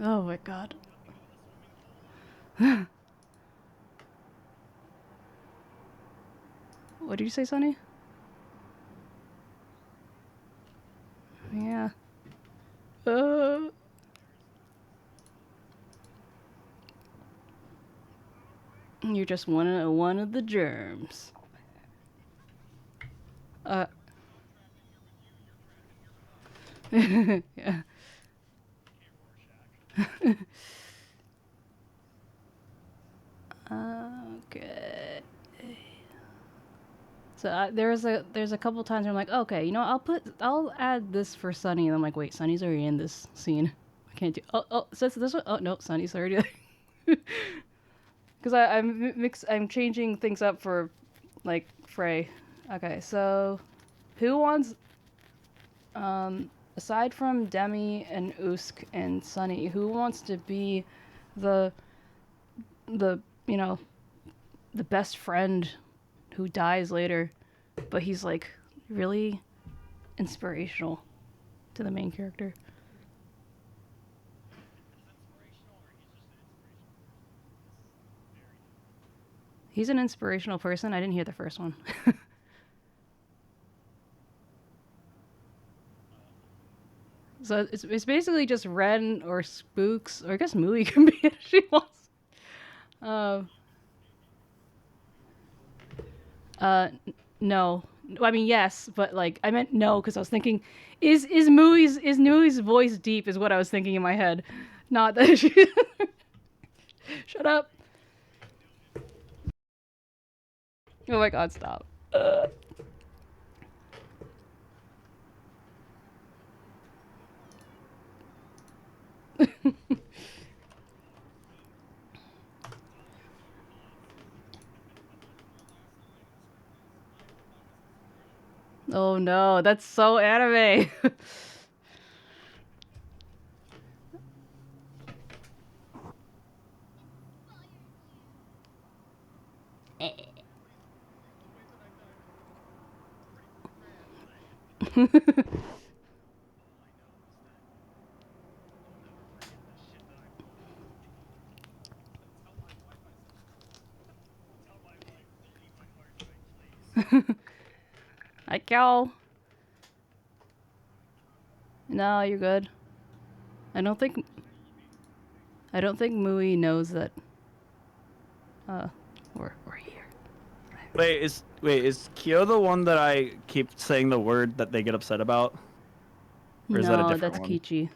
Oh my god. What did you say, Sonny? Yeah. Uh, you're just one of the germs. Uh. Yeah. Okay. So there's a couple times where I'm like, okay, you know, I'll add this for Sunny, and I'm like, wait, Sunny's already in this scene. I can't do. So this one. Oh no, Sunny's already. Because I'm changing things up for, like, Frey. Okay, so who wants aside from Demi and Usk and Sunny, who wants to be the the you know the best friend who dies later, but he's like really inspirational to the main character? He's an inspirational person. I didn't hear the first one. So it's basically just Ren or Spooks, or I guess Mui can be it if she wants. Um, no. I mean, yes, but like I meant no because I was thinking, is Mui's voice deep? Is what I was thinking in my head, not that she. Shut up! Oh my god, stop. Oh no, that's so anime. Hi, Cal. No, you're good. I don't think Mui knows that uh we're here. Is Kyo the one that I keep saying the word that they get upset about? Or is that a No, different that's one? Kichi.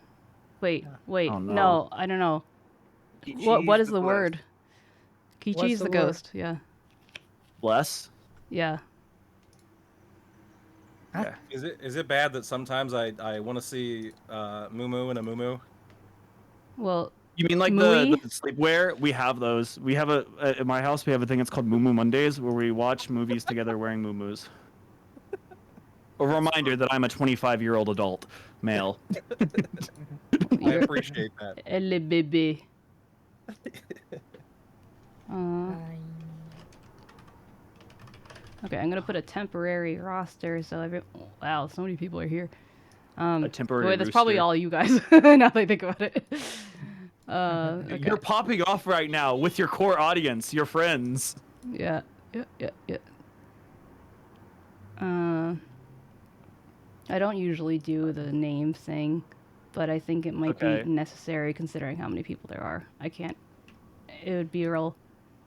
Wait, Oh no. no, I don't know. What is the word? Kichi's the ghost. Yeah. Bless? Yeah. Okay. Is it bad that sometimes I want to see Moo and a Moo? Well, You mean like the Mui? sleepwear? We have those. We have at my house. We have a thing that's called Moo Moo Mondays, where we watch movies together wearing moo. A reminder that I'm a 25-year-old adult male. I appreciate that. Elle bébé. Okay, I'm gonna put a temporary roster so wow, so many people are here. A temporary wait, that's probably rooster. all you guys. Now that I think about it. Okay. You're popping off right now with your core audience, your friends. Yeah. I don't usually do the name thing, but I think it might be necessary considering how many people there are. I can't. It would be a real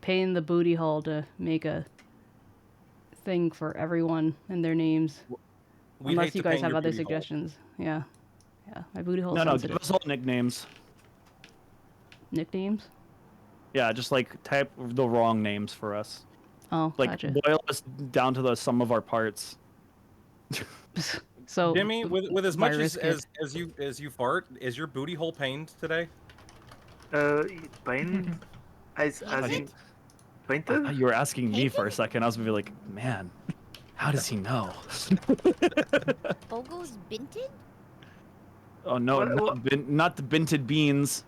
pain in the booty hole to make a thing for everyone and their names. Unless you guys have other suggestions. Yeah. My booty hole is sensitive. No, give us all nicknames. Nicknames? Yeah, just like type the wrong names for us. Oh, like gotcha. boil us down to the sum of our parts. So Jimmy, with as much as you fart, is your booty hole pained today? Pained? As in painted? You were asking me for a second. I was gonna be like, man, how does he know? Bogo's binted? Oh no, not the binted beans.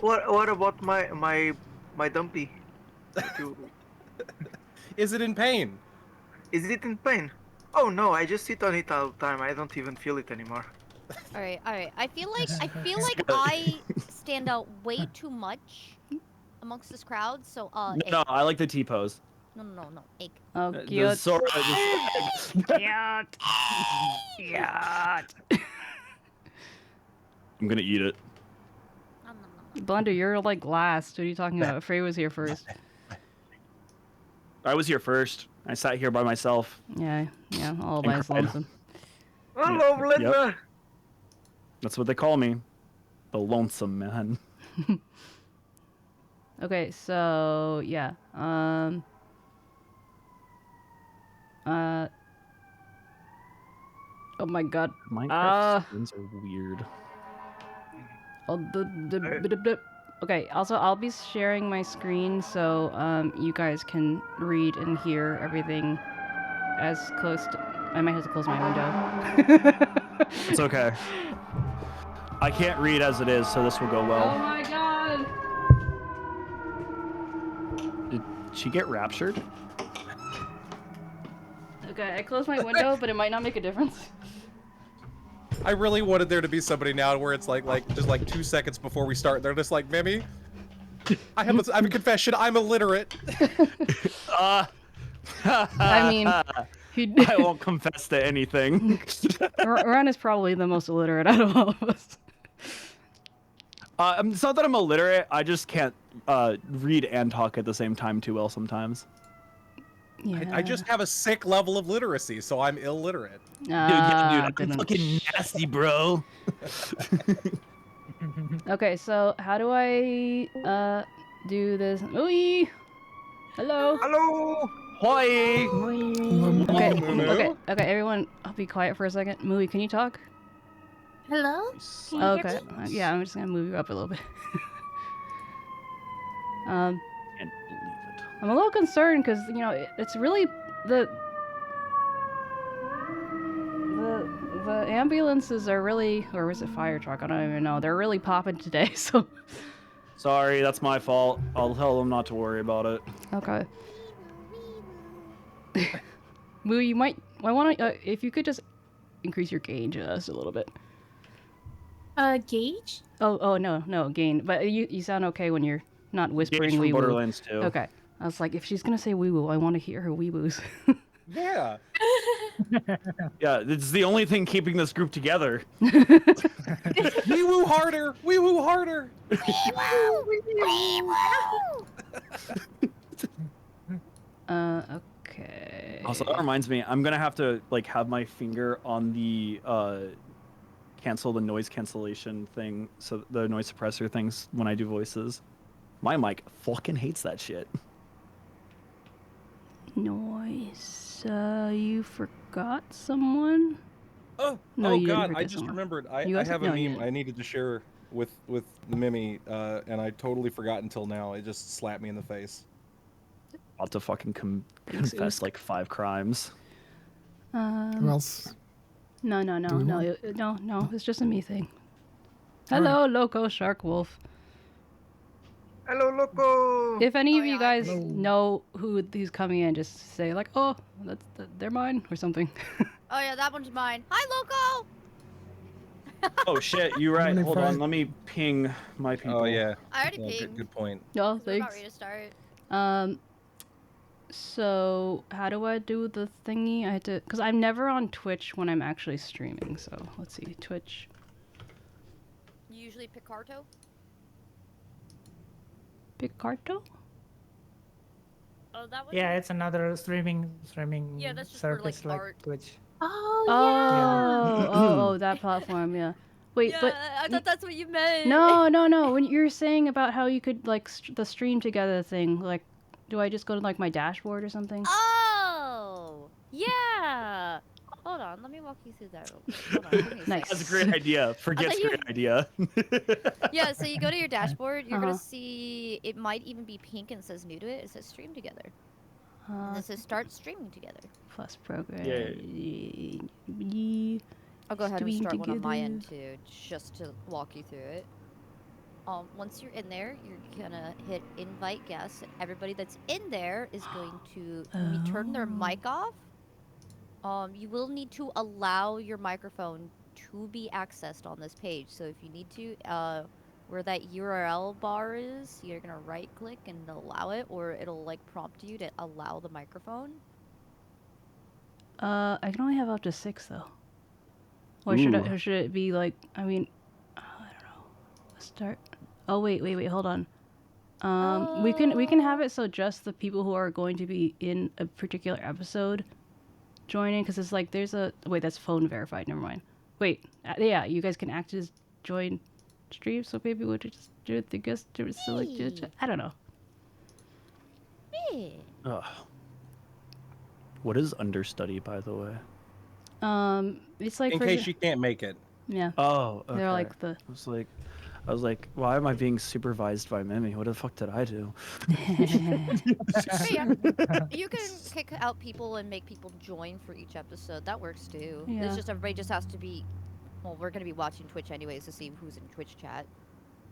What about my dumpy? Is it in pain? Is it in pain? Oh no, I just sit on it all the time. I don't even feel it anymore. All right. I feel like I stand out way too much amongst this crowd. So No, I like the T pose. No. Egg. Oh, The cute. Sora, Cute. Cute. I'm gonna eat it. Blunder, you're like last. What are you talking about? Frey was here first. I was here first. I sat here by myself. Yeah, all by his lonesome. Hello, Belinda. Yep. That's what they call me. The lonesome man. Okay, so yeah. Oh my god. Minecraft skins are weird. Okay, also I'll be sharing my screen so you guys can read and hear everything as close to... I might have to close my window. It's okay. I can't read as it is, so this will go well. Oh my god! Did she get raptured? Okay, I closed my window, but it might not make a difference. I really wanted there to be somebody now where it's like just like 2 seconds before we start, they're just like, Mimi, I have a confession, I'm illiterate. I mean, I won't confess to anything. Ron is probably the most illiterate out of all of us. It's not that I'm illiterate, I just can't read and talk at the same time too well sometimes. Yeah. I just have a sick level of literacy, so I'm illiterate. Dude, I'm fucking nasty, bro. Okay, so how do I do this? Ooh! Hello. Hello. Hoi! Okay, everyone, I'll be quiet for a second. Mooey, can you talk? Hello? Okay, yeah, I'm just gonna move you up a little bit. Can't believe it. I'm a little concerned because, you know, it's really the ambulances are really, or was it fire truck? I don't even know. They're really popping today, so. Sorry, that's my fault. I'll tell them not to worry about it. Okay. Moo, you might. I want to. If you could just increase your gain just a little bit. Gauge? Oh no gain. But you sound okay when you're not whispering Gage wee from woo. Borderlands 2. Okay. I was like, if she's gonna say wee woo, I want to hear her wee woos. Yeah. Yeah, it's the only thing keeping this group together. Wee woo harder! Wee woo harder! Okay. Also, that reminds me, I'm gonna have to like have my finger on the cancel the noise cancellation thing, so the noise suppressor things when I do voices. My mic fucking hates that shit. Noise. You forgot someone? Oh, No, oh you didn't god, I forget just someone. remembered. You I guys- have a no, you meme didn't. I needed to share with Mimi, and I totally forgot until now. It just slapped me in the face. About to fucking Thanks, confess Usk. like 5 crimes. Who else? No. we No. It's just a me thing. Hello, Loco Shark Wolf. Hello, loco. If any of yeah, you I guys agree. know who's coming in, just say like, "Oh, they're mine" or something. Oh yeah, that one's mine. Hi, Loco! Oh shit, you're right. Morning, Hold Fry. on, let me ping my people. Oh yeah. I already Yeah, pinged. good point. No, We're about thanks. ready to start. So how do I do the thingy? I had to, cause I'm never on Twitch when I'm actually streaming. So let's see, Twitch. You usually pick Carto? Picarto? Oh, that was. Yeah, it's another streaming Yeah, that's just for, service like, like art. Twitch. Oh, Yeah. oh, that platform. Yeah. Wait, Yeah, but I thought that's what you meant. no. When you're saying about how you could like the stream together thing, like, do I just go to like my dashboard or something? Oh, yeah. Hold on, let me walk you through that real quick. Hold on, give me a Nice. second. That's a great idea. Forget's you- great idea. Yeah, so you go to your dashboard, you're Uh-huh. gonna see it might even be pink and says new to it. It says stream together. And this says start streaming together. Plus program. I'll go ahead and Stream start one on my together. end too, just to walk you through it. Once you're in there, you're gonna hit invite guests. And everybody that's in there is going to when you turn their mic off. You will need to allow your microphone to be accessed on this page. So if you need to, where that URL bar is, you're gonna right click and allow it, or it'll like prompt you to allow the microphone. I can only have up to 6 though. Or should it be like, I mean, I don't know. Start. Oh wait, hold on. We can have it so just the people who are going to be in a particular episode joining, because it's like there's a wait, that's phone verified. Never mind. Wait, yeah, you guys can act as join stream, so maybe we'll just do it. The guest to select. I don't know. Yeah. What is understudy, by the way? It's like In case you can't make it. Yeah. Oh, okay. They're like the. I was like, why am I being supervised by Mimi? What the fuck did I do? Yeah. You can kick out people and make people join for each episode. That works too. Yeah. It's just everybody just has to be. Well, we're gonna be watching Twitch anyways to see who's in Twitch chat.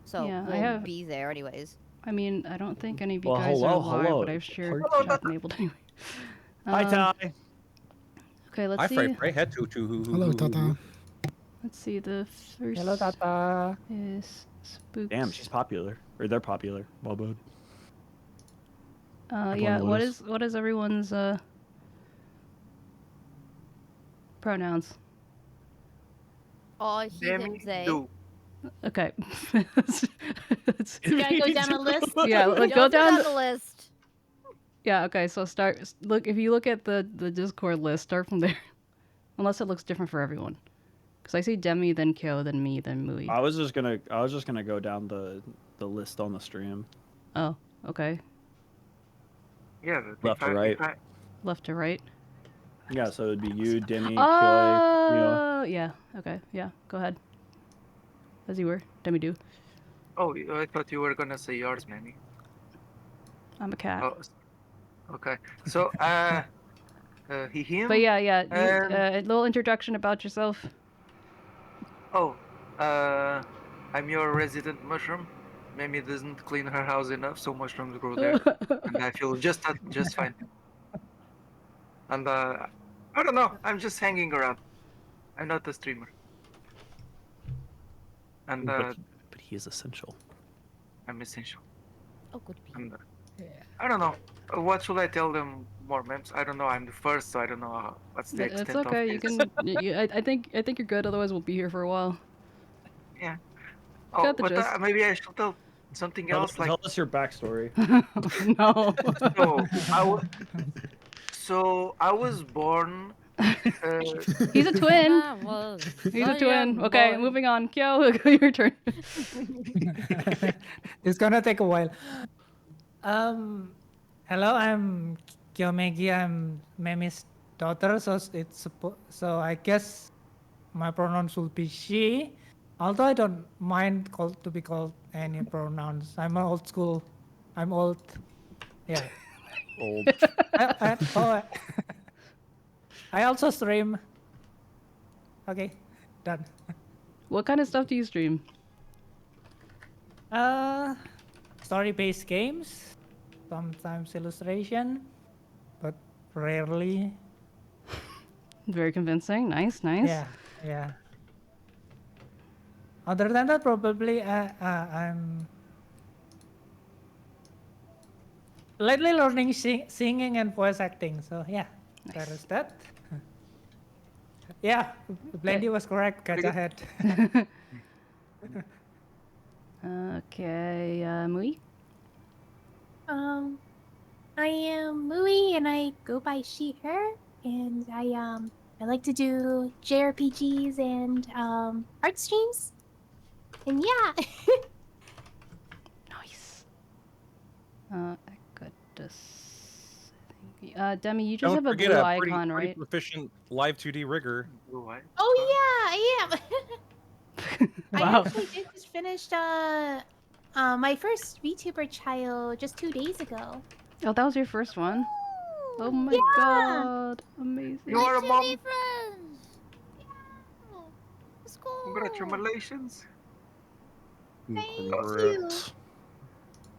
So Yeah, we'll be there anyways. I mean, I don't think any of you Well, guys hello, are live, hello. but I've shared Hello, chat enabled anyway. Hi, Ty. Okay, let's I see. pray head to Hello, Tata. Let's see. The first Hello, Tata. is Spooks. Damn, she's popular. Or they're popular. Well, bud. Yeah. What is- What is everyone's pronouns? Oh, he, him, they. Do. Okay. You gotta go down a list. Yeah, like, go Those are down. the list. Yeah. Okay. So start. Look. If you look at the Discord list, start from there. Unless it looks different for everyone. Because I see Demi, then Kyo, then me, then Mui. I was just gonna go down the list on the stream. Oh. Okay. Yeah. Left to right. Left to right. Yeah, so it'd be you, Demi, Kyo, Oh. Yeah. Okay. Yeah. Go ahead. As you were. Demi do. Oh, I thought you were gonna say yours, Manny. I'm a cat. Oh, okay. So, him. But yeah. You, And- a little introduction about yourself. Oh, I'm your resident mushroom. Mimi doesn't clean her house enough, so mushrooms grow there, and I feel just fine. And I don't know. I'm just hanging around. I'm not a streamer. And but he is essential. I'm essential. Oh, good. And I don't know. What should I tell them more, memes? I don't know. I'm the first, so I don't know what's the extent It's okay. of You this. can. I think you're good. Otherwise, we'll be here for a while. Yeah. Got Oh, the but gist. maybe I should tell something else. Like, Tell us your backstory. No. so I was born. He's a twin. He's I a twin. am Okay, born. moving on. Kyo, your turn. It's gonna take a while. Hello, I'm 𝗟𝗶ৃ. I'm Mimi's daughter, so I guess my pronouns will be she. Although I don't mind to be called any pronouns. I'm old school. I'm old. Yeah. Old. I also stream. Okay, done. What kind of stuff do you stream? Story-based games, sometimes illustration, but rarely. Very convincing. Nice. Yeah. Other than that, probably I'm lately learning singing and voice acting. So yeah, there is that. Yeah, Blendy was correct. Kaca head. Okay, Mui. I am Louie, and I go by she/her, and I like to do JRPGs and art streams, and yeah. Nice. I got this. Demi, you just Don't have a forget blue pretty icon, right? proficient live 2D rigger. What? Oh yeah, I am. I Wow. actually did just finished my first VTuber child just 2 days ago. Oh, that was your first one. Oh my Yeah. god, amazing. You are a mom. friends. Let's go. Congratulations. Congrats.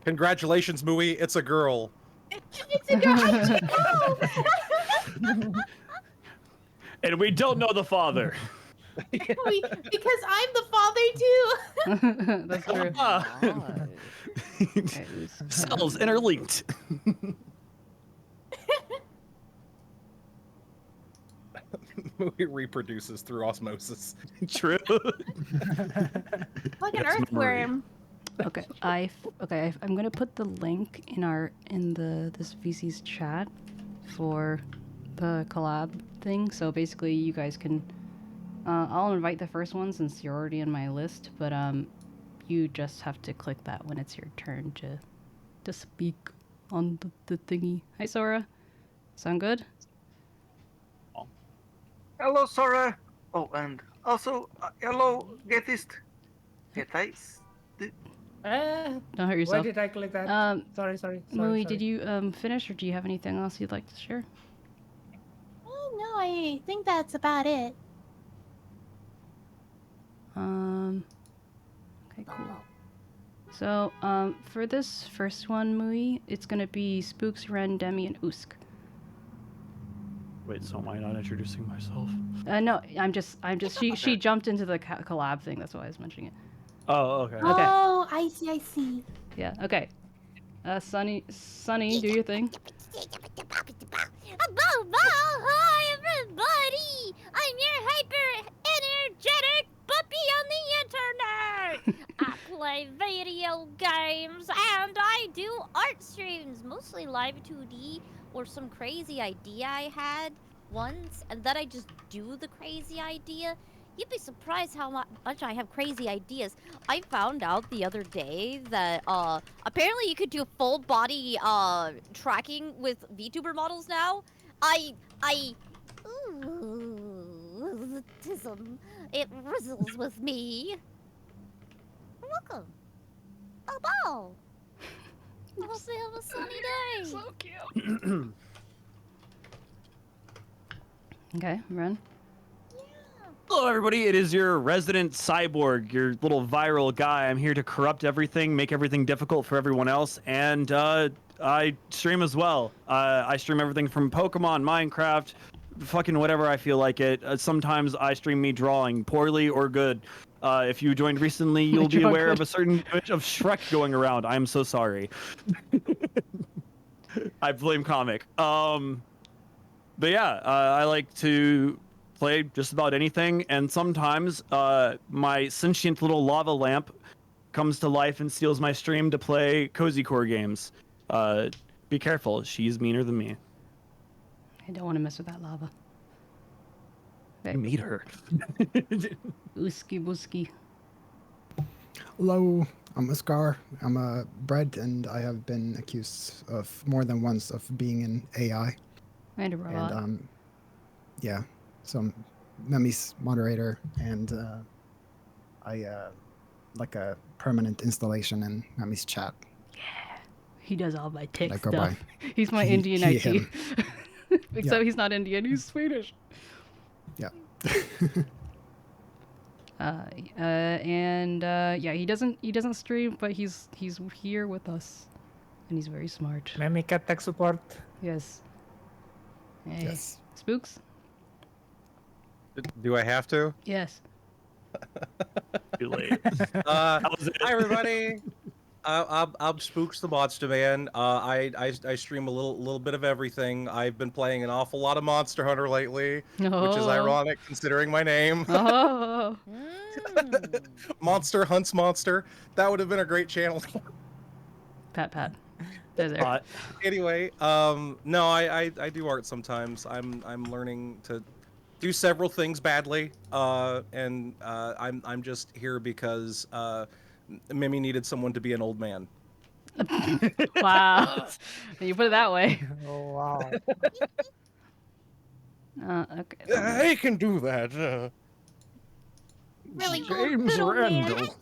Congratulations, Mui. It's a girl. It's a girl. And we don't know the father. Because I'm the father too. That's true. Okay, Cells interlinked. Movie reproduces through osmosis. True. Like an That's earthworm. Okay, I'm gonna put the link in this VC's chat for the collab thing. So basically, you guys can. I'll invite the first one since you're already in my list, but you just have to click that when it's your turn to speak on the thingy. Hi, Sora. Sound good? Hello, Sora. Oh, and also, hello, Getist. Getice. Don't hurt Why yourself. did I click that? Sorry. Mui, did you finish, or do you have anything else you'd like to share? Oh, no, I think that's about it. Okay, cool. So, for this first one, Mui, it's gonna be Spooks, Ren, Demi, and Usk. Wait, so am I not introducing myself? No, I'm just. She jumped into the collab thing. That's why I was mentioning it. Oh, okay. Okay. Oh, I see. Yeah. Okay. Sunny, do your thing. Hi everybody! I'm your hyper energetic puppy on the internet! I play video games and I do art streams, mostly live 2D or some crazy idea I had once, and then I just do the crazy idea. You'd be surprised how much I have crazy ideas. I found out the other day that apparently you could do full body tracking with VTuber models now. Ooh, autism. It rizzles with me. Welcome. Oh, wow. I hope they have a sunny day. So cute. Okay, Ren. Hello, everybody. It is your resident cyborg, your little viral guy. I'm here to corrupt everything, make everything difficult for everyone else, and I stream as well. I stream everything from Pokemon, Minecraft, fucking whatever I feel like it. Sometimes I stream me drawing, poorly or good. If you joined recently, you'll be aware of a certain image of Shrek going around. I'm so sorry. I blame comic. But yeah, I like to play just about anything, and sometimes my sentient little lava lamp comes to life and steals my stream to play cozy core games. Be careful, she's meaner than me. I don't want to mess with that lava. I made her. Usky busky. Hello, I'm Oscar. I'm a bread, and I have been accused of more than once of being an AI. And a robot. And yeah, so I'm Memi's moderator, and I like a permanent installation in Memi's chat. Yeah, he does all my tech Like, go stuff. by. He's my He- Indian he, IT. him. Except Yeah. he's not Indian, he's Swedish. Yeah. Yeah, he doesn't stream, but he's here with us, and he's very smart. Memi cat tech support. Yes. Hey. Yes. Spooks? Do I have to? Yes. Too late. Hi everybody. I'm Spooks the Monster Man. I stream a little bit of everything. I've been playing an awful lot of Monster Hunter lately, which is Oh. ironic considering my name. Oh. Monster hunts monster. That would have been a great channel. Pat. There. Anyway, no, I do art sometimes. I'm learning to do several things badly, and I'm just here because Mimi needed someone to be an old man. Wow. You put it that way. Oh wow. Okay. I can do that. Really James little man. Randall.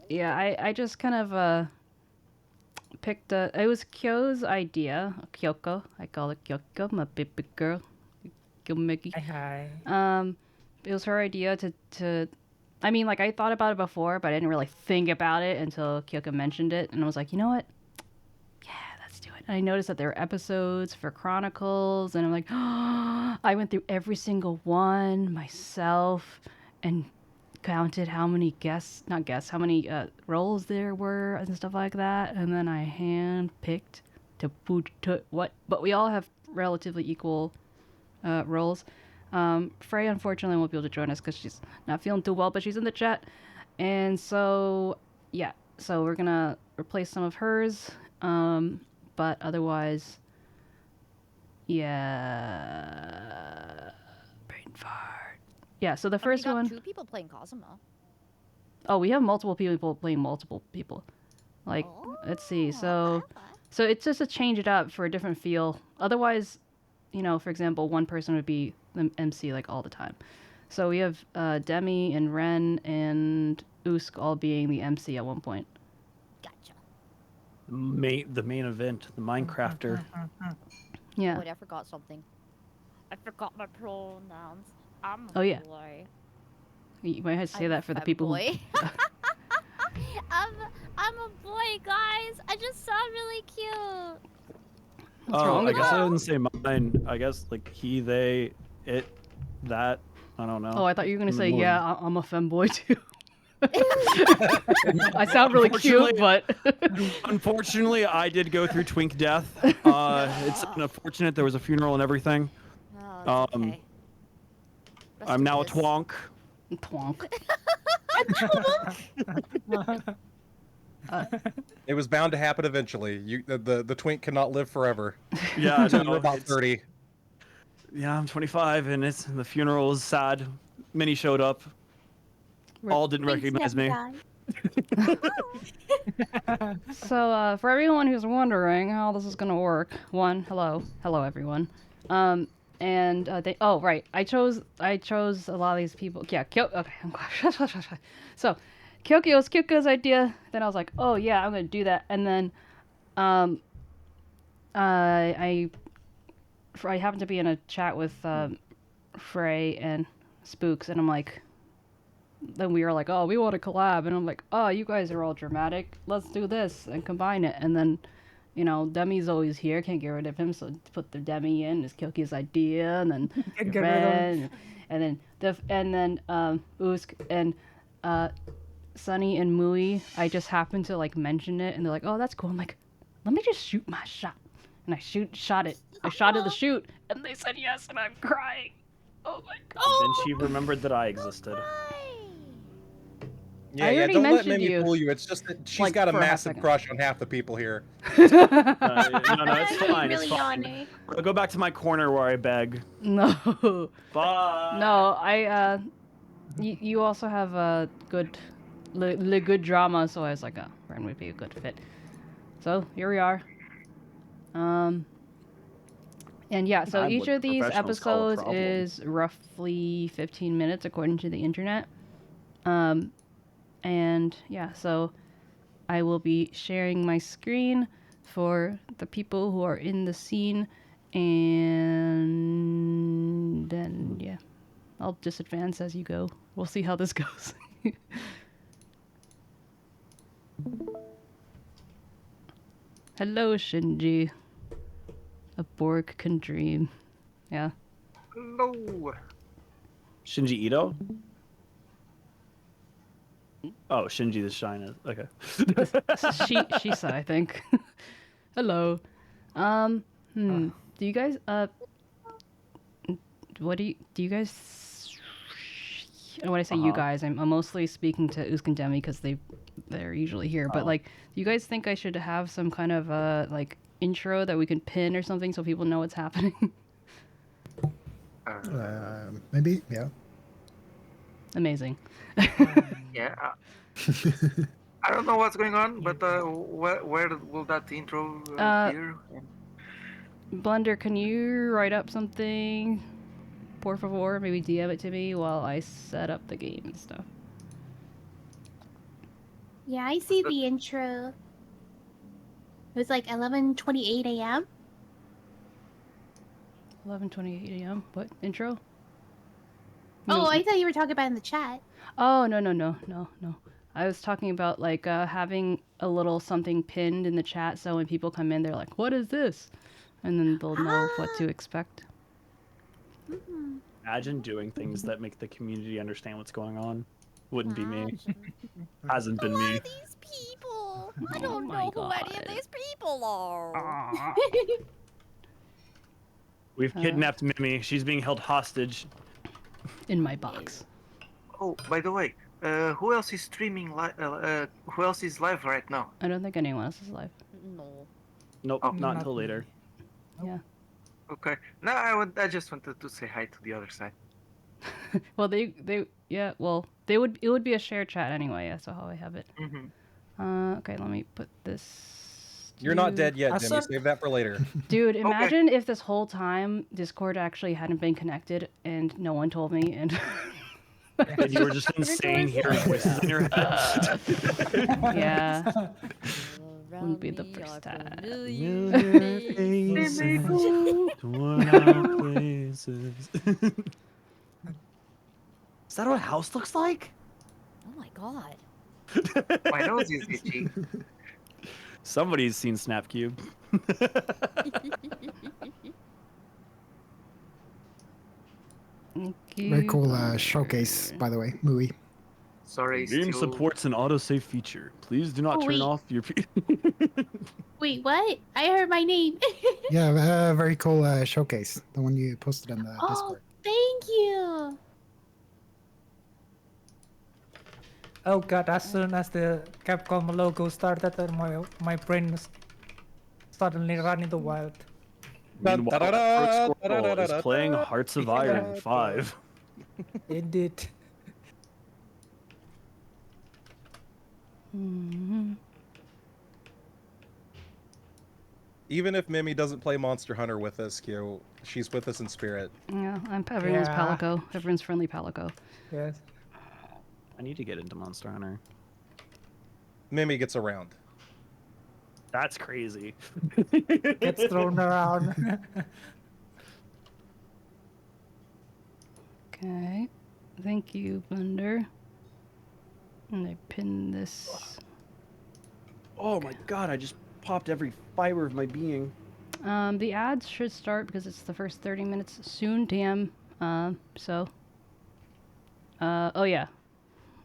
Yeah, I just kind of picked it was Kyo's idea. Kyoko. I call it Kyoko, my baby girl. Mickey. Hi. It was her idea to I mean, like, I thought about it before, but I didn't really think about it until Kyoko mentioned it, and I was like, you know what? Yeah, let's do it. I noticed that there were episodes for Chronicles, and I'm like, oh, I went through every single one myself and counted how many how many roles there were and stuff like that, and then I hand-picked to what, but we all have relatively equal roles. Frey unfortunately won't be able to join us because she's not feeling too well, but she's in the chat, and so yeah, so we're gonna replace some of hers, but otherwise, yeah, brain fart. Yeah, so the first one. 2 people playing Cosmo. Oh, we have multiple people playing multiple people. Like, let's see. So it's just to change it up for a different feel. Otherwise, for example, one person would be the MC like all the time. So we have Demi and Ren and Usk all being the MC at one point. Gotcha. The main event, the Minecrafter. Yeah. Wait, I forgot something. I forgot my pronouns. I'm a boy. You might have to say that for the people who... who... I'm a boy, guys. I just sound really cute. What's wrong with I guess that? I didn't say mine. I guess like he, they, it, that. I don't know. Oh, I thought you were gonna say, yeah, I'm a femboy too. I sound really cute, but unfortunately, I did go through twink death. It's unfortunate. There was a funeral and everything. Oh, okay. I'm now a twonk. Twonk. It was bound to happen eventually. The twink cannot live forever. Yeah, until you're about 30. Yeah, I'm 25, and the funeral is sad. Minnie showed up. All didn't recognize me. So, for everyone who's wondering how this is gonna work, hello everyone. And oh right, I chose a lot of these people. Yeah, okay. So, Kyokyo's idea. Then I was like, oh yeah, I'm gonna do that. And then, I happened to be in a chat with Frey and Spooks, and I'm like, then we were like, oh, we want to collab, and I'm like, oh, you guys are all dramatic. Let's do this and combine it. And then, Demi's always here, can't get rid of him, so put the Demi in. It's Kyoki's idea, and then Ren, and then Usk and Sunny and Mui. I just happened to like mention it, and they're like, oh, that's cool. I'm like, let me just shoot my shot, and I shot it. I shot at the shoot, and they said yes, and I'm crying. Oh my god. Then she remembered that I existed. Yeah, don't let Mimi fool you. It's just that she's got a massive crush on half the people here. No, it's fine. Really it's fine. I'll go back to my corner where I beg. No. Bye. No, you also have a good drama, so I was like, oh, Ren would be a good fit. So here we are. And yeah, so each of these episodes is roughly 15 minutes according to the internet. And yeah, so I will be sharing my screen for the people who are in the scene, and then yeah, I'll just advance as you go. We'll see how this goes. Hello, Shinji. A Borg can dream. Yeah. Hello. Shinji Ito? Oh, Shinji the Shine. Okay. Shisa, I think. Hello. Do you guys what do you guys? And when I say you guys, I'm mostly speaking to Usk and Demi because they're usually here. But like, do you guys think I should have some kind of like intro that we can pin or something so people know what's happening? Maybe, yeah. Amazing. Yeah. I don't know what's going on, but where will that intro appear? Blender, can you write up something, por favor? Maybe DM it to me while I set up the game and stuff. Yeah, I see the intro. It was like 11:28 a.m. 11:28 a.m. What intro? Oh, I thought you were talking about in the chat. Oh no. I was talking about like having a little something pinned in the chat, so when people come in, they're like, "What is this?" And then they'll know what to expect. Imagine doing things that make the community understand what's going on. Wouldn't be me. Hasn't been Who me. are these people? I Oh don't my know who any of God. these people are. Aw. We've kidnapped Mimi. She's being held hostage. In my box. Oh, by the way, who else is streaming who else is live right now? I don't think anyone else is live. No. Nope, Oh. not Not until me. later. Yeah. Okay. No, I just wanted to say hi to the other side. Well, yeah. Well, it would be a shared chat anyway. That's how I have it. Mm-hmm. Okay, let me put this. You're not dead yet, I Jimmy. said- Save that for later. Dude, imagine if this whole time Discord actually hadn't been connected and no one told me and. And you were just insane hearing voices in your head. Yeah. Wouldn't be the first time. Is that what a house looks like? Oh my god. My nose is itchy. Somebody's seen Snapcube. Thank you. Very cool showcase, by the way, movie. Sorry, Game still... supports an autosave feature. Please do not Oh, turn wait. off your. Wait, what? I heard my name. Yeah, very cool showcase. The one you posted on the Oh, Discord. thank you. Oh god, as soon as the Capcom logo started, my brain suddenly ran into wild. Meanwhile, Da-da-da, Brooke Squirrel is da-da-da-da-da. playing Hearts of Iron 5. Indeed. Mhm. Even if Mimi doesn't play Monster Hunter with us, Q, she's with us in spirit. Yeah, everyone's Yeah. Palico. Everyone's friendly Palico. Yes. I need to get into Monster Hunter. Mimi gets around. That's crazy. Gets thrown around. Okay. Thank you, Blender. And I pin this. Oh my god, I just popped every fiber of my being. The ads should start because it's the first 30 minutes soon, damn. Oh yeah.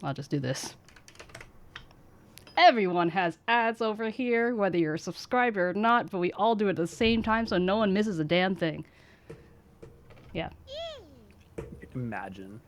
I'll just do this. Everyone has ads over here, whether you're a subscriber or not, but we all do it at the same time so no one misses a damn thing. Yeah. Imagine.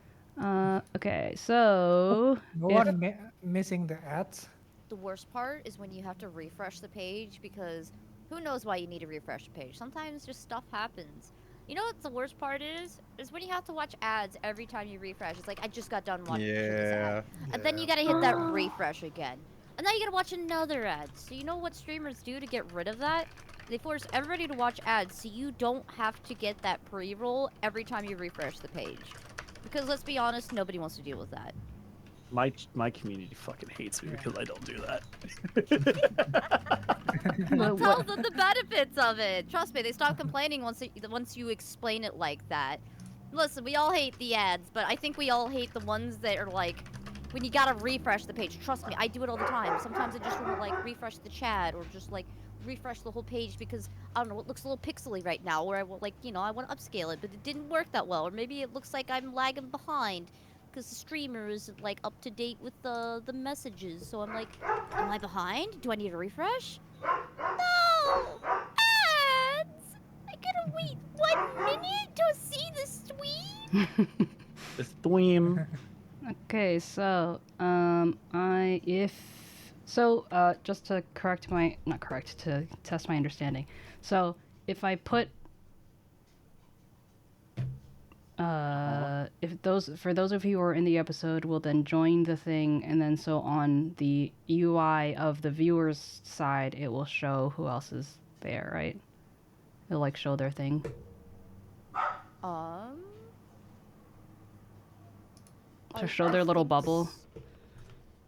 Okay, so... No if- one missing the ads. The worst part is when you have to refresh the page because who knows why you need to refresh the page. Sometimes just stuff happens. You know what the worst part is? Is when you have to watch ads every time you refresh. It's like, I just got done watching this ad. And then you gotta hit that refresh again. And then you gotta watch another ad. So you know what streamers do to get rid of that? They force everybody to watch ads so you don't have to get that pre-roll every time you refresh the page. Because let's be honest, nobody wants to deal with that. My community fucking hates me because I don't do that. I'll tell them the benefits of it. Trust me, they stop complaining once you explain it like that. Listen, we all hate the ads, but I think we all hate the ones that are like, when you gotta refresh the page. Trust me, I do it all the time. Sometimes I just want to like refresh the chat or just like refresh the whole page because I don't know, it looks a little pixely right now, or I want like, you know, I want to upscale it, but it didn't work that well, or maybe it looks like I'm lagging behind because the streamer isn't like up to date with the messages. So I'm like, am I behind? Do I need a refresh? No! Ads! I gotta wait 1 minute to see the stream? The thweem. Okay, so, just to to test my understanding. So, if I put, for those of you who are in the episode will then join the thing, and then so on the UI of the viewer's side, it will show who else is there, right? It'll like show their thing. To show their little bubble.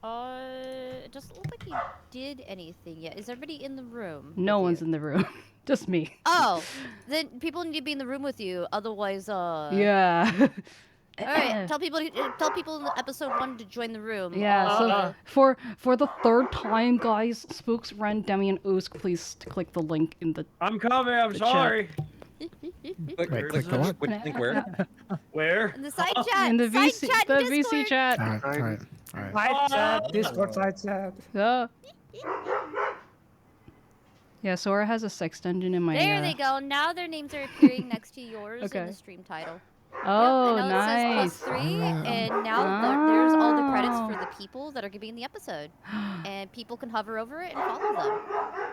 It doesn't look like he did anything yet. Is everybody in the room? No with one's you? in the room. Just me. Oh, then people need to be in the room with you. Otherwise, Yeah. All right, tell people in episode 1 to join the room. Yeah, so for the third time, guys, Spooks, Ren, Demi, and Oosk, please click the link in the. I'm coming. I'm The sorry. Click the what? which link where? Where? In the side chat. In the side VC, chat the in VC Discord. chat. All right. Side chat, Discord side chat. Yeah, Sora has a sex dungeon in my. There they go. Now their names are appearing next to yours in Okay. the stream title. Oh, and now nice. it says +3, and now there's all the credits for the people that are giving in the episode. And people can hover over it and follow them.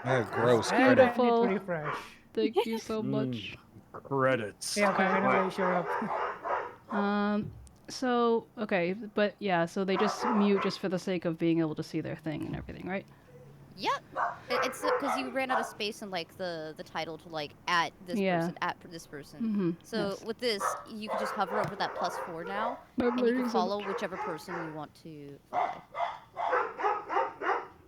Oh, gross. And I need Beautiful. to refresh. Thank you so much. Credits. Yeah, okay, anyway, show up. So okay, but yeah, so they just mute just for the sake of being able to see their thing and everything, right? Yep. It's because you ran out of space in like the title to like at this person, at this person. Mm-hmm. So with this, you can just hover over that +4 now, and you can follow whichever person you want to follow.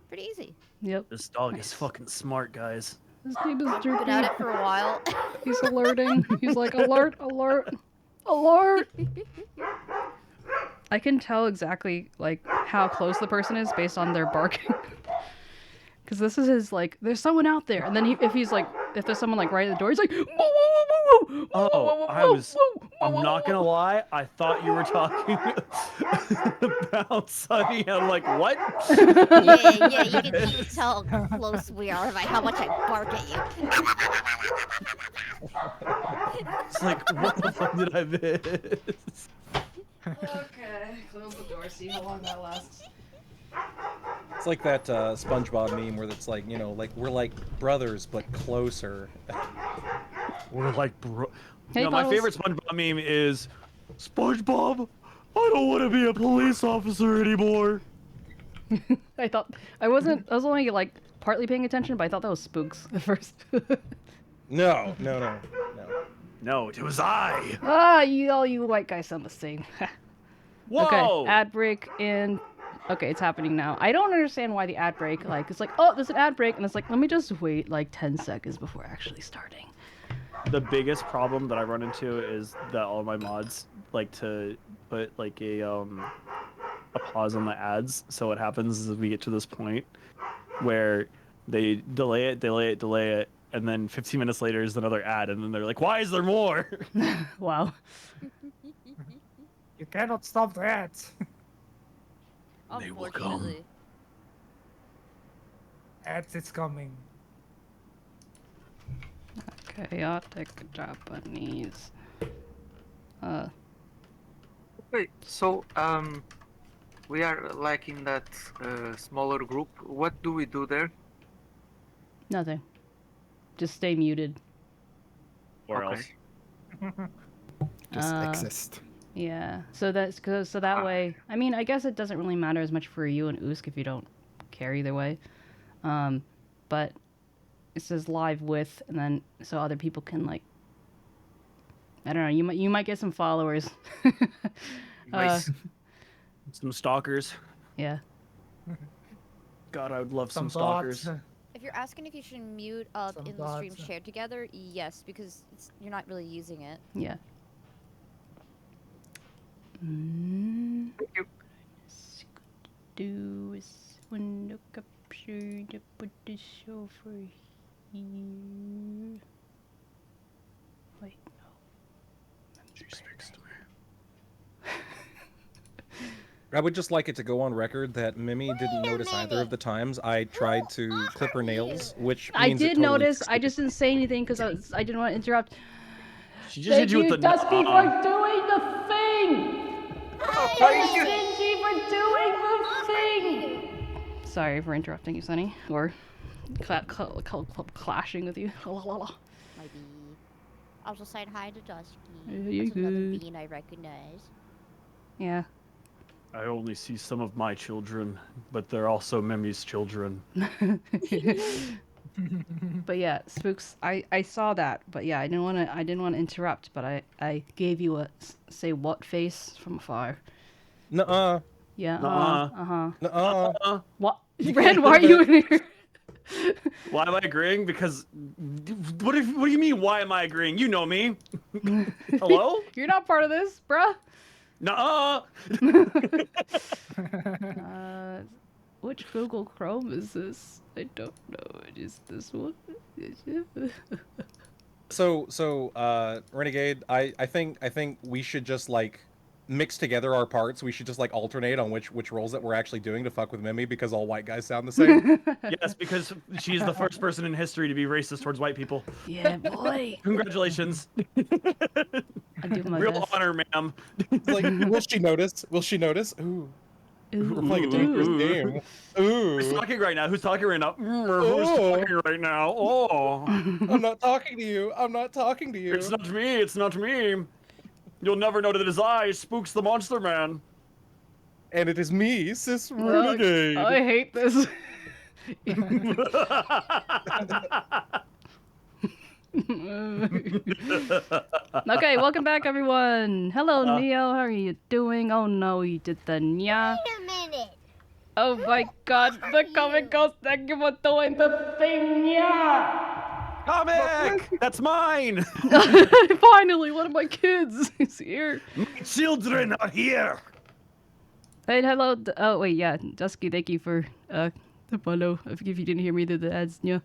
Pretty easy. Yep. This dog is fucking smart, guys. His name is I've been at Droopy. it for a while. He's alerting. He's like, alert, alert, alert. I can tell exactly like how close the person is based on their barking. Because this is his like, there's someone out there, and then if there's someone like right at the door, he's like, whoa, whoa, whoa, whoa, whoa, Oh, whoa, I whoa, was. whoa, I'm whoa, not whoa, gonna whoa. lie. I thought you were talking about Sunny. I'm like, what? Yeah, you can tell how close we are by how much I bark at you. It's like, what the fuck did I miss? Okay, close the door, see how long that lasts. It's like that SpongeBob meme where it's like, you know, like we're like brothers but closer. We're like, bro. Hey, No, my Bottles. favorite SpongeBob meme is SpongeBob. I don't want to be a police officer anymore. I was only like partly paying attention, but I thought that was Spooks at first. No. No, it was I. All you white guys sound the same. Whoa. Okay, ad break in. Okay, it's happening now. I don't understand why the ad break, like, it's like, oh, there's an ad break, and it's like, let me just wait like 10 seconds before actually starting. The biggest problem that I run into is that all my mods like to put like a pause on the ads. So what happens is we get to this point where they delay it, and then 15 minutes later is another ad, and then they're like, why is there more? Wow. You cannot stop that. They will come. Unfortunately. Ads, it's coming. Chaotic Japanese. Wait, so we are like in that smaller group. What do we do there? Nothing. Just stay muted. Or Okay. else. Just Uh, exist. Yeah. So that way, I mean, I guess it doesn't really matter as much for you and Oosk if you don't care either way. But it says live with, and then so other people can like, I don't know, you might get some followers. Nice. Some stalkers. Yeah. God, I would love some bots. stalkers. If you're asking if you should mute up Some in the stream bots. shared together, yes, because you're not really using it. Yeah. Thank you. Do is window capture to put the show for here. Wait, no. She speaks to me. I would just like it to go on record that Mimi didn't notice either of the times I tried to clip her nails, which I means it did totally notice. I succeeded. just didn't say anything because I didn't want to interrupt. She just hit Thank you you, with the Dusky, for doing the thing. Thank you. Stingy for doing the thing. Sorry for interrupting you, Sunny, or clashing with you. Might be. Also saying hi to Dusky. Yeah, you're That's another good. bean I recognize. Yeah. I only see some of my children, but they're also Mimi's children. But yeah, Spooks, I saw that, but yeah, I didn't want to interrupt, but I gave you a say what face from afar. Nuh-uh. Yeah. Nuh-uh. Nuh-uh. What? Red, why are you in here? Why am I agreeing? Because what do you mean? Why am I agreeing? You know me. Hello? You're not part of this, bruh. Nuh-uh! Which Google Chrome is this? I don't know. Is this one? So, Renegade, I think we should just like mix together our parts. We should just like alternate on which roles that we're actually doing to fuck with Mimi, because all white guys sound the same. Yes, because she's the first person in history to be racist towards white people. Yeah, boy. Congratulations. I do my Real best. honor, ma'am. Like, will she notice? Will she notice? Ooh. We're playing a dangerous game. Ooh. Who's talking right now? Who's talking right now? Oh. Who's talking right now? Oh. I'm not talking to you. I'm not talking to you. It's not me. It's not me. You'll never know that it is I, Spooks the Monster Man. And it is me, Sis Renegade. I hate this. Okay, welcome back, everyone. Hello, Neo. How are you doing? Oh no, you did the nya. Wait a minute. Oh my God, the comic ghost. Thank you for doing the thing, nya. Comic! That's mine! Finally, one of my kids is here. My children are here! Hey, hello. Oh wait, yeah, 𝗟𝗶ৃH, thank you for the follow. I forgive you didn't hear me through the ads, nya.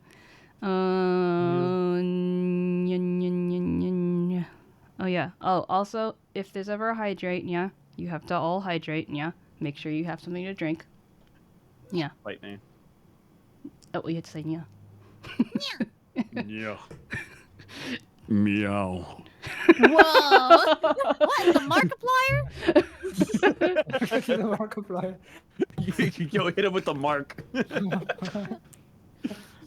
Oh yeah. Oh, also, if there's ever a hydrate, yeah, you have to all hydrate, yeah. Make sure you have something to drink. Yeah. Fight me. Oh, we had to say yeah. Yeah. Meow. Whoa! What? The Markiplier? The Markiplier. Yo, hit him with the mark. Did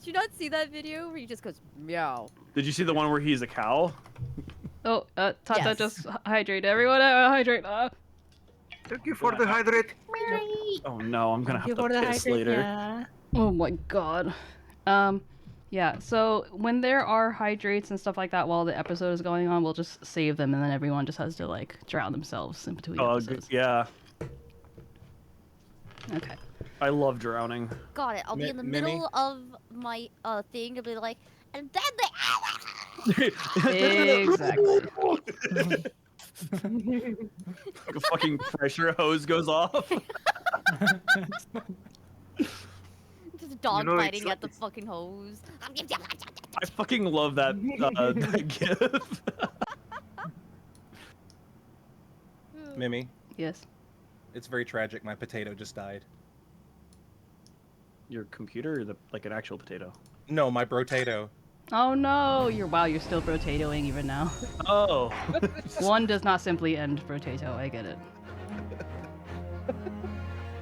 you not see that video where he just goes meow? Did you see the one where he's a cow? Oh, Tata Yes. just hydrate. Everyone, hydrate. Thank you for the hydrate. Oh no, I'm gonna have to piss later. Oh my God. Yeah. So when there are hydrates and stuff like that while the episode is going on, we'll just save them, and then everyone just has to like drown themselves in between episodes. Yeah. Okay. I love drowning. Got it. I'll be in the Mimi? middle of my thing and be like, and then Exactly. Like a fucking pressure hose goes off. just dog You know, it's fighting like at the fucking hose. I fucking love that, that gif. Mimi, Yes. it's very tragic. My potato just died. Your computer, or like an actual potato? No, my brotato. Oh no! You're still brotatoing even now. Oh. One does not simply end brotato. I get it.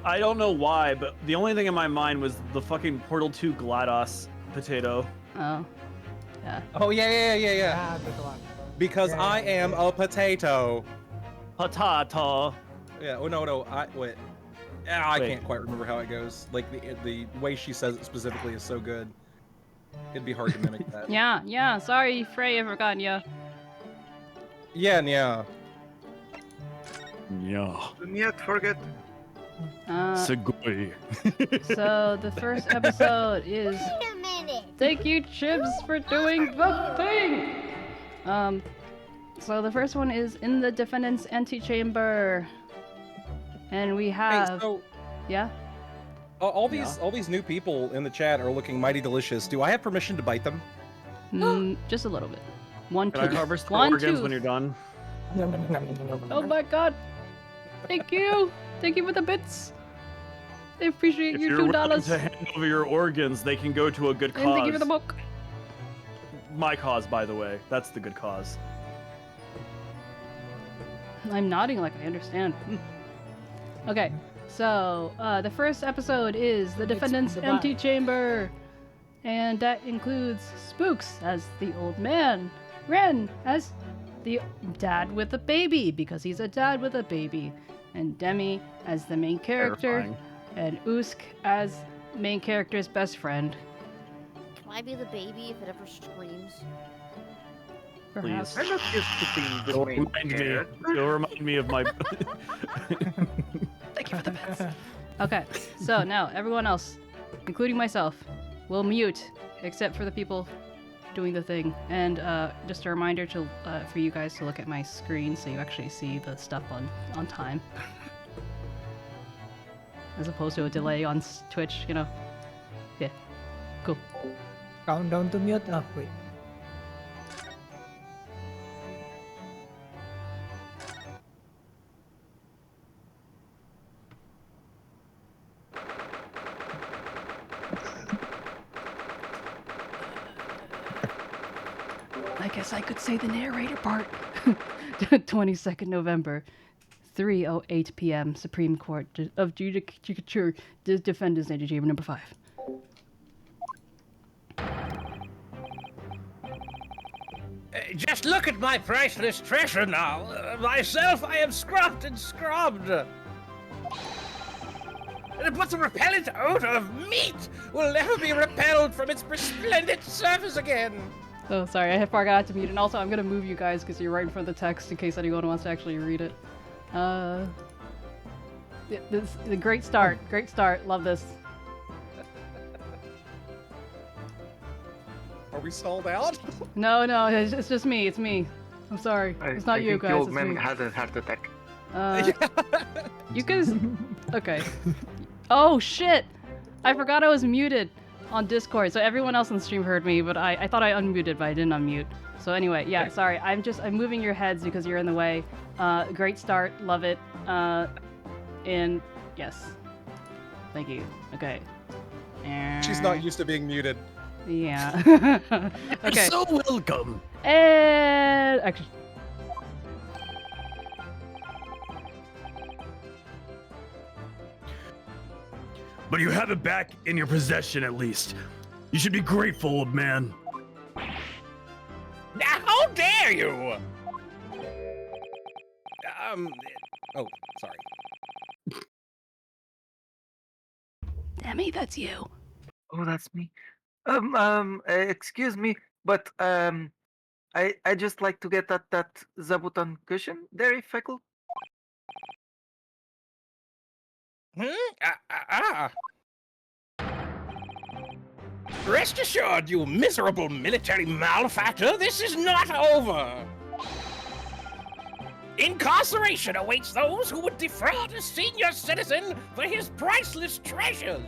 I don't know why, but the only thing in my mind was the fucking Portal 2 GLaDOS potato. Oh. Yeah. Oh yeah. Yeah, that's the one. Because Yeah, I am a potato. Potato. Yeah. Oh no. Wait. Yeah, I Wait. can't quite remember how it goes. Like the way she says it specifically is so good. It'd be hard to mimic that. Yeah. Sorry, Frey, I forgot. Yeah. Yeah. Yeah. Do not forget. Segoi. So the first episode is Wait a minute. thank you, Chibs, for doing the thing. So the first one is in the defendant's antechamber, and we Hey, have so yeah. all these new people in the chat are looking mighty delicious. Do I have permission to bite them? Just a little bit. One Can I tooth. harvest the One organs tooth. when you're done? Oh my God! Thank you. Thank you for the bits. I appreciate If your you're willing $2. to hand over your organs, they can go to a good cause. And thank you for the book. My cause, by the way. That's the good cause. I'm nodding like I understand. Okay, so the first episode is the defendant's the empty chamber, and that includes Spooks as the old man, Ren as the dad with a baby because he's a dad with a baby, and Demi as the main character, Terrifying. and Usk as main character's best friend. Can I be the baby if it ever screams? Perhaps. I'm not used to being the You'll main remind me. character. You'll remind me of my. Thank you for the bits. Okay, so now everyone else, including myself, will mute, except for the people doing the thing. And just a reminder to for you guys to look at my screen so you actually see the stuff on time. As opposed to a delay on Twitch, you know. Yeah. Cool. Countdown to mute. Oh, wait. I guess I could say the narrator part. 22nd November, 3:08 p.m. Supreme Court of Judicature Defendants Chamber number 5. Just look at my priceless treasure now. Myself, I am scrubbed and scrubbed. But the repellent odor of meat will never be repelled from its resplendent surface again. Oh, sorry, I forgot to mute. And also, I'm gonna move you guys because you're right in front of the text in case anyone wants to actually read it. This the great start. Great start. Love this. Are we stalled out? No, it's just me. It's me. I'm sorry. It's not you guys. The old It's man me. had a heart attack. You guys. Okay. Oh shit! I forgot I was muted on Discord, so everyone else on the stream heard me, but I thought I unmuted, but I didn't unmute. So anyway, yeah, sorry. I'm moving your heads because you're in the way. Great start. Love it. And yes. Thank you. Okay. She's not used to being muted. Yeah. Okay. So welcome. And actually. But you have it back in your possession at least. You should be grateful, old man. How dare you? Oh, sorry. Demi, that's you. Oh, that's me. Excuse me, but I just like to get that zabuton cushion there, if I could. Rest assured, you miserable military malefactor, this is not over. Incarceration awaits those who would defraud a senior citizen for his priceless treasures.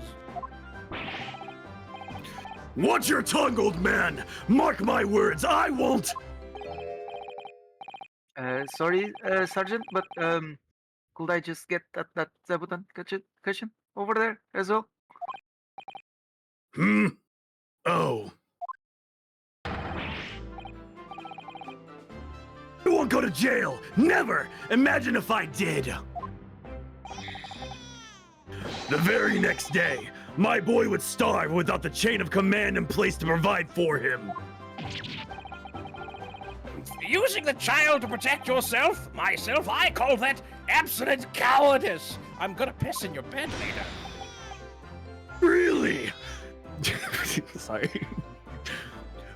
Watch your tongue, old man! Mark my words, I won't! Sorry, Sergeant, but could I just get that zabuton cushion over there as well? Oh. I won't go to jail! Never! Imagine if I did! The very next day, my boy would starve without the chain of command in place to provide for him. Using the child to protect myself, I call that absolute cowardice. I'm gonna piss in your bed later. Really? Sorry.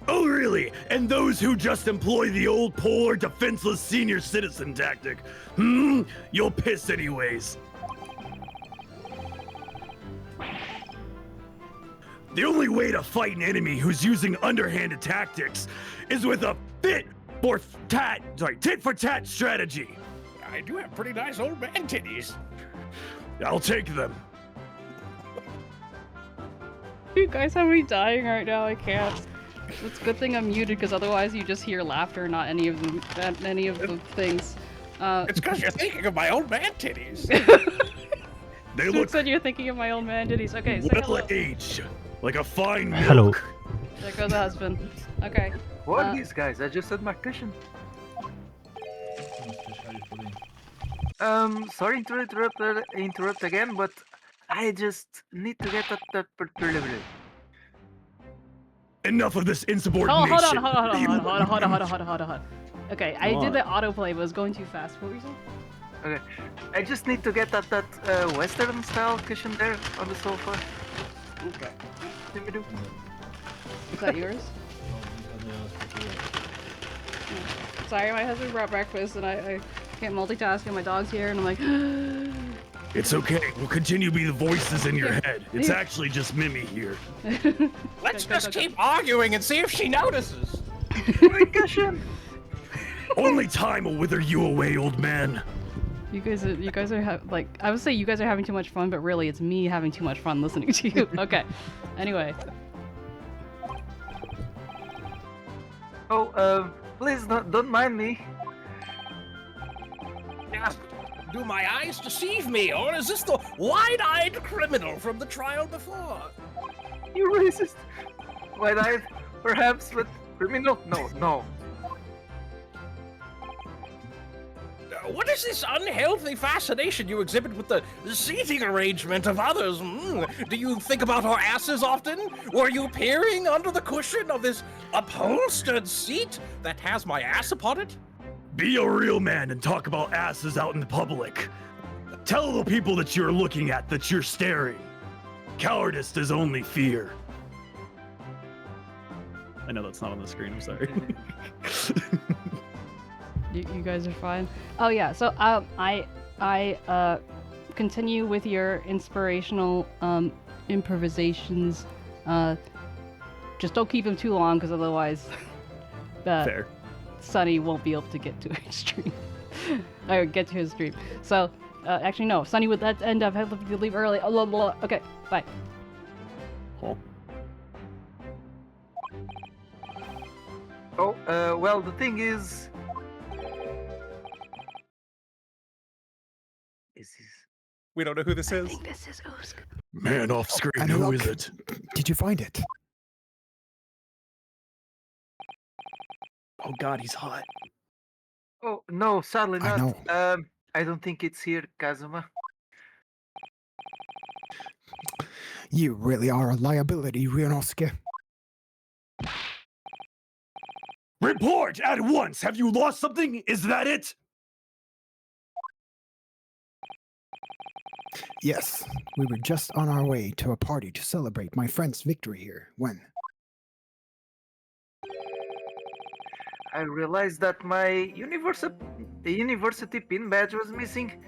Oh, really? And those who just employ the old poor, defenseless senior citizen tactic? You'll piss anyways. The only way to fight an enemy who's using underhanded tactics is with a tit for tat strategy. I do have pretty nice old man titties. I'll take them. You guys have me dying right now. I can't. It's a good thing I'm muted because otherwise you just hear laughter, not any of the things. It's because you're thinking of my old man titties. They look said you're thinking of my old man titties. Okay, say hello. well-aged, like a fine milk. Hello. There goes the husband. Okay. What are these guys? I just said my cushion. Sorry to interrupt again, but I just need to get that particular. Enough of this insubordination. Hold on. Okay, I did the autoplay, but it was going too fast. What were you saying? Okay, I just need to get that Western style cushion there on the sofa. Okay. Is that yours? Sorry, my husband brought breakfast and I can't multitask and my dog's here and I'm like It's okay. We'll continue to be the voices in your head. It's actually just Mimi here. Let's just keep arguing and see if she notices. Only time will wither you away, old man. You guys are like, I would say you guys are having too much fun, but really it's me having too much fun listening to you. Okay. Anyway. Oh, please don't mind me. Do my eyes deceive me, or is this the wide-eyed criminal from the trial before? You racist. Wide-eyed, perhaps, but criminal? No. What is this unhealthy fascination you exhibit with the seating arrangement of others? Do you think about our asses often? Were you peering under the cushion of this upholstered seat that has my ass upon it? Be a real man and talk about asses out in the public. Tell the people that you're looking at that you're staring. Cowardice is only fear. I know that's not on the screen, I'm sorry. You guys are fine. Oh yeah, so I continue with your inspirational improvisations. Just don't keep them too long, because otherwise, Fair. Sunny won't be able to get to his stream. Or get to his stream. So actually no, Sunny would that end up having to leave early. Oh, blah, blah, blah. Okay, bye. Cool. Oh, well, the thing is... We don't know who this is. I think this is 𝗟𝗀𝘀. Man off screen, And who look, is it? Did you find it? Oh god, he's hot. Oh, no, sadly I not. know. I don't think it's here, Kazuma. You really are a liability, 𝗟𝗀𝘀. Report at once! Have you lost something? Is that it? Yes, we were just on our way to a party to celebrate my friend's victory here when... I realized that my university pin badge was missing.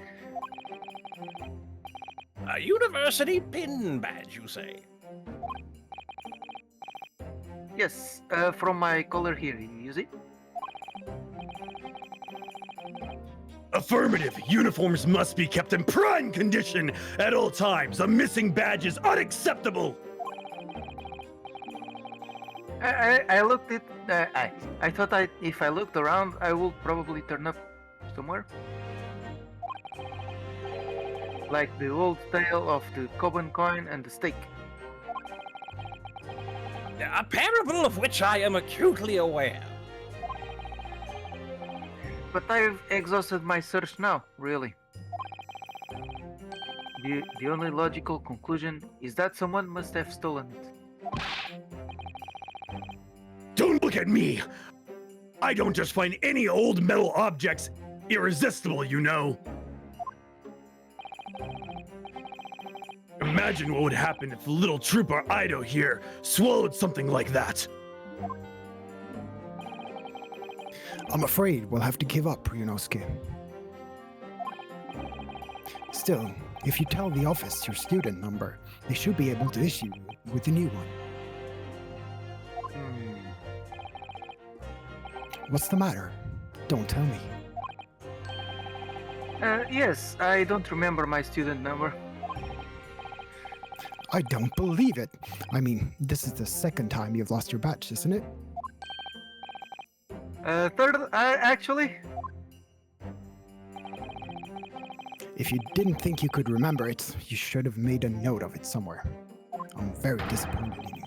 A university pin badge, you say? Yes, from my collar here, you see? Affirmative. Uniforms must be kept in prime condition at all times. A missing badge is unacceptable. I looked it. I thought if I looked around, I would probably turn up somewhere. Like the old tale of the Coban coin and the steak. A parable of which I am acutely aware. But I've exhausted my search now, really. The only logical conclusion is that someone must have stolen it. Don't look at me. I don't just find any old metal objects irresistible, you know. Imagine what would happen if the little trooper Ido here swallowed something like that. I'm afraid we'll have to give up, 𝗟𝗀𝘀. Still, if you tell the office your student number, they should be able to issue you with a new one. What's the matter? Don't tell me. Yes, I don't remember my student number. I don't believe it. I mean, this is the second time you've lost your badge, isn't it? Third, actually. If you didn't think you could remember it, you should have made a note of it somewhere. I'm very disappointed in you.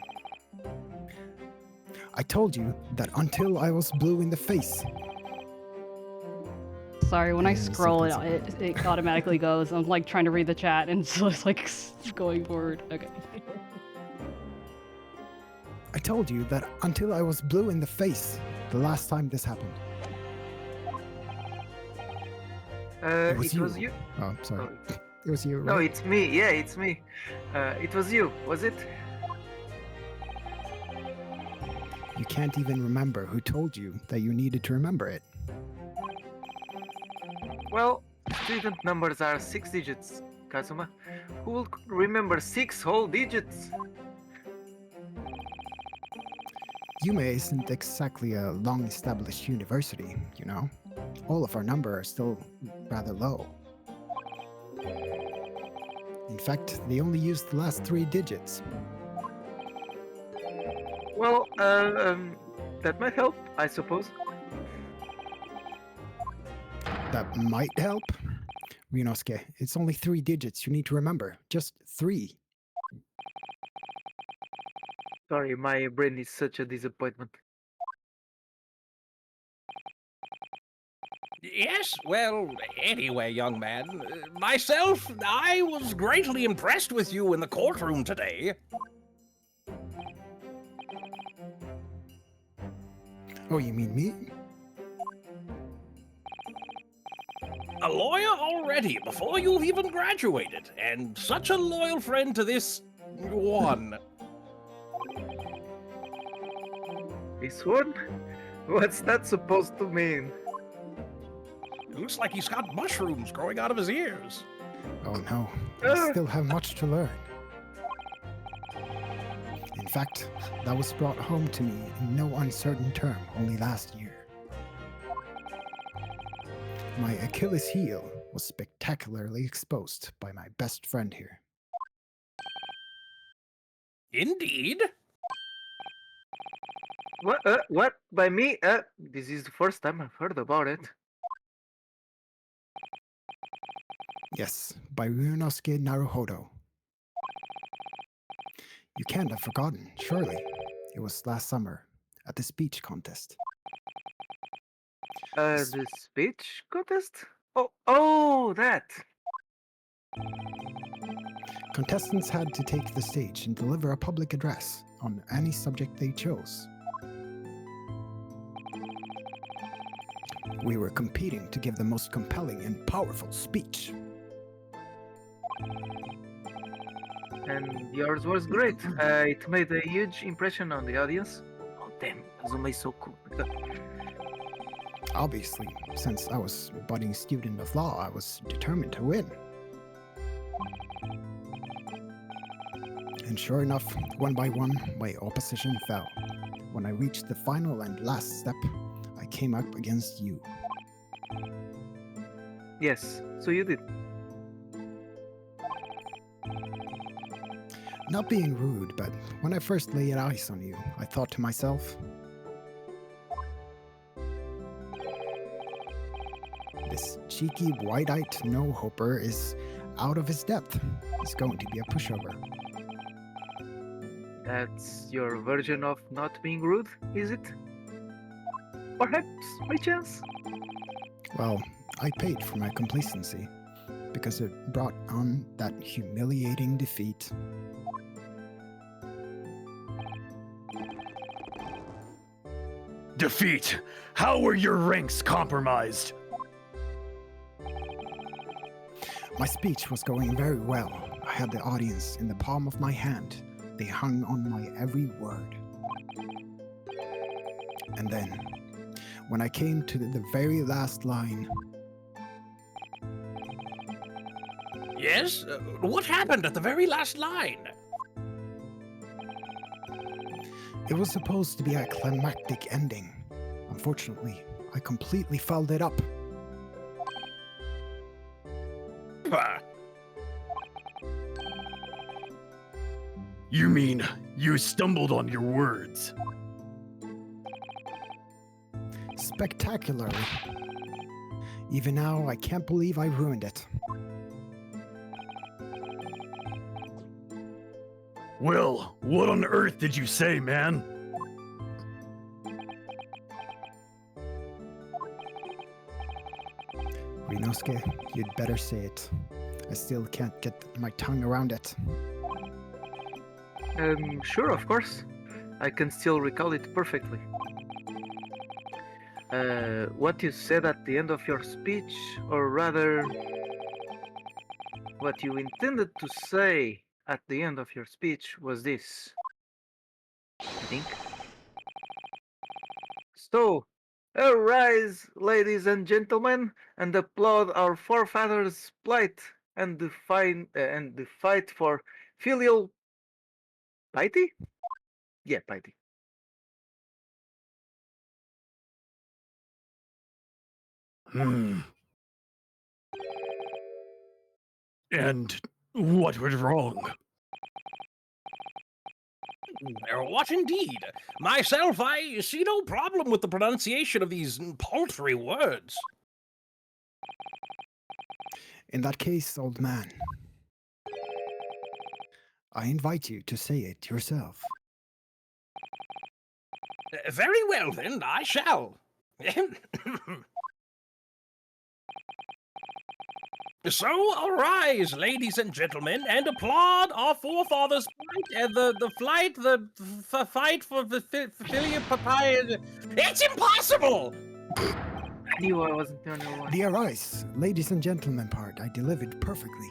I told you that until I was blue in the face. Sorry, when I scroll it automatically goes. I'm like trying to read the chat and so it's like going forward. Okay. I told you that until I was blue in the face the last time this happened. It was you. Oh, sorry. It was you, right? No, it's me. Yeah, it's me. It was you, was it? You can't even remember who told you that you needed to remember it. Well, student numbers are 6 digits. Kazuma. Who will remember 6 whole digits? Yume isn't exactly a long-established university, you know. All of our numbers are still rather low. In fact, they only use the last 3 digits. Well, that might help, I suppose. That might help. Ryunosuke, it's only 3 digits you need to remember. Just 3. Sorry, my brain is such a disappointment. Yes, well, anyway, young man, myself, I was greatly impressed with you in the courtroom today. Oh, you mean me? A lawyer already, before you've even graduated, and such a loyal friend to this one. This one? What's that supposed to mean? It looks like he's got mushrooms growing out of his ears. Oh no, I still have much to learn. In fact, that was brought home to me in no uncertain term only last year. My Achilles heel was spectacularly exposed by my best friend here. Indeed. What? What? By me? This is the first time I've heard about it. Yes, by Ryunosuke Naruhodo. You can't have forgotten, surely. It was last summer, at the speech contest. The speech contest? Oh, that. Contestants had to take the stage and deliver a public address on any subject they chose. We were competing to give the most compelling and powerful speech. And yours was great. It made a huge impression on the audience. Oh, damn, Azuma is so cool. Obviously, since I was a budding student of law, I was determined to win. And sure enough, one by one, my opposition fell. When I reached the final and last step, I came up against you. Yes, so you did. Not being rude, but when I first laid eyes on you, I thought to myself, this cheeky, wide-eyed no-hoper is out of his depth. He's going to be a pushover. That's your version of not being rude, is it? Perhaps, by chance? Well, I paid for my complacency, because it brought on that humiliating defeat. Defeat! How were your ranks compromised? My speech was going very well. I had the audience in the palm of my hand. They hung on my every word. And then, when I came to the very last line... Yes? What happened at the very last line? It was supposed to be a climactic ending. Unfortunately, I completely fouled it up. You mean you stumbled on your words? Spectacularly. Even now, I can't believe I ruined it. Well, what on earth did you say, man? Ryunosuke, you'd better say it. I still can't get my tongue around it. Sure, of course. I can still recall it perfectly. What you said at the end of your speech, or rather, what you intended to say at the end of your speech was this, I think. So, arise, ladies and gentlemen, and applaud our forefathers' plight and the fight for filial piety? Yeah, piety. And what went wrong? What indeed? Myself, I see no problem with the pronunciation of these paltry words. In that case, old man, I invite you to say it yourself. Very well, then, I shall. So arise, ladies and gentlemen, and applaud our forefathers' fight and the fight for the filial piety. It's impossible! I knew I wasn't the only one. The arise, ladies and gentlemen part I delivered perfectly.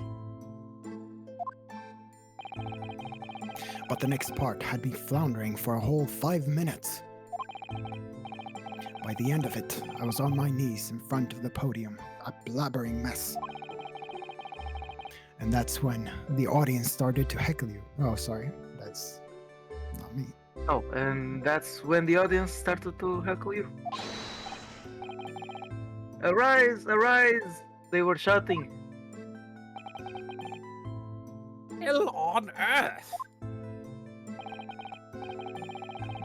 But the next part had me floundering for a whole 5 minutes. By the end of it, I was on my knees in front of the podium, a blabbering mess. And that's when the audience started to heckle you. Oh, sorry, that's not me. Oh, and that's when the audience started to heckle you. Arise, arise! They were shouting. Hell on earth!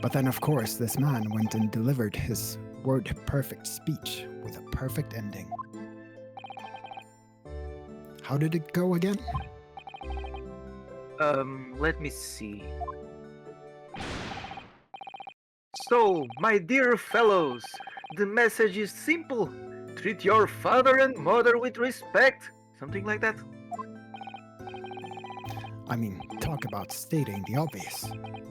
But then, of course, this man went and delivered his word-perfect speech with a perfect ending. How did it go again? Let me see. So, my dear fellows, the message is simple. Treat your father and mother with respect. Something like that. I mean, talk about stating the obvious.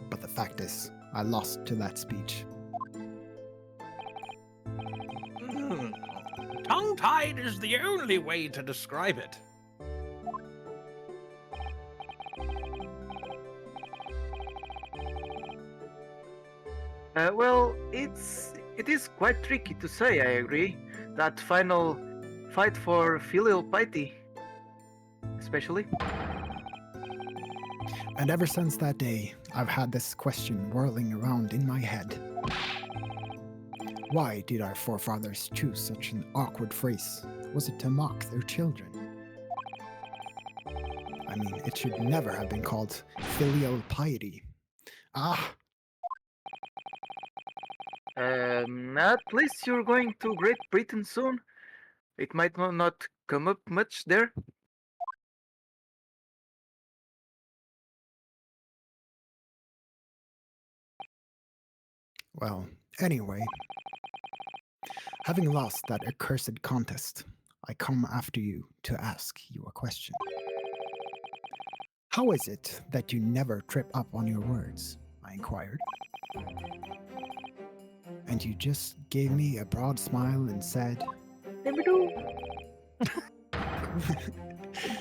But the fact is, I lost to that speech. Tongue-tied is the only way to describe it. Well, it is quite tricky to say, I agree. That final fight for filial piety, especially. And ever since that day, I've had this question whirling around in my head. Why did our forefathers choose such an awkward phrase? Was it to mock their children? I mean, it should never have been called filial piety. Ah! At least you're going to Great Britain soon. It might not come up much there. Well, anyway, having lost that accursed contest, I come after you to ask you a question. How is it that you never trip up on your words? I inquired. And you just gave me a broad smile and said, Never do.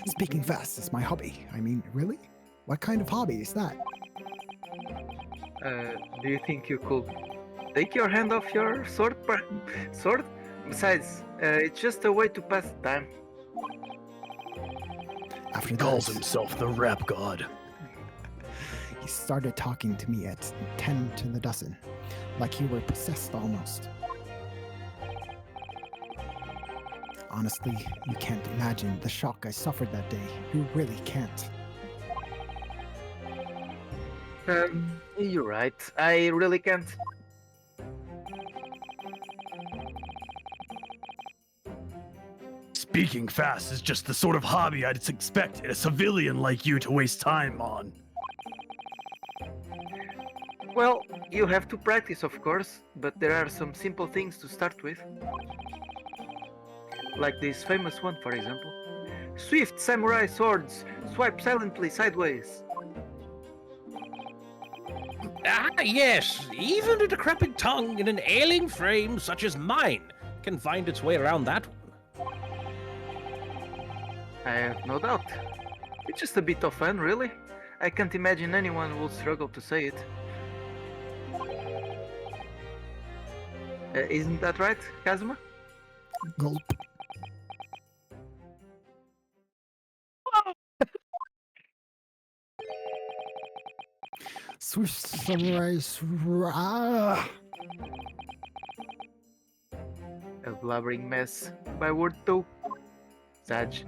Speaking fast is my hobby. I mean, really? What kind of hobby is that? Do you think you could take your hand off your sword? Sword? Besides, it's just a way to pass time. After Calls that, himself the rap god. he started talking to me at 10 to the dozen, like you were possessed almost. Honestly, you can't imagine the shock I suffered that day. You really can't. You're right. I really can't. Speaking fast is just the sort of hobby I'd expect a civilian like you to waste time on. Well, you have to practice, of course, but there are some simple things to start with. Like this famous one, for example. Swift samurai swords, swipe silently sideways. Ah, yes, even a decrepit tongue in an ailing frame such as mine can find its way around that one. I have no doubt. It's just a bit of fun, really. I can't imagine anyone will struggle to say it. Isn't that right, Kazuma? Gulp. Swift samurai. A blabbering mess by word though. Saj.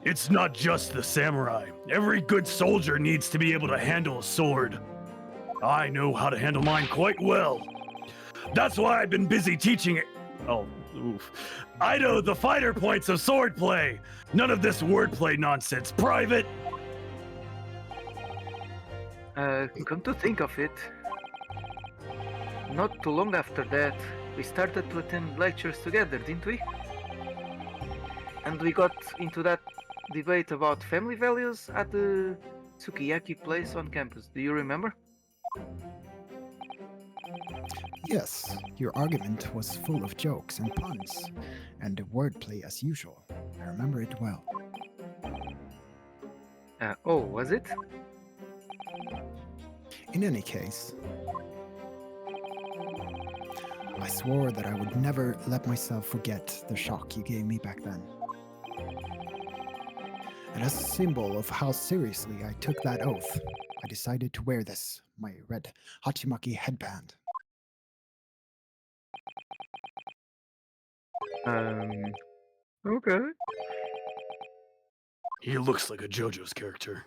It's not just the samurai. Every good soldier needs to be able to handle a sword. I know how to handle mine quite well. That's why I've been busy teaching it. Oh, oof. I know the finer points of swordplay. None of this wordplay nonsense. Private. Come to think of it, not too long after that, we started to attend lectures together, didn't we? And we got into that debate about family values at the sukiyaki place on campus. Do you remember? Yes, your argument was full of jokes and puns, and wordplay as usual. I remember it well. Oh, was it? In any case, I swore that I would never let myself forget the shock you gave me back then. And as a symbol of how seriously I took that oath, I decided to wear this, my red Hachimaki headband. Okay. He looks like a JoJo's character.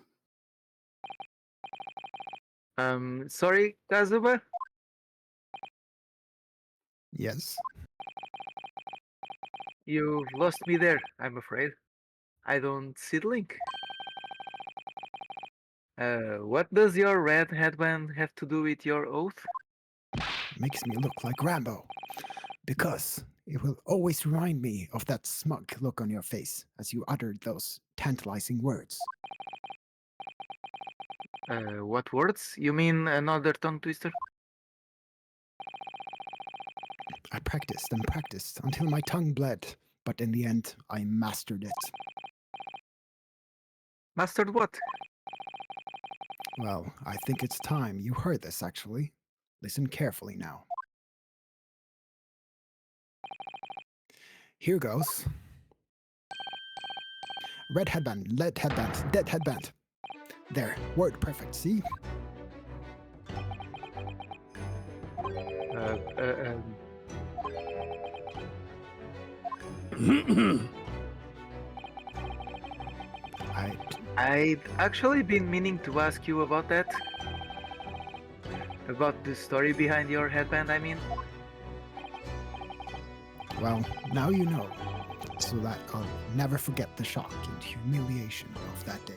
Sorry, Kazuba? Yes? You've lost me there, I'm afraid. I don't see the link. What does your red headband have to do with your oath? Makes me look like Rambo. Because it will always remind me of that smug look on your face as you uttered those tantalizing words. What words? You mean another tongue twister? I practiced and practiced until my tongue bled, but in the end, I mastered it. Mastered what? Well, I think it's time you heard this, actually. Listen carefully now. Here goes. Red headband, lead headband, dead headband. There, word perfect, see? I'd actually been meaning to ask you about that. About the story behind your headband, I mean. Well, now you know, so that I'll never forget the shock and humiliation of that day.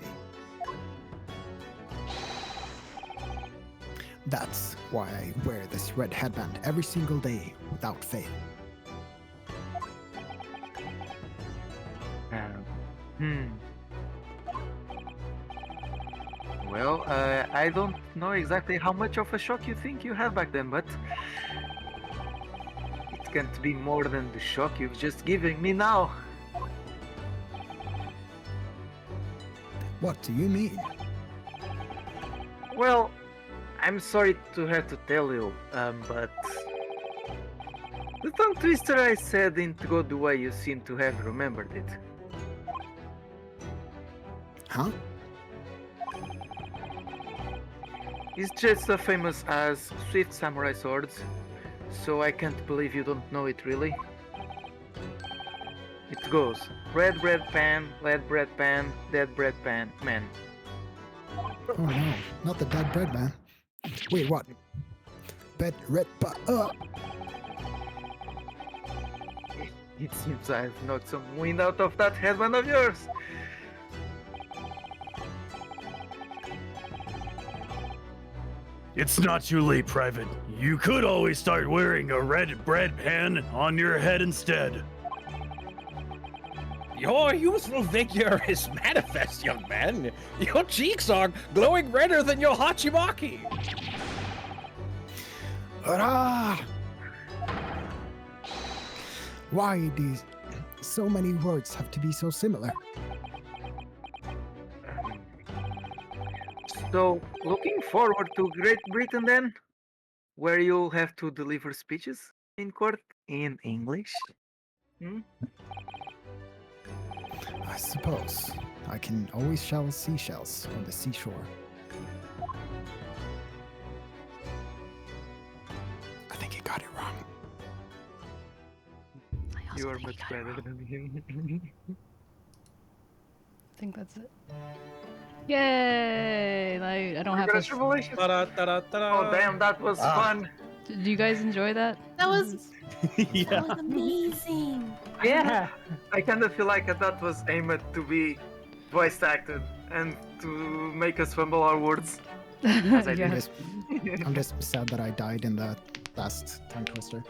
That's why I wear this red headband every single day without fail. Well, I don't know exactly how much of a shock you think you had back then, but it can't be more than the shock you've just given me now. What do you mean? Well, I'm sorry to have to tell you, but the tongue twister I said didn't go the way you seem to have remembered it. Huh? It's just as famous as Swift Samurai Swords, so I can't believe you don't know it really. It goes red bread pan, lead bread pan, dead bread pan, man. Oh no, not the dead bread man. Wait, what? Bed red It seems I've knocked some wind out of that headband of yours. It's not too late, Private. You could always start wearing a red bread pan on your head instead. Your youthful vigor is manifest, young man. Your cheeks are glowing redder than your hachimaki. Hurrah! Why do so many words have to be so similar? So, looking forward to Great Britain then, where you'll have to deliver speeches in court in English? I suppose. I can always shell seashells on the seashore. I think he got it wrong. You are much better than him. I think that's it. Yay! I don't have to. Congratulations! Ta-da-ta-da-ta-da. Oh damn, that was fun! Did you guys enjoy that? That was Yeah. amazing. Yeah. I kind of feel like that was aimed to be voice acted and to make us fumble our words. As I Yeah. did. I'm just sad that I died in the last tongue twister.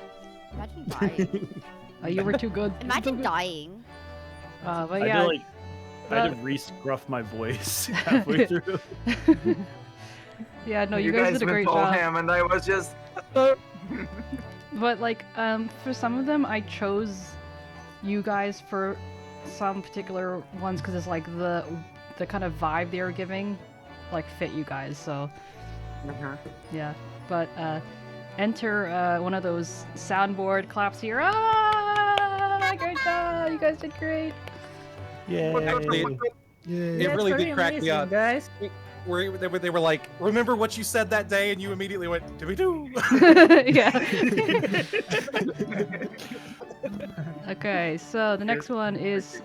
Imagine dying. Oh, you were too good. Imagine dying. But I yeah. feel like I had to re-scruff my voice halfway through. Yeah, no, you you guys guys did a great went all job. ham and I was just. But like, for some of them, I chose you guys for some particular ones because it's like the kind of vibe they were giving, like fit you guys. So yeah. But enter one of those soundboard claps here. Ah! Great job! You guys did great. Yeah. Actually, it really did crack me up. Guys. Where they were like, remember what you said that day, and you immediately went, "Doo-be-doo." Yeah. Okay, so the next one is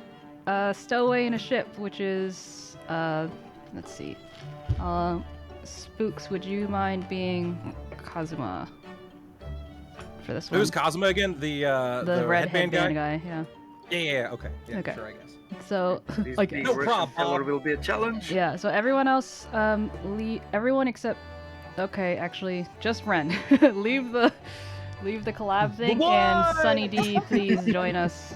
stowaway in a ship, which is let's see. Spooks, would you mind being Kazuma for this one? Who's Kazuma again? The red headband headband guy? guy, yeah. Yeah. Okay. Yeah, Okay. Sure, I guess. So This like big No Russian problem. feller will be a challenge. yeah, so everyone else everyone except okay, actually just Ren. leave the collab thing and Sunny D, please join us.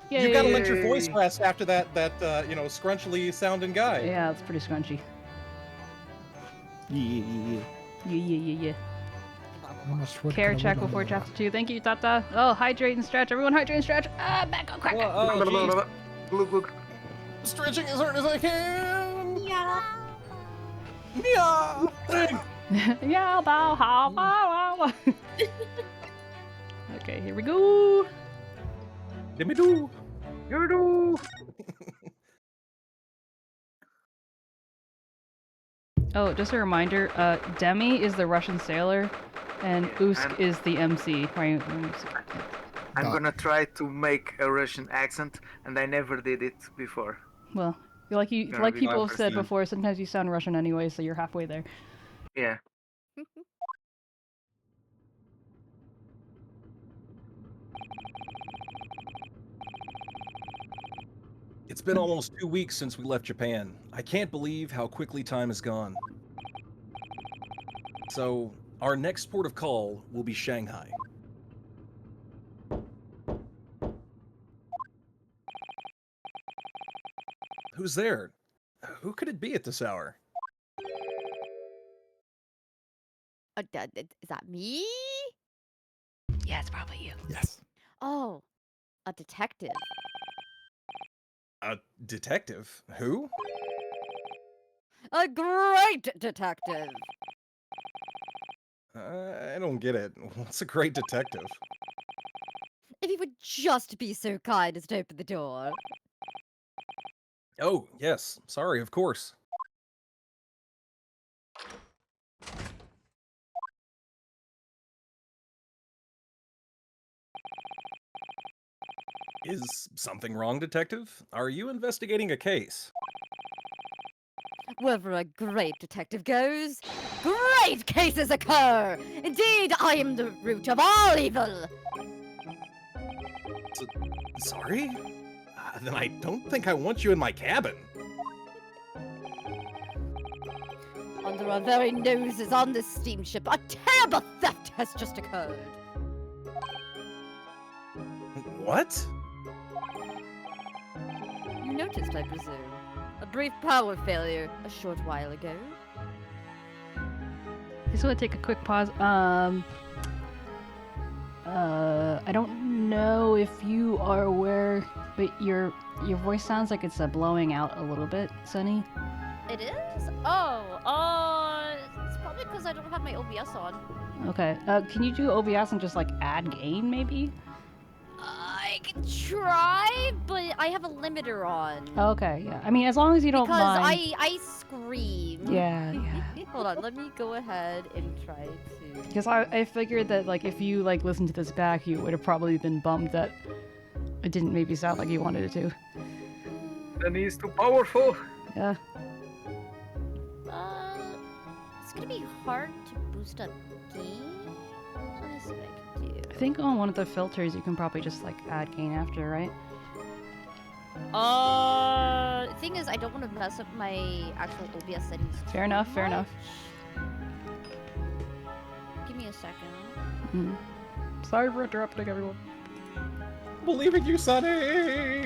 Yay. You gotta let your voice rest after that scrunchily sounding guy. Yeah, it's pretty scrunchy. Yeah. How much wood Care can I check wood on before the chapter 2. Thank you, Tata. Oh, hydrate and stretch. Everyone hydrate and stretch. Ah, back on crack. Oh, geez. Look, look. Stretching as hard as I can. Yeah. Yeah. Yeah, bow, how, bow, wow. Okay, here we go. Let me do. You do. Oh, just a reminder, Demi is the Russian sailor, and Usk is the MC. Right? I'm gonna try to make a Russian accent, and I never did it before. Well, like Gonna be my people have first said time. before, sometimes you sound Russian anyway, so you're halfway there. Yeah. It's been almost 2 weeks since we left Japan. I can't believe how quickly time has gone. So, our next port of call will be Shanghai. Who's there? Who could it be at this hour? Is that me? Yeah, it's probably you. Yes. Oh, a detective. A detective? Who? A great detective. I don't get it. What's a great detective? If you would just be so kind as to open the door. Oh, yes. Sorry, of course. Is something wrong, detective? Are you investigating a case? Wherever a great detective goes, great cases occur! Indeed, I am the root of all evil! Sorry? Then I don't think I want you in my cabin. Under our very noses on this steamship, a terrible theft has just occurred. What? You noticed, I presume. A brief power failure a short while ago. Just want to take a quick pause. I don't know if you are aware, but your voice sounds like it's blowing out a little bit, Sunny. It is? Oh, it's probably because I don't have my OBS on. Okay. Can you do OBS and just like add gain, maybe? I I can try, but I have a limiter on. Okay, yeah. I mean, as long as you don't mind. Because I scream. Yeah, yeah. Hold on, let me go ahead and try to... Because I figured that, like, if you, like, listened to this back, you would have probably been bummed that it didn't maybe sound like you wanted it to. Penny is too powerful. Yeah. It's gonna be hard to boost up gain. Let me see what I can do. I think on one of the filters you can probably just, like, add gain after, right? Thing is, I don't want to mess up my actual OBS settings. Fair enough, fair enough. Give me a second. Mm-hmm. Sorry for interrupting, everyone. Believe in you, Sonny!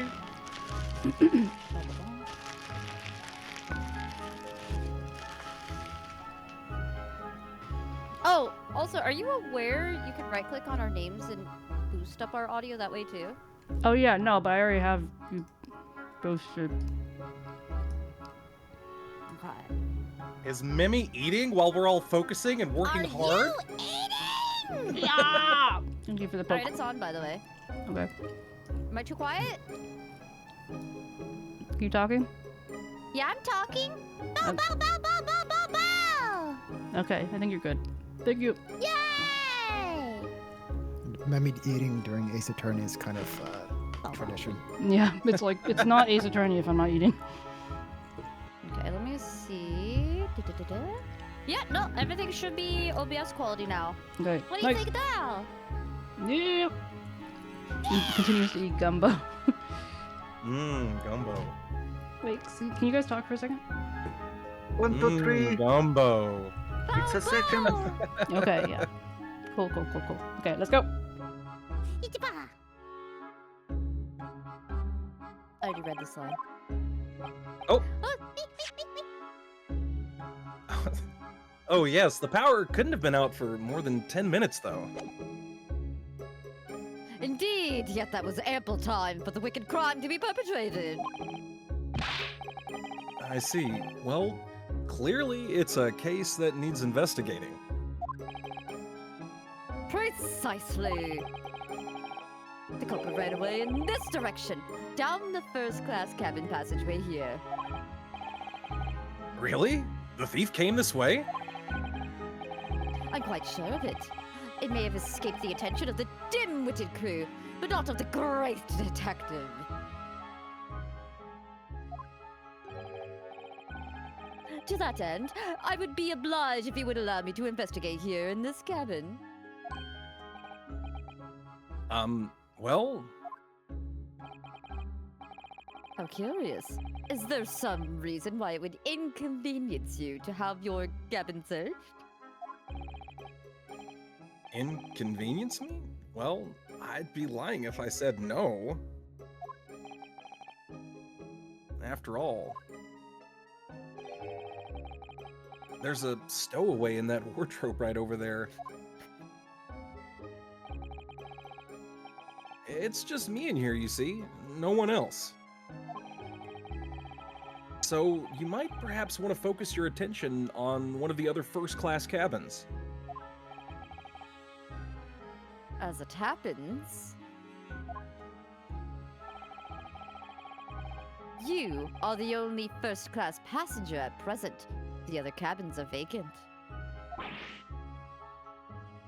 Oh, also, are you aware you can right-click on our names and boost up our audio that way too? Oh yeah, no, but I already have you boosted. Okay. Is Mimi eating while we're all focusing and working hard? You eating? Yeah! Thank you for the poke. Alright, it's on, by the way. Okay. Am I too quiet? You talking? Yeah, I'm talking. Bow, bow, bow, bow, bow, bow, bow. Okay, I think you're good. Thank you. Yay! Memi eating during Ace Attorney is kind of tradition. Yeah, it's like, it's not Ace Attorney if I'm not eating. Okay, let me see. Yeah, no, everything should be OBS quality now. Okay. What do you think now? Yeah. He continues to eat gumbo. Gumbo. Wait, see, can you guys talk for a second? 1, 2, 3. Gumbo. It's a second. Okay, yeah. Cool, cool, cool, cool. Okay, let's go. Ichiba. I already read this line. Oh. Oh, beep, beep, beep, beep. Oh yes, the power couldn't have been out for more than 10 minutes though. Indeed, yet that was ample time for the wicked crime to be perpetrated. I see. Well, clearly it's a case that needs investigating. Precisely. The culprit ran away in this direction, down the first-class cabin passageway here. Really? The thief came this way? I'm quite sure of it. It may have escaped the attention of the dim-witted crew, but not of the great detective. To that end, I would be obliged if you would allow me to investigate here in this cabin. Well... How curious. Is there some reason why it would inconvenience you to have your cabin searched? Inconvenience me? Well, I'd be lying if I said no. After all, there's a stowaway in that wardrobe right over there. It's just me in here, you see. No one else. So, you might perhaps want to focus your attention on one of the other first-class cabins. As it happens, you are the only first-class passenger at present. The other cabins are vacant.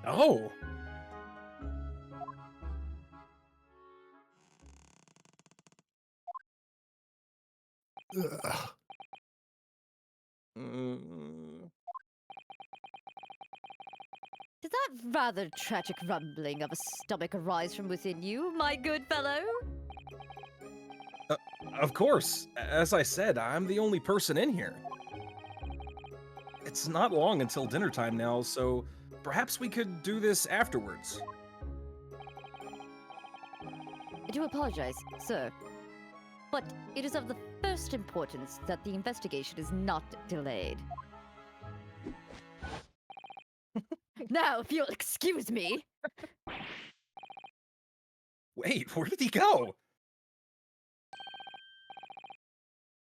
Oh! Ugh. Did that rather tragic rumbling of a stomach arise from within you, my good fellow? Of course. As I said, I'm the only person in here. It's not long until dinner time now, so perhaps we could do this afterwards. I do apologize, sir. But it is of the first importance that the investigation is not delayed. Now, if you'll excuse me. Wait, where did he go?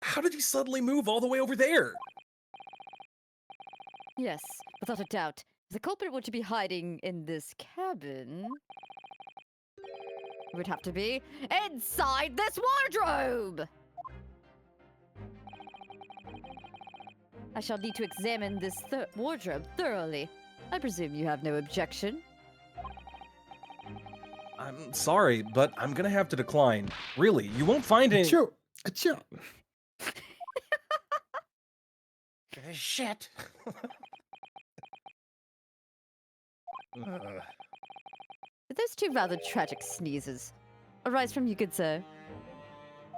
How did he suddenly move all the way over there? Yes, without a doubt. If the culprit were to be hiding in this cabin... It would have to be inside this wardrobe! I shall need to examine this wardrobe thoroughly. I presume you have no objection. I'm sorry, but I'm gonna have to decline. Really, you won't find any. Achoo! Achoo! Shit. Those two rather tragic sneezes arise from you, good sir.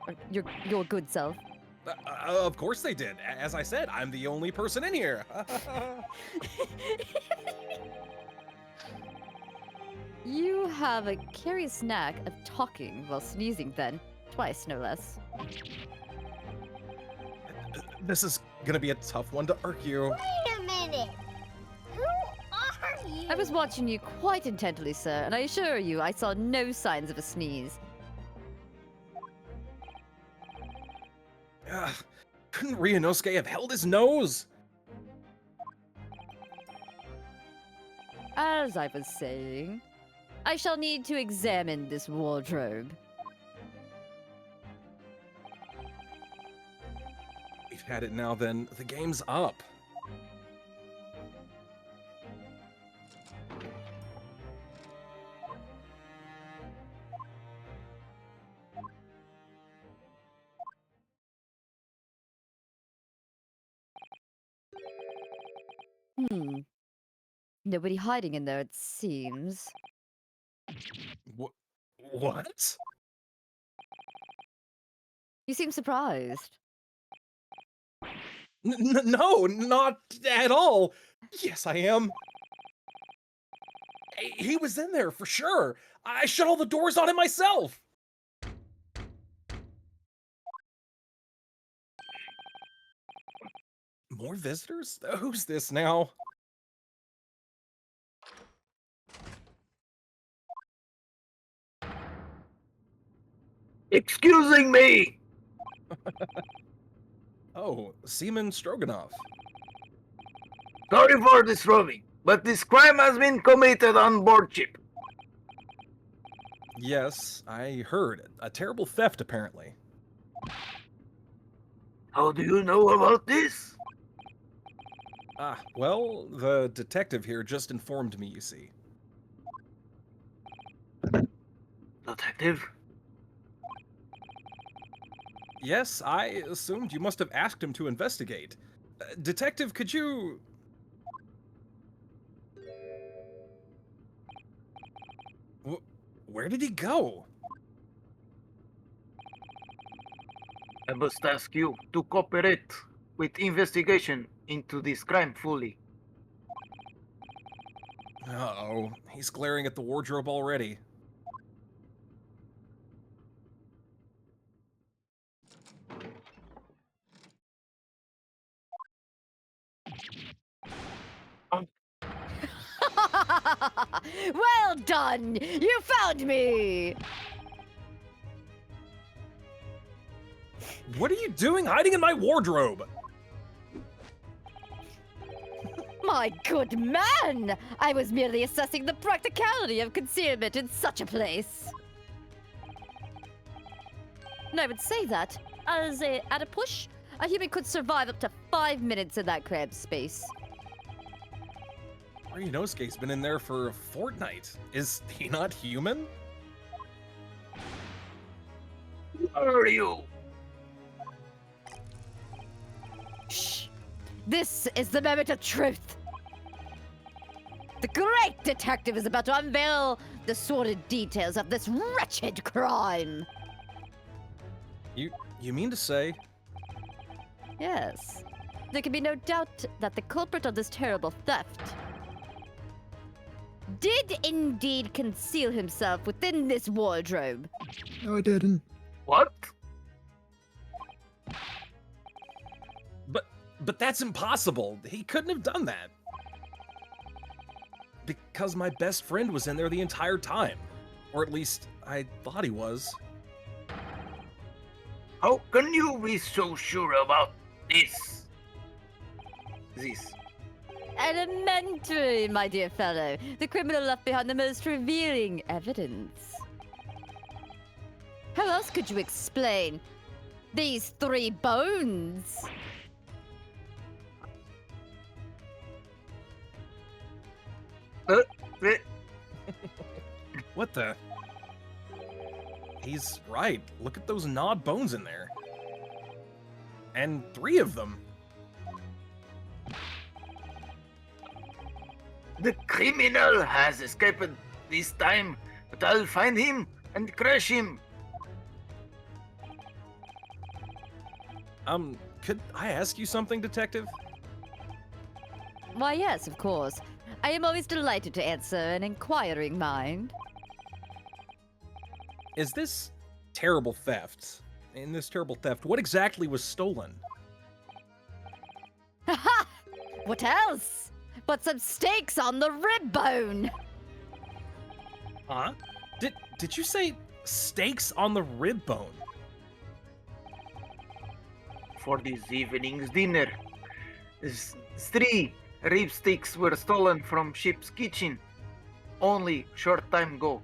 Or your good self. Of course they did. As I said, I'm the only person in here. You have a curious knack of talking while sneezing then. Twice, no less. This is gonna be a tough one to argue. Wait a minute. Who are you? I was watching you quite intently, sir, and I assure you I saw no signs of a sneeze. Couldn't Ryunosuke have held his nose? As I was saying, I shall need to examine this wardrobe. We've had it now, then. The game's up. Nobody hiding in there, it seems. What? You seem surprised. No, not at all. Yes, I am. He was in there for sure. I shut all the doors on him myself. More visitors? Who's this now? Excusing me! Oh, Seaman Stroganoff. Sorry for disturbing, but this crime has been committed on board ship. Yes, I heard. A terrible theft, apparently. How do you know about this? Well, the detective here just informed me, you see. Detective? Yes, I assumed you must have asked him to investigate. Detective, could you... Where did he go? I must ask you to cooperate with investigation into this crime fully. Uh-oh, he's glaring at the wardrobe already. Well done! You found me! What are you doing hiding in my wardrobe? My good man! I was merely assessing the practicality of concealment in such a place. And I would say that, at a push, a human could survive up to 5 minutes in that cramped space. Ryunosuke's been in there for a fortnight. Is he not human? Who are you? Shh! This is the moment of truth! The great detective is about to unveil the sordid details of this wretched crime! You mean to say? Yes. There can be no doubt that the culprit of this terrible theft did indeed conceal himself within this wardrobe. No, I didn't. What? But that's impossible. He couldn't have done that. Because my best friend was in there the entire time. Or at least, I thought he was. How can you be so sure about this? Elementary, my dear fellow. The criminal left behind the most revealing evidence. How else could you explain these 3 bones? What the? He's right. Look at those gnawed bones in there. And 3 of them. The criminal has escaped this time, but I'll find him and crush him. Could I ask you something, Detective? Why, yes, of course. I am always delighted to answer an inquiring mind. Is this terrible theft? In this terrible theft, what exactly was stolen? Haha! What else? But some steaks on the rib bone! Huh? Did you say steaks on the rib bone? For this evening's dinner, 3 rib sticks were stolen from ship's kitchen. Only short time ago.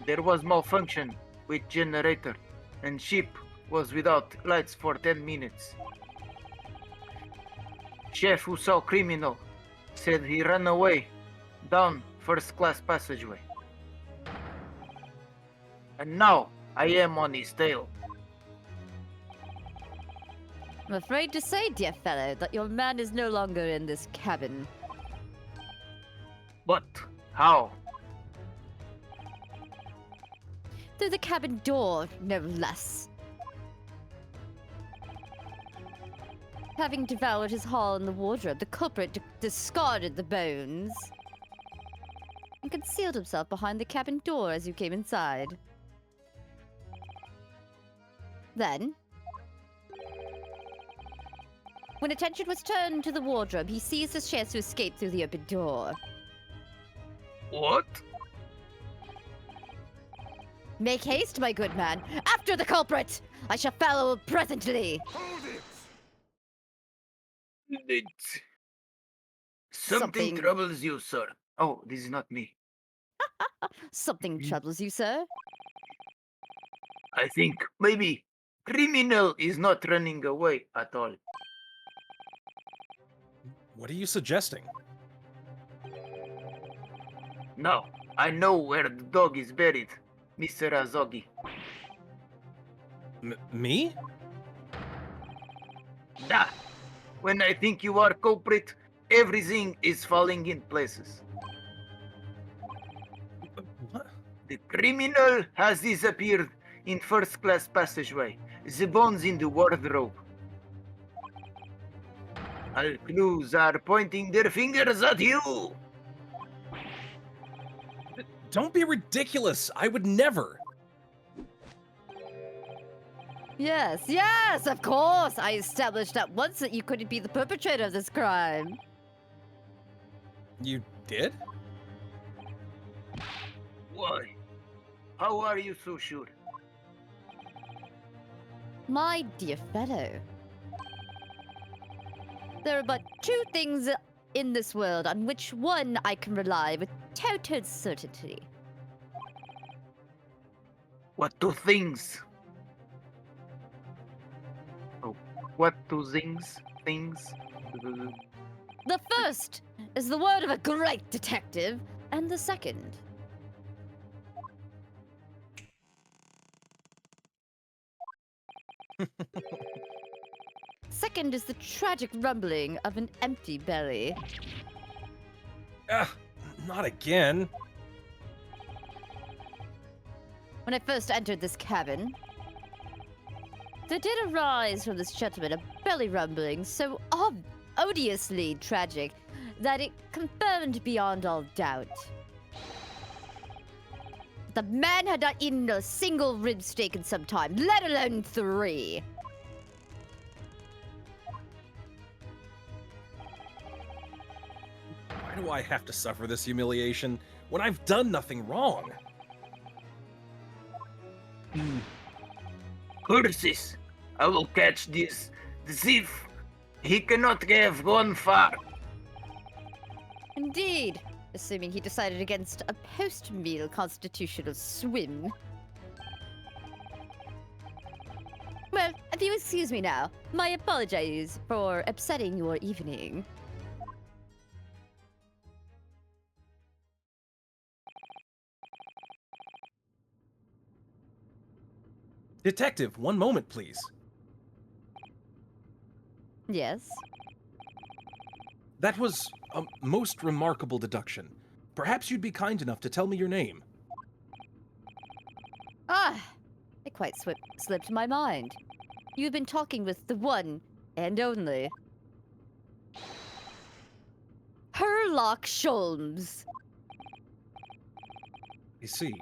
There was malfunction with generator, and ship was without lights for 10 minutes. Chef who saw criminal said he ran away down first class passageway. And now I am on his tail. I'm afraid to say, dear fellow, that your man is no longer in this cabin. But how? Through the cabin door, no less. Having devoured his haul in the wardrobe, the culprit discarded the bones and concealed himself behind the cabin door as you came inside. Then, when attention was turned to the wardrobe, he seized his chance to escape through the open door. What? Make haste, my good man. After the culprit! I shall follow presently. Something troubles you, sir. Oh, this is not me. Something troubles you, sir? I think maybe criminal is not running away at all. What are you suggesting? Now, I know where the dog is buried, Mr. Azogi. Me? Da! When I think you are culprit, everything is falling in places. What? The criminal has disappeared in first class passageway. The bones in the wardrobe. All clues are pointing their fingers at you. Don't be ridiculous. I would never. Yes, yes, of course! I established at once that you couldn't be the perpetrator of this crime. You did? Why? How are you so sure? My dear fellow, there are but 2 things in this world on which one I can rely with total certainty. What 2 things? Oh, what 2 things? The first is the word of a great detective, and the second. Second is the tragic rumbling of an empty belly. Not again. When I first entered this cabin, there did arise from this gentleman a belly rumbling so odiously tragic that it confirmed beyond all doubt. The man had not eaten a single rib steak in some time, let alone 3. Why do I have to suffer this humiliation when I've done nothing wrong? Curses! I will catch this thief. He cannot have gone far. Indeed, Assuming he decided against a post-meal constitutional swim. Well, if you excuse me now, my apologies for upsetting your evening. Detective, one moment, please. Yes? That was a most remarkable deduction. Perhaps you'd be kind enough to tell me your name. Ah, it quite slipped my mind. You've been talking with the one and only Herlock Sholmes. I see.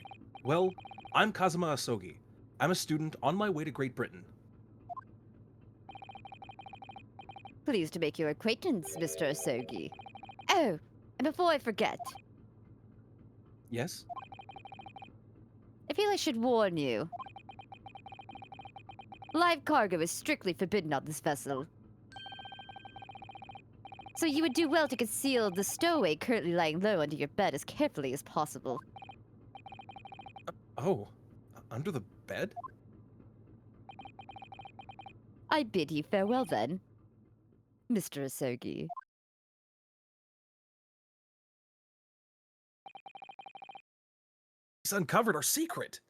Well, I'm 𝗟𝗶ጵH𝗸𝘀. I'm a student on my way to Great Britain. Pleased to make your acquaintance, Mr. Asogi. Oh, and before I forget, Yes? I feel I should warn you. Live cargo is strictly forbidden on this vessel. So you would do well to conceal the stowaway currently lying low under your bed as carefully as possible. Oh, under the bed? I bid you farewell then, Mr. Asogi. He's uncovered our secret.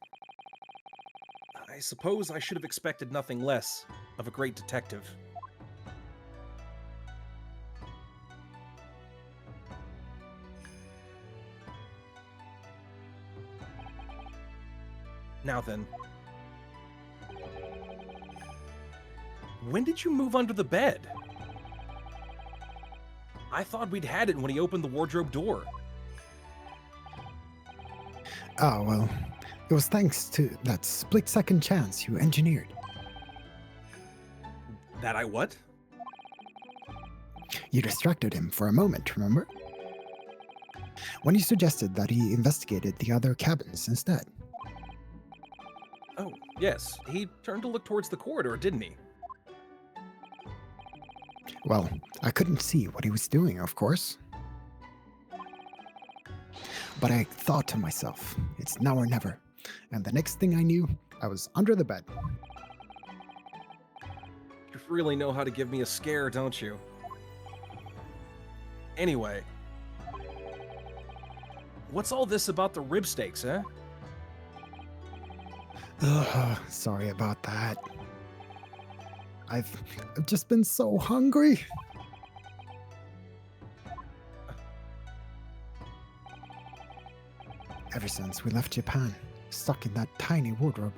I suppose I should have expected nothing less of a great detective. Now then. When did you move under the bed? I thought we'd had it when he opened the wardrobe door. Oh, well, it was thanks to that split-second chance you engineered. That I what? You distracted him for a moment, remember? When you suggested that he investigated the other cabins instead. Oh, yes. He turned to look towards the corridor, didn't he? Well, I couldn't see what he was doing, of course. But I thought to myself, it's now or never. And the next thing I knew, I was under the bed. You really know how to give me a scare, don't you? Anyway. What's all this about the rib steaks, eh? Ugh, sorry about that. I've just been so hungry. Ever since we left Japan, stuck in that tiny wardrobe.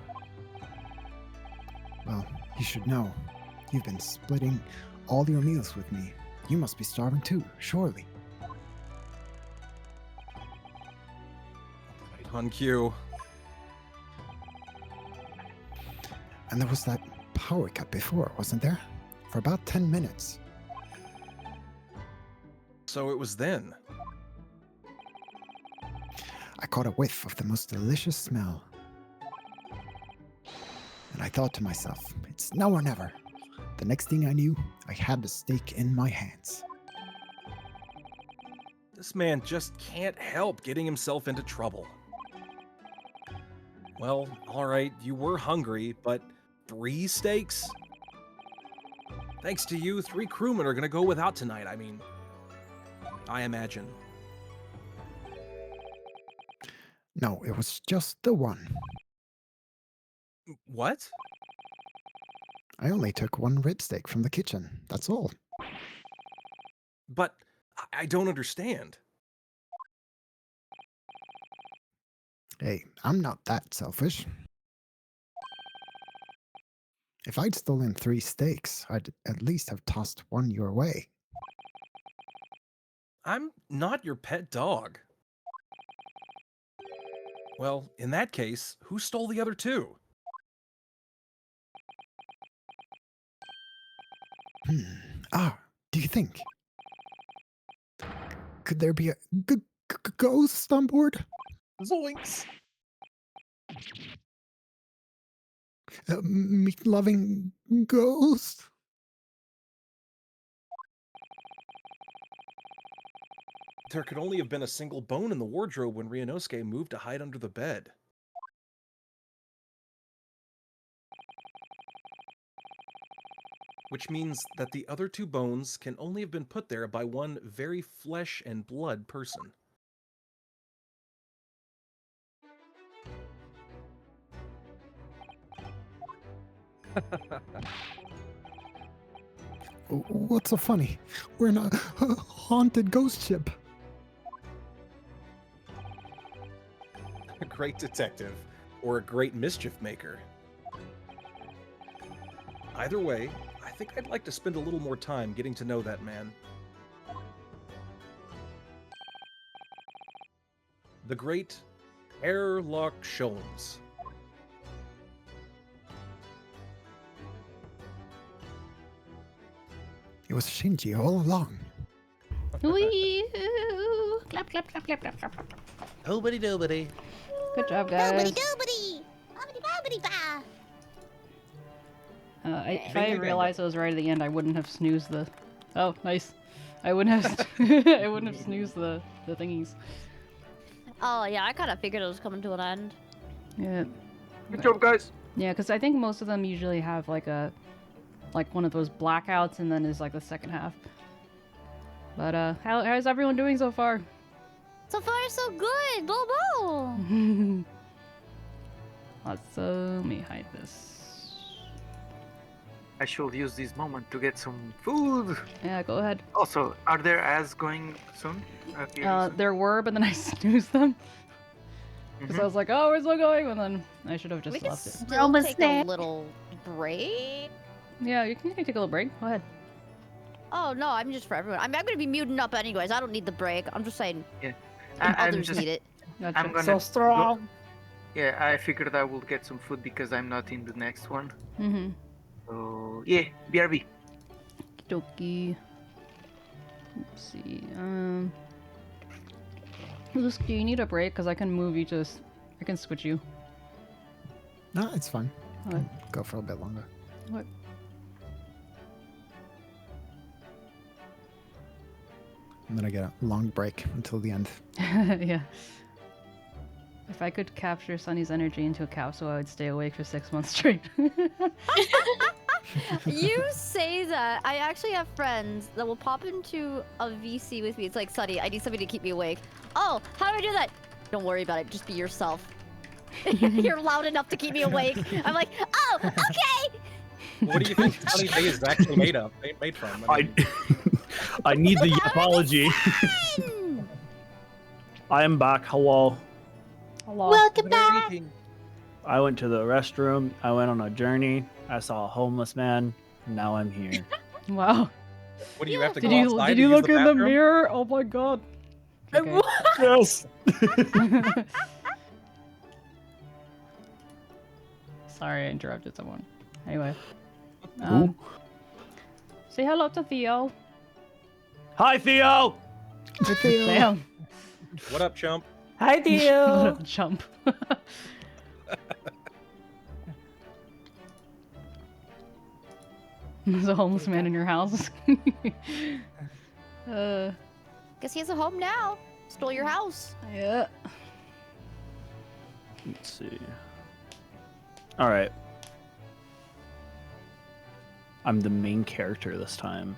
Well, you should know. You've been splitting all your meals with me. You must be starving too, surely. Right on cue. And there was that power cut before, wasn't there? For about 10 minutes. So it was then. I caught a whiff of the most delicious smell. And I thought to myself, it's now or never. The next thing I knew, I had the steak in my hands. This man just can't help getting himself into trouble. Well, alright, you were hungry, but 3 steaks? Thanks to you, 3 crewmen are gonna go without tonight, I imagine. No, it was just the one. What? I only took 1 rib steak from the kitchen, that's all. But I don't understand. Hey, I'm not that selfish. If I'd stolen 3 steaks, I'd at least have tossed 1 your way. I'm not your pet dog. Well, in that case, who stole the other 2? Do you think? Could there be a ghost on board? Zoinks! A meat-loving ghost? There could only have been a single bone in the wardrobe when Ryunosuke moved to hide under the bed. Which means that the other 2 bones can only have been put there by one very flesh and blood person. What's so funny? We're in a haunted ghost ship. A great detective, or a great mischief maker. Either way, I think I'd like to spend a little more time getting to know that man. The great 𝗟𝗶ሔር𝗀𝘀. It was Shinji all along. Wee! Clap, clap, clap, clap, clap, clap, clap. Nobody, nobody. Good job, guys. Doobity! Bobbity bobbity ba! If I realized it was right at the end, I wouldn't have snoozed the. Oh, nice. I wouldn't have. I wouldn't have snoozed the thingies. Oh yeah, I kind of figured it was coming to an end. Yeah. Good job, guys. Yeah, because I think most of them usually have like one of those blackouts, and then is like the second half. But how's everyone doing so far? So far, so good. Bobo. Let me hide this. I should use this moment to get some food. Yeah, go ahead. Also, are there ads going soon? There were, but then I snoozed them. Because I was like, oh, where's it going? And then I should have just left it. Still almost take there. a little break. Yeah, you can take a little break. Go ahead. Oh no, I'm just for everyone. I'm gonna be muting up anyways. I don't need the break. I'm just saying. Yeah. Others need it. Gotcha. I'm gonna So strong. Yeah, I figured I would get some food because I'm not in the next one. Mm-hmm. So yeah, BRB. Okie. Let's see. Lusk, do you need a break? Because I can move you to. I can switch you. No, it's fine. What? Go for a bit longer. What? I'm gonna get a long break until the end. Yeah. If I could capture Sunny's energy into a capsule, I would stay awake for 6 months straight. You say that. I actually have friends that will pop into a VC with me. It's like, Sunny, I need somebody to keep me awake. Oh, how do I do that? Don't worry about it. Just be yourself. You're loud enough to keep me awake. I'm like, oh, okay. What do you think Sunny Day is actually made from? I need the apology. I am back. Hello. Hello. Welcome back. I went to the restroom. I went on a journey. I saw a homeless man. Now I'm here. Wow. What do you have to Did go you outside did to you use look the in the bathroom? mirror? Oh my god. Okay. Yes. Sorry, I interrupted someone. Anyway. Say hello to Theo. Hi, Theo. Damn. What up, chump? Hi, Theo. Jump. There's a homeless man in your house. Guess he has a home now. Stole your house. Yeah. Let's see. All right. I'm the main character this time.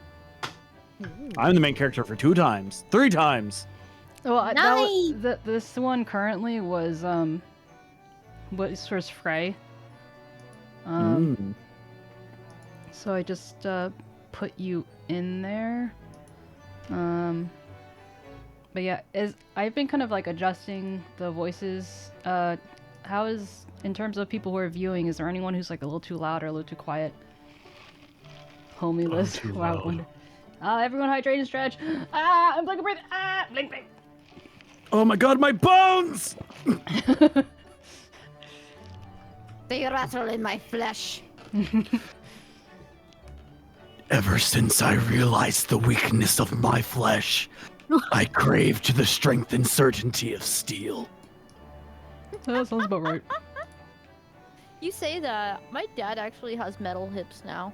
I'm the main character for 2 times, 3 times. Well, Nice. this one currently was Frey. So I just put you in there. But yeah, I've been kind of like adjusting the voices. How is, in terms of people who are viewing, is there anyone who's like a little too loud or a little too quiet? Homie list. too Wow. loud. Everyone hydrate and stretch. I'm blink and breathe. Blink, blink. Oh my god, my bones! They rattle in my flesh. Ever since I realized the weakness of my flesh, I craved the strength and certainty of steel. That sounds about right. You say that. My dad actually has metal hips now.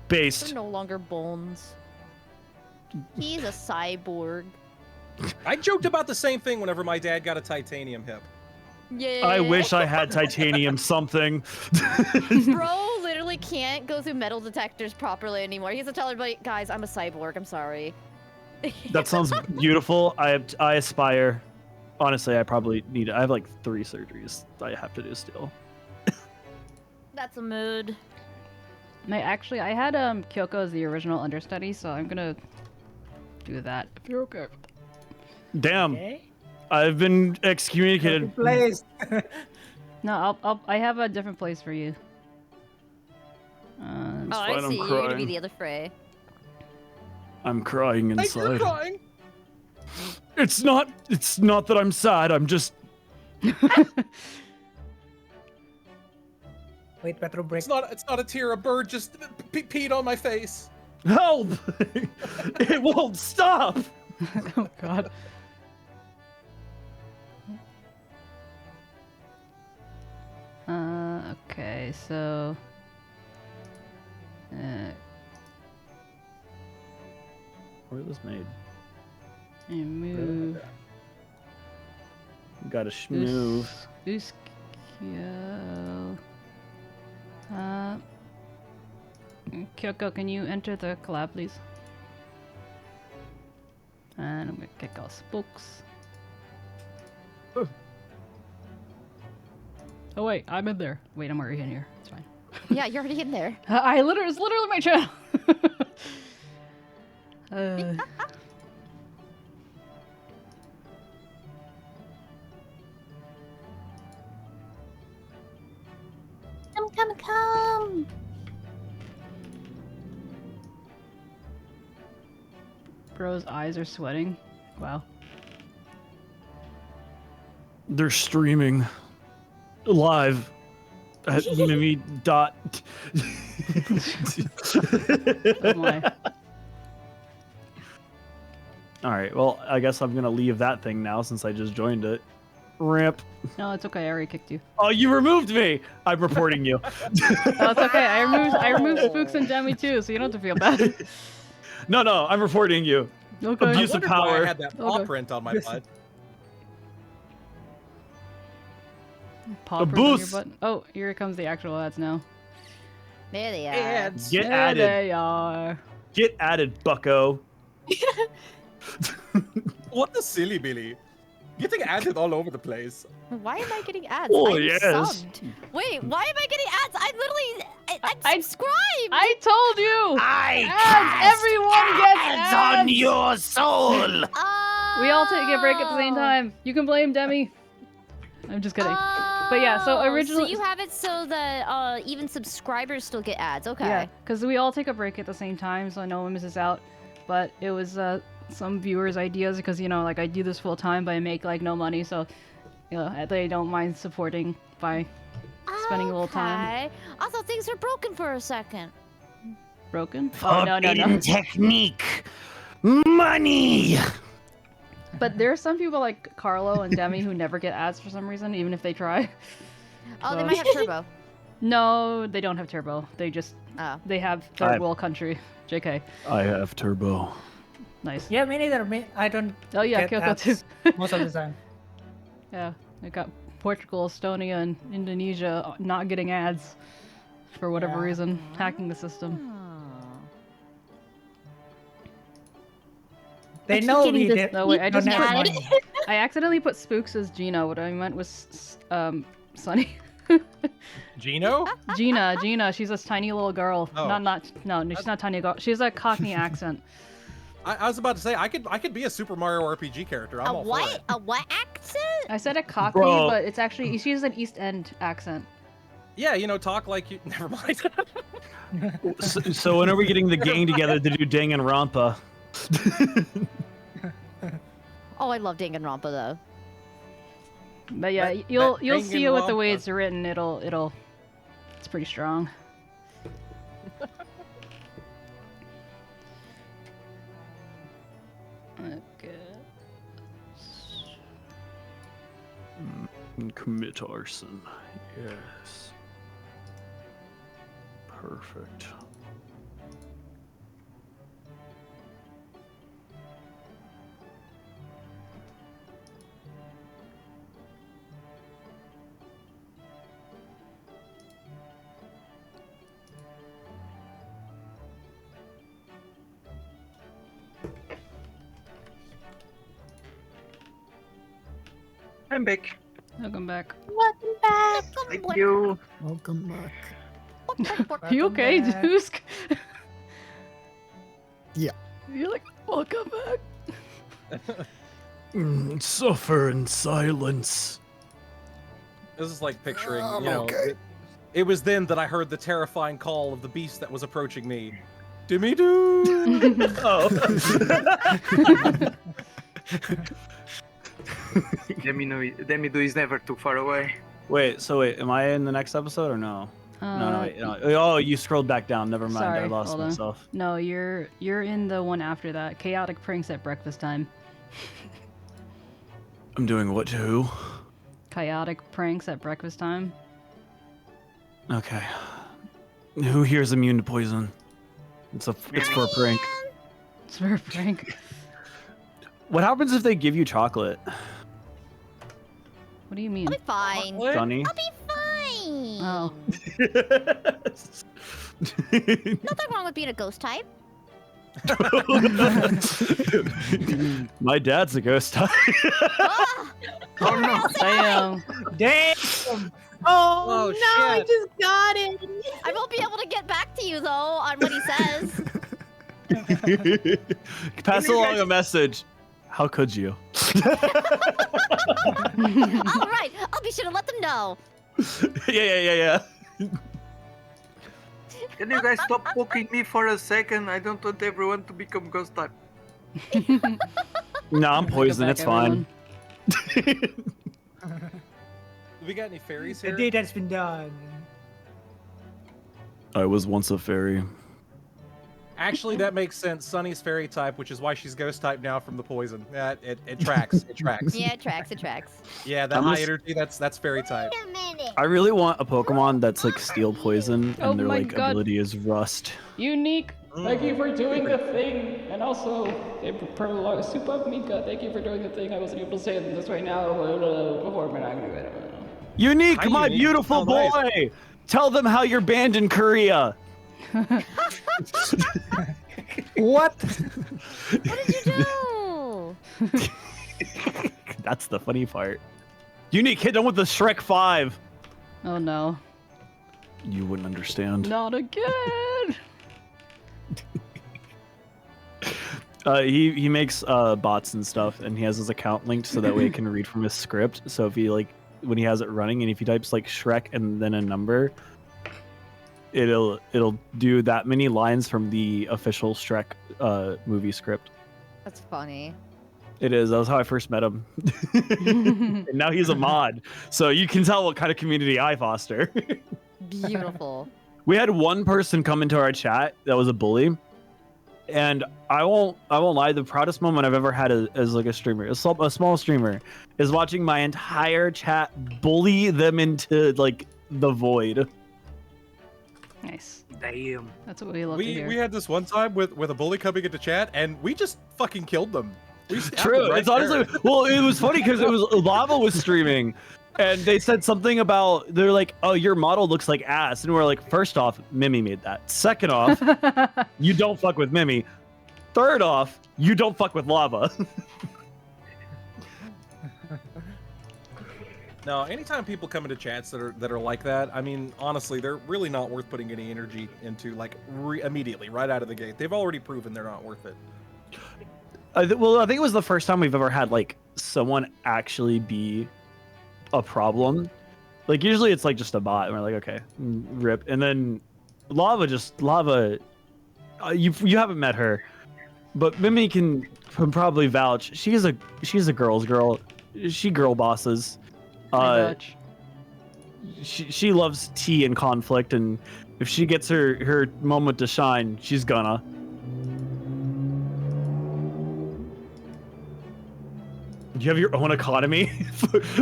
Based. They're no longer bones. He's a cyborg. I joked about the same thing whenever my dad got a titanium hip. Yeah. I wish I had titanium something. Bro literally can't go through metal detectors properly anymore. He has to tell everybody, guys, I'm a cyborg. I'm sorry. That sounds beautiful. I aspire. Honestly, I probably need. I have like 3 surgeries I have to do still. That's a mood. I had Kyoko as the original understudy, so I'm gonna do that if you're okay. Damn. Okay. I've been excommunicated. Place. No, I have a different place for you. Oh, fine, I I'm see. You're gonna be crying. the other Frey. I'm crying Like, you're inside. crying. It's not that I'm sad. I'm just. Wait, Petro, break. It's not a tear. A bird just peed on my face. Help! It won't stop. Oh God. Okay, so. Where was this made? And move. Gotta move. Uskyo. Kyoko, can you enter the collab, please? And I'm gonna kick all spokes. Oh wait, I'm in there. Wait, I'm already in here. It's fine. Yeah, you're already in there. It's literally my channel. Come. Bro's eyes are sweating. Wow. They're streaming live at Mimi dot. Oh my. All right. Well, I guess I'm gonna leave that thing now since I just joined it. Rip. No, it's okay. I already kicked you. Oh, you removed me. I'm reporting you. Oh, it's okay. I removed Spooks and Demi too, so you don't have to feel bad. No, I'm reporting you. Okay. Abuse I of wondered why power. I had that paw Okay. print on my butt. Paw print on your butt. Oh, here comes the actual ads now. There they are. Ads. Get There added. they are. Get added, bucko. What the silly Billy? Getting added all over the place. Why am I getting ads? Oh, I'm yes. subbed. Wait, why am I getting ads? I'm subscribed. I told you. I Ads. Everyone gets ads ads. on your soul. We all take a break at the same time. You can blame Demi. I'm just kidding. But yeah, so originally. So you have it so that even subscribers still get ads. Okay. Yeah, because we all take a break at the same time, so no one misses out. But it was some viewers' ideas because like I do this full time, but I make like no money, so they don't mind supporting by spending a little time. Okay. I thought things were broken for a second. Broken? Oh no. Forbidden technique. Money. But there are some people like Carlo and Demi who never get ads for some reason, even if they try. Oh, they So- might have turbo. No, they don't have turbo. They just they have third world country. JK. I have turbo. Nice. Yeah, me neither. I don't. Oh yeah, get Kyoko ads too. most of the time. Yeah, they got Portugal, Estonia, and Indonesia not getting ads for whatever Yeah. reason, hacking the system. They know getting we this- did. No, wait, I don't just have put- money. I accidentally put Spooks as Gina. What I meant was Sunny. Gino? Gina. She's this tiny little girl. Oh. No, she's not tiny girl. She has a Cockney accent. I was about to say I could be a Super Mario RPG character. I'm A all for what? it. A what accent? I said a Cockney, Bro. but it's actually she has an East End accent. Yeah, talk like you. Never mind. So when are we getting the gang together to do Danganronpa? Oh, I love Danganronpa though. But yeah, That- you'll that see it with the way Danganronpa. it's written. It's pretty strong. Okay. Commit arson. Yes. Perfect. I'm back. Welcome back. Welcome back. Thank you. Welcome back. Are you okay, back. Dusk? Yeah. You're like, welcome back. Suffer in silence. This is like picturing, I'm you know, okay. it was then that I heard the terrifying call of the beast that was approaching me. Dimmy doo! Oh. Demido is never too far away. Wait, am I in the next episode or no? No, wait. No. Oh, you scrolled back down. Never mind. Sorry, I lost hold on. myself. No, you're in the one after that. Chaotic pranks at breakfast time. I'm doing what to who? Chaotic pranks at breakfast time. Okay. Who here is immune to poison? It's for a prank. It's for a prank. What happens if they give you chocolate? What do you mean? I'll be fine. Sunny? I'll be fine. Oh. Nothing wrong with being a ghost type. My dad's a ghost type. Ah! Oh no! Damn. Damn! Oh, Oh, no, I shit. just got it. I won't be able to get back to you though on what he says. Pass along a message. How could you? All right, I'll be sure to let them know. Yeah. Can you guys stop poking me for a second? I don't want everyone to become ghost type. No, I'm poison. Back, It's fine. Do we got any fairies The here? deed has been done. I was once a fairy. Actually, that makes sense. Sunny's fairy type, which is why she's ghost type now from the poison. Yeah, it tracks. It tracks. Yeah, it tracks. It tracks. Yeah, that I'm high just- energy, that's fairy type. Wait a minute. I really want a Pokemon that's like steel poison Oh and their my like God. ability is rust. Unique. Thank you for doing the thing, and also Super Mika. Thank you for doing the thing. I wasn't able to say this right now before, but I'm gonna do it. Unique, Hi, my Unique. beautiful Oh, boy. nice. Tell them how you're banned in Korea. What? What did you do? That's the funny part. Unique, hit them with the Shrek 5. Oh no. You wouldn't understand. Not again. He makes bots and stuff, and he has his account linked so that way it can read from his script. So if he like when he has it running, and if he types like Shrek and then a number, it'll do that many lines from the official Shrek movie script. That's funny. It is. That was how I first met him. And now he's a mod, so you can tell what kind of community I foster. Beautiful. We had one person come into our chat that was a bully, and I won't lie. The proudest moment I've ever had as like a streamer, a small streamer, is watching my entire chat bully them into like the void. Nice. Damn. That's what we love to hear. We had this one time with a bully coming into chat, and we just fucking killed them. We stabbed them True. right It's honestly there. well. It was funny because it was Lava was streaming, and they said something about they're like, "Oh, your model looks like ass," and we're like, first off, Mimi made that. Second off, you don't fuck with Mimi. Third off, you don't fuck with Lava. No, anytime people come into chats that are like that, I mean, honestly, they're really not worth putting any energy into, like, immediately, right out of the gate. They've already proven they're not worth it. Well, I think it was the first time we've ever had like someone actually be a problem. Like usually it's like just a bot, and we're like, okay, rip. And then Lava, you haven't met her, but Mimi can probably vouch. She's a girl's girl. She girl bosses. Pretty much. She loves tea and conflict, and if she gets her moment to shine, she's gonna. You have your own economy?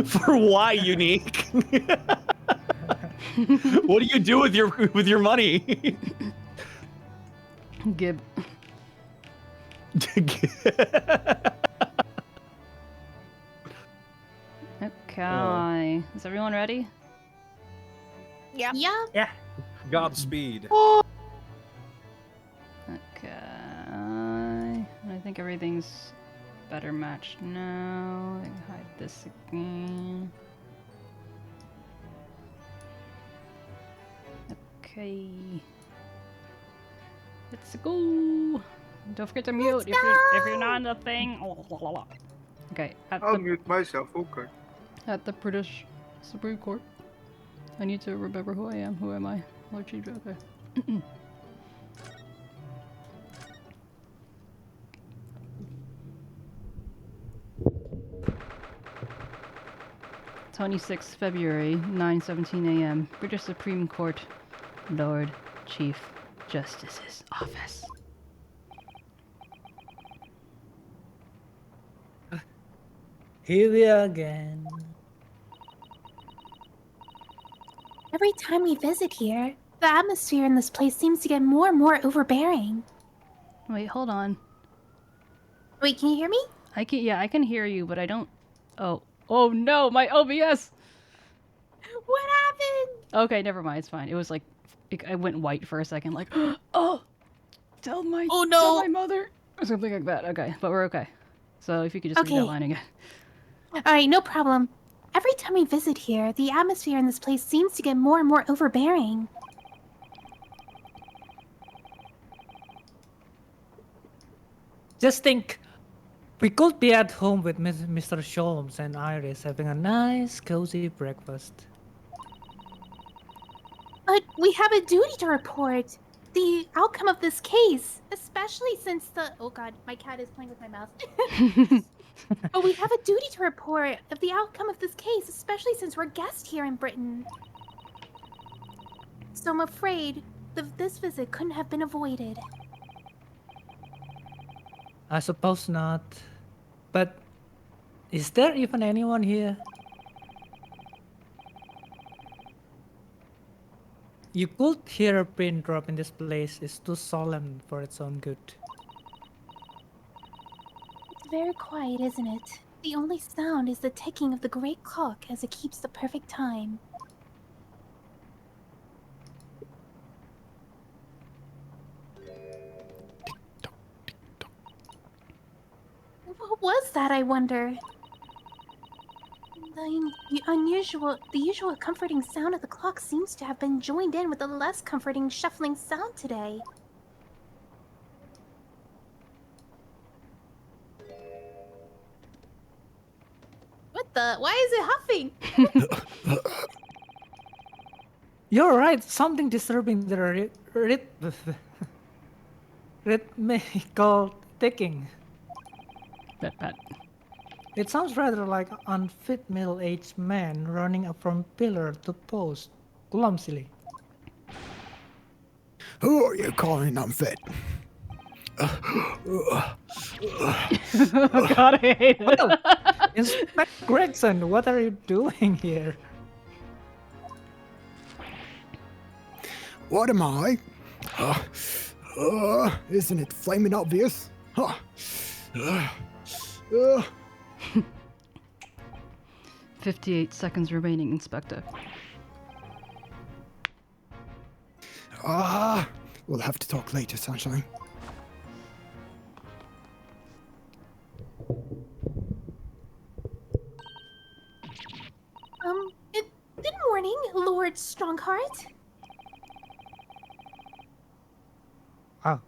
for why, Unique? What do you do with your money? Gib. Okay. Is everyone ready? Yeah. Yeah. Godspeed. Okay. I think everything's better match now. Hide this again. Okay. Let's go. Don't forget to mute if you're not in the thing. Okay. I'll mute myself. Okay. At the British Supreme Court. I need to remember who I am. Who am I? Lord Chief. Okay. 26th February, 9:17 a.m. British Supreme Court, Lord Chief Justice's office. Here we are again. Every time we visit here, the atmosphere in this place seems to get more and more overbearing. Wait, hold on. Wait, can you hear me? I can hear you, but I don't. Oh no, my OBS. What happened? Okay, never mind. It's fine. It was like, I went white for a second, like, tell my mother or something like that. Okay, but we're okay. So if you could just read that line again. All right, no problem. Every time we visit here, the atmosphere in this place seems to get more and more overbearing. Just think, we could be at home with Mr. Sholmes and Iris having a nice, cozy breakfast. But we have a duty to report the outcome of this case, especially since the... Oh god, my cat is playing with my mouse. But we have a duty to report of the outcome of this case, especially since we're guests here in Britain. So I'm afraid this visit couldn't have been avoided. I suppose not. But is there even anyone here? You could hear a pin drop in this place. It's too solemn for its own good. It's very quiet, isn't it? The only sound is the ticking of the great clock as it keeps the perfect time. What was that, I wonder? The usual comforting sound of the clock seems to have been joined in with a less comforting shuffling sound today. What the? Why is it huffing? You're right, something disturbing the rhythmical ticking. Pat. It sounds rather like an unfit middle-aged man running up from pillar to post, clumsily. Who are you calling unfit? Oh god, I hate it. Well, Inspector Gregson, what are you doing here? What am I? Isn't it flaming obvious? 58 seconds remaining, Inspector. We'll have to talk later, Sunshine. Good morning, Lord Strongheart. Oh,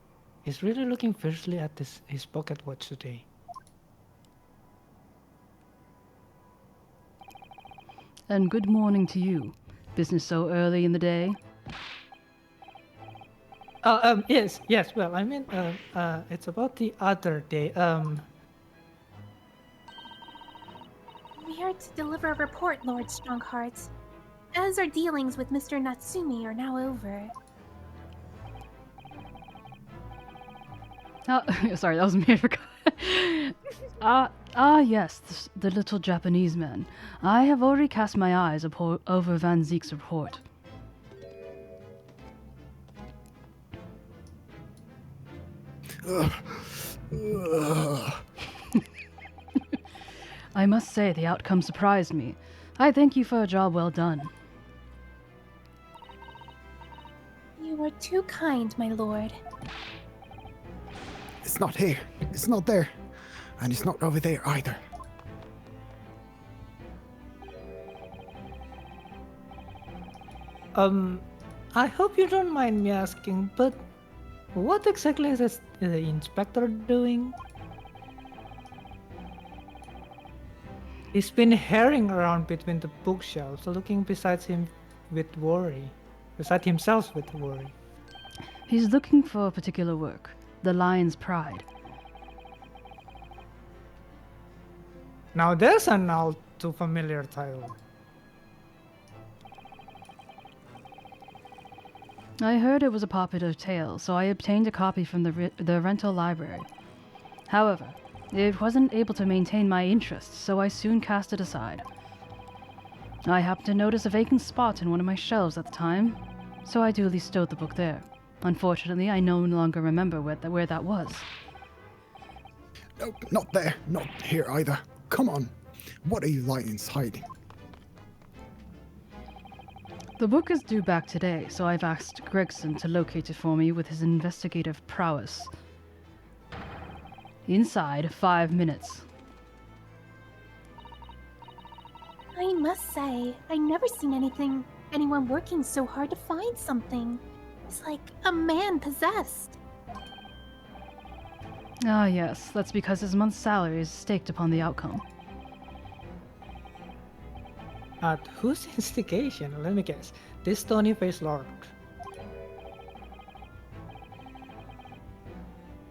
he's really looking fiercely at his pocket watch today. And good morning to you. Business so early in the day? Yes, well, I mean, it's about the other day, We are to deliver a report, Lord Strongheart. As our dealings with Mr. Natsumi are now over. Sorry, that was me, I forgot. Yes, the little Japanese man. I have already cast my eyes over Van Zeek's report. I must say, the outcome surprised me. I thank you for a job well done. You were too kind, my lord. It's not here. It's not there. And it's not over there either. I hope you don't mind me asking, but what exactly is the inspector doing? He's been herring around between the bookshelves, looking beside himself with worry. He's looking for a particular work, The Lion's Pride. Now there's an all too familiar title. I heard it was a popular tale, so I obtained a copy from the rental library. However, it wasn't able to maintain my interest, so I soon cast it aside. I happened to notice a vacant spot in one of my shelves at the time, so I duly stowed the book there. Unfortunately, I no longer remember where that was. Nope, not there, not here either. Come on, what are you lions hiding? The book is due back today, so I've asked Gregson to locate it for me with his investigative prowess. Inside 5 minutes. I must say, I never seen anyone working so hard to find something. It's like a man possessed. Ah yes, that's because his month's salary is staked upon the outcome. At whose instigation? Let me guess. This stony-faced lord.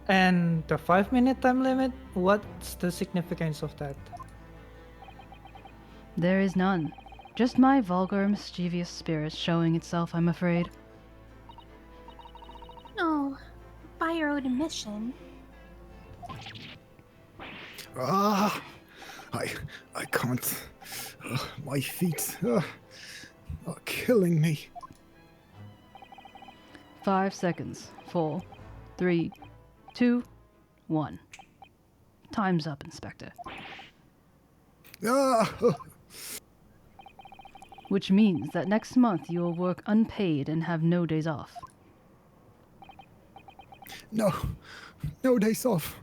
And the 5-minute time limit? What's the significance of that? There is none. Just my vulgar, mischievous spirit showing itself, I'm afraid. Oh, by your own admission. I can't. My feet are killing me. 5 seconds. 4, 3, 2, 1. Time's up, Inspector. Which means that next month you will work unpaid and have no days off. No days off.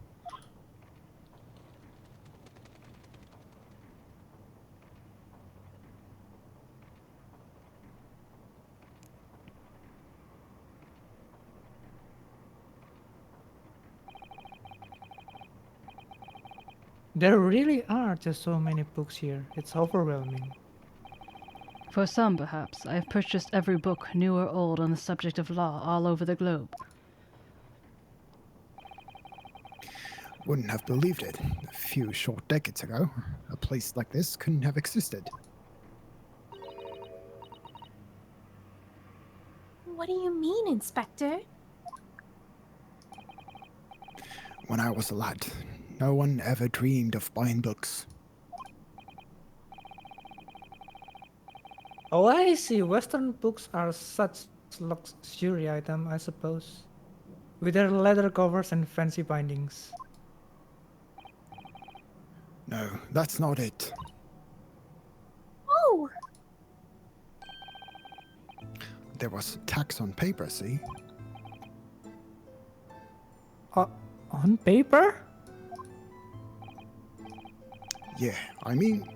There really are just so many books here. It's overwhelming. For some, perhaps, I have purchased every book, new or old, on the subject of law all over the globe. Wouldn't have believed it. A few short decades ago, a place like this couldn't have existed. What do you mean, Inspector? When I was a lad, no one ever dreamed of buying books. Oh, I see. Western books are such luxury item, I suppose. With their leather covers and fancy bindings. No, that's not it. Oh! There was tax on paper, see? On paper? Yeah, I mean,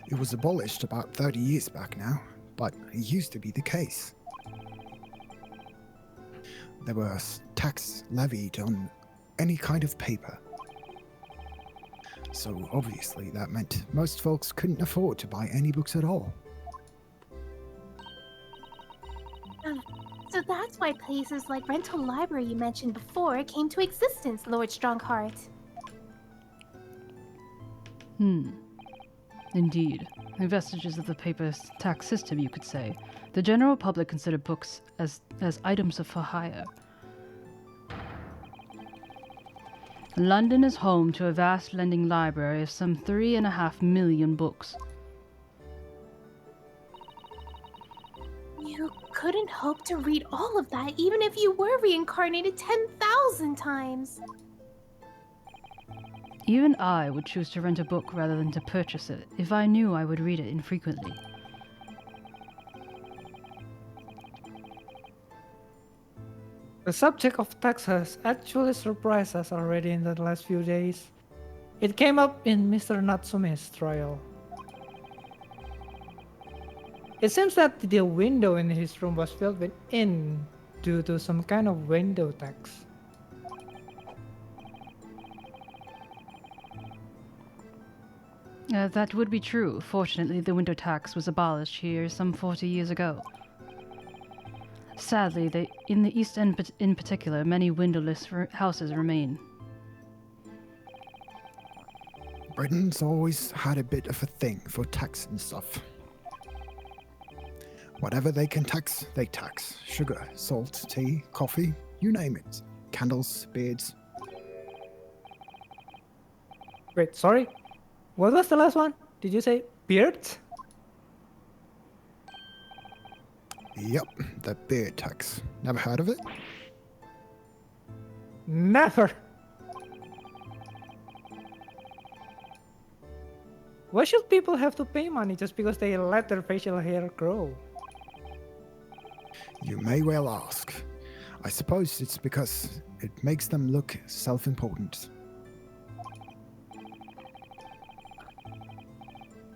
it was abolished about 30 years back now, but it used to be the case. There was tax levied on any kind of paper. So obviously that meant most folks couldn't afford to buy any books at all. So that's why places like Rental Library you mentioned before came to existence, Lord Strongheart. Indeed. Vestiges of the paper tax system, you could say. The general public consider books as items for hire. London is home to a vast lending library of some 3.5 million books. You couldn't hope to read all of that even if you were reincarnated 10,000 times. Even I would choose to rent a book rather than to purchase it if I knew I would read it infrequently. The subject of tax has actually surprised us already in the last few days. It came up in Mr. Natsume's trial. It seems that the window in his room was filled with ink due to some kind of window tax. That would be true. Fortunately, the window tax was abolished here some 40 years ago. Sadly, in the East End in particular, many windowless houses remain. Britain's always had a bit of a thing for tax and stuff. Whatever they can tax, they tax. Sugar, salt, tea, coffee, you name it. Candles, beards. Wait, sorry? What was the last one? Did you say beards? Yep, the beard tax. Never heard of it? Never. Why should people have to pay money just because they let their facial hair grow? You may well ask. I suppose it's because it makes them look self-important.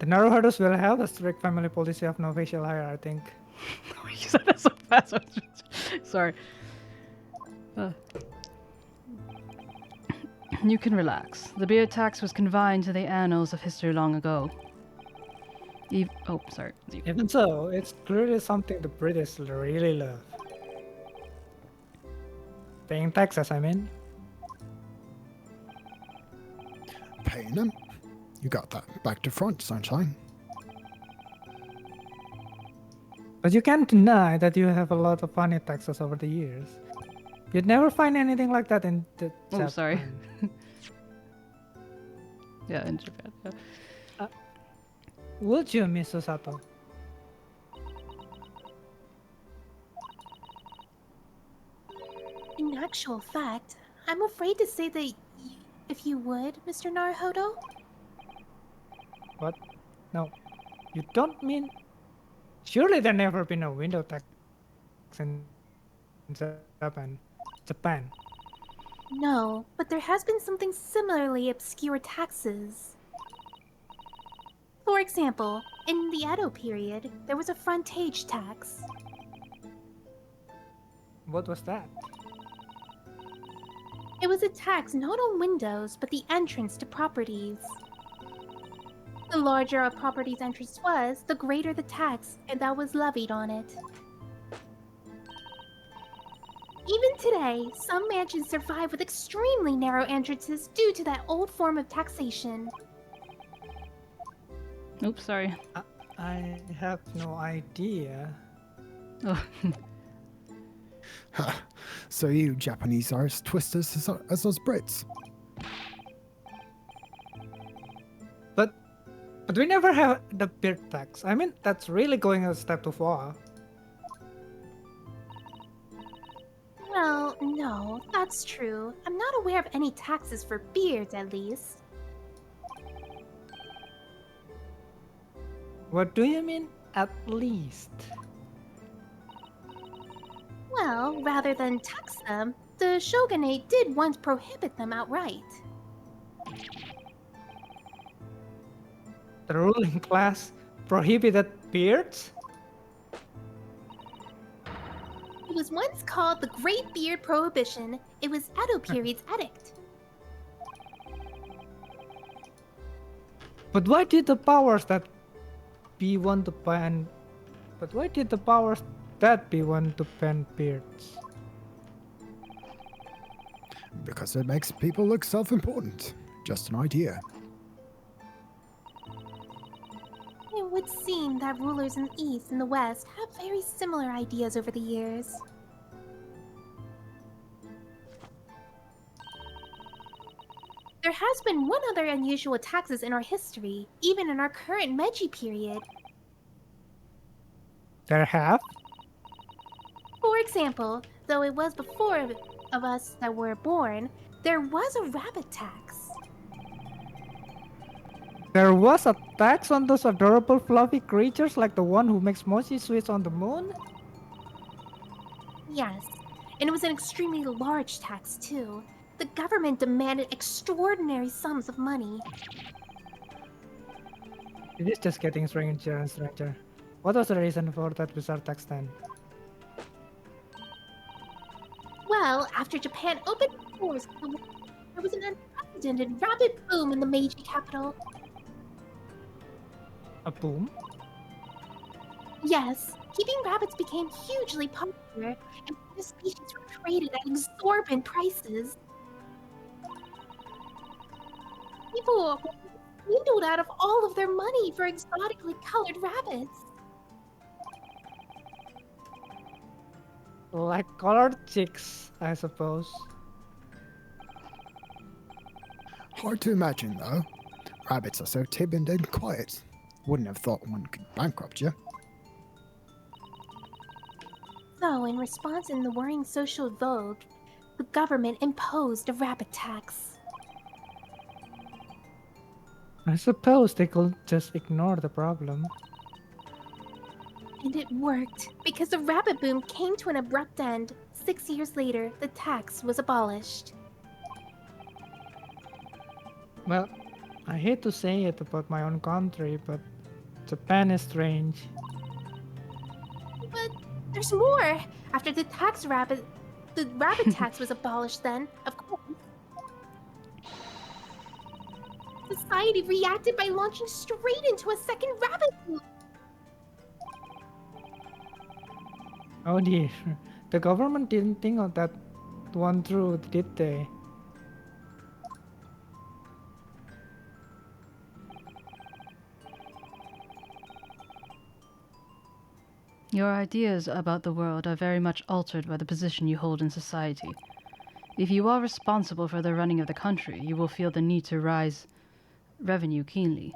The Naruhodos will have a strict family policy of no facial hair, I think. You said that so fast. Sorry. You can relax. The beard tax was confined to the annals of history long ago. Oh, sorry. Even so, it's clearly something the British really love. Paying taxes, I mean. Paying them? You got that back to front, sunshine. But you can't deny that you have a lot of funny taxes over the years. You'd never find anything like that in the Japan. Sorry. Yeah, in Japan. Yeah. Would you, Miss Osato? In actual fact, I'm afraid to say that if you would, Mr. Naruhodo. What? No. You don't mean... Surely there never been a window tax in Japan. No, but there has been something similarly obscure taxes. For example, in the Edo period, there was a frontage tax. What was that? It was a tax not on windows, but the entrance to properties. The larger a property's entrance was, the greater the tax, and that was levied on it. Even today, some mansions survive with extremely narrow entrances due to that old form of taxation. Oops, sorry. I have no idea. Oh. So you Japanese are as twisted as those Brits. But we never have the beard tax. I mean, that's really going a step too far. Well, no, that's true. I'm not aware of any taxes for beards, at least. What do you mean, at least? Well, rather than tax them, the shogunate did once prohibit them outright. The ruling class prohibited beards? It was once called the Great Beard Prohibition. It was Edo period's edict. But why did the powers that be want to ban... But why did the powers that be want to ban beards? Because it makes people look self-important. Just an idea. It would seem that rulers in the East and the West have very similar ideas over the years. There has been one other unusual taxes in our history, even in our current Meiji period. There have? For example, though it was before of us that were born, there was a rabbit tax. There was a tax on those adorable fluffy creatures like the one who makes mochi sweets on the moon? Yes, and it was an extremely large tax too. the government demanded extraordinary sums of money. It is just getting stranger and stranger. What was the reason for that bizarre tax then? Well, after Japan opened its doors, there was an unprecedented rapid boom in the Meiji capital. A boom? Yes, keeping rabbits became hugely popular, and the species were traded at exorbitant prices. People were swindled out of all of their money for exotically colored rabbits. Like colored chicks, I suppose. Hard to imagine, though. Rabbits are so timid and quiet. Wouldn't have thought one could bankrupt you. So, in response in the worrying social vogue, the government imposed a rabbit tax. I suppose they could just ignore the problem. And it worked, because the rabbit boom came to an abrupt end. 6 years later, the tax was abolished. Well, I hate to say it about my own country, but Japan is strange. But there's more! After the rabbit tax was abolished then, of course. Society reacted by launching straight into a second rabbit boom. Oh dear, the government didn't think of that one through, did they? Your ideas about the world are very much altered by the position you hold in society. If you are responsible for the running of the country, you will feel the need to raise revenue keenly.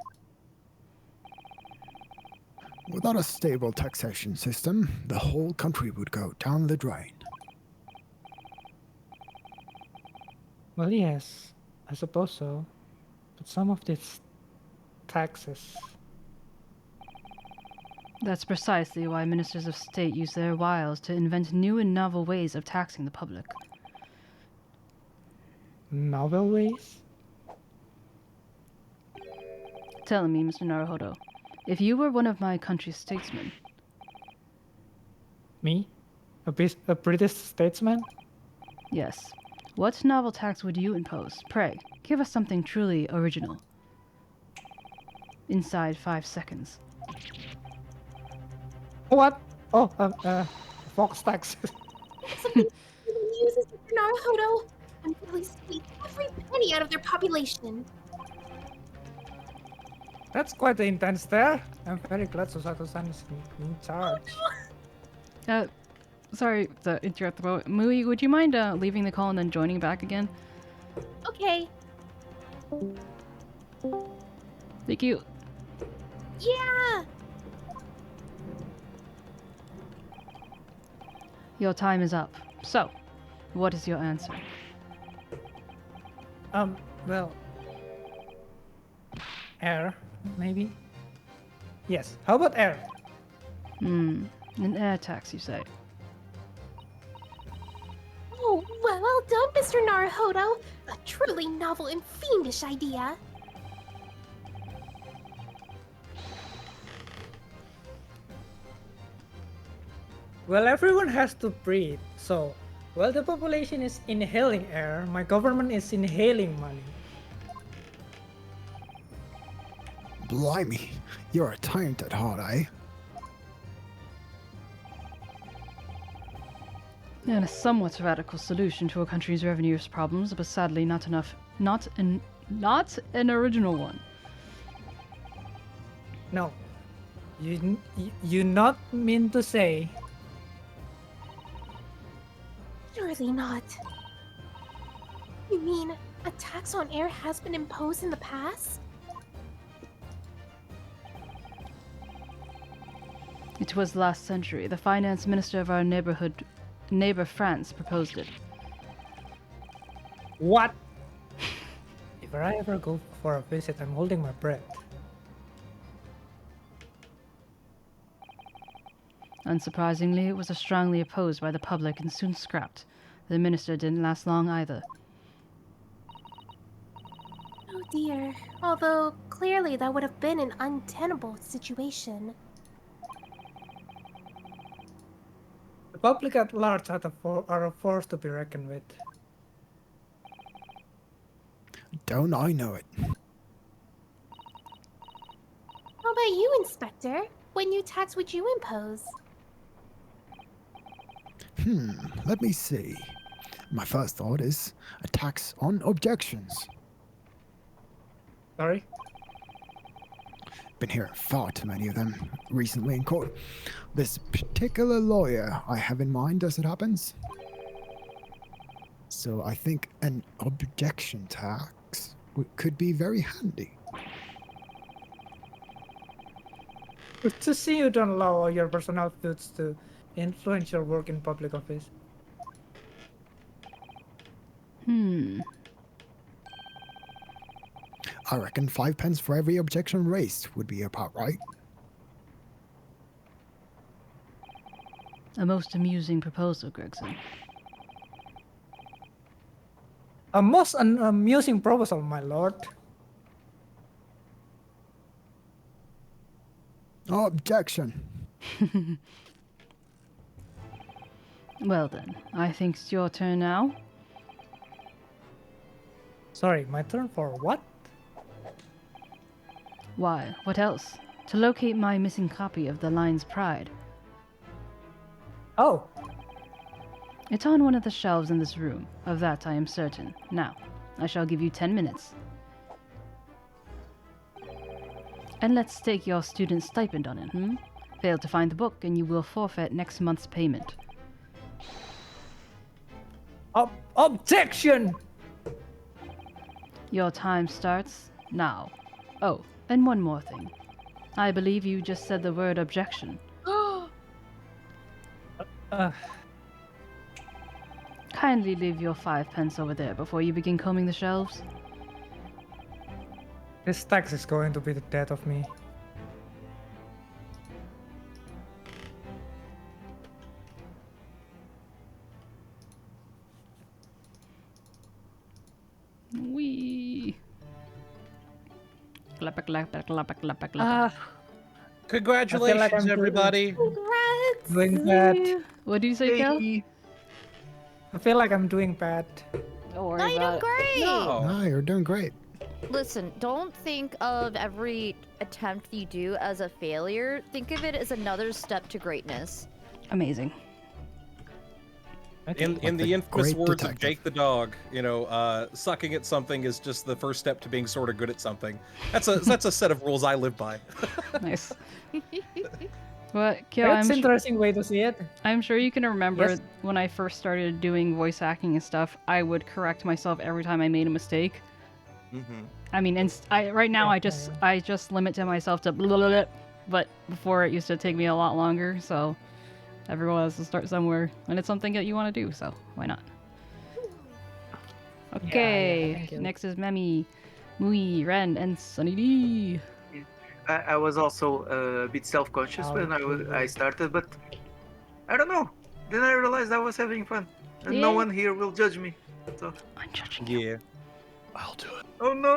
Without a stable taxation system, the whole country would go down the drain. Well, yes, I suppose so. But some of these taxes... That's precisely why ministers of state use their wiles to invent new and novel ways of taxing the public. Novel ways? Tell me, Mr. Naruhodo, if you were one of my country's statesmen... Me? A British statesman? Yes. What novel tax would you impose? Pray, give us something truly original. Inside 5 seconds. What? Oh, Fox tax. Something uses Mr. Naruhodo and really squeeze every penny out of their population. That's quite intense there. I'm very glad Susato-san is in charge. Sorry to interrupt, but Mui, would you mind leaving the call and then joining back again? Okay. Thank you. Yeah! Your time is up. So, what is your answer? Well... Air, maybe? Yes, how about air? An air tax, you say? Oh, well done, Mr. Naruhodo. A truly novel and fiendish idea. Well, everyone has to breathe, so while the population is inhaling air, my government is inhaling money. Blimey, you're a talented heart, eh? And a somewhat radical solution to a country's revenue problems, but sadly not an original one. No, you not mean to say... Surely not. You mean a tax on air has been imposed in the past? It was last century. The finance minister of our neighbor France proposed it. What? If I ever go for a visit, I'm holding my breath. Unsurprisingly, it was strongly opposed by the public and soon scrapped. The minister didn't last long either. Oh dear. Although, clearly that would have been an untenable situation. The public at large are a force to be reckoned with. Don't I know it? How about you, Inspector? What new tax would you impose? Let me see. My first thought is a tax on objections. Sorry? Been hearing far too many of them recently in court. This particular lawyer I have in mind, as it happens. So I think an objection tax could be very handy. Good to see you don't allow all your personal feuds to influence your work in public office. I reckon 5 pence for every objection raised would be about right. A most amusing proposal, Gregson. A most amusing proposal, my lord. Objection. Well then, I think it's your turn now. Sorry, my turn for what? Why, what else? To locate my missing copy of the Lion's Pride. Oh, It's on one of the shelves in this room. Of that I am certain. Now, I shall give you 10 minutes. And let's stake your student stipend on it, Fail to find the book and you will forfeit next month's payment. Objection! Your time starts now. Oh, and one more thing. I believe you just said the word objection. Kindly leave your 5 pence over there before you begin combing the shelves. This tax is going to be the death of me. Wee. Clap, clap, clap, clap, clap, clap. Congratulations, everybody. Congrats! Doing bad. What do you say, Kel? I feel like I'm doing bad. Don't worry No, you're about doing it. great. No, you're doing great. Listen, don't think of every attempt you do as a failure. Think of it as another step to greatness. Amazing. In the the infamous great words of detective. Jake the dog, sucking at something is just the first step to being sort of good at something. That's a set of rules I live by. Nice. Well, Kyo, That's an interesting way to see it. I'm sure you can remember Yes. when I first started doing voice hacking and stuff, I would correct myself every time I made a mistake. Mm-hmm. I mean, right now I just limit to myself to blah, blah, blah, but before it used to take me a lot longer, so everyone has to start somewhere, and it's something that you want to do, so why not? Okay, thank you. next is Memi, Mui, Ren, and Sunny D. I was also a bit self-conscious when I started, but I don't know. Then I realized I was having fun, and no Yeah. one here will judge me. So, I'm judging you. Yeah. I'll do it. oh no!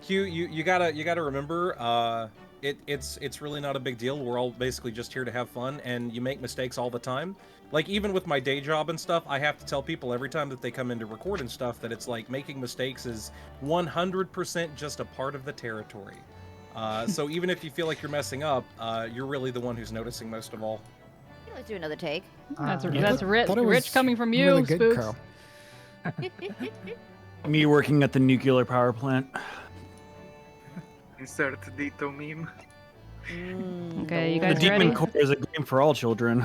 Q, you gotta remember, it's really not a big deal. We're all basically just here to have fun, and you make mistakes all the time. Like, even with my day job and stuff, I have to tell people every time that they come in to record and stuff that it's like making mistakes is 100% just a part of the territory. So even if you feel like you're messing up, you're really the one who's noticing most of all. Let's do another take. That's Yeah, that's rich, thought it was rich coming from you, really good, Spooks. Carl. Me working at the nuclear power plant. Insert Dito meme. Okay, you The guys Demon ready? Core is a game for all children.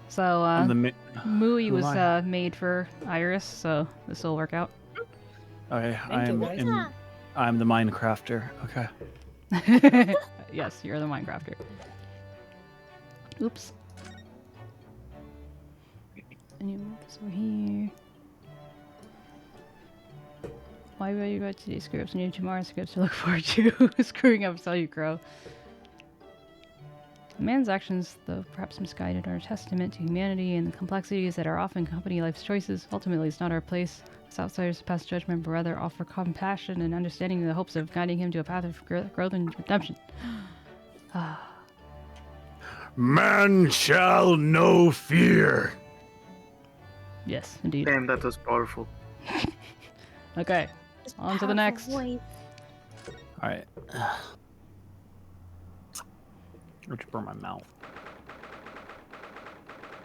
So, I'm the Mui Who was am I? made for Iris, so this will work out. okay, Thank you, guys. I'm the Minecrafter. Okay. Yes, you're the Minecrafter. Oops. Anyway, so we're here. Why would you write today's scripts? New tomorrow's scripts to look forward to. Screwing up, so you grow. man's actions, though perhaps misguided, are a testament to humanity and the complexities that are often accompany life's choices. Ultimately, it's not our place as outsiders to pass judgment, but rather offer compassion and understanding in the hopes of guiding him to a path of growth and redemption. Man shall know fear. Yes, indeed. Damn, that was powerful. Okay, on to the next. Voice. All right. Which burn my mouth.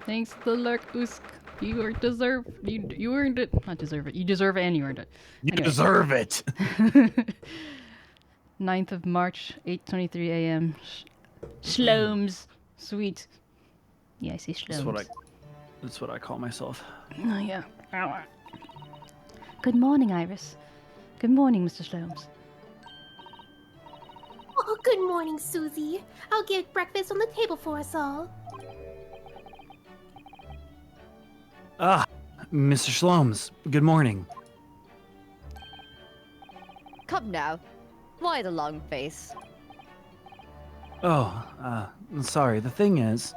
Thanks, the Lurk Usk. You earned it. Not deserve it. You deserve it and you earned it. You Anyway. deserve it. 9th of March, 8:23 a.m. Shlomes. Sweet. Yeah, I see Shlomes. That's what I call myself. Oh, yeah. Good morning, Iris. Good morning, Mr. Shlomes. Oh, good morning, Susie. I'll get breakfast on the table for us all. Ah, Mr. Shlomes, good morning. Come now. Why the long face? Oh, sorry. The thing is,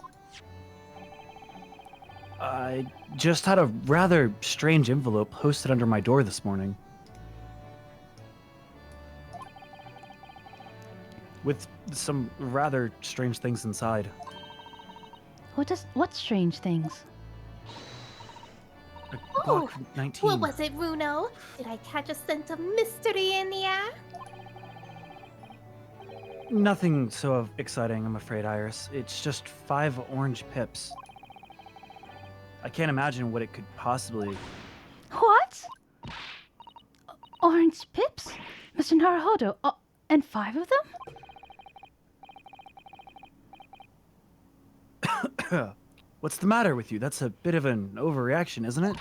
I just had a rather strange envelope posted under my door this morning. With some rather strange things inside. What strange things? Oh, Block 19. what was it, Runo? Did I catch a scent of mystery in the air? Nothing so exciting, I'm afraid, Iris. It's just 5 orange pips. I can't imagine what it could possibly... What? Orange pips? Mr. Naruhodo, and 5 of them? What's the matter with you? That's a bit of an overreaction, isn't it?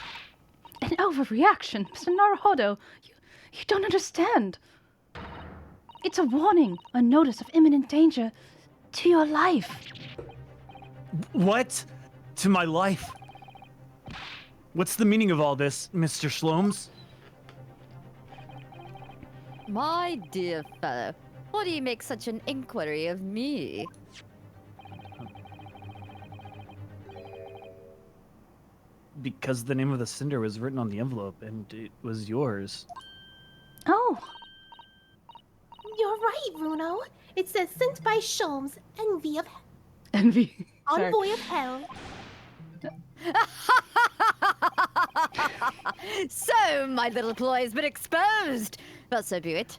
An overreaction? Mr. Naruhodo, you don't understand. It's a warning, a notice of imminent danger to your life. What? To my life? What's the meaning of all this, Mr. Shlomes? My dear fellow, why do you make such an inquiry of me? Because the name of the cinder was written on the envelope, and it was yours. Oh. You're right, Runo. It says sent by Sholmes, Envy. Envoy of Hell. So, my little ploy has been exposed. Well, so be it.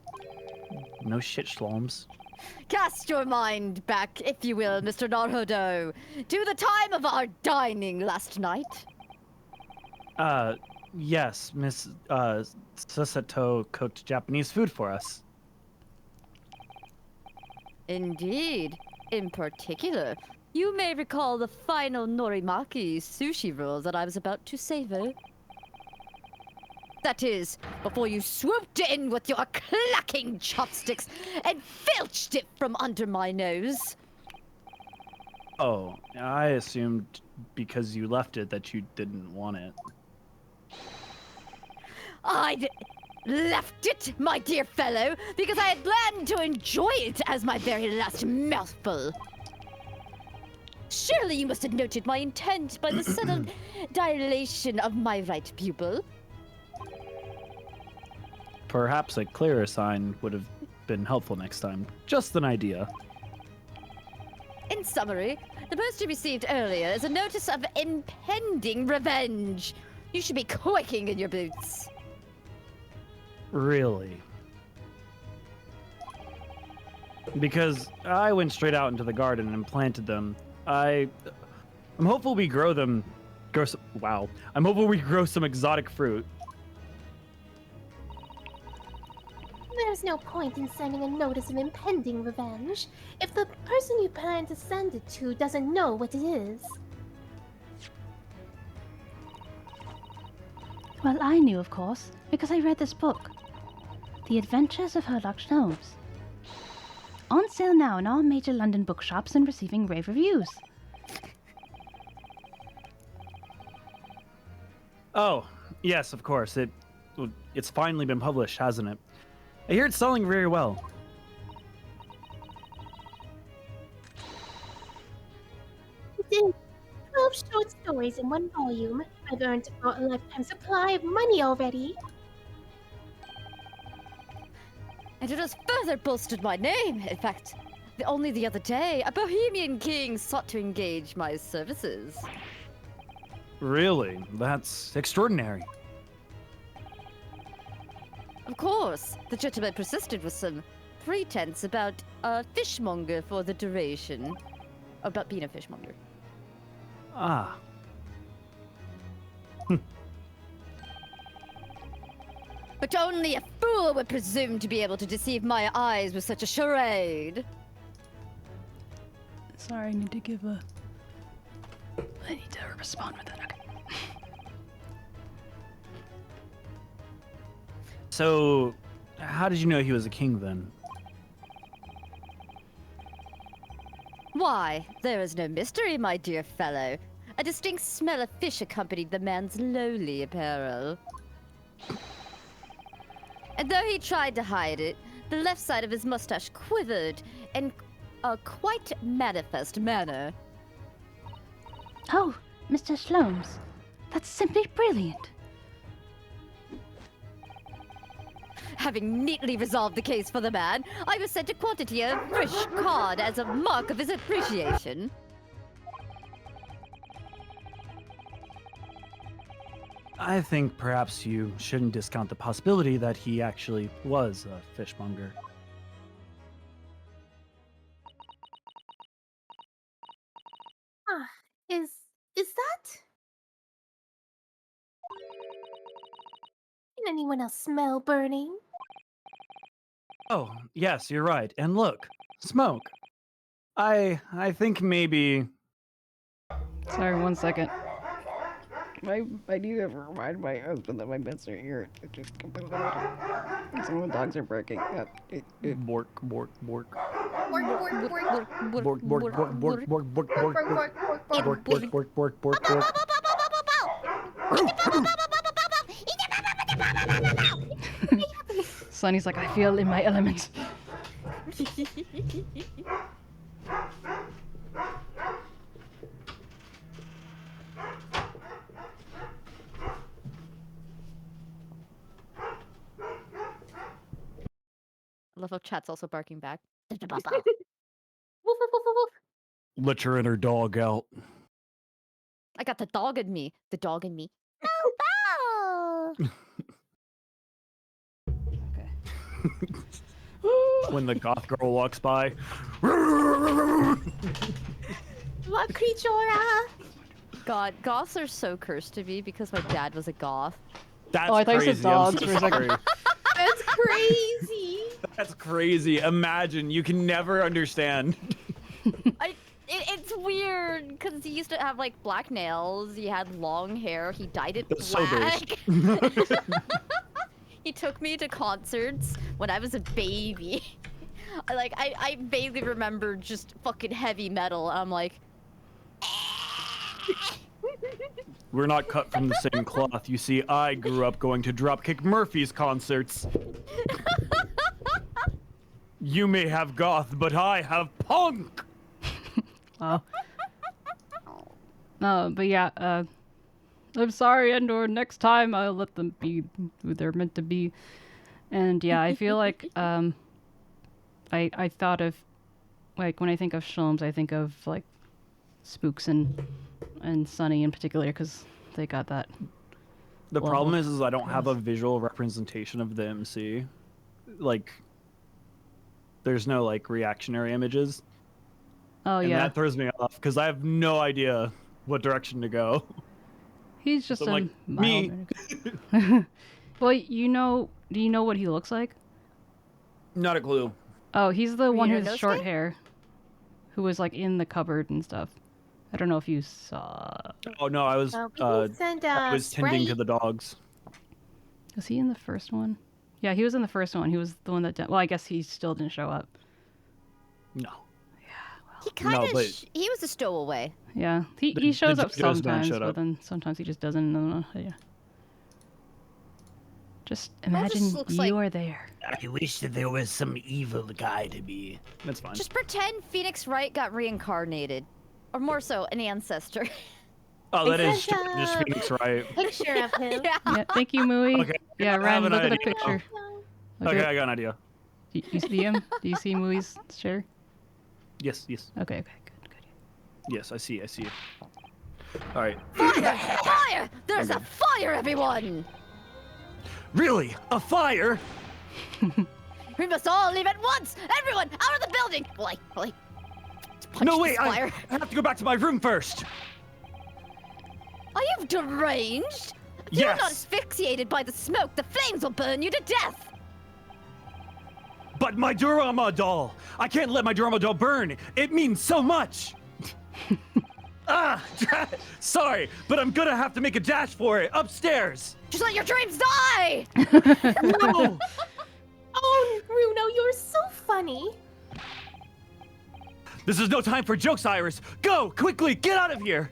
No shit, Shlomes. Cast your mind back, if you will, Mr. Naruhodo, to the time of our dining last night. Yes, Miss, Sasato cooked Japanese food for us. Indeed. In particular, you may recall the final norimaki sushi roll that I was about to savor. That is, before you swooped in with your clucking chopsticks and filched it from under my nose. Oh, I assumed because you left it that you didn't want it. I'd left it, my dear fellow, because I had planned to enjoy it as my very last mouthful. Surely you must have noted my intent by the subtle dilation of my right pupil. Perhaps a clearer sign would have been helpful next time. Just an idea. In summary, the post you received earlier is a notice of impending revenge. You should be quaking in your boots. Really? Because I went straight out into the garden and planted them. I'm hopeful we grow them. I'm hopeful we grow some exotic fruit. There's no point in sending a notice of impending revenge if the person you plan to send it to doesn't know what it is. Well, I knew, of course, because I read this book. The Adventures of Sherlock Holmes. On sale now in all major London bookshops and receiving rave reviews. Oh, yes, of course. It's finally been published, hasn't it? I hear it's selling very well. stories in one volume. I've earned about a lifetime supply of money already. And it has further bolstered my name. In fact, only the other day, a Bohemian king sought to engage my services. Really? That's extraordinary. Of course, the gentleman persisted with some pretense about a fishmonger for the duration. About being a fishmonger. Ah. But only a fool would presume to be able to deceive my eyes with such a charade. Sorry, I need to give a... I need to respond with that. Okay. So, how did you know he was a king then? Why, there is no mystery, my dear fellow. A distinct smell of fish accompanied the man's lowly apparel. And though he tried to hide it, the left side of his mustache quivered in a quite manifest manner. Oh, Mr. Slomes, that's simply brilliant. Having neatly resolved the case for the man, I was sent a quantity of fresh cod as a mark of his appreciation. I think perhaps you shouldn't discount the possibility that he actually was a fishmonger. Is that? Can anyone else smell burning? Oh, yes, you're right. And look, smoke. I think maybe... Sorry, 1 second. I need to remind my husband that my meds are here. Some of the dogs are barking. Bork, bork, bork. Bork, bork, bork. Bork, bork, bork, bork, bork, bork, bork, bork, bork, bork, bork, bork, bork. Sonny's like, I feel in my element. I love how chat's also barking back. Woof, woof, woof, woof, woof. Let your inner dog out. I got the dog in me. The dog in me. Okay. When the goth girl walks by. What creature? God, goths are so cursed to me because my dad was a goth. That's Oh, I thought you crazy. said dogs I'm for so a second. sorry. That's crazy. That's crazy. Imagine, you can never understand. It's weird because he used to have like black nails. He had long hair. He dyed it That's so black. He took me to concerts when I was a baby. I vaguely remember just fucking heavy metal. I'm like, We're not cut from the same cloth. You see, I grew up going to Dropkick Murphys concerts. You may have goth, but I have punk! Wow. No, but yeah, I'm sorry, Endor. Next time I'll let them be who they're meant to be. And yeah, I feel like, I thought of, like, when I think of Shlomes, I think of, like, Spooks and Sunny in particular, because they got that. The problem is I don't have a visual representation of the MC. Like, there's no, like, reactionary images. Oh, and yeah. that throws me off, because I have no idea what direction to go. He's just So, a like, mild. Well, do you know what he looks like? Not a clue. Oh, he's the one who has Inosuke? short hair, who was like in the cupboard and stuff. I don't know if you saw. Oh, no, I was, We can send I was tending to Sprite. the dogs. Was he in the first one? Yeah, he was in the first one. He was the one that. Well, I guess he still didn't show up. No. he kind of, but- he was a stowaway. Yeah, he The shows up Jojo's man sometimes, showed but up. then sometimes he just doesn't. Yeah. Just just imagine looks you like- are there. I wish that there was some evil guy to be. That's fine. Just pretend Phoenix Wright got reincarnated. Or more so, an ancestor. Oh, that is Sent just a Phoenix, right? picture of him. Yeah, thank you, Mooey. Okay. Yeah, I have Ryan, an look at the idea. picture. Okay, I got an idea. You see him? Do you see Mooey's share? Yes, yes. Okay, good. Yes, I see. All right. Fire! Fire! There's a fire, everyone! Really? A fire? We must all leave at once! Everyone, out of the building! Punch No, this wait, I fire. have to go back to my room first. Are you deranged? If you are not Yes. asphyxiated by the smoke, the flames will burn you to death! But my Durama doll! I can't let my Durama doll burn! It means so much! Sorry, but I'm gonna have to make a dash for it upstairs! Just let your dreams die! No! Oh, Bruno, you're so funny. This is no time for jokes, Iris! Go! Quickly, get out of here!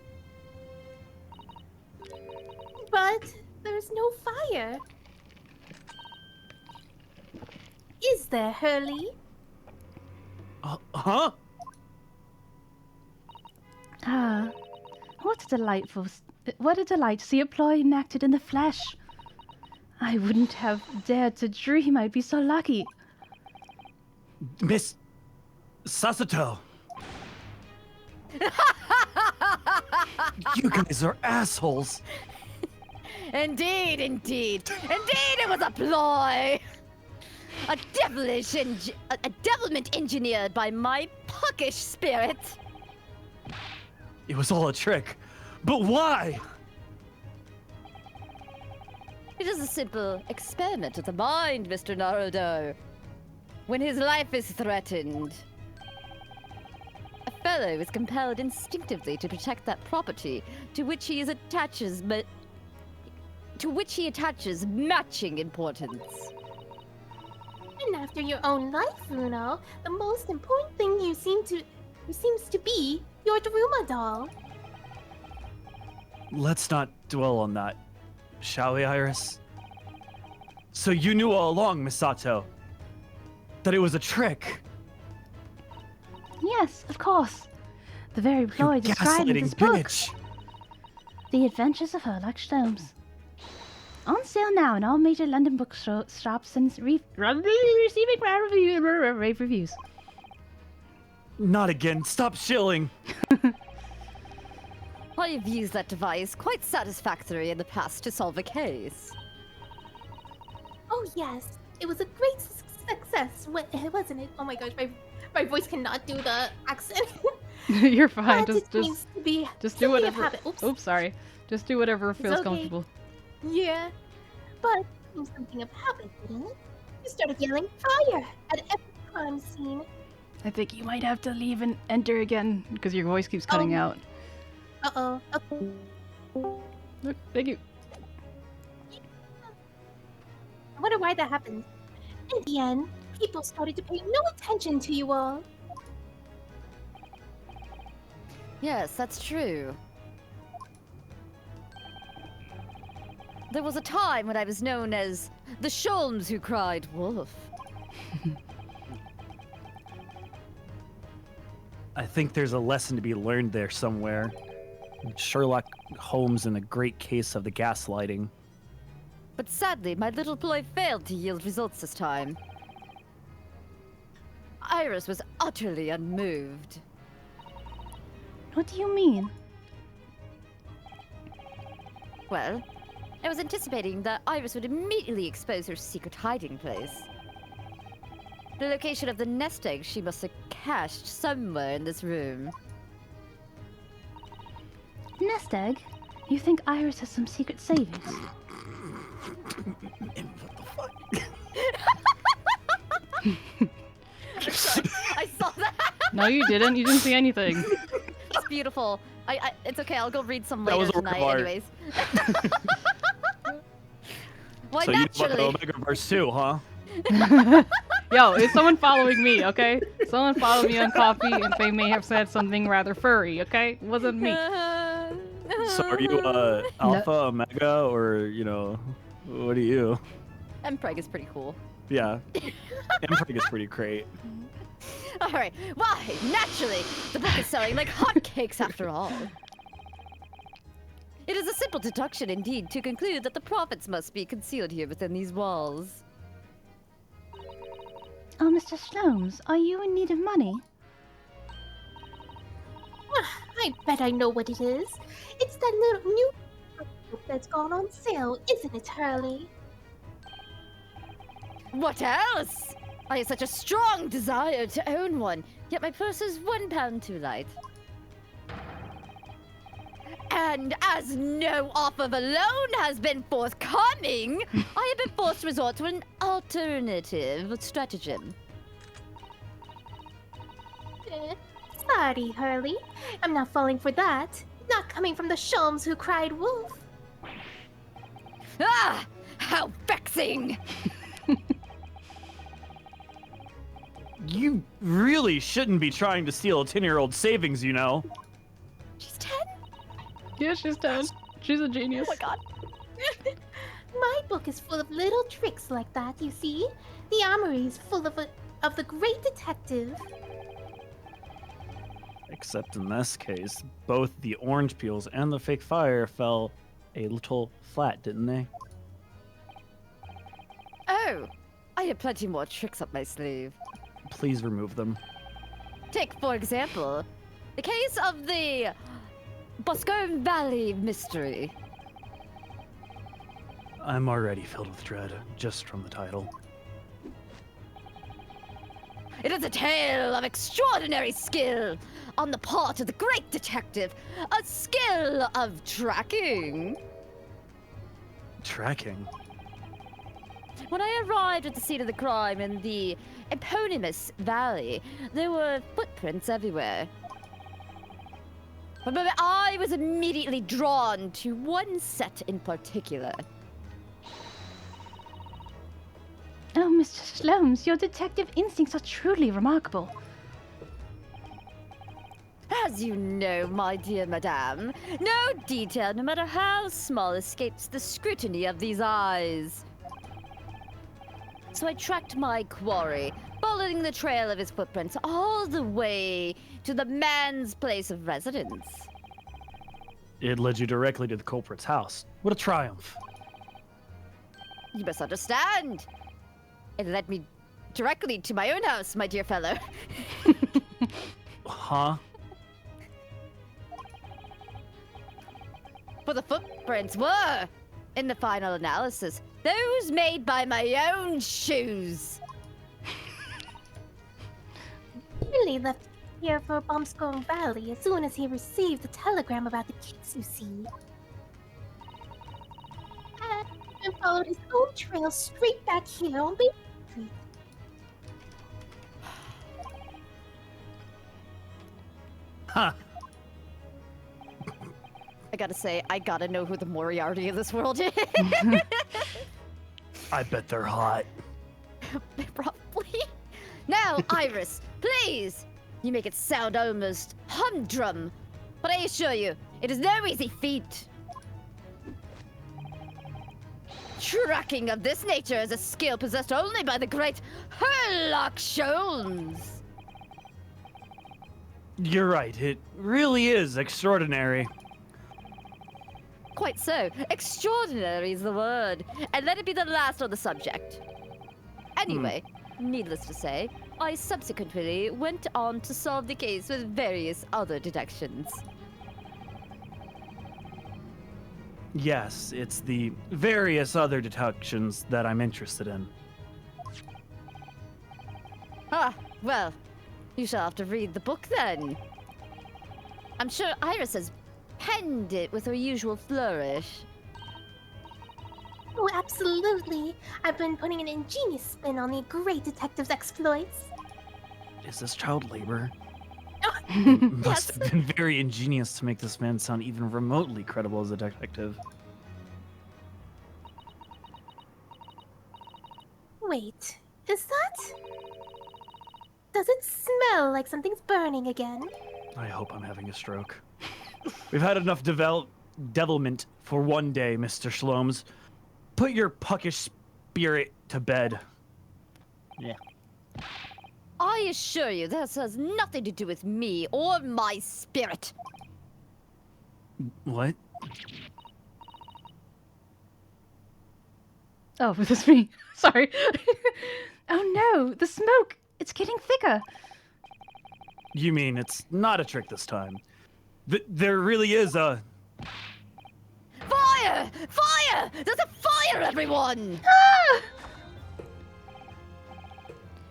But there's no fire. Is there, Hurley? Huh? Ah, what a delight to see a ploy enacted in the flesh. I wouldn't have dared to dream I'd be so lucky. Miss Sasato. You guys are assholes. Indeed, it was a ploy! A devilment engineered by my puckish spirit. It was all a trick. But why? It is a simple experiment of the mind, Mr. Naruto. When his life is threatened, a fellow is compelled instinctively to protect that property to which he attaches matching importance. And after your own life, Bruno, the most important thing seems to be your Daruma doll. Let's not dwell on that, shall we, Iris? So you knew all along, Misato, that it was a trick. Yes, of course. The very ploy You described in gaslighting this book. bitch. The Adventures of Sherlock Holmes. On sale now in all major London bookshops and receiving rave reviews. Not again. Stop shilling. I have used that device quite satisfactory in the past to solve a case. Oh yes, it was a great success, wasn't it? Oh my gosh, my voice cannot do the accent. You're fine. But it seems to be just do simply a whatever. habit. Oops. Sorry. Just do whatever feels okay. comfortable. Yeah, but it seems something of habit, didn't it? You started yelling fire at every crime scene. I think you might have to leave and enter again because your voice keeps cutting out. Uh-oh. Look, thank you. I wonder why that happened. In the end, people started to pay no attention to you all. Yes, that's true. There was a time when I was known as the Sholmes who cried wolf. I think there's a lesson to be learned there somewhere. Sherlock Holmes in the great case of the gaslighting. But sadly, my little ploy failed to yield results this time. Iris was utterly unmoved. What do you mean? Well, I was anticipating that Iris would immediately expose her secret hiding place. The location of the nest egg she must have cached somewhere in this room. Nest egg? You think Iris has some secret savings? I saw that! No, you didn't. You didn't see anything. It's beautiful. It's okay, I'll go read some That later was a work of tonight art. anyways. Why, So you know about the naturally. Omega Verse too, huh? Yo, is someone following me, okay? Someone followed me on Coffee and they may have said something rather furry, okay? It wasn't me. So are you Alpha, Omega, or, you know, what are you? Mpreg is pretty cool. Yeah. Mpreg is pretty great. Alright, why? Naturally, the book is selling like hotcakes after all. It is a simple deduction indeed to conclude that the profits must be concealed here within these walls. Oh, Mr. Slomes, are you in need of money? I bet I know what it is. It's that little new book that's gone on sale, isn't it, Hurley? What else? I have such a strong desire to own one, yet my purse is £1 too light. And as no offer of a loan has been forthcoming, I have been forced to resort to an alternative stratagem. Sorry, Hurley. I'm not falling for that. Not coming from the Sholmes who cried wolf. Ah! How vexing! You really shouldn't be trying to steal a 10-year-old savings, you know. She's 10? Yeah, she's 10. She's a genius. Oh my god. My book is full of little tricks like that, you see? The armory is full of the great detective. Except in this case, both the orange peels and the fake fire fell a little flat, didn't they? Oh, I have plenty more tricks up my sleeve. Please remove them. Take, for example, the case of the Boscombe Valley mystery. I'm already filled with dread, just from the title. It is a tale of extraordinary skill on the part of the great detective. A skill of tracking. Tracking? When I arrived at the scene of the crime in the eponymous valley, there were footprints everywhere. But I was immediately drawn to one set in particular. Oh, Mr. Slomes, your detective instincts are truly remarkable. As you know, my dear madame, no detail, no matter how small, escapes the scrutiny of these eyes. So I tracked my quarry, following the trail of his footprints all the way to the man's place of residence. It led you directly to the culprit's house. What a triumph. You must understand. It led me directly to my own house, my dear fellow. Huh? For the footprints were, in the final analysis, those made by my own shoes. Really left here for Boscombe Valley as soon as he received the telegram about the kids, you see. And followed his own trail straight back here on Baker Street. Huh. I gotta say, I gotta know who the Moriarty of this world is. I bet they're hot. Probably. Now, Iris, please! You make it sound almost humdrum. But I assure you, it is no easy feat. Tracking of this nature is a skill possessed only by the great Sherlock Holmes. You're right. It really is extraordinary. Quite so. Extraordinary is the word. And let it be the last on the subject. Anyway, needless to say, I subsequently went on to solve the case with various other deductions. Yes, it's the various other deductions that I'm interested in. Ah, well, you shall have to read the book then. I'm sure Iris has penned it with her usual flourish. Oh, absolutely. I've been putting an ingenious spin on the great detective's exploits. Is this child labor? Oh, Must have been very ingenious to make this man sound even remotely credible as a detective. wait, is that... Does it smell like something's burning again? I hope I'm having a stroke. We've had enough devilment for one day, Mr. Shlomes. Put your puckish spirit to bed. Yeah. I assure you, this has nothing to do with me or my spirit. What? Oh, that's me. Sorry. Oh no, the smoke! It's getting thicker. You mean it's not a trick this time? There really is a... Fire! Fire! There's a fire, everyone! Ah!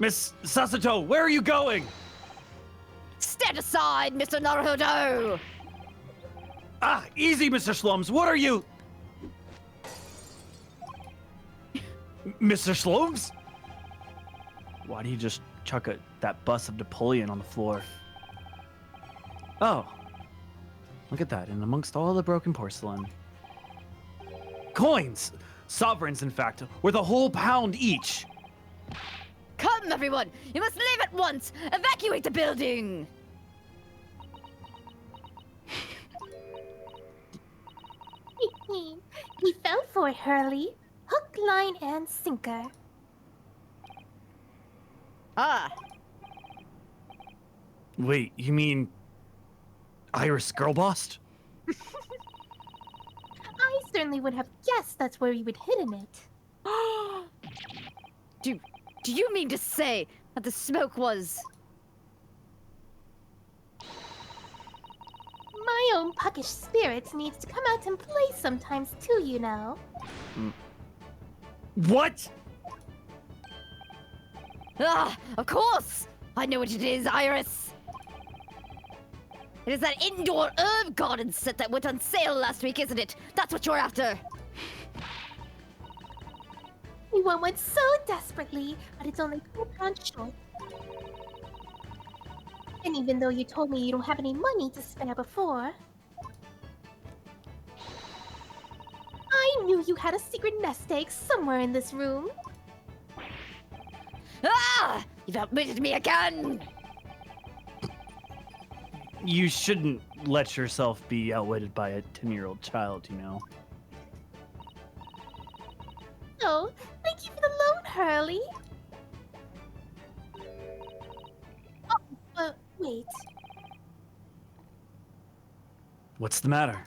Miss Sasato, where are you going? Stand aside, Mr. Naruhodo! Ah, easy, Mr. Slums. What are you... Mr. Slums? Why do you just chuck that bust of Napoleon on the floor? Oh. Look at that, and amongst all the broken porcelain. Coins! Sovereigns, in fact, worth a whole pound each. Come, everyone! You must leave at once! Evacuate the building! He fell for it, Hurley. Hook, line, and sinker. Ah. Wait, you mean... 𝗟𝗶H𝗸𝘀? I certainly would have guessed that's where you would hidden it. Do you mean to say that the smoke was... My own puckish spirits needs to come out and play sometimes too, you know. What? Ah, of course! I know what it is, Iris! It is that indoor herb garden set that went on sale last week, isn't it? That's what you're after! We want one so desperately, but it's only £2 short. And even though you told me you don't have any money to spare before, I knew you had a secret nest egg somewhere in this room. Ah! You've outwitted me again! You shouldn't let yourself be outwitted by a 10-year-old child, you know. So, thank you for the loan, Hurley. Oh, wait. What's the matter?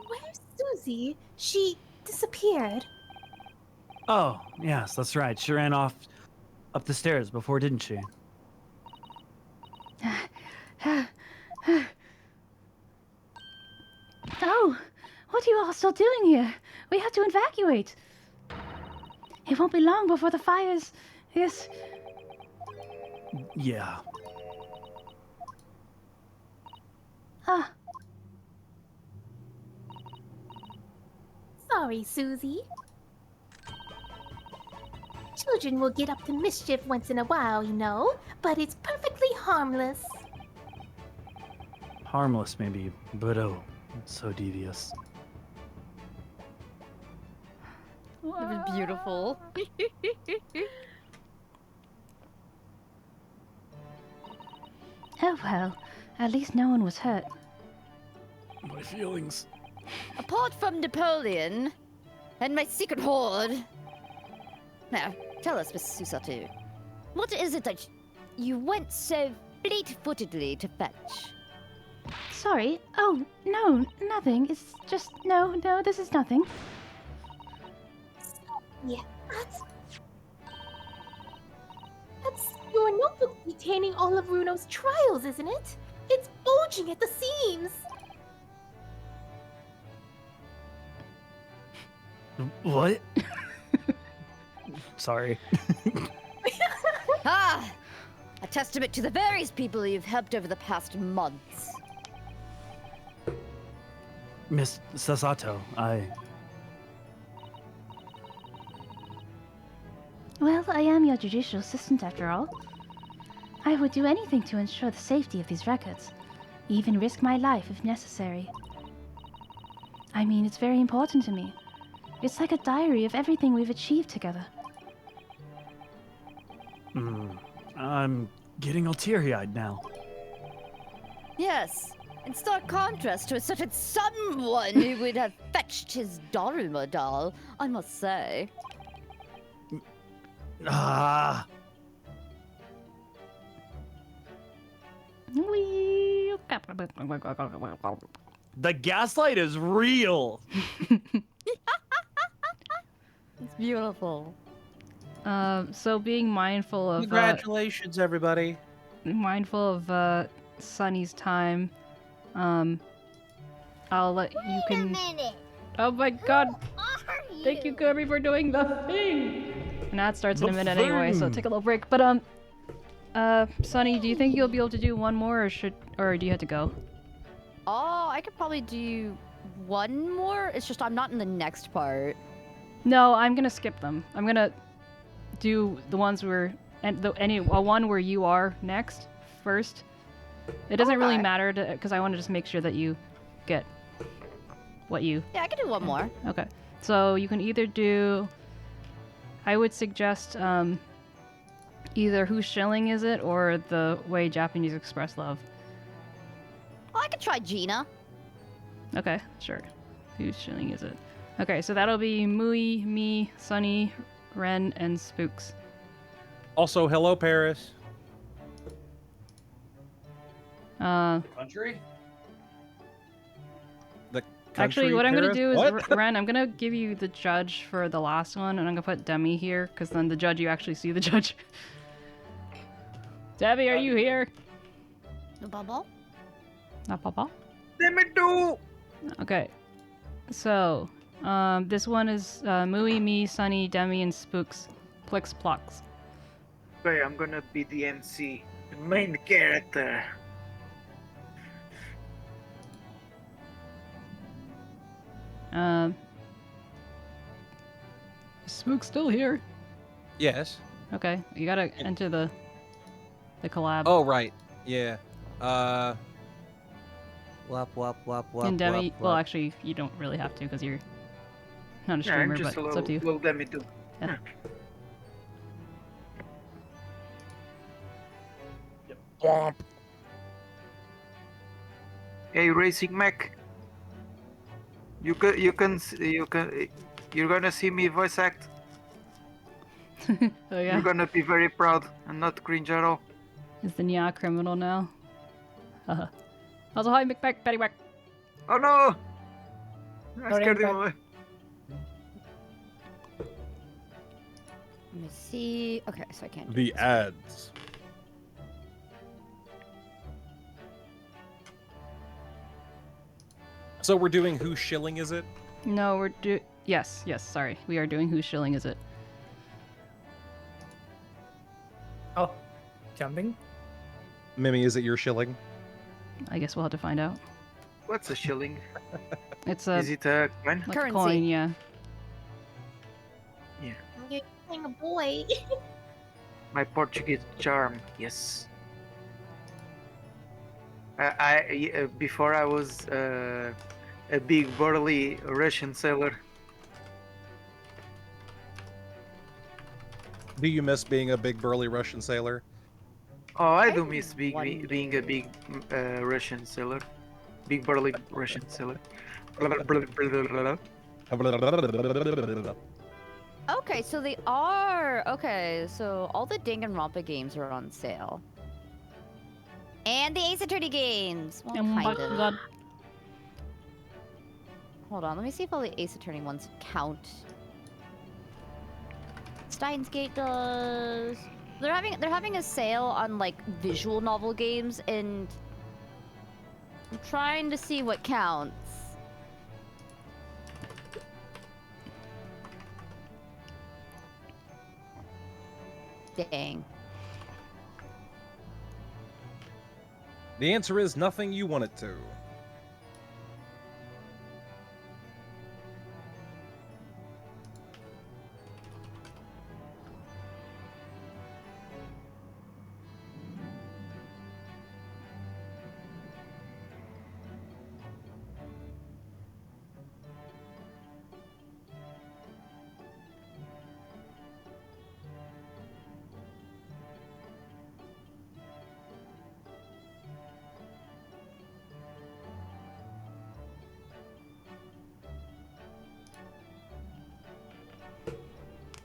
Where's Susie? She disappeared. Oh, yes, that's right. She ran off up the stairs before, didn't she? Oh, what are you all still doing here? We have to evacuate. It won't be long before the fires... Yes. Yeah. Ah. Sorry, Susie. Children will get up to mischief once in a while, you know, but it's perfectly harmless. Harmless, maybe, but oh, so devious. That was beautiful. Oh well, at least no one was hurt. My feelings. Apart from Napoleon and my secret hoard. Now, tell us, Miss Susato, what is it that you went so fleet-footedly to fetch? Sorry. Oh, no, nothing. It's just... No, this is nothing. Yeah, that's your notebook detaining all of Runo's trials, isn't it? It's bulging at the seams. What? Sorry. Ah! A testament to the various people you've helped over the past months. Miss Sasato, Well, I am your judicial assistant after all. I would do anything to ensure the safety of these records, even risk my life if necessary. I mean, it's very important to me. It's like a diary of everything we've achieved together. I'm getting all teary-eyed now. Yes, in stark contrast to a certain someone who would have fetched his Daruma doll, I must say. Ah. The gaslight is real. Beautiful. So being mindful of Congratulations, everybody. mindful of Sunny's time, I'll let you Wait can. a minute. Oh my God! Who are you? Thank you, Kirby, for doing the thing. And that starts in a The minute anyway, so thing. take a little break. But Sunny, do you think you'll be able to do one more, or do you have to go? Oh, I could probably do one more. It's just I'm not in the next part. No, I'm gonna skip them. I'm gonna do the ones where one where you are next first. It doesn't really Okay. matter because I want to just make sure that you get what you. Yeah, I could do one more. Okay, so you can either do. I would suggest either Whose Shilling Is It or The Way Japanese Express Love. Oh, I could try Gina. Okay, sure. Whose Shilling Is It? Okay, so that'll be Mui, me, Sunny, Ren, and Spooks. Also, hello, Paris. Country? The Actually, country what I'm gonna Paris? do is, What? Ren, I'm gonna give you the judge for the last one, and I'm gonna put Demi here, because then the judge, you actually see the judge. Debbie, are you here? No bubble. Not Papa? Damn it, do! Okay. So, this one is Mui, me, Sunny, Demi, and Spooks. Plix Plox. Okay, I'm gonna be the MC, the main character. Is Spook still here? Yes. Okay, you gotta enter the collab. Oh, right. Yeah. Wop, wop, wop, wop, and Demi, wop, well, wop. actually, you don't really have to because you're not a Yeah, I'm streamer, just but a it's up to you. little Demi too. Yeah. Womp. Hey, Racing Mech. You're gonna see me voice act. Oh yeah. You're gonna be very proud and not cringe at all. Is the Nya criminal now? Also, hi, McBack, Paddywhack. Oh no! I Sorry, scared him I'm away. Let me see. Okay, so I can't. do The this. ads. So we're doing Whose Shilling Is It? No, yes, sorry. We are doing Whose Shilling Is It? Oh, jumping. Mimi, is it your shilling? I guess we'll have to find out. What's a shilling? It's a, Is it a coin? like a Currency. coin, yeah. You're playing a boy. My Portuguese charm, yes. Before I was a big burly Russian sailor. Do you miss being a big burly Russian sailor? Oh, I do I miss being wonder- a big Russian sailor. Big burly Russian sailor. Okay, so they are. Okay, so all the Danganronpa games are on sale. And the Ace Attorney games. Well, Oh my kind of. God. Hold on, let me see if all the Ace Attorney ones count. Steins Gate does. They're having a sale on like visual novel games, and I'm trying to see what counts. Dang. The answer is nothing you want it to.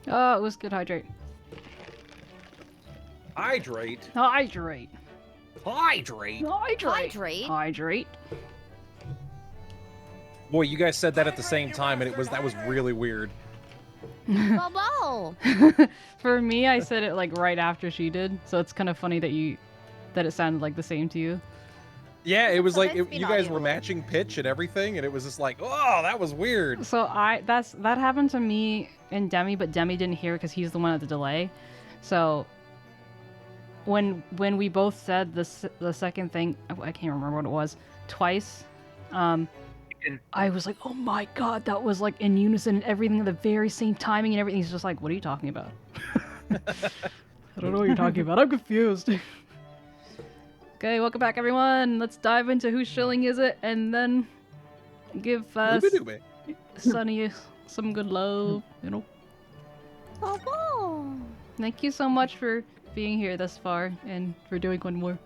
Oh, it was good hydrate. Hydrate. Hydrate. Hydrate. Hydrate. Hydrate. Boy, you guys said that at the same time, and that was really weird. Bobo! For me, I said it like right after she did, so it's kind of funny that it sounded like the same to you. Yeah, it was like Sometimes you guys were matching pitch and everything, and it was just like, oh, that was weird. So that happened to me and Demi, but Demi didn't hear because he's the one at the delay. So when we both said the second thing, I can't remember what it was, twice, I was like, oh my god, that was like in unison and everything at the very same timing and everything. He's just like, what are you talking about? I don't know what you're talking about. I'm confused. Okay, welcome back, everyone. Let's dive into whose shilling is it, and then give Sunny some good love, you know. Bobo! Thank you so much for being here thus far and for doing one more.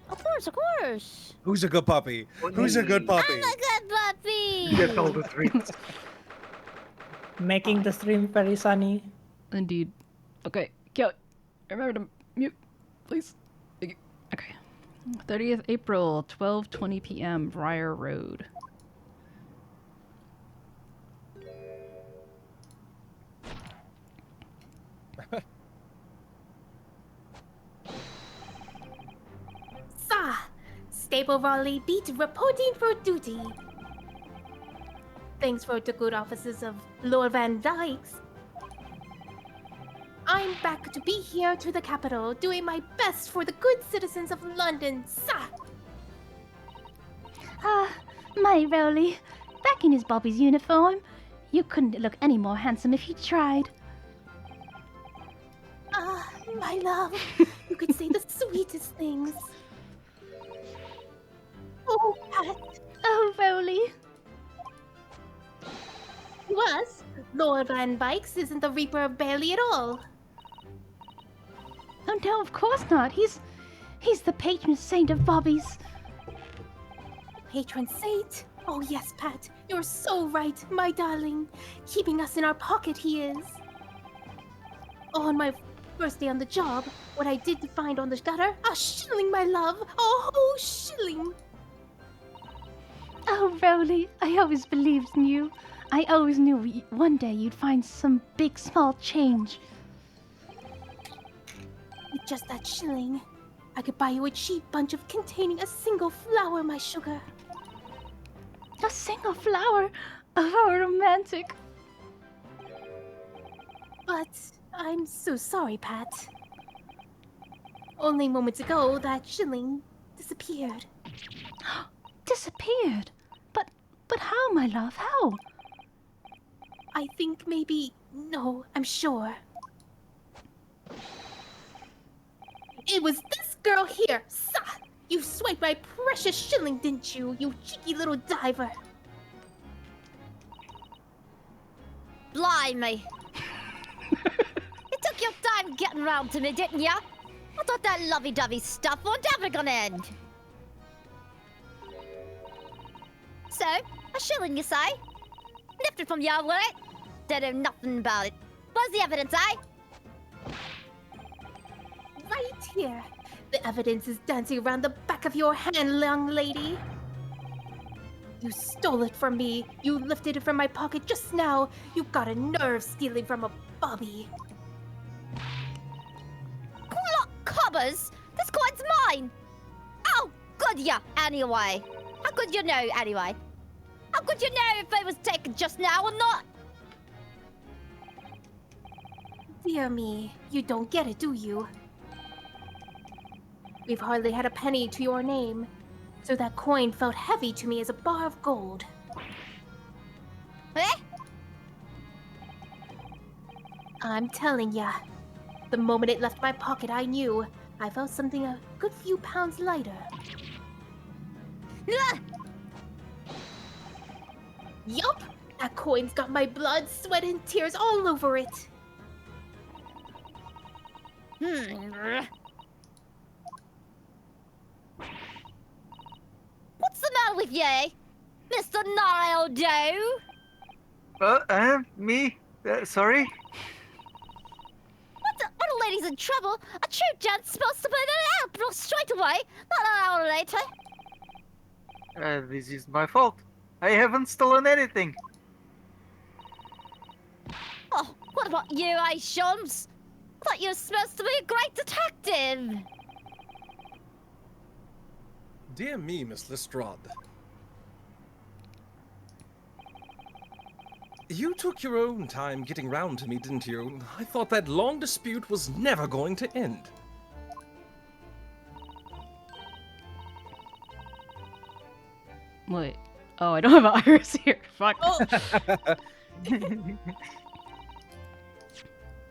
Of course, of course. Who's a good puppy? Who's a good puppy? I'm a good puppy! You get all the treats. Making the stream very sunny. Indeed. Okay, Kelly, remember to mute, please. Thank you. Okay. 30th April, 12:20 p.m., Briar Road. Sa! Stable Raleigh Beat reporting for duty. Thanks for the good offices of Lord Van Dykes. I'm back to be here to the capital, doing my best for the good citizens of London, Sa! My Rowley, back in his Bobby's uniform. You couldn't look any more handsome if you tried. My love, you could say the sweetest things. Oh, Pat. Oh, Rowley. Was Lord Van Bykes isn't the Reaper of Bailey at all. Oh no, of course not. He's the patron saint of Bobby's. Patron saint? Oh yes, Pat. You're so right, my darling. Keeping us in our pocket he is. On my first day on the job, what I did find on the gutter, a shilling, my love. A whole shilling. Oh, Rowley, I always believed in you. I always knew one day you'd find some big, small change. With just that shilling, I could buy you a cheap bunch of containing a single flower, my sugar. A single flower? Oh, how romantic. But I'm so sorry, Pat. Only moments ago, that shilling disappeared. Disappeared? But how, my love? How? I think maybe... No, I'm sure. It was this girl here, Sa! You swiped my precious shilling, didn't you? You cheeky little diver. Blimey. You took your time getting round to me, didn't ya? I thought that lovey-dovey stuff wasn't ever gonna end. So, a shilling, you say? Lifted from your wallet? Don't know nothing about it. Where's the evidence, eh? Right here. The evidence is dancing around the back of your hand, young lady. You stole it from me. You lifted it from my pocket just now. You got a nerve stealing from a Bobby. Cobbers? This coin's mine! Oh, good ya, anyway. How could you know, anyway? How could you know if it was taken just now or not? Dear me, you don't get it, do you? We've hardly had a penny to your name, so that coin felt heavy to me as a bar of gold. Eh? I'm telling ya, the moment it left my pocket, I knew I felt something a good few pounds lighter. Ah! Yup! That coin's got my blood, sweat, and tears all over it. What's the matter with you, Mr. Nardo? Me? Sorry? When a lady's in trouble, a true gent's supposed to put it out straight away, not an hour later. This is my fault. I haven't stolen anything. What about you, Shums? I thought you were supposed to be a great detective. Dear me, Miss Lestrade. You took your own time getting round to me, didn't you? I thought that long dispute was never going to end. Wait. Oh, I don't have an iris here. Fuck.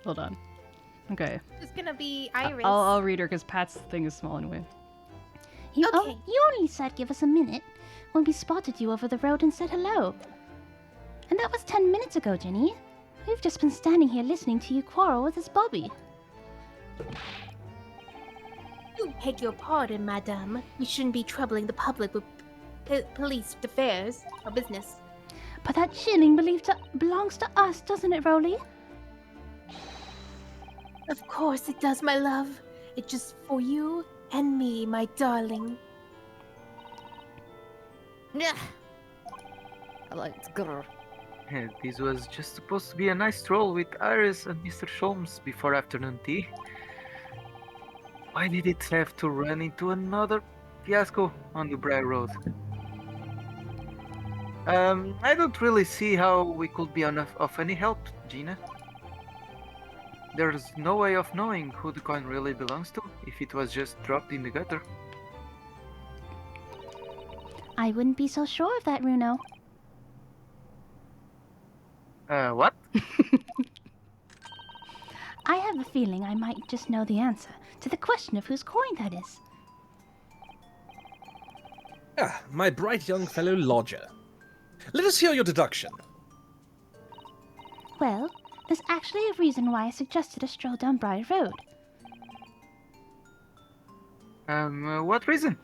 Hold on. Okay. It's gonna be Iris. I'll read her because Pat's thing is small anyway. You, Okay. you only said give us a minute when we spotted you over the road and said hello. And that was 10 minutes ago, Jenny. We've just been standing here listening to you quarrel with this Bobby. You beg your pardon, madame. You shouldn't be troubling the public with police affairs or business. But that shilling belongs to us, doesn't it, Rolly? Of course it does, my love. It's just for you and me, my darling. Yeah. I like girl. This was just supposed to be a nice stroll with Iris and Mr. Sholmes before afternoon tea. Why did it have to run into another fiasco on the Briar Road? I don't really see how we could be of any help, Gina. There's no way of knowing who the coin really belongs to if it was just dropped in the gutter. I wouldn't be so sure of that, Runo. What? I have a feeling I might just know the answer to the question of whose coin that is. Ah, my bright young fellow lodger. Let us hear your deduction. Well, there's actually a reason why I suggested a stroll down Briar Road. What reason?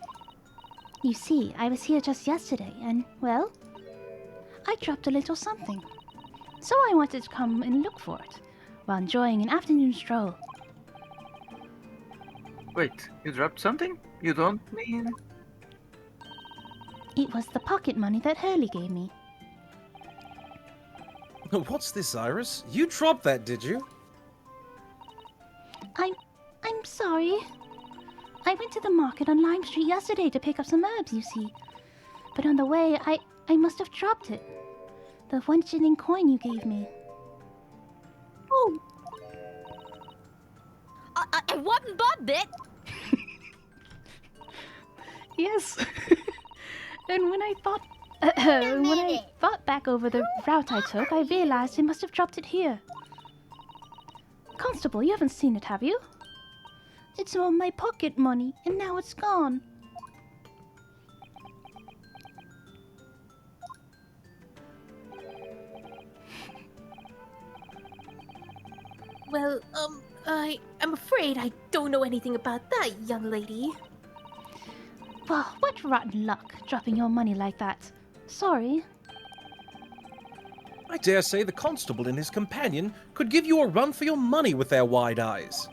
You see, I was here just yesterday, and, well, I dropped a little something. So I wanted to come and look for it, while enjoying an afternoon stroll. Wait, you dropped something? You don't mean... It was the pocket money that Hurley gave me. What's this, Iris? You dropped that, did you? I'm sorry. I went to the market on Lime Street yesterday to pick up some herbs, you see. But on the way, I must have dropped it. The 1 shilling coin you gave me. Oh, I wasn't bought it. Yes. And when I thought back over the route I took, I realized I must have dropped it here. Constable, you haven't seen it, have you? It's all my pocket money, and now it's gone. well, I'm afraid I don't know anything about that, young lady. Well, what rotten luck, dropping your money like that. Sorry. I dare say the constable and his companion could give you a run for your money with their wide eyes.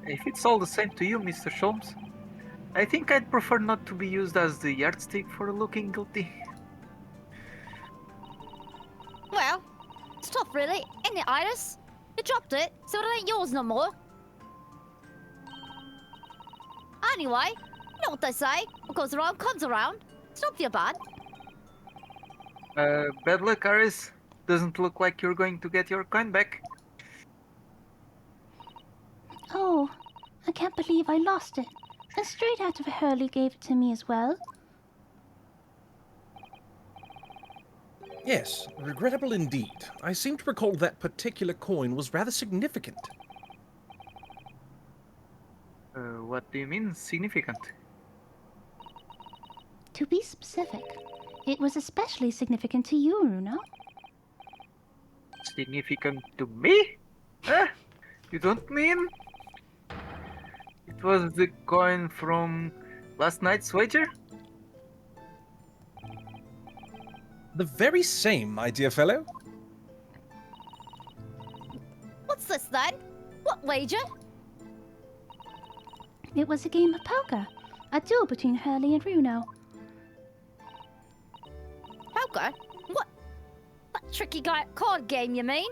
If it's all the same to you, Mr. Sholmes, I think I'd prefer not to be used as the yardstick for looking guilty. Well, it's tough, really, ain't it, Iris? You dropped it, so it ain't yours no more. Anyway, you know what they say? What goes around comes around. It's not feel bad. Bad luck, Iris. Doesn't look like you're going to get your coin back. Oh, I can't believe I lost it. And straight out of Hurley gave it to me as well. Yes, regrettable indeed. I seem to recall that particular coin was rather significant. What do you mean, significant? To be specific, it was especially significant to you, Runo. Significant to me? Huh? You don't mean? It was the coin from last night's wager? The very same, my dear fellow. What's this then? What wager? It was a game of poker. A duel between Hurley and Runo. Poker? What? That tricky card game, you mean?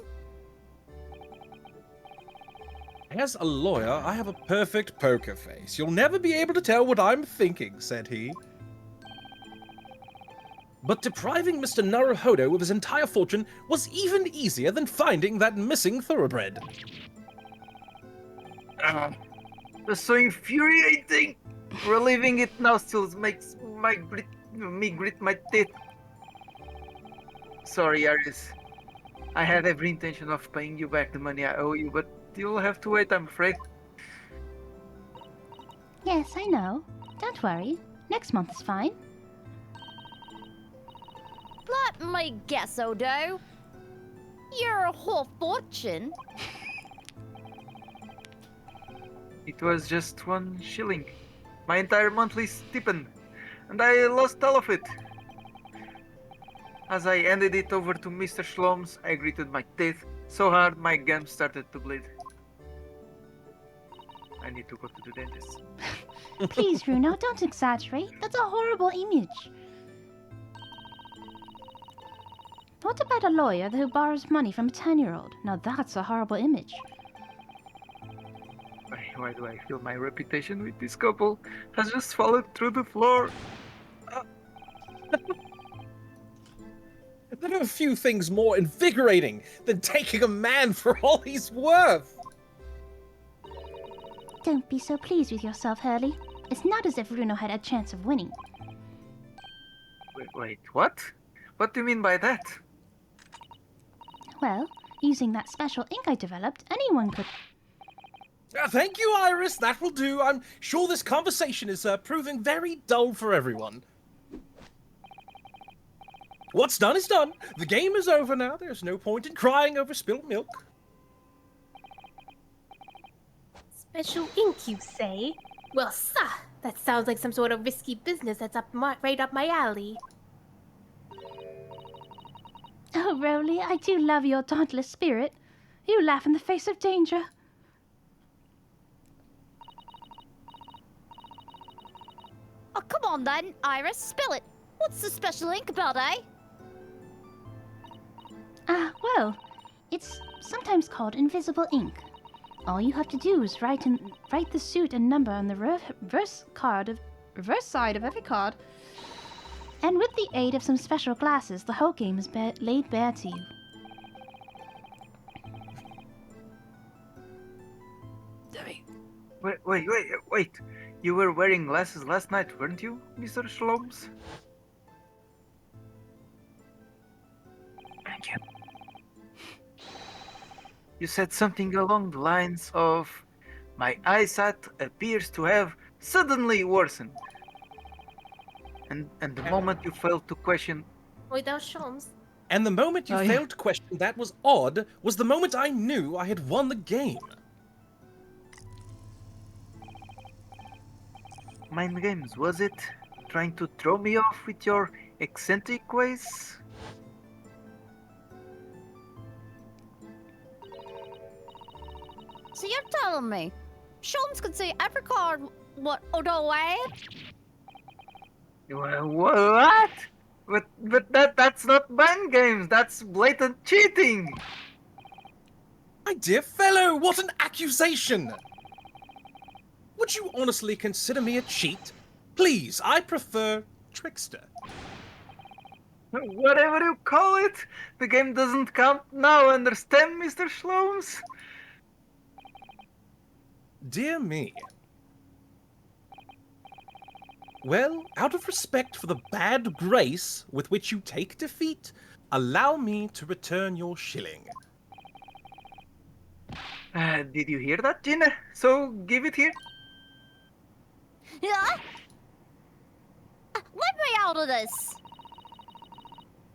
As a lawyer, I have a perfect poker face. You'll never be able to tell what I'm thinking, said he. But depriving Mr. 𝗟𝗶H of his entire fortune was even easier than finding that missing thoroughbred. That's so infuriating. Reliving it now still makes me grit my teeth. Sorry, Aris. I had every intention of paying you back the money I owe you, but you'll have to wait, I'm afraid. Yes, I know. Don't worry. Next month is fine. Let me guess, Odo. Your whole fortune? It was just 1 shilling. My entire monthly stipend. And I lost all of it. As I handed it over to Mr. Shloms, I gritted my teeth so hard my gums started to bleed. I need to go to the dentist. Please, Bruno, don't exaggerate. That's a horrible image. What about a lawyer who borrows money from a 10-year-old? Now that's a horrible image. Why do I feel my reputation with this couple has just fallen through the floor? There are a few things more invigorating than taking a man for all he's worth. Don't be so pleased with yourself, Hurley. It's not as if Bruno had a chance of winning. Wait, what? What do you mean by that? Well, using that special ink I developed, anyone could... Thank you, Iris. That will do. I'm sure this conversation is proving very dull for everyone. What's done is done. The game is over now. There's no point in crying over spilled milk. Special ink, you say? Well, that sounds like some sort of risky business that's right up my alley. Oh, Rowley, I do love your dauntless spirit. You laugh in the face of danger. Oh, come on then, Iris, spill it. What's the special ink about, eh? Well, it's sometimes called invisible ink. All you have to do is write the suit and number on the reverse side of every card. And with the aid of some special glasses, the whole game is laid bare to you. Wait. You were wearing glasses last night, weren't you, Mr. Shloms? Thank you. You said something along the lines of, my eyesight appears to have suddenly worsened. And the moment you failed to question... Without Shloms. And the moment you failed to question that was odd was the moment I knew I had won the game. Mind games, was it? Trying to throw me off with your eccentric ways? So you're telling me Shloms could see every card what Odo had? What? But that's not mind games, that's blatant cheating! My dear fellow, what an accusation! Would you honestly consider me a cheat? Please, I prefer trickster. Whatever you call it, the game doesn't count now, understand, Mr. Shloms? Dear me. Well, out of respect for the bad grace with which you take defeat, allow me to return your shilling. Did you hear that, Gina? So, give it here. Yeah? Let me out of this!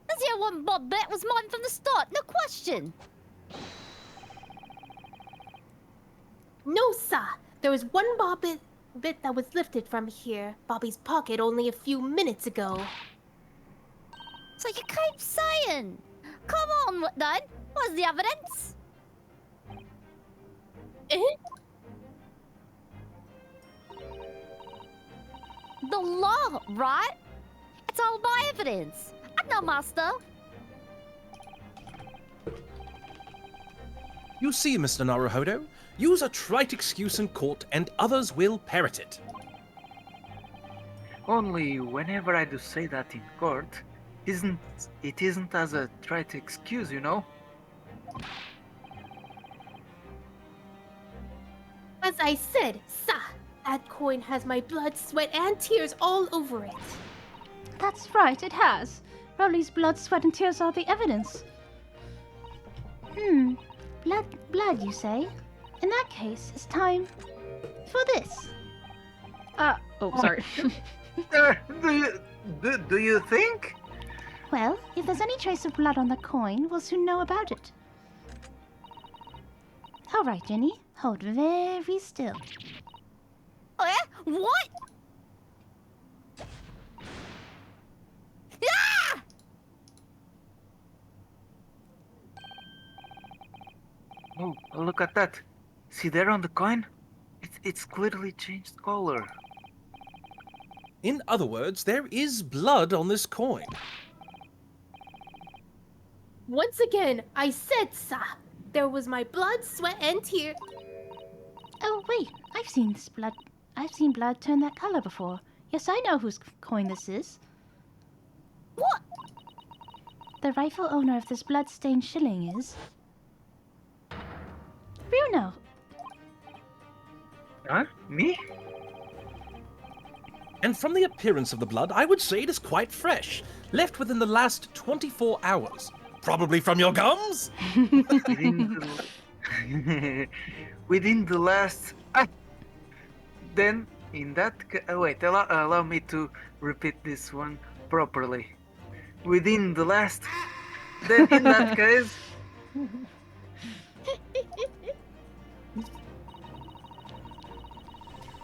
This here one bob bet was mine from the start, no question! No, sir. There was one bit that was lifted from here, Bobby's pocket, only a few minutes ago. So you keep saying. Come on, then. What's the evidence? The law, right? It's all my evidence. I know my stuff. You see, Mr. 𝗟𝗶H, use a trite excuse in court and others will parrot it. Only whenever I do say that in court, isn't as a trite excuse, you know? As I said, that coin has my blood, sweat, and tears all over it. That's right, it has. Rowley's blood, sweat, and tears are the evidence. Blood, you say? In that case, it's time for this. Oh, sorry. Do you think? Well, if there's any trace of blood on the coin, we'll soon know about it. All right, Jenny, hold very still. Oh yeah? What? Ah! Oh, look at that. See there on the coin? It's clearly changed color. In other words, there is blood on this coin. Once again, I said, there was my blood, sweat, and tears. Oh, wait, I've seen this blood. I've seen blood turn that color before. Yes, I know whose coin this is. What? The rightful owner of this blood-stained shilling is... Bruno. Huh? Me? And from the appearance of the blood, I would say it is quite fresh, left within the last 24 hours. Probably from your gums? Within the last... Then, in that... wait, allow me to repeat this one properly. Within the last... Then, in that case...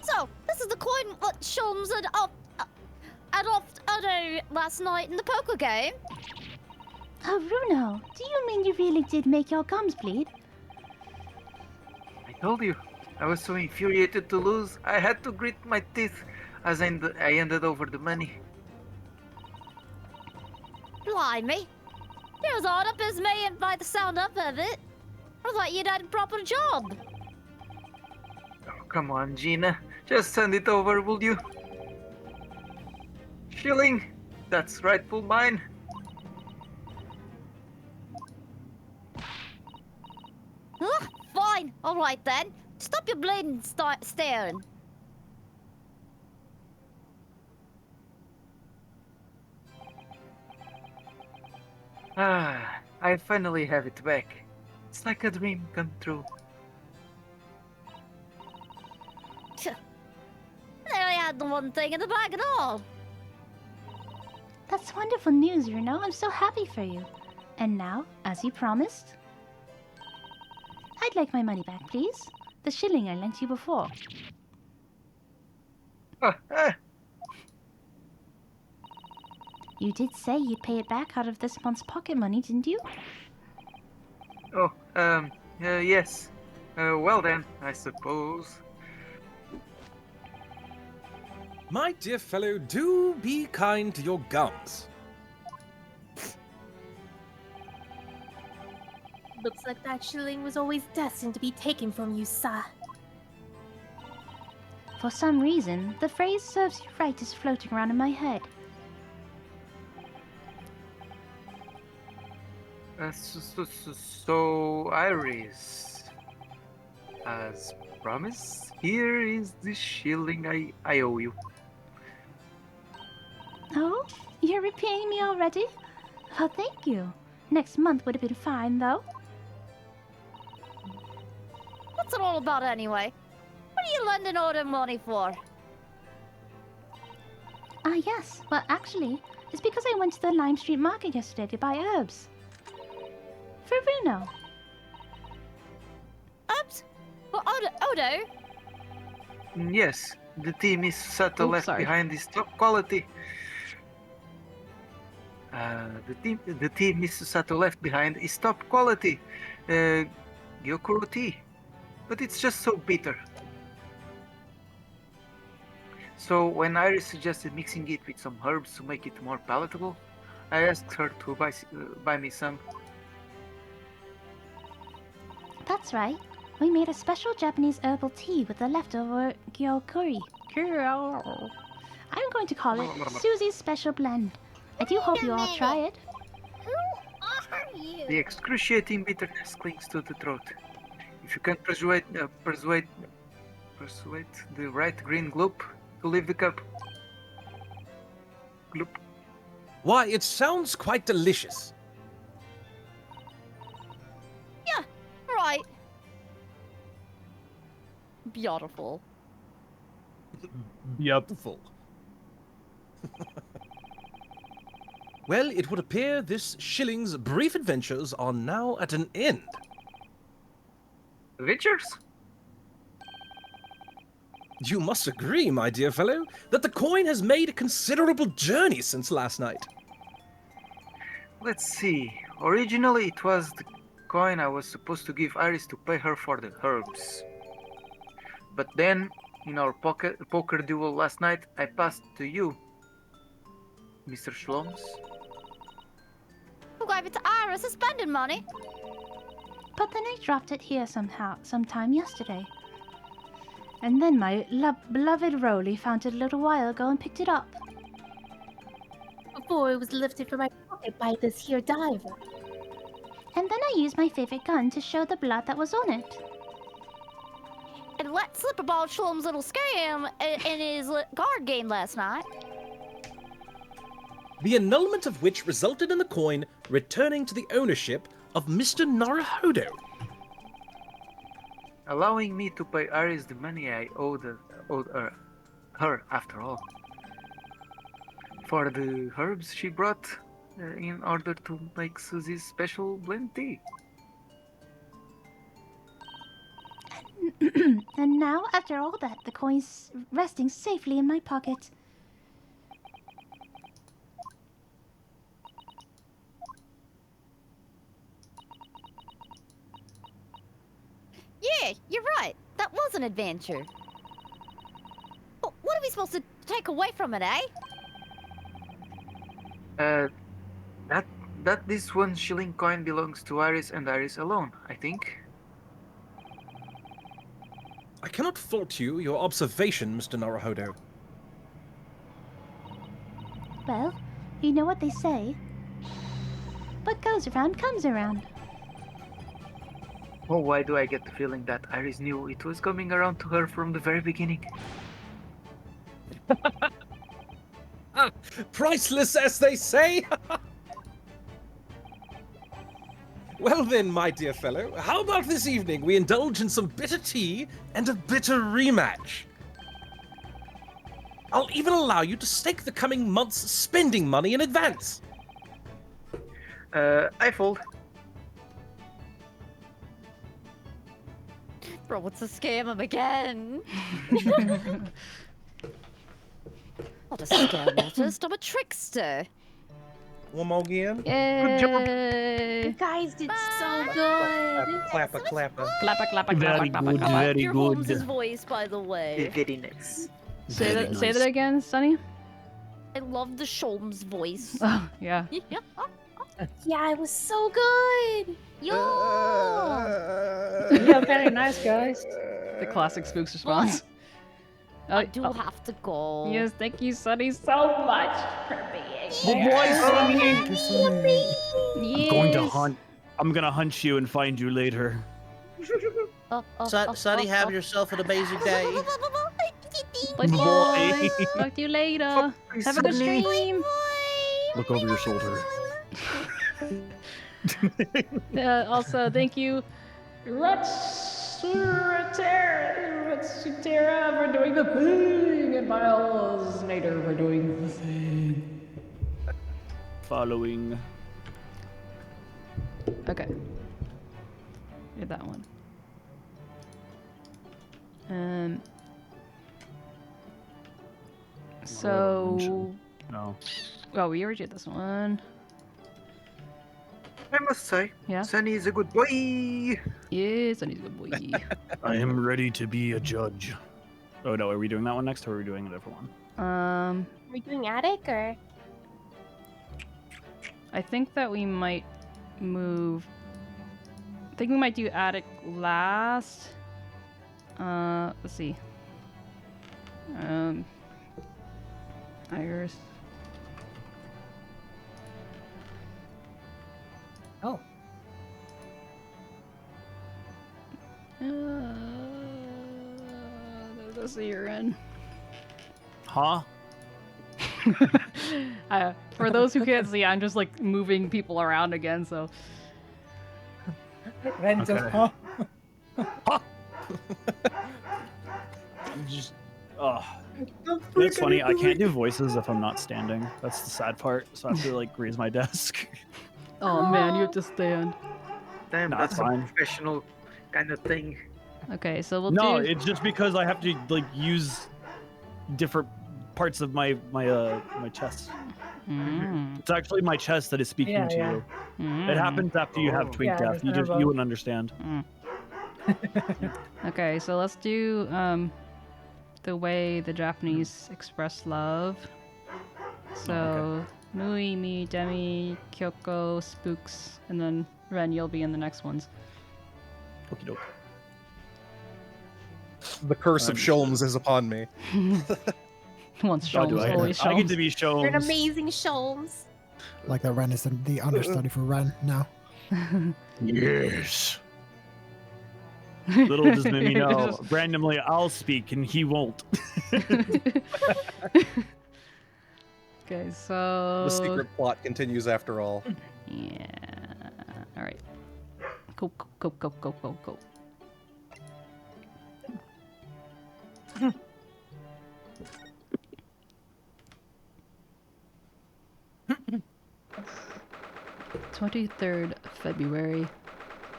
So, this is the coin what Sholmes had off last night in the poker game? Oh, Bruno, do you mean you really did make your gums bleed? I told you, I was so infuriated to lose, I had to grit my teeth as I handed over the money. Blimey. You're as hard up as me and by the sound up of it. I thought you'd had a proper job. Oh, come on, Gina. Just send it over, will you? Shilling, that's rightful mine. Fine. All right, then. Stop your bleeding staring. I finally have it back. It's like a dream come true. There I had the one thing in the bag at all. That's wonderful news, Bruno. I'm so happy for you. And now, as you promised, I'd like my money back, please. The shilling I lent you before. You did say you'd pay it back out of this month's pocket money, didn't you? Oh, yes. Well then, I suppose. My dear fellow, do be kind to your gums. Looks like that shilling was always destined to be taken from you, sir. For some reason, the phrase "serves you right" is floating around in my head. So, Iris, as promised, here is the shilling I owe you. Oh, you're repaying me already? Oh, thank you. Next month would have been fine, though. What's it all about anyway? What are you lending all the money for? Yes. Well, actually, it's because I went to the Lime Street Market yesterday to buy herbs. For Bruno. Herbs? For Odo? Yes, the team is Sato left behind is top quality. The team Mr. Sato left behind is top quality. Gyokuro tea. But it's just so bitter. So when Iris suggested mixing it with some herbs to make it more palatable, I asked her to buy me some. That's right. We made a special Japanese herbal tea with the leftover gyokuri. I'm going to call it Susie's Special Blend. I do hope you all try it. Who are you? The excruciating bitterness clings to the throat. If you can persuade the right green gloop to leave the cup. Gloop. Why, it sounds quite delicious. Yeah, right. Beautiful. Beautiful. Well, it would appear this shilling's brief adventures are now at an end. Adventures? You must agree, my dear fellow, that the coin has made a considerable journey since last night. Let's see. Originally, it was the coin I was supposed to give Iris to pay her for the herbs. But then, in our poker duel last night, I passed to you, Mr. Shloms. Who gave it to Iris as spending money? But then I dropped it here sometime yesterday. And then my beloved Rolly found it a little while ago and picked it up. Before it was lifted from my pocket by this here diver. And then I used my favorite gun to show the blood that was on it. And let slip about Shlom's little scam in his card game last night. The annulment of which resulted in the coin returning to the ownership of Mr. Naruhodo. Allowing me to pay Iris the money I owed her after all. For the herbs she brought in order to make Susie's special blend tea. And now, after all that, the coin's resting safely in my pocket. Yeah, you're right. That was an adventure. But what are we supposed to take away from it, eh? That this 1 shilling coin belongs to Iris and Iris alone, I think. I cannot fault your observation, Mr. Naruhodo. Well, you know what they say. What goes around comes around. Oh, why do I get the feeling that Iris knew it was coming around to her from the very beginning? Priceless, as they say! Well then, my dear fellow, how about this evening we indulge in some bitter tea and a bitter rematch? I'll even allow you to stake the coming month's spending money in advance. I fold. Bro, what's a scam him again? Not a scam artist, I'm a trickster. One more again. Yay! You guys did so good. Clappa, clappa. Clappa, clappa, Very clappa, good, clappa. very Your good. Holmes' voice, by the way. Very nice. Say Very that, say nice. that again, Sunny. I love the Sholmes voice. Oh, yeah. Yeah, it was so good. Yo! Yeah, very nice, guys. The classic Spooks response. I do have to go. Yes, thank you, Sunny, so much for being Good boy, Sonny. Yes. I'm gonna hunt you and find you later. Sonny, have yourself an amazing day. Bye, Boy. Talk to you later. Have a good Sunny. stream. Look over your shoulder. Also, thank you, Rutsutera for doing the thing, and Miles Nader for doing the thing. Following. Okay. Did that one. So. No. Oh, we already did this one. I must say, Yeah. Sunny is a good boy. Yeah, Sunny's a good boy. I am ready to be a judge. Oh no, are we doing that one next or are we doing a different one? Are we doing attic or? I think that we might move think we might do attic last. Let's see. Iris. Oh. Let's see you're in. Huh? For those who can't see, I'm just like moving people around again, so. Ren just, huh? I'm just. It's funny. I can't do voices if I'm not standing. That's the sad part. So I have to like raise my desk. Oh man, you have to stand. Damn, No, that's it's a fine. professional kind of thing. Okay, so we'll No, do. it's just because I have to like use different parts of my chest. It's actually my chest that is speaking to you. It happens after you have twink death. You wouldn't understand. Okay, so let's do the way the Japanese express love. So Mui, Mi, Demi, Kyoko, Spooks, and then Ren, you'll be in the next ones. Okie doke. The curse of Sholmes is upon me. Once Oh, Sholmes, always I get Sholmes. to be You're an Sholmes. amazing Sholmes. Like the Ren is the understudy for Ren now. Yes. Little does Mimi know. Randomly, I'll speak and he won't. Okay, so. The secret plot continues after all. Yeah. All right. Go, go, go, go, go, go. Go. 23rd February,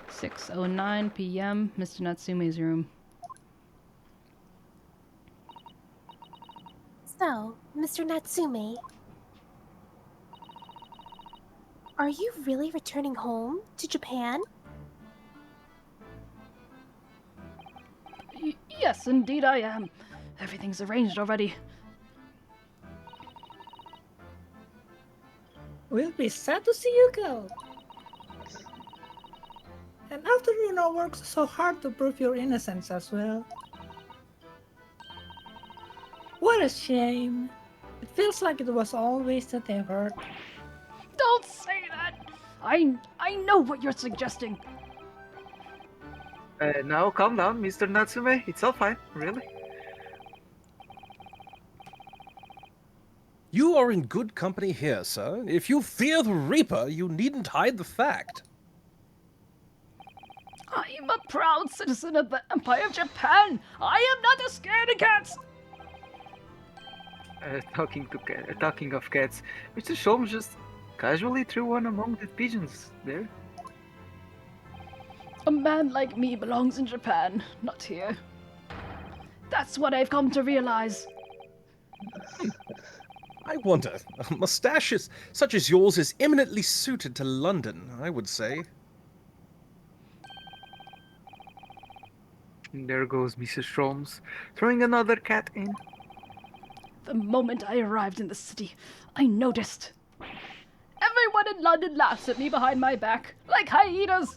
6:09 p.m. Mr. Natsume's room. So, Mr. Natsume, are you really returning home to Japan? Yes, indeed I am. Everything's arranged already. We'll be sad to see you go. And after Runo works so hard to prove your innocence as well. What a shame. It feels like it was all wasted effort. Don't say that! I know what you're suggesting. Now calm down, Mr. Natsume. It's all fine, really. You are in good company here, sir. If you fear the Reaper, you needn't hide the fact. I am a proud citizen of the Empire of Japan. I am not a scaredy cat. Talking of cats, Mr. Sholmes just casually threw one among the pigeons there. A man like me belongs in Japan, not here. That's what I've come to realize. I wonder, a mustache such as yours is eminently suited to London, I would say. And there goes Mrs. Sholmes, throwing another cat in. The moment I arrived in the city, I noticed. Everyone in London laughs at me behind my back, like hyenas.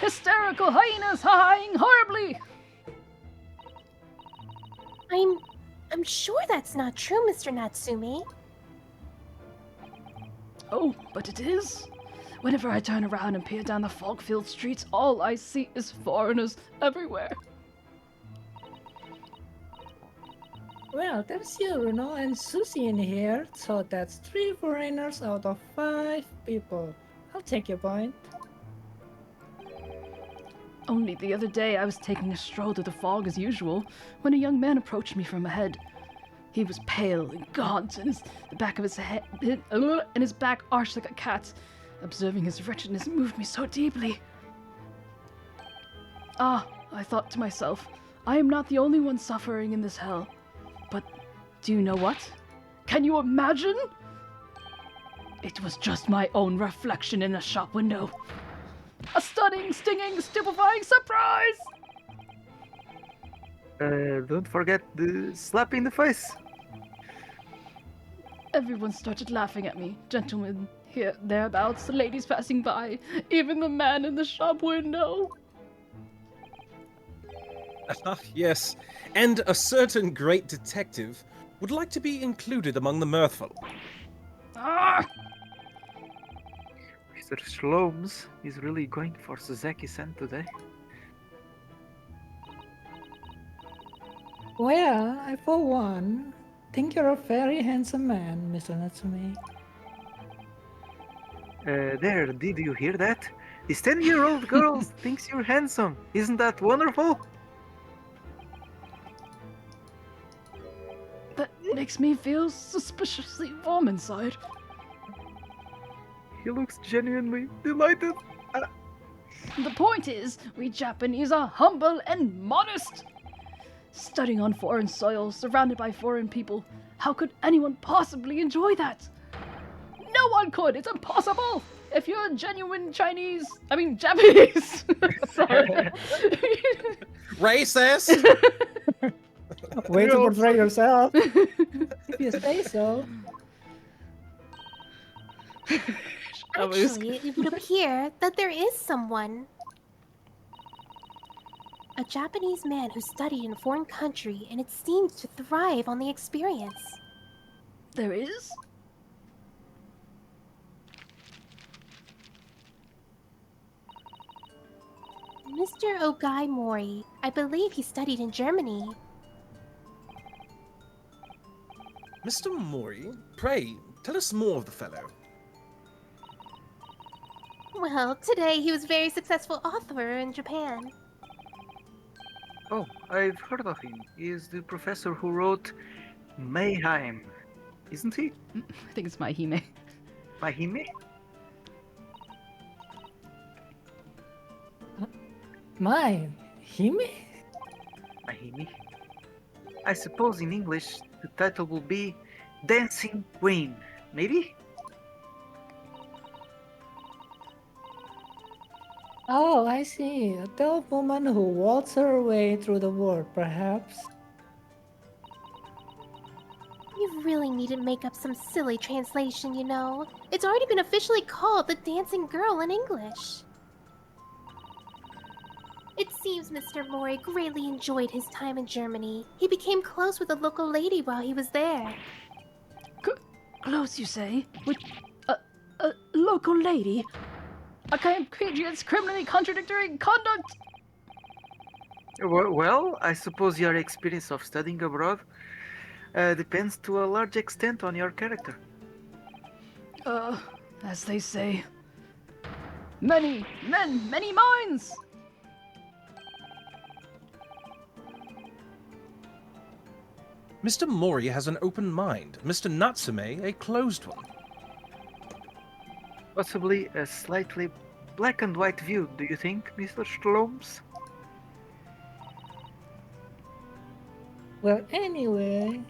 Hysterical hyenas hawing horribly. I'm sure that's not true, Mr. Natsume. Oh, but it is. Whenever I turn around and peer down the fog-filled streets, all I see is foreigners everywhere. Well, there's you, Runo, and Susie in here, so that's 3 foreigners out of 5 people. I'll take your point. Only the other day I was taking a stroll through the fog as usual, when a young man approached me from ahead. He was pale and gaunt, and the back of his head, and his back arched like a cat's. Observing his wretchedness moved me so deeply. Ah, I thought to myself, I am not the only one suffering in this hell. But do you know what? Can you imagine? It was just my own reflection in a shop window. A stunning, stinging, stupefying surprise! Don't forget the slap in the face. Everyone started laughing at me. Gentlemen Here, thereabouts, the ladies passing by, even the man in the shop window. Yes, and a certain great detective would like to be included among the mirthful. Ah! Mr. Shlomes is really going for Suzaki-san today. Well, I for one think you're a very handsome man, Mr. Natsume. There, did you hear that? This 10-year-old girl thinks you're handsome. Isn't that wonderful? That makes me feel suspiciously warm inside. He looks genuinely delighted. The point is, we Japanese are humble and modest. Studying on foreign soil, surrounded by foreign people, how could anyone possibly enjoy that? No one could! It's impossible! If you're a genuine Japanese... Sorry. Racist! Way to portray yourself. If you say so. Actually, it would appear that there is someone. A Japanese man who studied in a foreign country and it seems to thrive on the experience. There is? Mr. Ogai Mori. I believe he studied in Germany. Mr. Mori, pray, tell us more of the fellow. Well, today he was a very successful author in Japan. Oh, I've heard of him. He is the professor who wrote Mayhem, isn't he? I think it's Mahime. Mahime? Mahime? Mahime? I suppose in English the title will be Dancing Queen, maybe? Oh, I see. A tall woman who walks her way through the world, perhaps. You really need to make up some silly translation, you know. It's already been officially called the Dancing Girl in English. It seems Mr. Mori greatly enjoyed his time in Germany. He became close with a local lady while he was there. Close, you say? With a local lady? I can't against criminally contradictory conduct! Well, I suppose your experience of studying abroad depends to a large extent on your character. As they say, many men, many minds! Mr. Mori has an open mind, Mr. Natsume a closed one. Possibly a slightly black and white view, do you think, Mr. Shlomes? Well, anyway...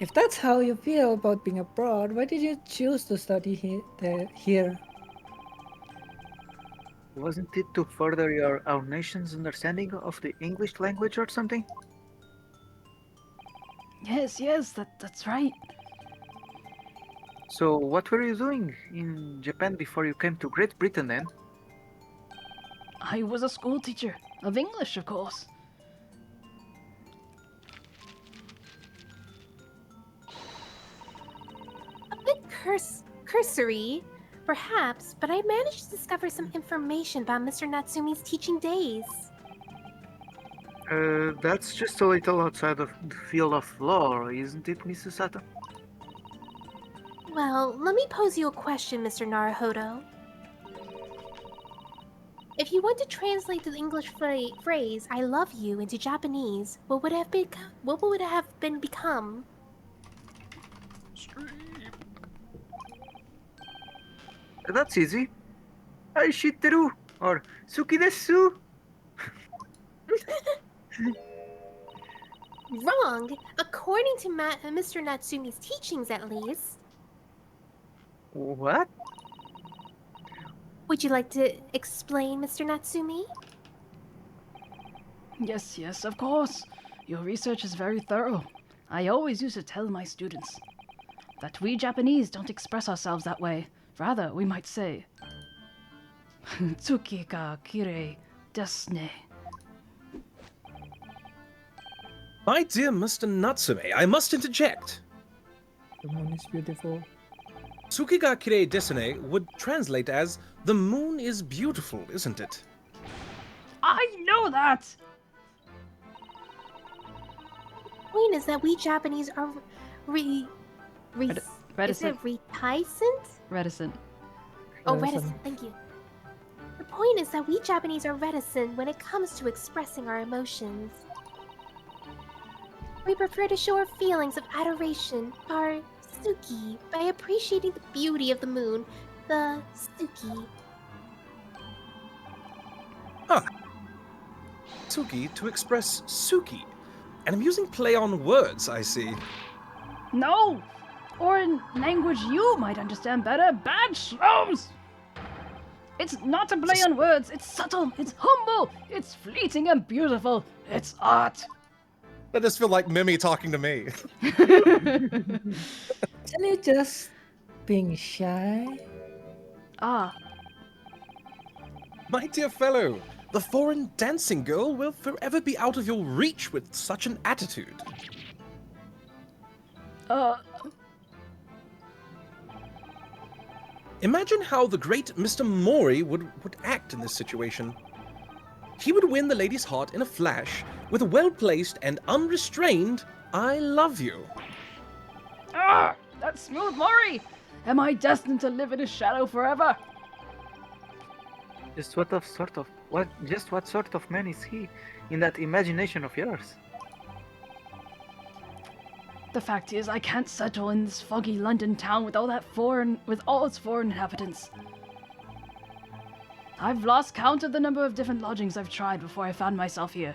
If that's how you feel about being abroad, why did you choose to study here? Wasn't it to further our nation's understanding of the English language or something? Yes, that's right. So what were you doing in Japan before you came to Great Britain then? I was a school teacher, of English, of course. A bit cursory, perhaps, but I managed to discover some information about Mr. Natsume's teaching days. That's just a little outside of the field of law, isn't it, Mrs. Sato? Well, let me pose you a question, Mr. Naruhodo. If you want to translate the English phrase "I love you" into Japanese, what would it have become? That's easy. Aishiteru or suki desu. Wrong, according to Mr. Natsume's teachings, at least. What? Would you like to explain, Mr. Natsume? Yes, of course. Your research is very thorough. I always used to tell my students. that we Japanese don't express ourselves that way. Rather, we might say, 𝗟𝗶ৃ 𝗀𝘀 My dear Mr. Natsume, I must interject. The moon is beautiful. 𝗟𝗶ৃ 𝗀𝘀 would translate as, the moon is beautiful, isn't it? I know that! The point is that we Japanese are is reticent. it reticent? Reticent. Oh, reticent. Thank you. The point is that we Japanese are reticent when it comes to expressing our emotions. We prefer to show our feelings of adoration, our 𝗟𝗌, by appreciating the beauty of the moon, the 𝗟𝗌. Ah. 𝗟𝗌 to express Suki. An amusing play on words, I see. No! Or in language you might understand better, bad Shlomes! It's not a play on words, it's subtle, it's humble, it's fleeting and beautiful, it's art! That just feel like Mimi talking to me. Isn't it just being shy? Ah. My dear fellow, the foreign dancing girl will forever be out of your reach with such an attitude. Imagine how the great Mr. Mori would act in this situation. He would win the lady's heart in a flash with a well-placed and unrestrained I love you. Ah! That smooth Mori! Am I destined to live in his shadow forever? Just what sort of man is he in that imagination of yours? The fact is, I can't settle in this foggy London town with all its foreign inhabitants. I've lost count of the number of different lodgings I've tried before I found myself here.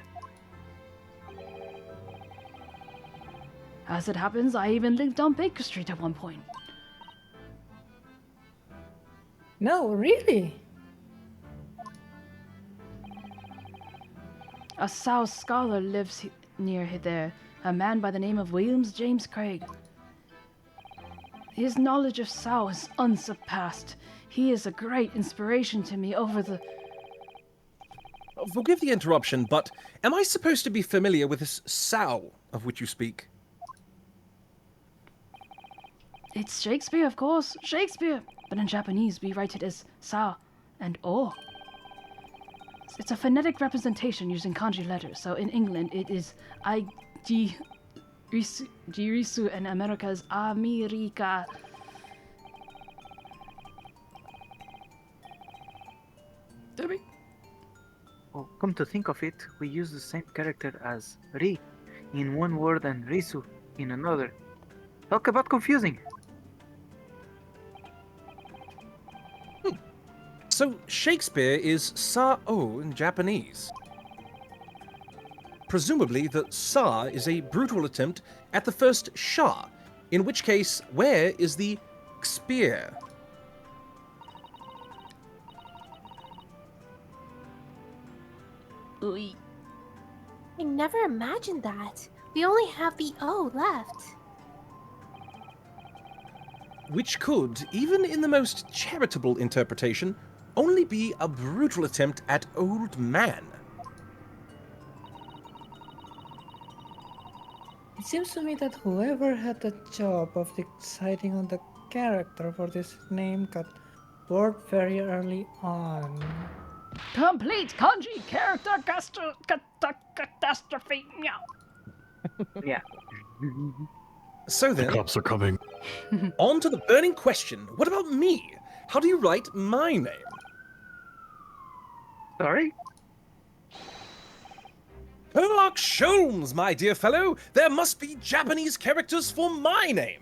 As it happens, I even lived on Baker Street at one point. No, really? A South scholar lives near there, a man by the name of William James Craig. His knowledge of Sao is unsurpassed. He is a great inspiration to me over the... Forgive the interruption, but am I supposed to be familiar with this Sao of which you speak? It's Shakespeare, of course, Shakespeare. But in Japanese, we write it as Sao and O. It's a phonetic representation using kanji letters, so in England it is Jirisu and America's America. Debbie? Well, come to think of it, we use the same character as Ri in one word and Risu in another. Talk about confusing. So Shakespeare is Sa-o in Japanese. Presumably the Sa is a brutal attempt at the first Sha, in which case, where is the Xpear? Ui. I never imagined that. We only have the O left. Which could, even in the most charitable interpretation, only be a brutal attempt at old man. It seems to me that whoever had the job of deciding on the character for this name got bored very early on. Complete kanji character catastrophe. Meow. Yeah. So then, The cops are coming. on to the burning question. What about me? How do you write my name? Sorry? Sherlock Sholmes, my dear fellow! There must be Japanese characters for my name!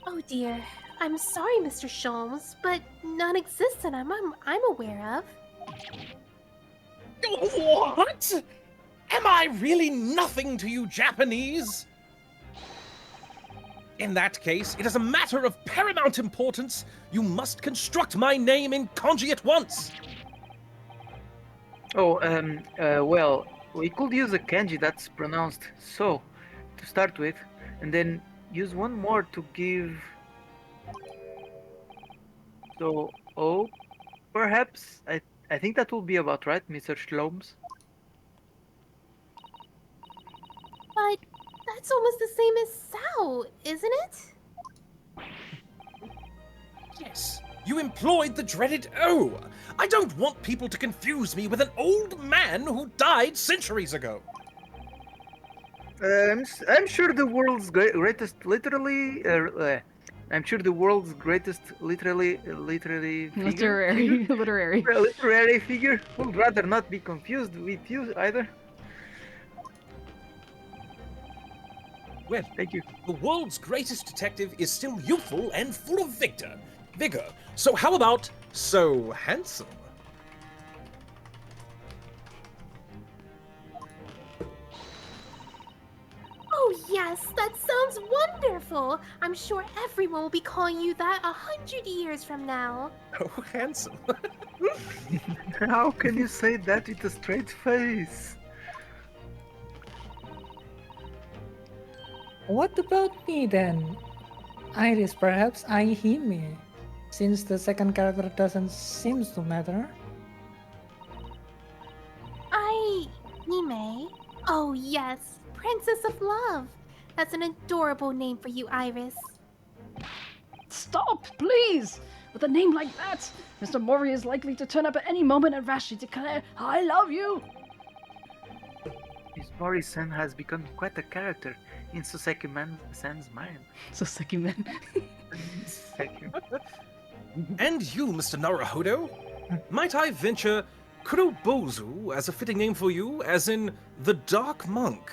Oh dear. I'm sorry, Mr. Sholmes, but none exist that I'm aware of. What? Am I really nothing to you Japanese? In that case, it is a matter of paramount importance. You must construct my name in kanji at once. Oh, well, we could use a kanji that's pronounced so to start with, and then use one more to give. So O, perhaps. I think that will be about right, Mr. Schloms. But that's almost the same as Sao, isn't it? Yes, you employed the dreaded O. I don't want people to confuse me with an old man who died centuries ago. I'm sure the world's greatest literary literary figure would rather not be confused with you either. Well, thank you. The world's greatest detective is still youthful and full of vigor. So how about so handsome? Oh yes, that sounds wonderful. I'm sure everyone will be calling you that 100 years from now. Oh, handsome. How can you say that with a straight face? What about me then? Iris, perhaps 𝗟𝗶𝗸𝘀, since the second character doesn't seem to matter. 𝗟𝗶𝗸𝘀? Oh yes, Princess of Love. That's an adorable name for you, Iris. Stop, please! With a name like that, Mr. Mori is likely to turn up at any moment and rashly declare, I love you! Miss Mori-san has become quite a character in 𝗟𝗶𝗪𝗀's mind. 𝗟𝗶𝗪𝗀. And you, Mr. Naruhodo? Might I venture 𝗟𝗶ጵ𝗪𝗀 as a fitting name for you, as in the Dark Monk?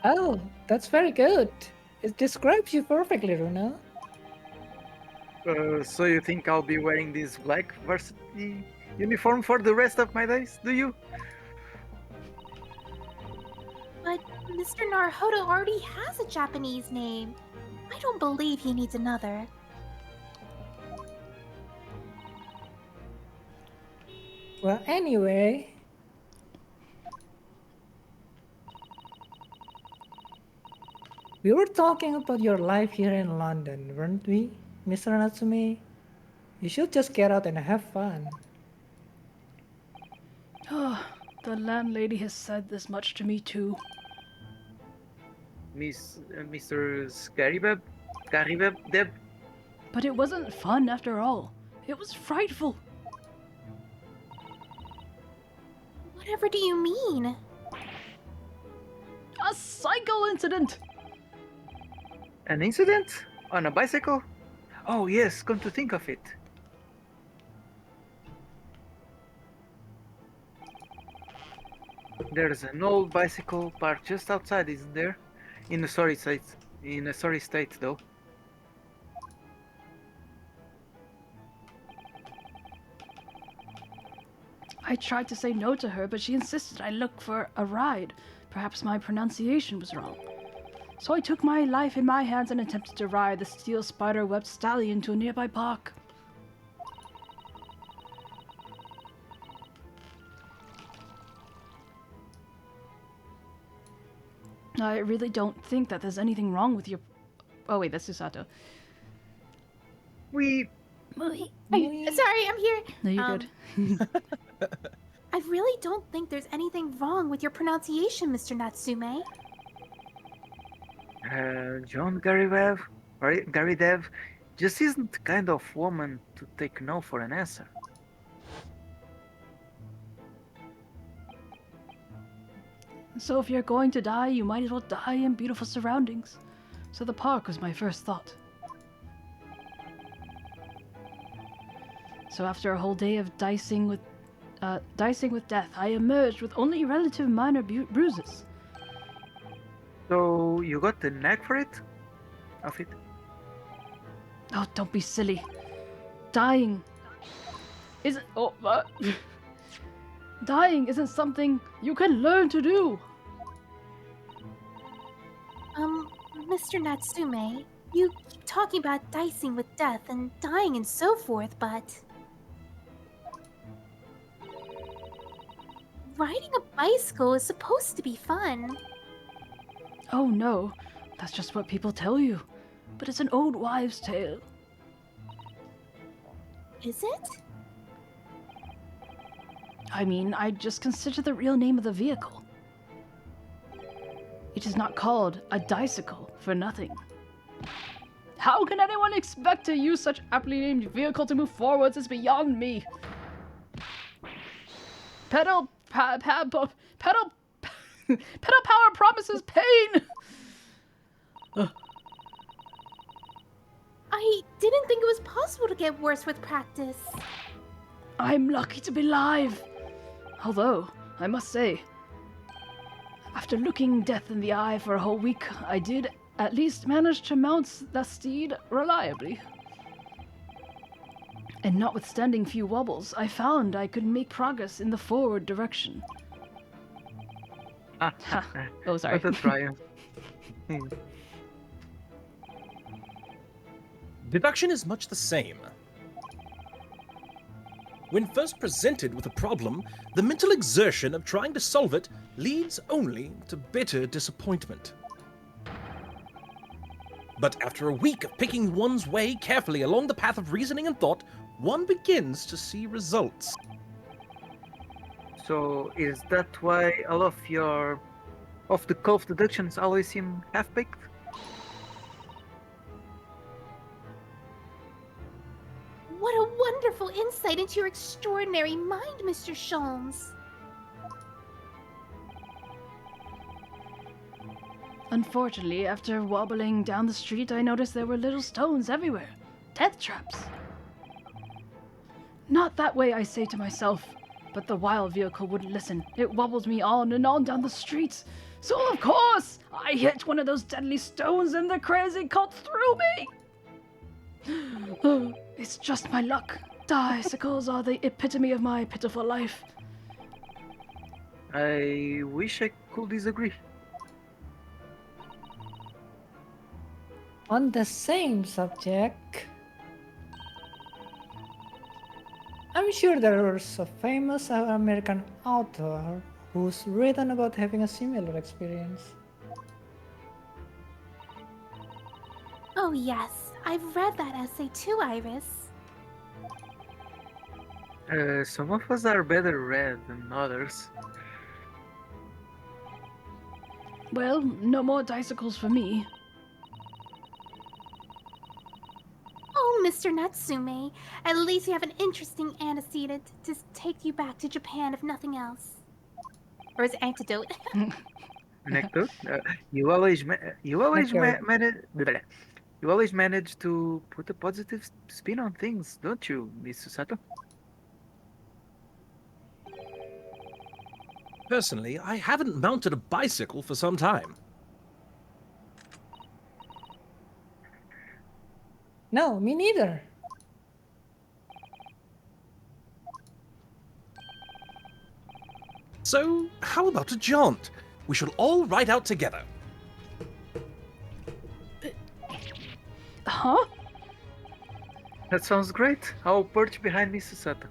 Oh, that's very good. It describes you perfectly, Runa. So you think I'll be wearing this black varsity uniform for the rest of my days, do you? But Mr. Naruhodo already has a Japanese name. I don't believe he needs another. Well, anyway, we were talking about your life here in London, weren't we, Mr. Natsume? You should just get out and have fun. Oh, the landlady has said this much to me too. Mr. 𝗟𝗶𝗪𝗪𝗀? But it wasn't fun after all. It was frightful. Whatever do you mean? A cycle incident! An incident? On a bicycle? Oh yes, come to think of it. There's an old bicycle parked just outside, isn't there? In a sorry state, though. I tried to say no to her, but she insisted I look for a ride. Perhaps my pronunciation was wrong. So I took my life in my hands and attempted to ride the steel spider-webbed stallion to a nearby park. I really don't think that there's anything wrong with your... Oh wait, that's Susato. Sorry, I'm here. No, you're good. I really don't think there's anything wrong with your pronunciation, Mr. Natsume. John Gary-Dev just isn't the kind of woman to take no for an answer. So if you're going to die, you might as well die in beautiful surroundings. So the park was my first thought. So after a whole day of dicing with death, I emerged with only relative minor bruises. So you got the knack for it? Of it? Oh, don't be silly. Dying isn't... Oh, what? Dying isn't something you can learn to do. Mr. Natsume, you keep talking about dicing with death and dying and so forth, but... riding a bicycle is supposed to be fun. Oh no, that's just what people tell you. But it's an old wives' tale. Is it? I mean, I just consider the real name of the vehicle. It is not called a dicycle for nothing. How can anyone expect to use such aptly named vehicle to move forwards is beyond me. Pedal power promises pain! I didn't think it was possible to get worse with practice. I'm lucky to be alive. Although, I must say, after looking death in the eye for a whole week, I did at least manage to mount the steed reliably. And notwithstanding few wobbles, I found I could make progress in the forward direction. Ah, Oh, sorry. What a triumph. Deduction is much the same. When first presented with a problem, the mental exertion of trying to solve it leads only to bitter disappointment. But after a week of picking one's way carefully along the path of reasoning and thought, one begins to see results. So is that why all of your off-the-cuff deductions always seem half-baked? What a wonderful insight into your extraordinary mind, Mr. Sholmes. Unfortunately, after wobbling down the street, I noticed there were little stones everywhere. Death traps. Not that way, I say to myself. But the wild vehicle wouldn't listen. It wobbled me on and on down the streets. So of course, I hit one of those deadly stones and the crazy cut through me. It's just my luck. Bicycles are the epitome of my pitiful life. I wish I could disagree. On the same subject, I'm sure there's a famous American author who's written about having a similar experience. Oh yes, I've read that essay too, Iris. Some of us are better read than others. Well, no more bicycles for me. Oh, Mr. Natsume, at least you have an interesting antecedent to take you back to Japan, if nothing else. Or is it antidote? Anecdote? You always manage to put a positive spin on things, don't you, Miss Susato? Personally, I haven't mounted a bicycle for some time. No, me neither. So, how about a jaunt? We shall all ride out together. Huh? That sounds great. I'll perch behind Miss Susato.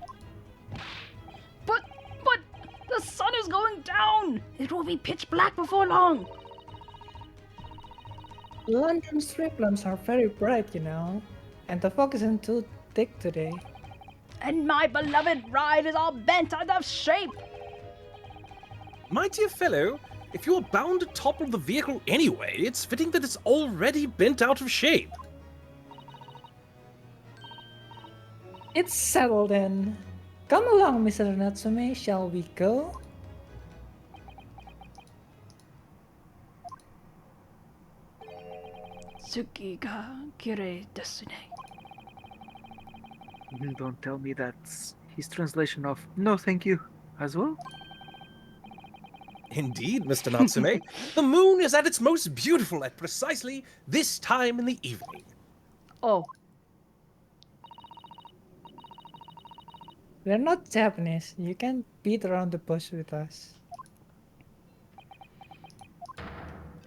But the sun is going down. It will be pitch black before long. London street lamps are very bright, you know, and the fog isn't too thick today. And my beloved ride is all bent out of shape. My dear fellow, if you're bound to topple the vehicle anyway, it's fitting that it's already bent out of shape. It's settled then. Come along, Mr. Natsume, shall we go? 𝗟𝗶ৃ 𝗀𝘀. Don't tell me that's his translation of no thank you as well? Indeed, Mr. Natsume. The moon is at its most beautiful at precisely this time in the evening. Oh. We're not Japanese. You can't beat around the bush with us.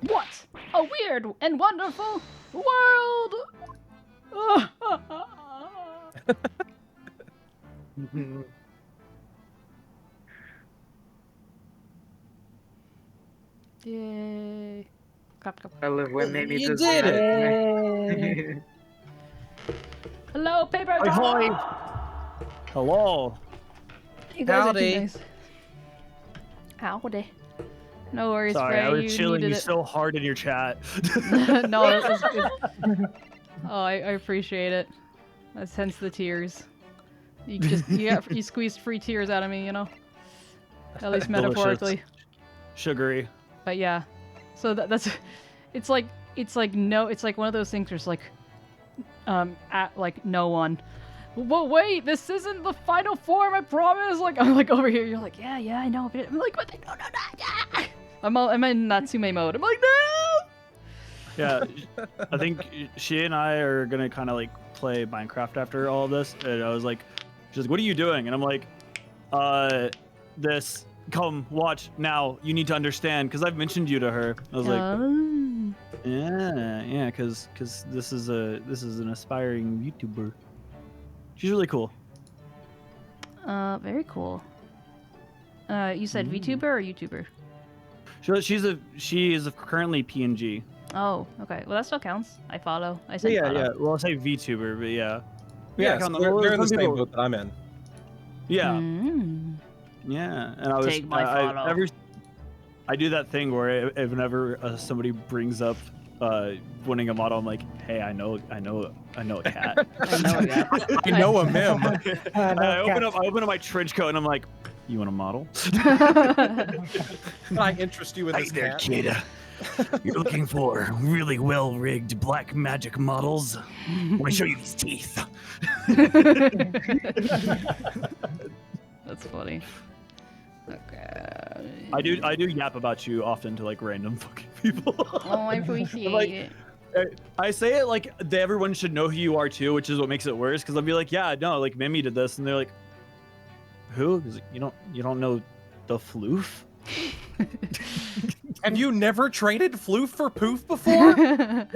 What a weird and wonderful world! Yay. Clap, clap. I love when Mimi You does did it. Hello, paper Hi, dog! hi. Hello. You guys are Howdy. too nice. Howdy. No worries, Sorry, Frey. I was You chilling needed you it. so hard in your chat. No, it was good. Oh, I appreciate it. That's hence the tears. You squeezed free tears out of me, you know? At least Delicious. metaphorically. Sugary. But yeah. So that's it's like one of those things where it's like like no one. Well, wait, this isn't the final form, I promise. Like I'm like over here, you're like, yeah, I know, but I'm like, what the no. I'm in Natsume mode. I'm like, no. Yeah, I think she and I are gonna kind of like play Minecraft after all of this, and I was like, she's like, what are you doing? And I'm like, this. Come watch now. You need to understand because I've mentioned you to her. I was like, yeah, because this is an aspiring YouTuber. She's really cool. Very cool. You said VTuber or YouTuber? She is currently PNG. Oh, okay. Well, that still counts. I follow. I said Yeah, follow. yeah. Well, I'll say VTuber, but yeah. Yeah, so they're in the same boat that I'm in. Yeah. Mm. Yeah, and I was Take my follow. I do that thing where whenever somebody brings up winning a model, I'm like, hey, I know a cat. I know a cat. I know a meme. I open up my trench coat and I'm like, you want a model? Can I interest you in this there, cat? kid. You're looking for really well-rigged black magic models. I want to show you these teeth. That's funny. Okay. I do yap about you often to like random fucking people. Oh, I appreciate like, it. I say it like everyone should know who you are too, which is what makes it worse. Because I'll be like, yeah, no, like Mimi did this, and they're like, who? You don't know the floof? Have you never traded floof for poof before?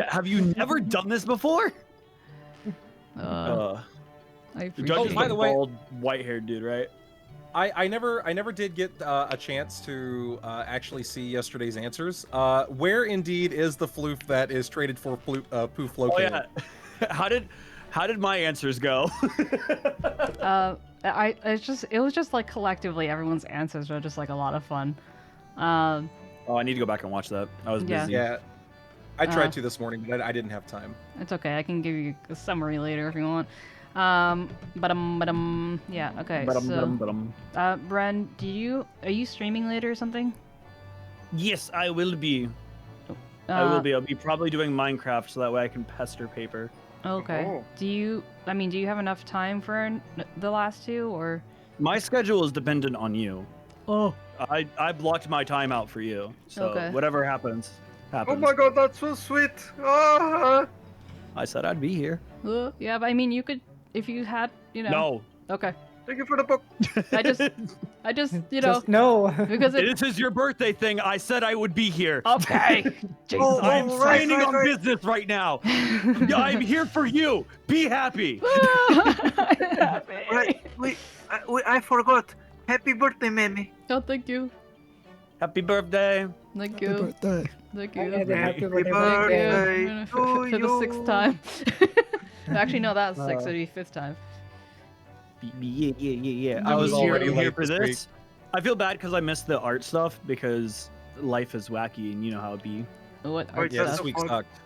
Have you never done this before? I appreciate Judge is by the way, bald, white-haired dude, right? I never did get a chance to actually see yesterday's answers. Where indeed is the floof that is traded for poof located? Oh yeah. How did my answers go? it was just like collectively everyone's answers were just like a lot of fun. Oh, I need to go back and watch that. I was busy. Yeah, I tried to this morning, but I didn't have time. It's okay. I can give you a summary later if you want. Yeah. Okay. So, Bren, are you streaming later or something? Yes, I will be. I will be. I'll be probably doing Minecraft so that way I can pester paper. Okay. Oh. Do you have enough time for the last two or? My schedule is dependent on you. Oh. I blocked my time out for you. So Okay. whatever happens, happens. Oh my god, that's so sweet. Ah. I said I'd be here. Yeah, but I mean, you could if you had, you know. No. Okay. Thank you for the book. I just, you know. Just no. Because This is your birthday thing. I said I would be here. Okay. Jesus. I'm right, signing right, on right. business right now. I'm here for you. Be happy. Right, I forgot. Happy birthday, Mimi. Oh, thank you. Happy birthday. Thank Happy you. birthday. Thank you. Happy Happy birthday. birthday For to the sixth you. time. Actually, no, that was six. It'd be fifth time. Yeah. I was already here late for this this. I feel bad because I missed the art stuff because life is wacky and you know how it be. What Wait, art Yeah, that's this stuff? week fun. sucked.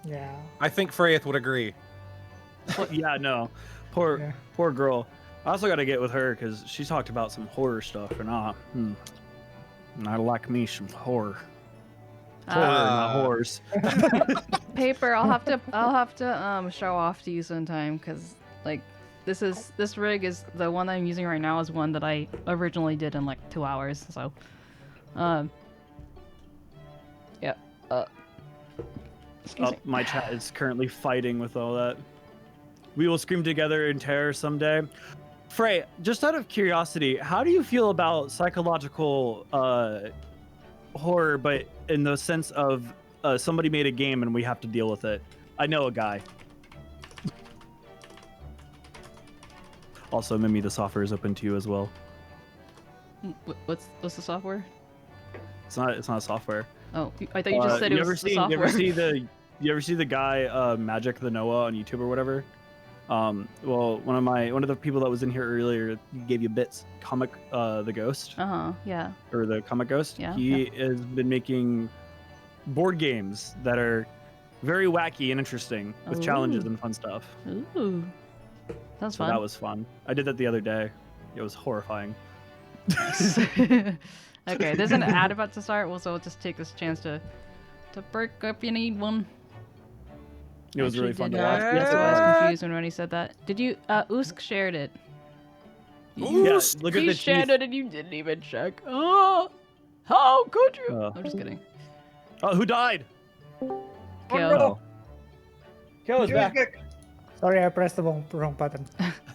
Yeah. I think Freyeth would agree. Yeah, no. Yeah. Poor girl. I also got to get with her because she talked about some horror stuff and I like me some horror. Horror, not horrors. Paper. I'll have to show off to you sometime because like this rig is the one that I'm using right now is one that I originally did in like 2 hours. So, yeah. Excuse me. My chat is currently fighting with all that. We will scream together in terror someday. Frey, just out of curiosity, how do you feel about psychological horror, but in the sense of somebody made a game and we have to deal with it? I know a guy. Also, Mimi, the software is open to you as well. What's the software? It's not a software. Oh, I thought you just said it was the software. You ever see the guy Magic the Noah on YouTube or whatever? Well, one of the people that was in here earlier gave you bits. Comic the Ghost. Yeah. Or the Comic Ghost. Yeah. He has been making board games that are very wacky and interesting with challenges and fun stuff. Ooh. That's fun. That was fun. I did that the other day. It was horrifying. Okay, there's an ad about to start. So we'll just take this chance to break up. You need one. It was really fun to watch. I was confused when he said that. Did you? 𝗟𝗶H shared it. Yeah, look at he the shared it and you didn't even check. Oh, how could you? I'm just kidding. Oh, who died? Kill. Kill is back. Sorry, I pressed the wrong button.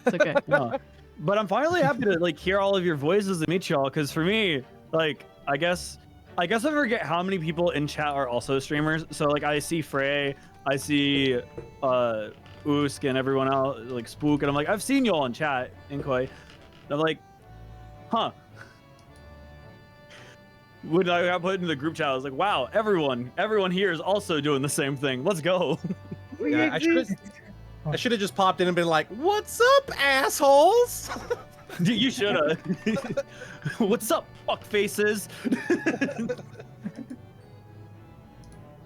It's okay. No. But I'm finally happy to like hear all of your voices and meet y'all, because for me, like, I guess I forget how many people in chat are also streamers. So like I see Frey, I see 𝗟𝗏 and everyone else, like Spook, and I'm like, I've seen y'all in chat, 𝗟𝗏. I'm like, huh. When I got put into the group chat, I was like, wow, everyone here is also doing the same thing. Let's go. Yeah, I should have just popped in and been like, "What's up, assholes?" You should have. What's up, fuck faces?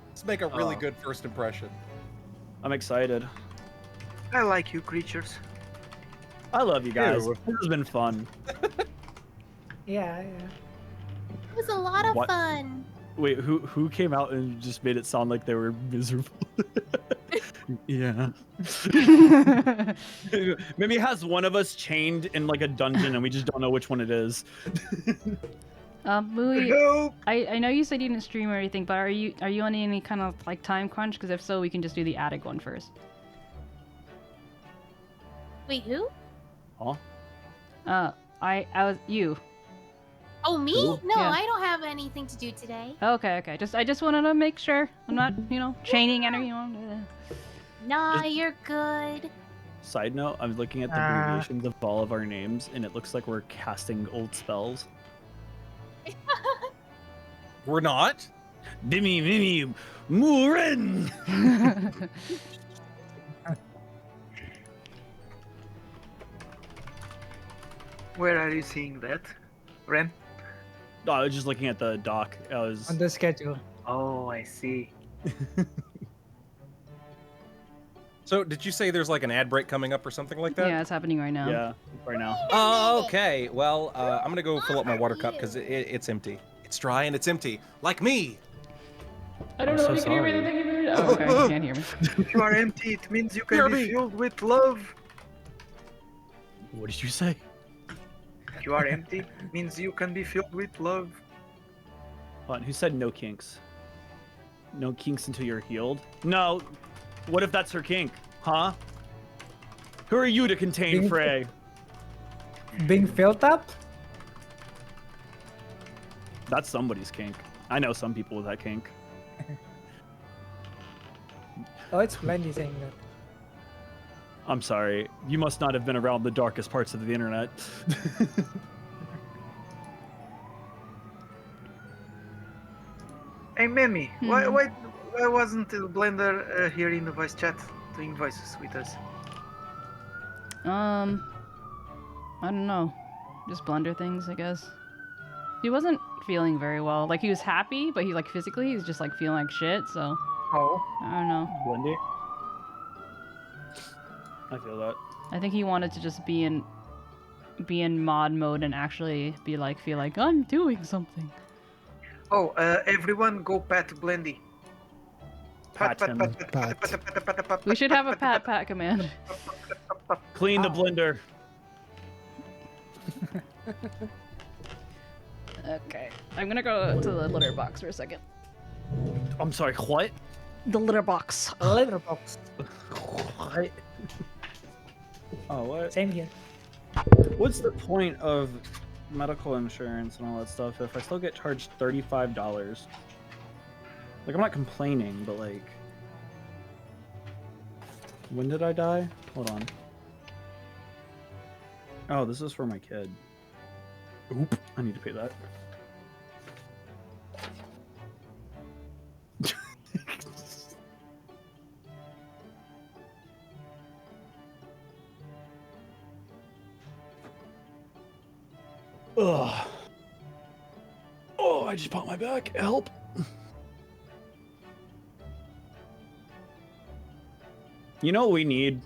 Let's make a really good first impression. I'm excited. I like you, creatures. I love you guys. This has been fun. Yeah. It was a lot of fun. Wait, who came out and just made it sound like they were miserable? Yeah. Maybe has one of us chained in like a dungeon and we just don't know which one it is. 𝗟𝗏, I know you said you didn't stream or anything, but are you on any kind of like time crunch? Because if so, we can just do the attic one first. Wait, who? Huh? I was you. Oh, me? Who? No, Yeah. I don't have anything to do today. Okay. I just wanted to make sure I'm not, chaining anyone. Nah, you're good. Side note, I'm looking at the abbreviations of all of our names, and it looks like we're casting old spells. We're not. Dimmy, Mimmy, Moorin! Where are you seeing that, Ren? No, I was just looking at the doc. I was On the schedule. Oh, I see. So, did you say there's like an ad break coming up or something like that? Yeah, it's happening right now. Yeah, right now. Oh, okay. Well, I'm gonna go fill up my water cup because it's empty. It's dry and it's empty, like me. I don't know if you can hear me. Oh, okay, you can't hear me. If you are empty, it means you can be filled with love. What did you say? If you are empty, it means you can be filled with love. Hold on, who said no kinks? No kinks until you're healed? No. What if that's her kink? Huh? Who are you to contain Frey? Being filled up? That's somebody's kink. I know some people with that kink. Oh, it's Blendy saying that. I'm sorry. You must not have been around the darkest parts of the internet. Hey, Memi, why wasn't Blender here in the voice chat doing voices with us? I don't know. Just Blender things, I guess. He wasn't feeling very well. Like, he was happy, but he, like, physically, he's just, like, feeling like shit, so... Oh. I don't know. Blendy? I feel that. I think he wanted to just be in mod mode and actually be like, feel like, I'm doing something. Oh, everyone go pat Blendy. Pat him. We should have a pat command. Clean the blender. Okay. I'm gonna go to the litter box for a second. I'm sorry, what? The litter box. Litter box. What? Oh, what? Same here. What's the point of medical insurance and all that stuff if I still get charged $35? Like, I'm not complaining, but like... When did I die? Hold on. Oh, this is for my kid. Oop, I need to pay that. Ugh. Oh, I just popped my back. Help. You know what we need?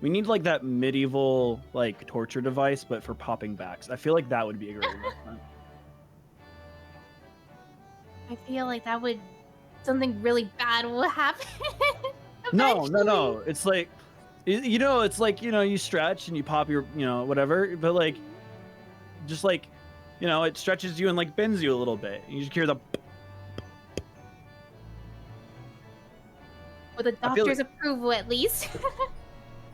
We need like that medieval like torture device, but for popping backs. I feel like that would be a great investment. I feel like that would something really bad will happen. No. It's like, it's like, you stretch and you pop your, whatever, but like, just like, it stretches you and like bends you a little bit. You just hear the. With a doctor's approval, at least.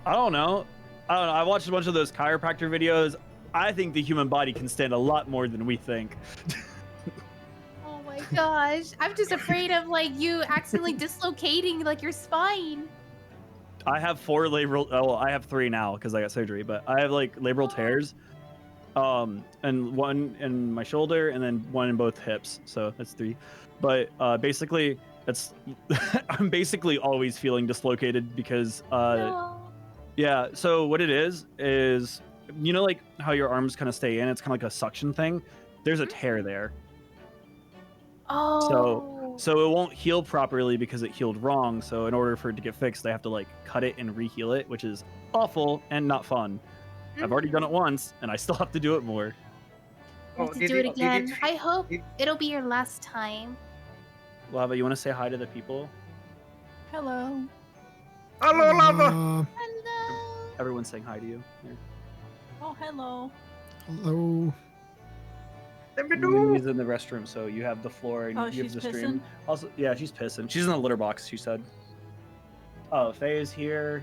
I don't know. I watched a bunch of those chiropractor videos. I think the human body can stand a lot more than we think. Oh my gosh. I'm just afraid of like you accidentally dislocating like your spine. I have 4 labral. Oh, I have 3 now because I got surgery. But I have like labral tears, and 1 in my shoulder, and then 1 in both hips. So that's 3. But basically, I'm basically always feeling dislocated because No. yeah. So what it is like how your arms kind of stay in. It's kind of like a suction thing. There's a tear there. Oh. So it won't heal properly because it healed wrong. So in order for it to get fixed, they have to like cut it and re-heal it, which is awful and not fun. I've already done it once, and I still have to do it more. You have to do it again. I hope it'll be your last time. Lava, you want to say hi to the people? Hello. Hello, Lava. Hello. Everyone's saying hi to you. Here. Oh, hello. Hello. He's in the restroom, so you have the floor and you have she's the pissing? stream. Also, yeah, she's pissing. She's in the litter box, she said. Oh, Faye is here.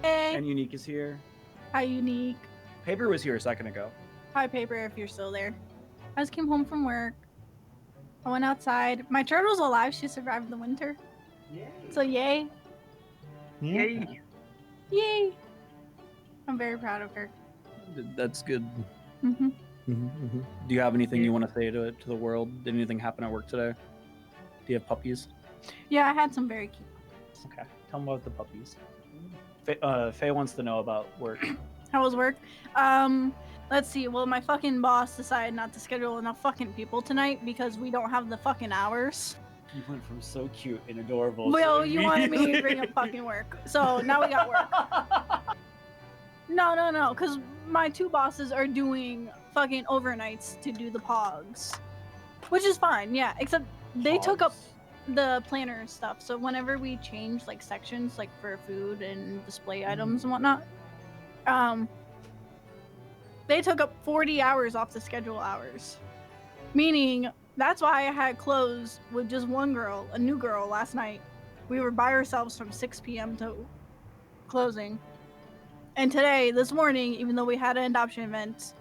Hey. And Unique is here. Hi, Unique. Paper was here a second ago. Hi, Paper, if you're still there. I just came home from work. I went outside. My turtle's alive. She survived the winter. Yay. So yay. Yay. Yay. I'm very proud of her. That's good. Mm-hmm. Do you have anything you want to say to the world? Did anything happen at work today? Do you have puppies? Yeah, I had some very cute. Okay. Tell them about the puppies. Faye wants to know about work. How was work? Let's see. Well, my fucking boss decided not to schedule enough fucking people tonight because we don't have the fucking hours. You went from so cute and adorable. Well, you wanted me to bring up fucking work. So now we got work. No, because my 2 bosses are doing fucking overnights to do the pogs. Which is fine, yeah. Except they took up the planner stuff. So whenever we change like sections, like for food and display items and whatnot, they took up 40 hours off the schedule hours. Meaning, that's why I had closed with just 1 girl, a new girl, last night. We were by ourselves from 6 p.m. to closing. And today, this morning, even though we had an adoption event,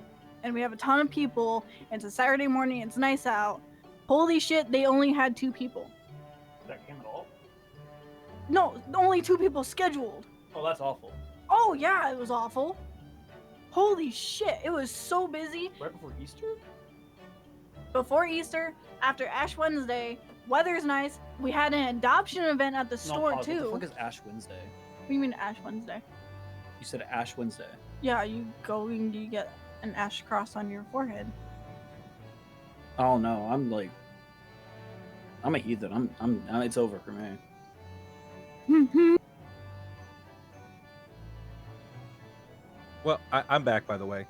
and we have a ton of people, and it's a Saturday morning, it's nice out, holy shit, they only had 2 people. That came at all? No, only 2 people scheduled. Oh, that's awful. Oh yeah, it was awful. Holy shit, it was so busy. Right before Easter? Before Easter, after Ash Wednesday, weather's nice. We had an adoption event at the store pause. too. What the fuck is Ash Wednesday? What do you mean Ash Wednesday? You said Ash Wednesday. Yeah, you go and you get an ash cross on your forehead. Oh no, I'm a heathen. It's over for me. Well, I'm back, by the way.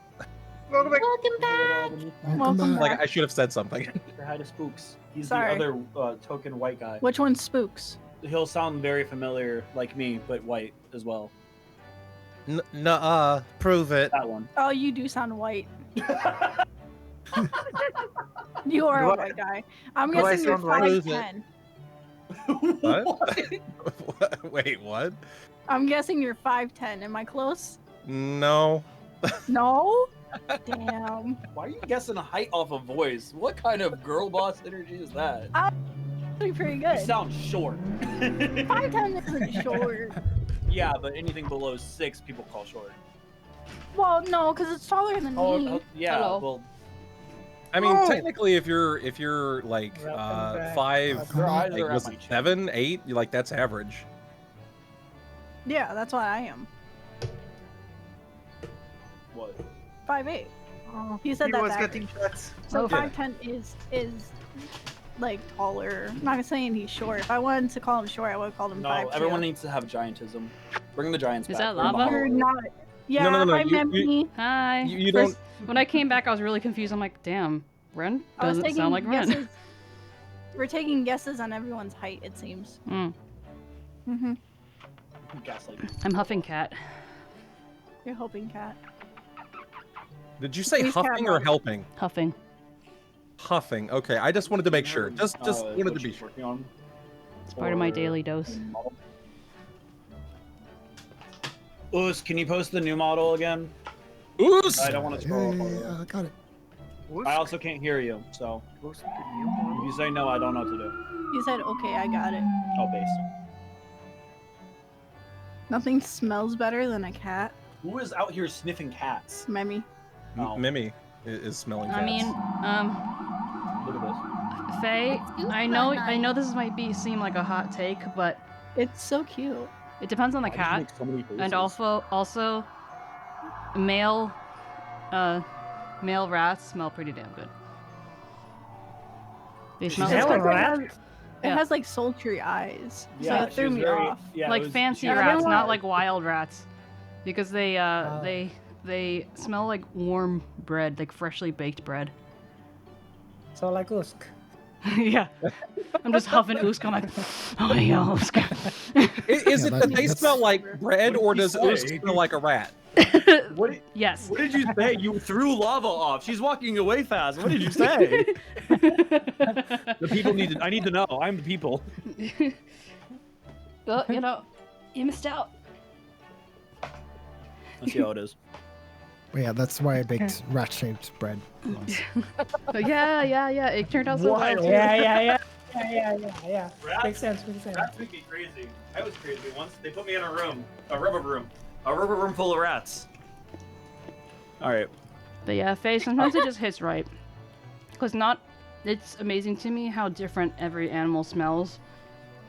Welcome back. Welcome back. Like, I should have said something. Say hi to Spooks. He's Sorry. the other token white guy. Which one's Spooks? He'll sound very familiar, like me, but white as well. Nuh-uh. Prove it. That one. Oh, you do sound white. You are a white guy. I'm Do I guessing you're sound white? 5'10". What? Wait, what? I'm guessing you're 5'10". Am I close? No. No? Damn. Why are you guessing a height off a voice? What kind of girl boss energy is that? Pretty You good. sound short. 5'10" isn't short. Yeah, but anything below 6 people call short. Well, no, because it's taller than me. Yeah, Hello. well, I mean, Oh. technically, if you're like Welcome back. 5, Their eyes like, are at was my it chin. 7, 8? You like that's average. Yeah, that's what I am. What? 5'8". Oh, he said He that. was average. getting shots. So Yeah. 5'10" is like taller. I'm not saying he's short. If I wanted to call him short, I would have called him 5'2". No, everyone needs to have giantism. Bring the giants Is back. that Bring them lava? all. You're not. Yeah, no, hi, you- Memmy. Hi. You First, when I came back, I was really confused. I'm like, damn, Ren I was doesn't taking sound like Ren. guesses. We're taking guesses on everyone's height, it seems. Mm. Mm-hmm. Gaslighting. I'm huffing cat. You're hoping, Cat. Did you say Please, huffing Cat, or no. helping? Huffing. Huffing. Okay, I just wanted to make sure. Just wanted to be sure. Working on It's part of my daily dose. Oos, can you post the new model again? Oos! I don't want to scroll. Yeah, got it. I also can't hear you, so if you say no, I don't know what to do. He said, okay, I got it. Oh, base. Nothing smells better than a cat. Who is out here sniffing cats? Memmy. Oh. Mimi is smelling cats. I mean, Look at this. Faye, It's I know this might seem like a hot take, but It's so cute. it depends on the Why did you cat, make so many faces? and also male rats smell pretty damn good. They smell Male Just 'cause rat? It Yeah. has like sultry eyes. Yeah, so it she threw was me very- off. yeah, like it was- fancy she- rats, Yeah. not like wild rats, because they smell like warm bread, like freshly baked bread. So like Usk. Yeah, I'm just huffing Usk. I'm like, oh my god, Usk. Is Yeah, it that they that's- smell like bread, or What did does you Usk say? smell like a rat? What, Yes. what did you say? You threw lava off. She's walking away fast. What did you say? The people need to. I need to know. I'm the people. Well, you missed out. Let's see how it is. Well, yeah, that's why I baked rat-shaped bread once. But yeah. It turned out so well. Wild. too. Yeah. Rats? Makes sense, makes sense. Rats make me crazy. I was crazy once. They put me in a rubber room full of rats. All right. But yeah, Faye, sometimes it just hits right. It's amazing to me how different every animal smells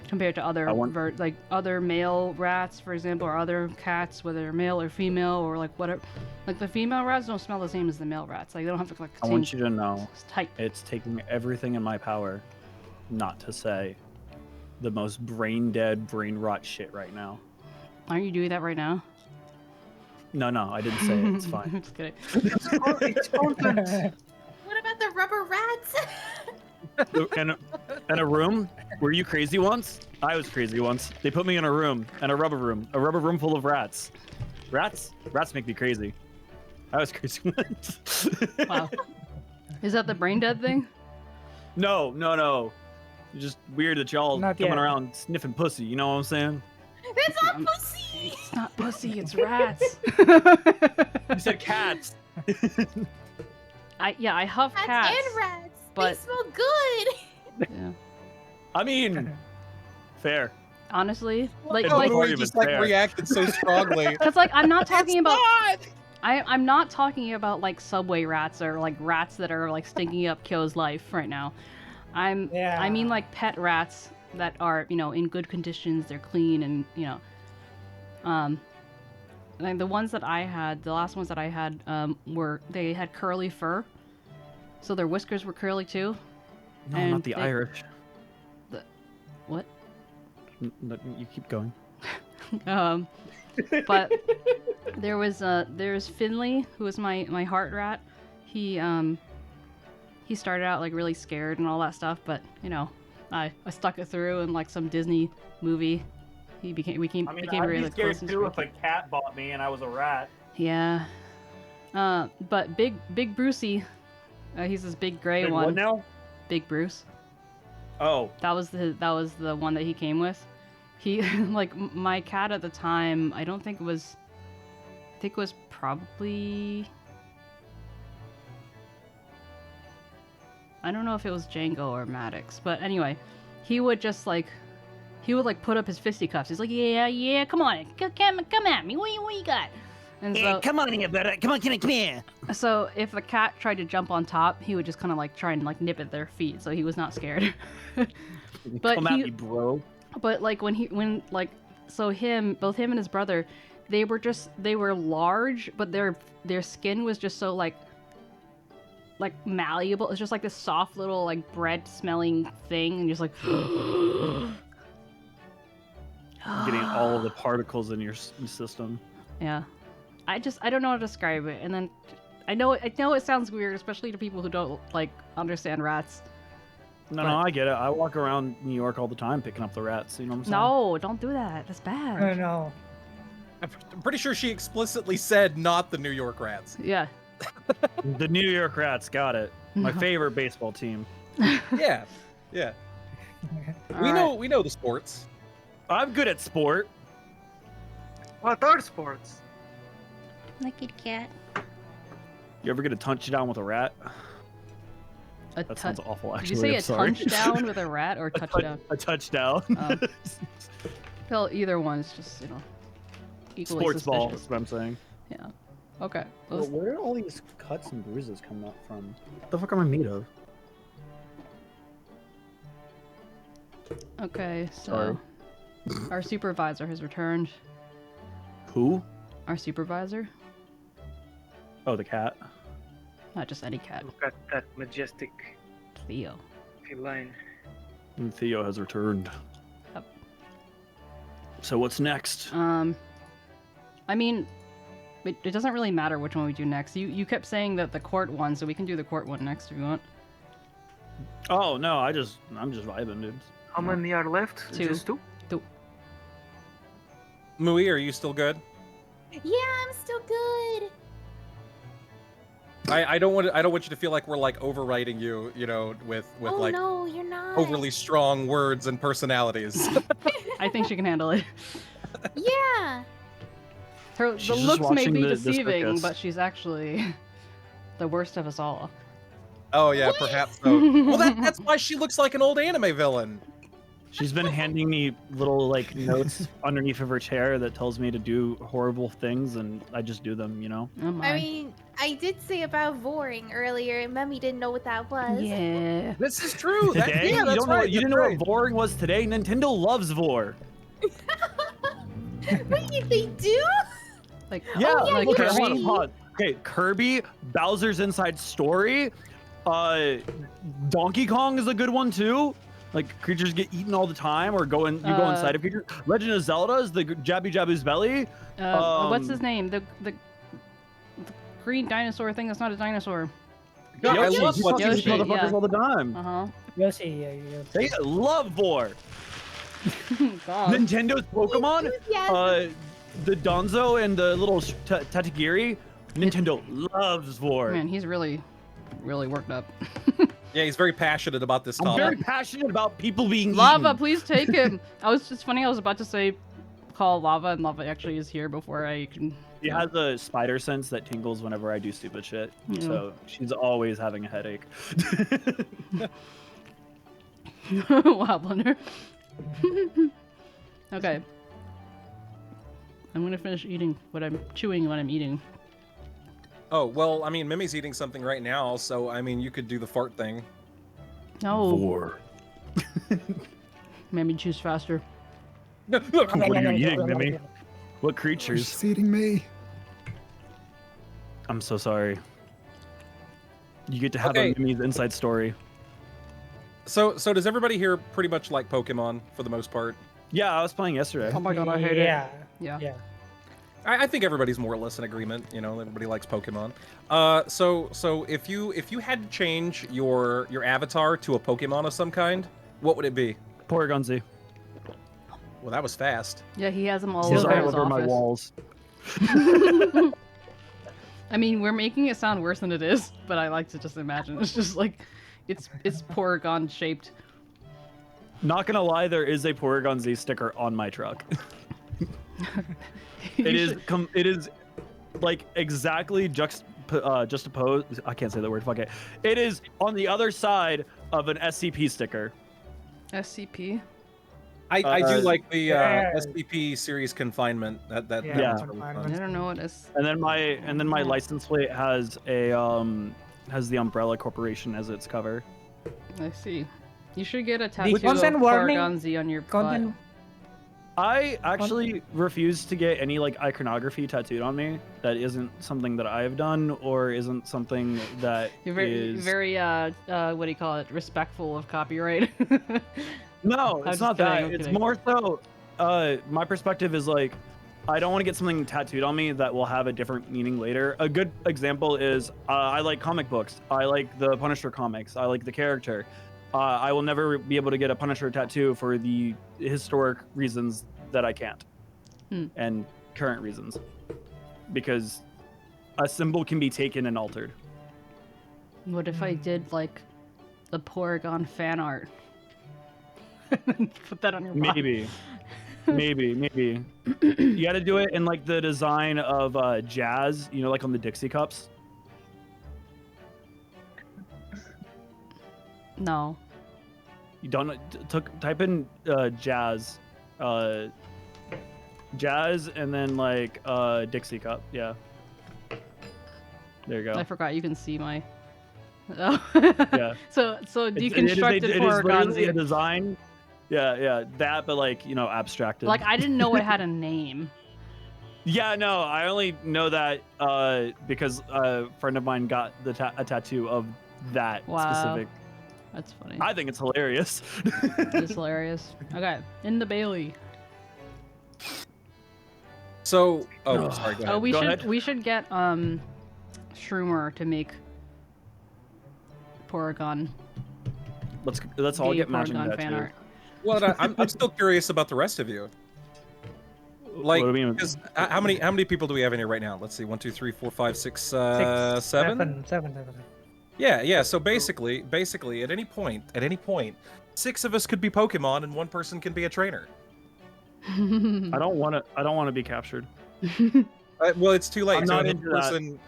compared to other like other male rats, for example, or other cats, whether they're male or female, or like whatever. Like the female rats don't smell the same as the male rats. Like they don't have like the I same want you to know type. it's taking everything in my power not to say the most brain dead, brain rot shit right now. Aren't you doing that right now? No, I didn't say it. It's fine. Just kidding. It's content. What about the rubber rats? In a room? Were you crazy once? I was crazy once. They put me in a room rubber room full of rats. Rats make me crazy. I was crazy once. Wow. Is that the brain dead thing? No. It's just weird that y'all Not coming yet. around around sniffing pussy. You know what I'm saying? It's not pussy. It's not pussy, it's rats. You said cats. I huff Cats cats. and rats. but- They smell good. Yeah. I mean, fair. Honestly, I like don't know why Part you of just it's like fair. reacted so strongly. because like I'm not talking about. not! I'm not talking about like subway rats or like rats that are like stinking up Kyo's life right now. I mean like pet rats that are in good conditions. They're clean and like the ones that I had, the last ones that I had they had curly fur, so their whiskers were curly too. No, And not the they- Irish. What? No, you keep going. But there's Finley, who was my heart rat. He started out like really scared and all that stuff, but I stuck it through in like some Disney movie. We became really close. and if a cat bought me and I was a rat. Yeah. But Big Brucey, he's this big gray Wait, one. what now? Big Bruce. Oh, That was the one that he came with. He like my cat at the time. I think it was probably. I don't know if it was Django or Maddox, but anyway, he would put up his fisticuffs. He's like, yeah, come on, come at me. What you got? And so, come on here, brother. Come here. so if the cat tried to jump on top, he would just kind of like try and like nip at their feet, so he was not scared. But come at me, bro. But like both him and his brother, they were large, but their skin was just so like like malleable. It's just like this soft little like bread smelling thing, and just like getting all of the particles in your system. Yeah, I don't know how to describe it. And then I know it sounds weird, especially to people who don't like understand rats. No, I get it. I walk around New York all the time picking up the rats. You know what I'm saying? No, don't do that. That's bad. No. I'm pretty sure she explicitly said not the New York Rats. Yeah. The New York Rats, got it. My favorite baseball team. Yeah. We know the sports. I'm good at sport. What are sports? Naked cat. You ever get a touchdown with a rat? That sounds awful, actually. Did you say a touchdown with a rat or touchdown? A touchdown. Well, either one is just, equally Sports ball, suspicious. that's what I'm saying. Yeah. Okay. Well, where are all these cuts and bruises coming up from? What the fuck am I made of? Okay, so our supervisor has returned. Who? Our supervisor? Oh, the cat. Not just any cat. Look at that majestic Theo. feline. And Theo has returned. Yep. So what's next? I mean, it doesn't really matter which one we do next. You kept saying that the court one, so we can do the court one next if you want. Oh no, I'm just vibing, dude. How many are left? Two. Just two? Mui, are you still good? Yeah, I'm still good. I don't want you to feel like we're like overwriting you, with Oh like no, you're not. overly strong words and personalities. I think she can handle it. Yeah. The She's just looks may watching be the deceiving, circus. but she's actually the worst of us all. Oh yeah, perhaps so. Well, that's why she looks like an old anime villain. She's been handing me little like notes underneath of her chair that tells me to do horrible things, and I just do them. Oh my. I mean, I did say about voring earlier, and Mummy didn't know what that was. Yeah. This is true. Today, Yeah, that's right. You didn't know what voring was today. Nintendo loves vor. Wait, they do? Like Yeah, like okay, Kirby? hold on. Okay, Kirby, Bowser's Inside Story, Donkey Kong is a good one too. Like creatures get eaten all the time, or you go inside a creature. Legend of Zelda is the Jabby Jabby's belly. What's his name? The green dinosaur thing that's not a dinosaur. God, I love Yoshi, watching these Yoshi, motherfuckers yeah. all the time. Uh-huh. Yoshi. They love vor. God. Nintendo's Pokemon, the Donzo and the little Tatagiri. Nintendo loves vor. Man, he's really worked up. Yeah, he's very passionate about this I'm topic. very passionate about people being Lava, eaten. please take him. It's funny, I was about to say call Lava, and Lava actually is here before I can... She has a spider sense that tingles whenever I do stupid shit. So she's always having a headache. Wow, Blender. Okay. I'm gonna finish chewing what I'm eating. Oh, well, I mean, Mimi's eating something right now, so, I mean, you could do the fart thing. No. Vor. Maybe choose faster. What are you eating, Mimi? What creatures? She's eating me. I'm so sorry. You get to have Okay. a Mimi's inside story. So does everybody here pretty much like Pokemon, for the most part? Yeah, I was playing yesterday. Oh my god, I hate Yeah. it. Yeah. I think everybody's more or less in agreement. Everybody likes Pokemon. So if you had to change your avatar to a Pokemon of some kind, what would it be? Porygon Z. Well, that was fast. Yeah, he has them all He's over all his over my office. walls. I mean, we're making it sound worse than it is, but I like to just imagine. It's just like, it's Porygon shaped. Not gonna lie, there is a Porygon Z sticker on my truck. It is like exactly juxtaposed. I can't say the word. Fuck it. It is on the other side of an SCP sticker. SCP? I do like the yeah. SCP series confinement. That Yeah. one's really I fun. don't know what is. And then my license plate has has the Umbrella Corporation as its cover. I see. You should get a tattoo of content warning- Porygon Z on your Content. I actually refuse to get any like iconography tattooed on me that isn't something that I have done or isn't something that You're very, is... very what do you call it? Respectful of copyright. No, it's not kidding, that. I'm It's kidding. more so. My perspective is like, I don't want to get something tattooed on me that will have a different meaning later. A good example is I like comic books. I like the Punisher comics. I like the character. I will never be able to get a Punisher tattoo for the historic reasons that I can't, and current reasons, because a symbol can be taken and altered. What if I did like the Porygon fan art? Put that on your body. Maybe. You got to do it in like the design of jazz, you know, like on the Dixie cups. No. You don't type in jazz, jazz, and then like Dixie cup. Yeah. There you go. I forgot you can see my. Oh. Yeah. So deconstructed it is Porygon literally a Z. design. Yeah, that, but like, you know, abstracted. Like I didn't know it had a name. Yeah, no, I only know that because a friend of mine got a tattoo of that specific. That's funny. I think it's hilarious. It's hilarious. Okay, in the Bailey. So, oh, sorry. Go ahead. Oh, Go ahead. we should get Shroomer to make Porygon. Let's all Gay get matching Porygon fan tattoos. art. Well, I'm still curious about the rest of you. Like, What do you mean? 'cause how many people do we have in here right now? Let's see, 1, 2, 3, 4, 5, 6, 7. Seven. Yeah. So basically, at any point, 6 of us could be Pokemon and 1 person can be a trainer. I don't want to be captured. Well, it's too late. I'm To not another into that. person,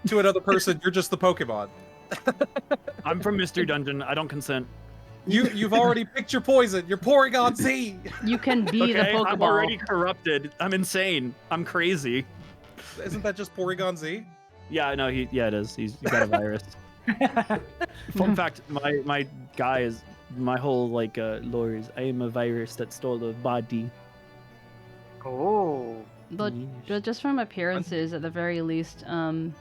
to another person, you're just the Pokemon. I'm from Mystery Dungeon. I don't consent. You've already picked your poison. You're Porygon Z. You can be the Okay, Pokeball. I'm already corrupted. I'm insane. I'm crazy. Isn't that just Porygon Z? Yeah, no, it is. He's got a virus. Fun fact, my guy is my whole like lore is I am a virus that stole a body. Oh. But just from appearances, at the very least, you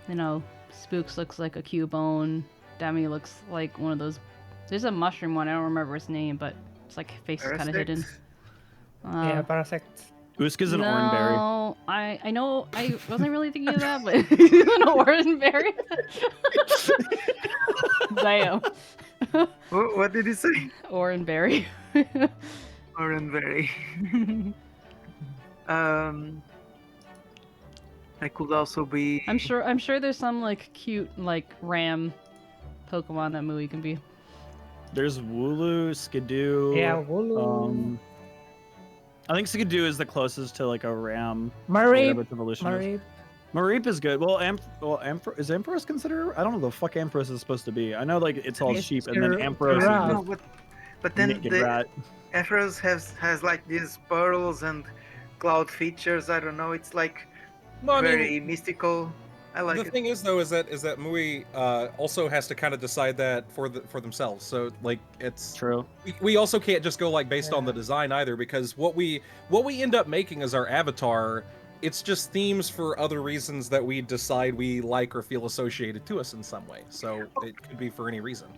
know, Spooks looks like a Cubone. Demi looks like one of those. There's a mushroom one. I don't remember its name, but it's like face is kind of hidden. Yeah, Parasect. Usk is an oranberry. No, I know. I wasn't really thinking of that, but he's an oranberry. Damn. What did he say? Oranberry. Oranberry. I could also be. I'm sure there's some like cute like ram Pokemon that Mui can be. There's Wooloo, Skidoo. Yeah, Wooloo. I think Skidoo is the closest to like a ram. Mareep. Mareep is good. Well, is Ampharos considered? I don't know the fuck Ampharos is supposed to be. I know like it's all sheep, and then Ampharos No, is but then naked the rat. Ampharos has like these pearls and cloud features. I don't know. It's like very mystical. I like the it. thing is though is that Mui also has to kind of decide that for themselves. So like it's true. We also can't just go like based on the design either, because what we end up making as our avatar, it's just themes for other reasons that we decide we like or feel associated to us in some way. So it could be for any reason.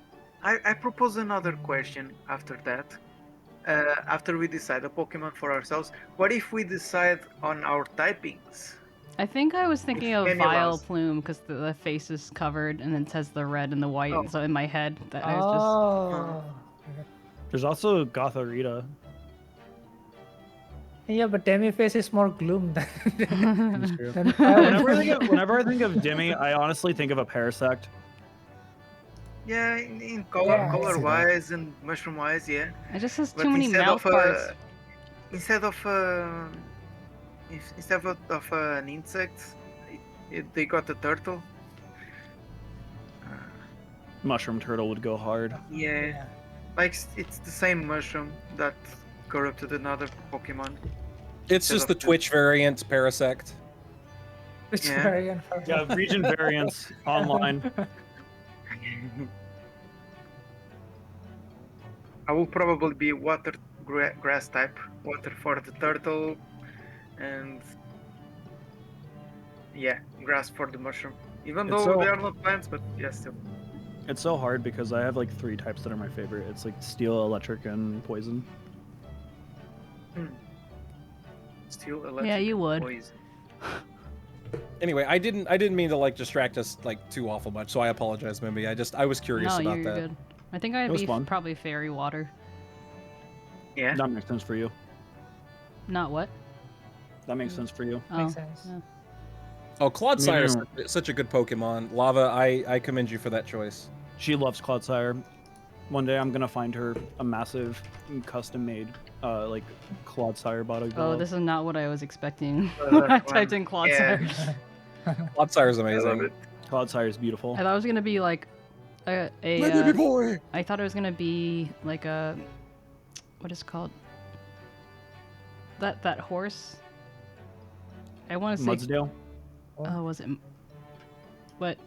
I propose another question after that. After we decide a Pokemon for ourselves, what if we decide on our typings? I think I was thinking of Any of Vile us. Plume because the face is covered and it says the red and the white. Oh. So in my head, that I was Oh. There's also Gothorita. Yeah, but Demi face is more gloom than. That's true. than Whenever I think of Demi, I honestly think of a Parasect. Yeah, in color, Yeah, I see color that. wise and mushroom wise, yeah. It just has But too many instead mouth of, parts. Instead of an insect, they got a turtle. Mushroom turtle would go hard. Yeah, like it's the same mushroom that corrupted another Pokemon. It's just the Twitch variant, Parasect. Which Yeah. variant? Yeah, region variants online. I will probably be water grass type. Water for the turtle, and yeah, grass for the mushroom. Even though they are not plants, but yeah, still. It's so hard because I have like 3 types that are my favorite. It's like steel, electric, and poison. Steel, electric, Yeah, you would. poison. Anyway, I didn't mean to like distract us like too awful much, so I apologize, Mimby. I was curious No, about you're that. good. I think I'd It was be fun. probably fairy water. Yeah. That makes sense for you. Not what? That makes sense for you. Oh, Makes sense. yeah. Oh, Clodsire is Yeah. such a good Pokemon. Lava, I commend you for that choice. She loves Clodsire. One day I'm gonna find her a massive, custom-made, like Clodsire bottle. Oh, this is not what I was expecting Uh, when I one. typed in Clodsire. Clodsire is I love amazing. it. Clodsire is beautiful. I thought it was gonna be like My baby boy. I thought it was gonna be like a what is it called? That horse. I want to say. Mudsdale. Oh, was it? What?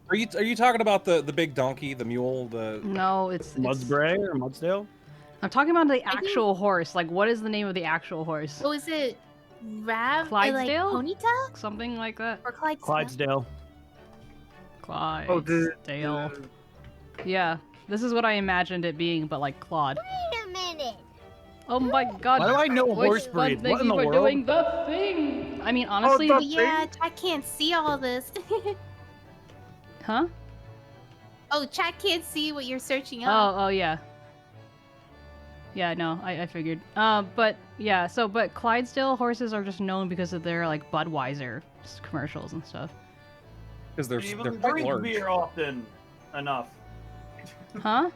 Are you talking about the big donkey, the mule, the? No, it's Mudsbray or Mudsdale? I'm talking about the actual horse. Like, what is the name of the actual horse? Oh, is it Rav? Clydesdale? Like Ponyta? Something like that. Or Clydesdale? Clydesdale. Clydesdale. Yeah, this is what I imagined it being, but like Claude. Wait a minute. Oh my god. Why do I know horse Fun, breed? thank What in you the for world? doing the thing. I mean, honestly. Oh, yeah, chat can't see all this. Huh? Oh, chat can't see what you're searching up. Oh, yeah. Yeah, no, I figured. But yeah, but Clydesdale horses are just known because of their like Budweiser commercials and stuff. Because they're Even quite drink large. beer often enough. Huh?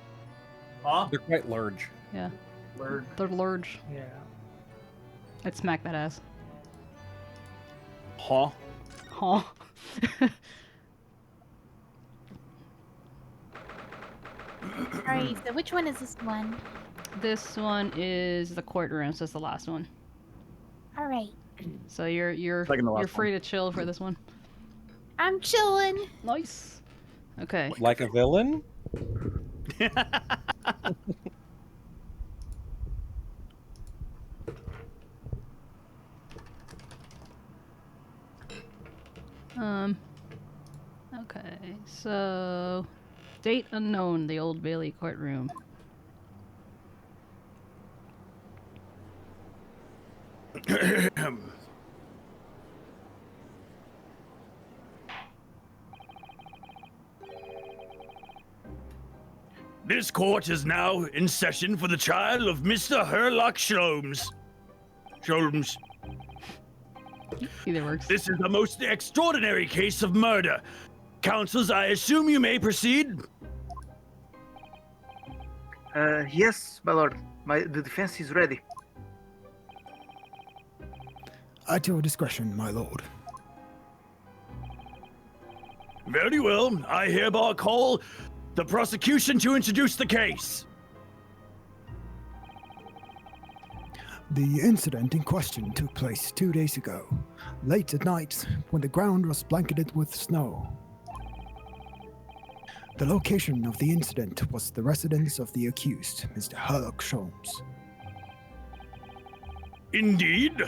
Huh? They're quite large. Yeah. Large. They're large. Yeah. I'd smack that ass. Huh? Huh? Alright, so which one is this one? This one is the courtroom, so it's the last one. Alright. So you're Second to last free to chill for this one. I'm chilling. Nice. Okay. Like a villain? Okay, so date unknown, the Old Bailey courtroom. This court is now in session for the trial of Mr. 𝗟𝗀𝗀𝘀. Sholmes. Either works. This is a most extraordinary case of murder. Counsels, I assume you may proceed? Yes, my lord. The defense is ready. At your discretion, my lord. Very well. I hereby call the prosecution to introduce the case. The incident in question took place 2 days ago, late at night, when the ground was blanketed with snow. The location of the incident was the residence of the accused, Mr. 𝗟𝗀𝗀𝘀. Indeed.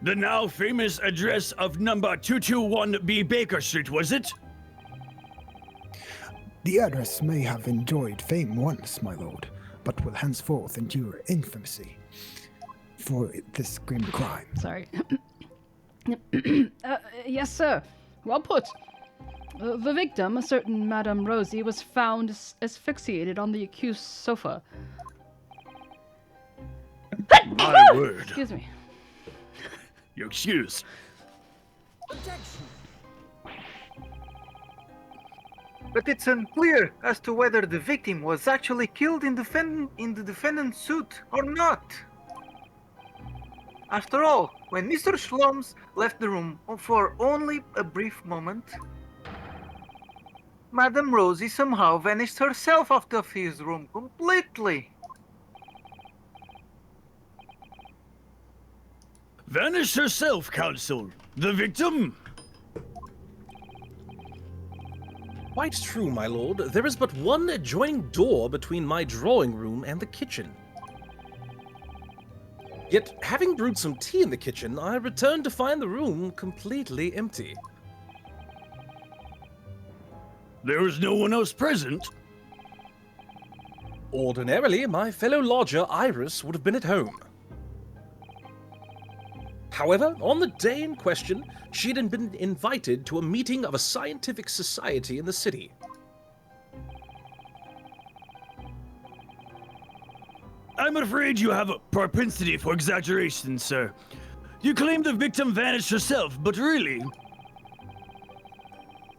The now famous address of number 221B Baker Street, was it? The address may have enjoyed fame once, my lord, but will henceforth endure infamy for this grim crime. Sorry. Yes, sir. Well put. The victim, a certain Madame Rosie, was found asphyxiated on the accused's sofa. My word. Excuse me. Your excuse. But it's unclear as to whether the victim was actually killed in the defendant's suit or not. After all, when Mr. Sholmes left the room for only a brief moment, Madame Rosie somehow vanished herself out of his room completely. Vanished herself, counsel. The victim? Quite true, my lord. There is but one adjoining door between my drawing room and the kitchen. Yet, having brewed some tea in the kitchen, I returned to find the room completely empty. There was no one else present? Ordinarily, my fellow lodger, Iris, would have been at home. However, on the day in question, she had been invited to a meeting of a scientific society in the city. I'm afraid you have a propensity for exaggeration, sir. You claim the victim vanished herself, but really...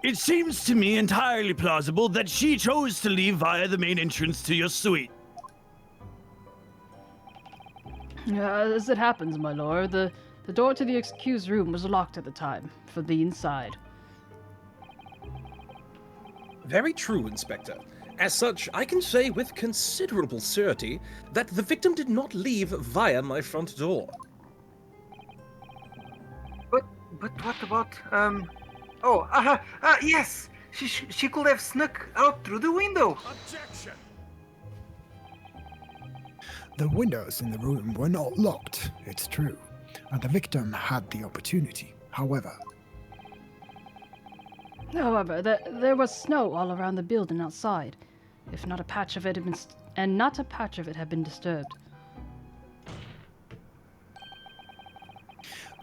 It seems to me entirely plausible that she chose to leave via the main entrance to your suite. As it happens, my lord, the door to the accused room was locked at the time, for the inside. Very true, Inspector. As such, I can say with considerable certainty that the victim did not leave via my front door. But what about, yes! She could have snuck out through the window! Objection! The windows in the room were not locked, it's true, and the victim had the opportunity. However, there was snow all around the building outside, if not a patch of it had been not a patch of it had been disturbed.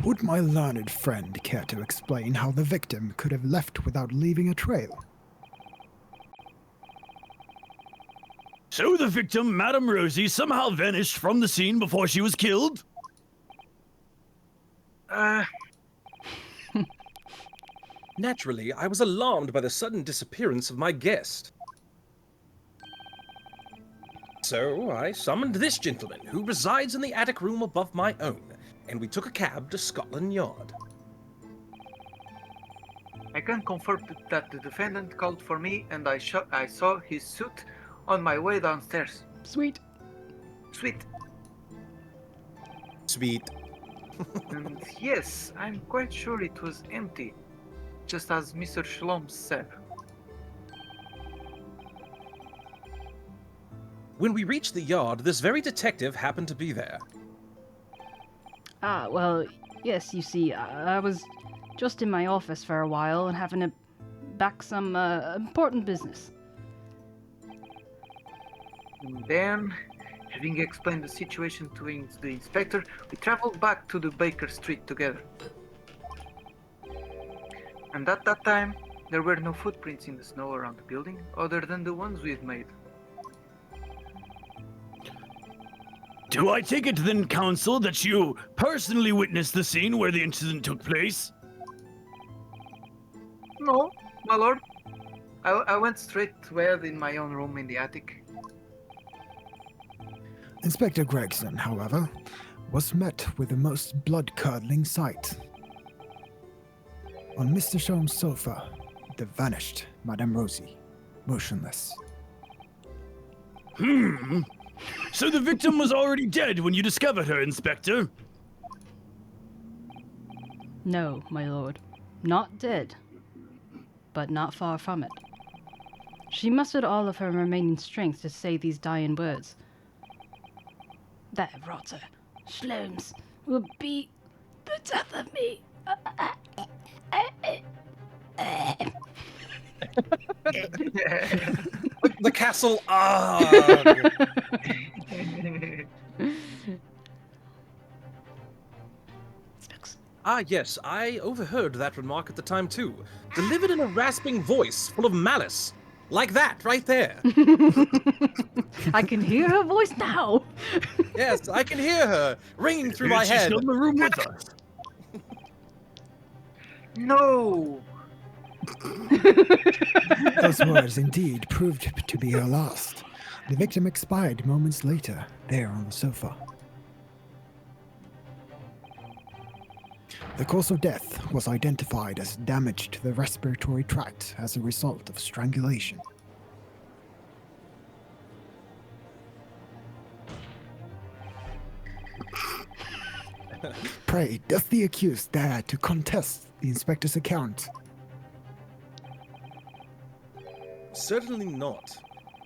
would my learned friend care to explain how the victim could have left without leaving a trail? So the victim, Madame Rosie, somehow vanished from the scene before she was killed? Naturally, I was alarmed by the sudden disappearance of my guest. So I summoned this gentleman, who resides in the attic room above my own, and we took a cab to Scotland Yard. I can confirm that the defendant called for me, and I saw his suit on my way downstairs. Sweet. Sweet. Sweet. And yes, I'm quite sure it was empty, just as Mr. Shalom said. When we reached the yard, this very detective happened to be there. Well, yes, you see, I was just in my office for a while and having to back some important business. And then, having explained the situation to the inspector, we traveled back to the Baker Street together. And at that time, there were no footprints in the snow around the building, other than the ones we'd made. Do I take it then, counsel, that you personally witnessed the scene where the incident took place? No, my lord. I went straight to bed in my own room in the attic. Inspector Gregson, however, was met with the most blood-curdling sight. On Mr. Sholm's sofa, the vanished Madame Rosie, motionless. So the victim was already dead when you discovered her, Inspector? No, my lord. Not dead. But not far from it. She mustered all of her remaining strength to say these dying words. That rotter, Schloms, will be the death of me. The castle. Yes, I overheard that remark at the time too. Delivered in a rasping voice full of malice. Like that, right there. I can hear her voice now. Yes, I can hear her ringing through my head. She's still in the room with us. No! Those words indeed proved to be her last. The victim expired moments later, there on the sofa. The cause of death was identified as damage to the respiratory tract as a result of strangulation. Pray, does the accused dare to contest the inspector's account? Certainly not.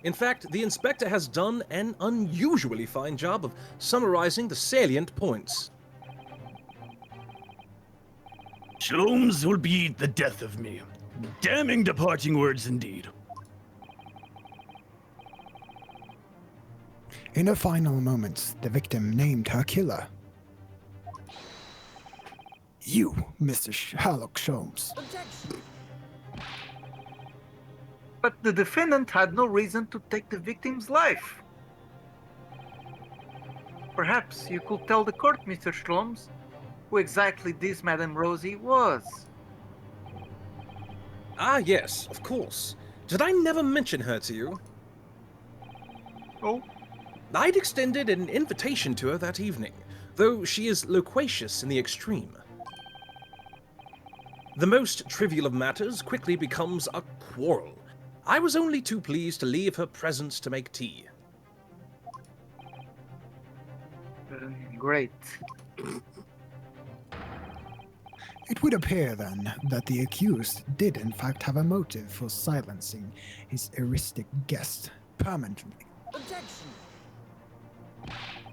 In fact, the inspector has done an unusually fine job of summarizing the salient points. Sholmes will be the death of me. Damning departing words indeed. In her final moments, the victim named her killer. You, Mr. Sherlock Sholmes. But the defendant had no reason to take the victim's life. Perhaps you could tell the court, Mr. Sholmes, who exactly this Madame Rosie was. Ah, yes, of course. Did I never mention her to you? Oh? I'd extended an invitation to her that evening, though she is loquacious in the extreme. The most trivial of matters quickly becomes a quarrel. I was only too pleased to leave her presence to make tea. Great. It would appear, then, that the accused did in fact have a motive for silencing his heuristic guest permanently.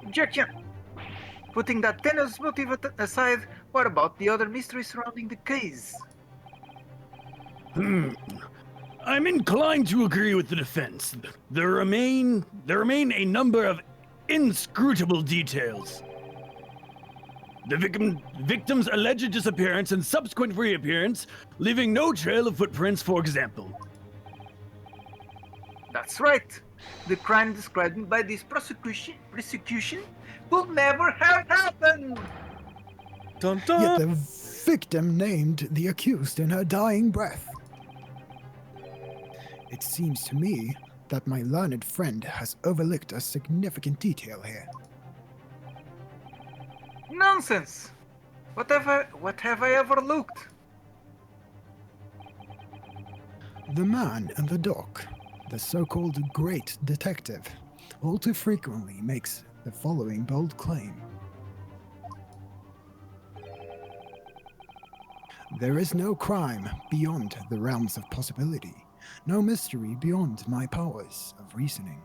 Objection! Putting that tenuous motive aside, what about the other mystery surrounding the case? I'm inclined to agree with the defense. There remain a number of inscrutable details. The victim's alleged disappearance and subsequent reappearance, leaving no trail of footprints, for example. That's right. The crime described by this prosecution will never have happened. Dun, dun. Yet the victim named the accused in her dying breath. It seems to me that my learned friend has overlooked a significant detail here. Nonsense! What have I overlooked? The man in the dock, the so-called great detective, all too frequently makes the following bold claim. There is no crime beyond the realms of possibility, no mystery beyond my powers of reasoning.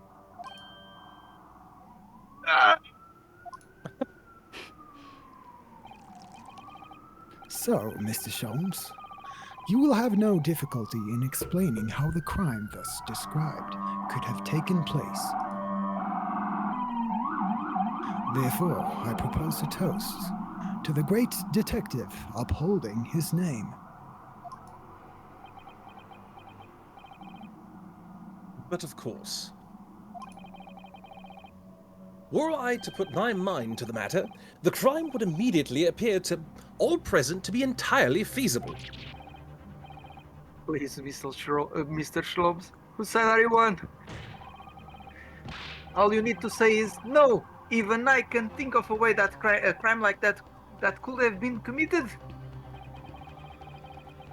So, Mr. Sholmes, you will have no difficulty in explaining how the crime thus described could have taken place. Therefore, I propose a toast to the great detective upholding his name. But of course. Were I to put my mind to the matter, the crime would immediately appear to all present to be entirely feasible. Please, Mr. Sholmes, who said I won? All you need to say is no. Even I can think of a way that a crime like that could have been committed.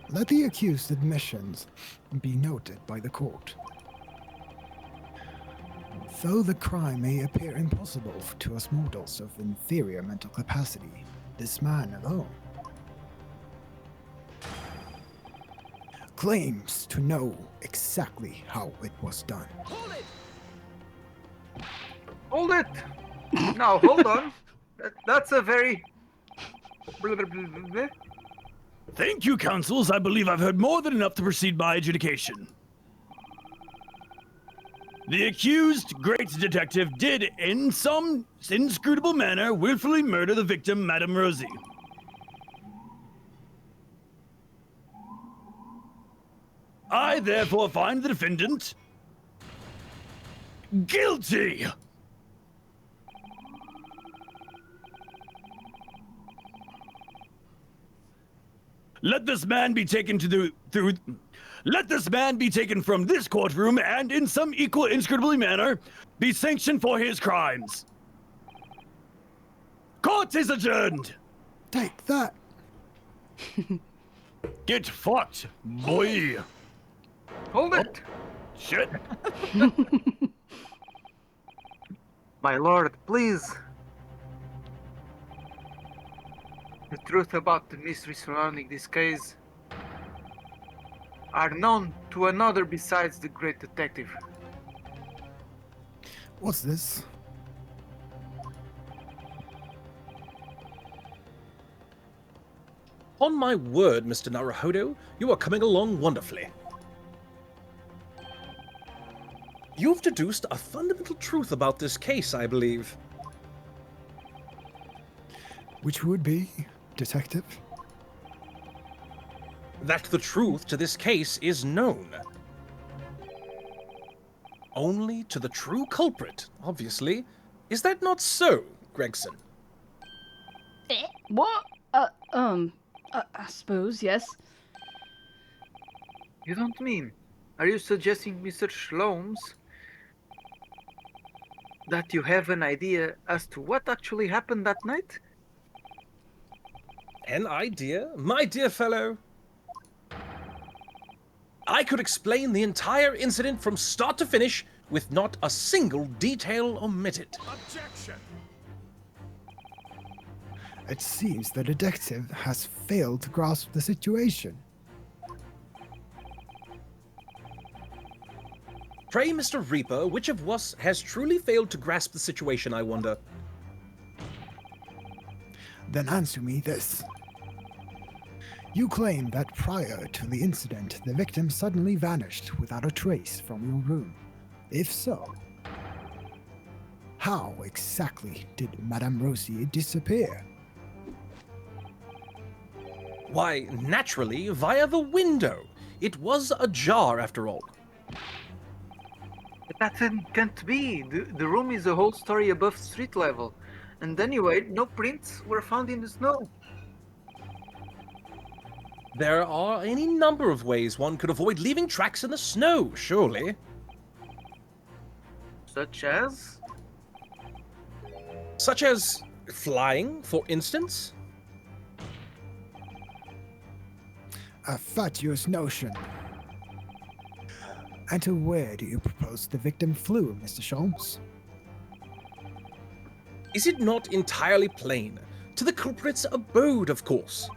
Let the accused's admissions be noted by the court. Though the crime may appear impossible to us mortals of inferior mental capacity, this man alone claims to know exactly how it was done. Hold it! Now, hold on. That's a very... Thank you, counsels. I believe I've heard more than enough to proceed by adjudication. The accused great detective did, in some inscrutable manner, willfully murder the victim, Madame Rosie. I therefore find the defendant guilty. Let this man be taken Let this man be taken from this courtroom and, in some equal inscrutable manner, be sanctioned for his crimes. Court is adjourned. Take that. Get fucked, boy. Hold it. Shit. My lord, please. The truth about the mystery surrounding this case are known to another besides the great detective. What's this? On my word, Mr. Naruhodo, you are coming along wonderfully. You've deduced a fundamental truth about this case, I believe. Which would be, Detective? That the truth to this case is known. Only to the true culprit, obviously. Is that not so, Gregson? What? I suppose, yes. You don't mean? Are you suggesting, Mr. Sholmes, that you have an idea as to what actually happened that night? An idea? My dear fellow. I could explain the entire incident from start to finish with not a single detail omitted. Objection! It seems the detective has failed to grasp the situation. Pray, Mr. Reaper, which of us has truly failed to grasp the situation, I wonder? Then answer me this. You claim that prior to the incident, the victim suddenly vanished without a trace from your room. If so, how exactly did Madame Rosie disappear? Why, naturally, via the window. It was ajar, after all. But that can't be. The room is a whole story above street level. And anyway, no prints were found in the snow. There are any number of ways one could avoid leaving tracks in the snow, surely. Such as? Such as flying, for instance? A fatuous notion. And to where do you propose the victim flew, Mr. Sholmes? Is it not entirely plain? To the culprit's abode, of course.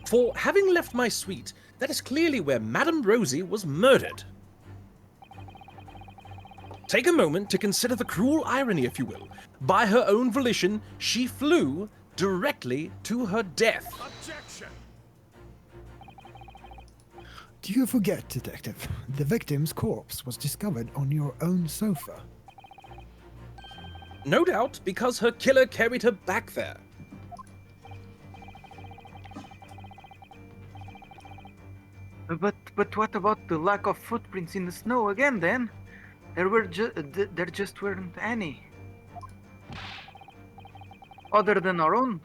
For having left my suite, that is clearly where Madame Rosie was murdered. Take a moment to consider the cruel irony, if you will. By her own volition, she flew directly to her death. Objection! Do you forget, Detective? The victim's corpse was discovered on your own sofa. No doubt, because her killer carried her back there. But what about the lack of footprints in the snow again, then? There just weren't any. Other than our own,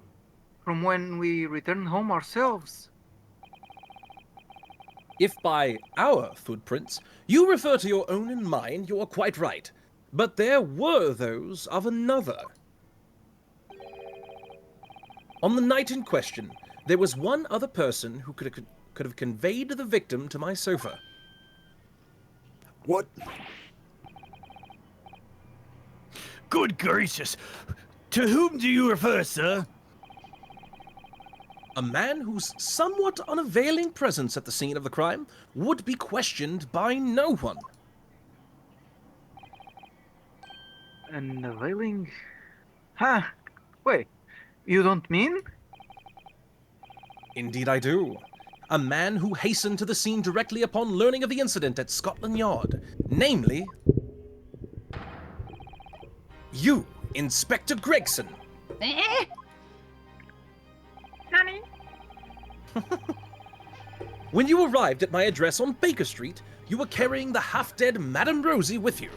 from when we returned home ourselves. If by our footprints you refer to your own and mine, you are quite right. But there were those of another. On the night in question, there was one other person who could have conveyed the victim to my sofa. What? Good gracious! To whom do you refer, sir? A man whose somewhat unavailing presence at the scene of the crime would be questioned by no one. Unavailing? Huh? Wait, you don't mean? Indeed I do. A man who hastened to the scene directly upon learning of the incident at Scotland Yard. Namely, you, Inspector Gregson. Nani? When you arrived at my address on Baker Street, you were carrying the half-dead Madame Rosie with you.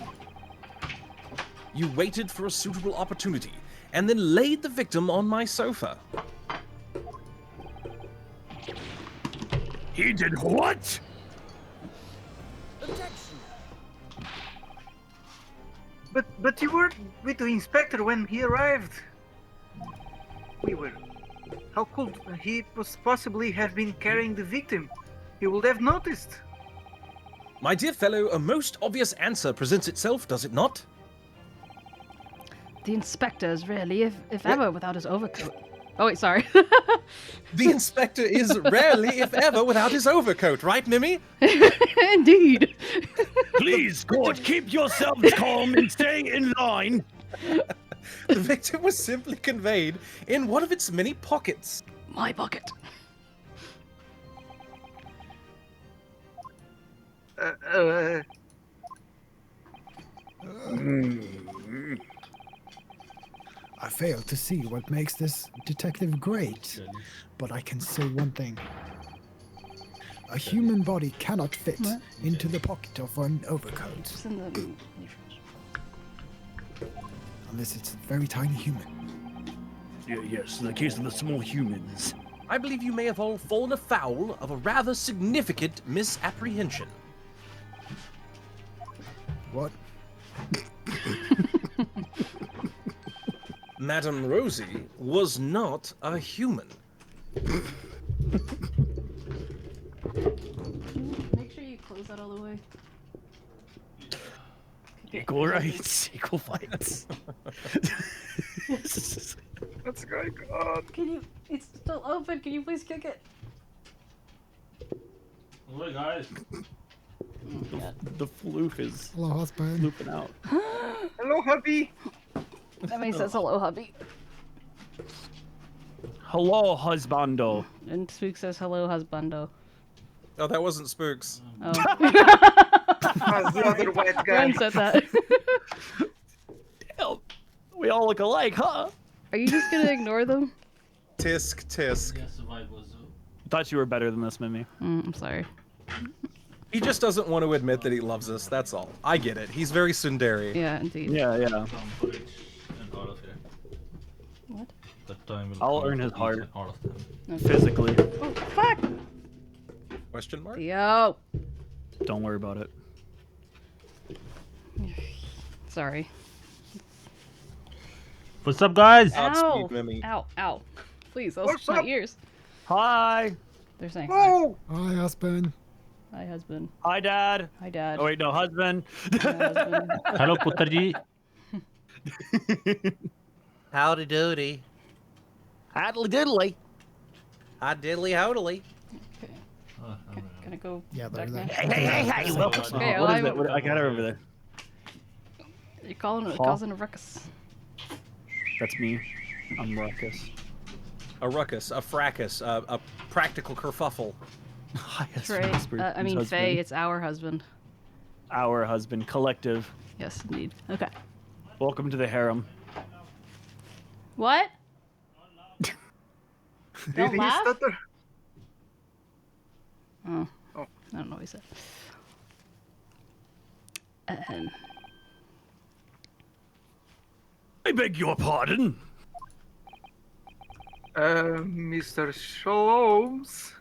You waited for a suitable opportunity, and then laid the victim on my sofa. He did what? But you were with the inspector when he arrived. We were. How could he possibly have been carrying the victim? He would have noticed. My dear fellow, a most obvious answer presents itself, does it not? The inspector is really, if ever, without his overcoat. Oh wait, sorry. The inspector is rarely, if ever, without his overcoat, right, Mimi? Indeed. Please, court, keep yourselves calm and stay in line. The victim was simply conveyed in one of its many pockets. My pocket. I fail to see what makes this detective great, but I can say one thing. A human body cannot fit into the pocket of an overcoat. Unless it's a very tiny human. Yes, in the case of the small humans. I believe you may have all fallen afoul of a rather significant misapprehension. What? Madame Rosie was not a human. Make sure you close that all the way. Equal rights, equal fights. What's going on? Can you? It's still open. Can you please kick it? Look, guys. The floof is Hello, husband. looping out. Hello, hubby. That means says hello, hubby. Hello, husbando. And Spook says hello, husbando. Oh, that wasn't Spooks. Oh. The other white guy. Ren said that. Damn. We all look alike, huh? Are you just gonna ignore them? Tisk, tisk. Thought you were better than this, Mimi. I'm sorry. He just doesn't want to admit that he loves us, that's all. I get it. He's very tsundere. Yeah, indeed. Yeah. What? I'll earn his heart. Okay. Physically. Oh, fuck! Question mark? Yo! Don't worry about it. Sorry. What's up, guys? Ow! Mimi. Ow, ow. Please, those What's are my up? ears. Hi. They're saying Oh! Hi, husband. hi, husband. Hi, Dad. Hi, Dad. Oh wait, no, husband. Hi, husband. Hello, Putterji. Howdy doody. Haddly diddly. Hi diddly howdily. Okay. Can I go Yeah, back there. now? Hey, welcome. Okay, What is it? I got her over there. You're causing a ruckus. That's me. I'm Ruckus. A ruckus, a fracas, a practical kerfuffle. That's right. I mean, Faye, it's our husband. Our husband, collective. Yes, indeed. Okay. Welcome to the harem. What? Did Don't he laugh? stutter? Oh. Oh. I don't know what he said. I beg your pardon. Mr. Sholmes?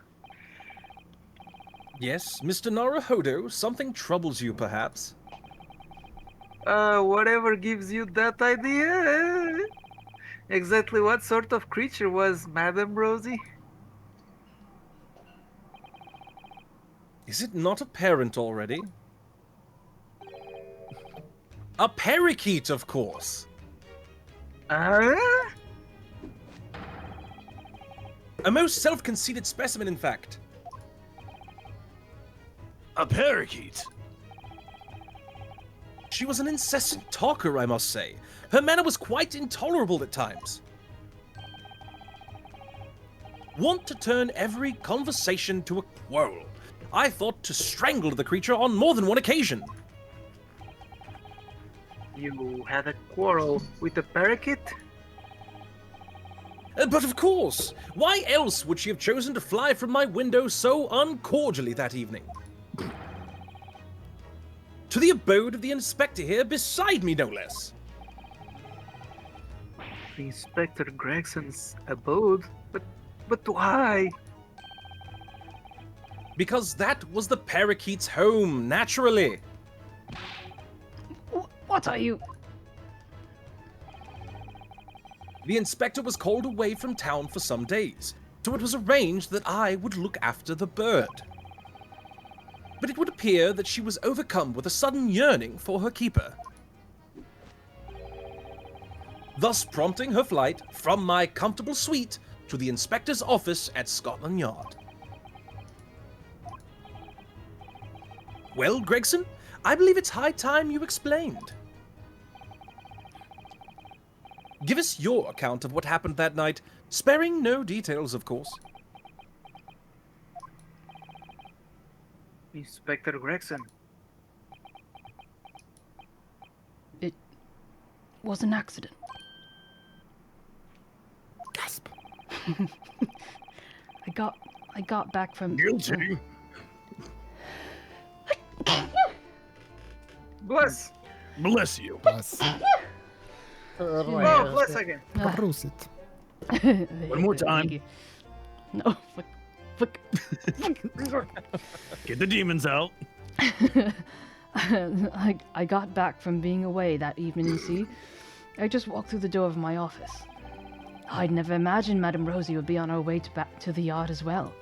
Yes, Mr. Naruhodo, something troubles you, perhaps? Whatever gives you that idea. Exactly what sort of creature was Madame Rosie? Is it not apparent already? A parakeet, of course. A most self-conceited specimen, in fact. A parakeet. She was an incessant talker, I must say. Her manner was quite intolerable at times. Wont to turn every conversation to a quarrel. I thought to strangle the creature on more than one occasion. You had a quarrel with the parakeet? But of course, why else would she have chosen to fly from my window so uncordially that evening? To the abode of the inspector here beside me, no less. Inspector Gregson's abode? But why? Because that was the parakeet's home, naturally. What are you? The inspector was called away from town for some days, so it was arranged that I would look after the bird. But it would appear that she was overcome with a sudden yearning for her keeper. thus prompting her flight from my comfortable suite to the inspector's office at Scotland Yard. Well, Gregson, I believe it's high time you explained. Give us your account of what happened that night, sparing no details, of course. Inspector Gregson. It was an accident. Gasp. I got back from... Guilty. Bless. Bless you. Bless. Oh, bless again. Prosit. One more time. Thank you. No, fuck. Get the demons out. I got back from being away that evening, you see. I just walked through the door of my office. I'd never imagined Madame Rosie would be on her way back to the yard as well.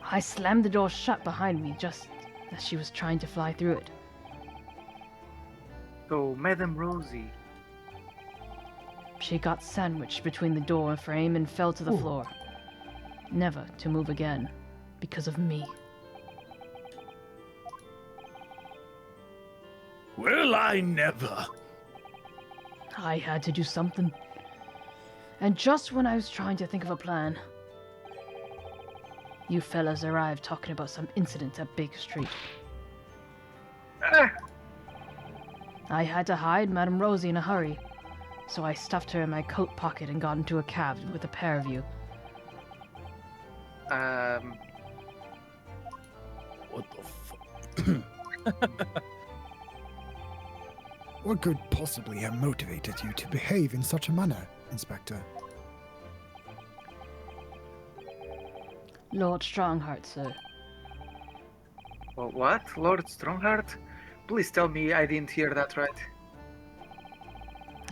I slammed the door shut behind me just as she was trying to fly through it. So, Madame Rosie. She got sandwiched between the door frame and fell to the floor. Never to move again, because of me. Well, I never. I had to do something. And just when I was trying to think of a plan, you fellas arrived talking about some incident at Baker Street. I had to hide Madame Rosie in a hurry, so I stuffed her in my coat pocket and got into a cab with a pair of you. What the fuck? What could possibly have motivated you to behave in such a manner, Inspector? Lord Strongheart, sir. Well, what? Lord Strongheart? Please tell me I didn't hear that right.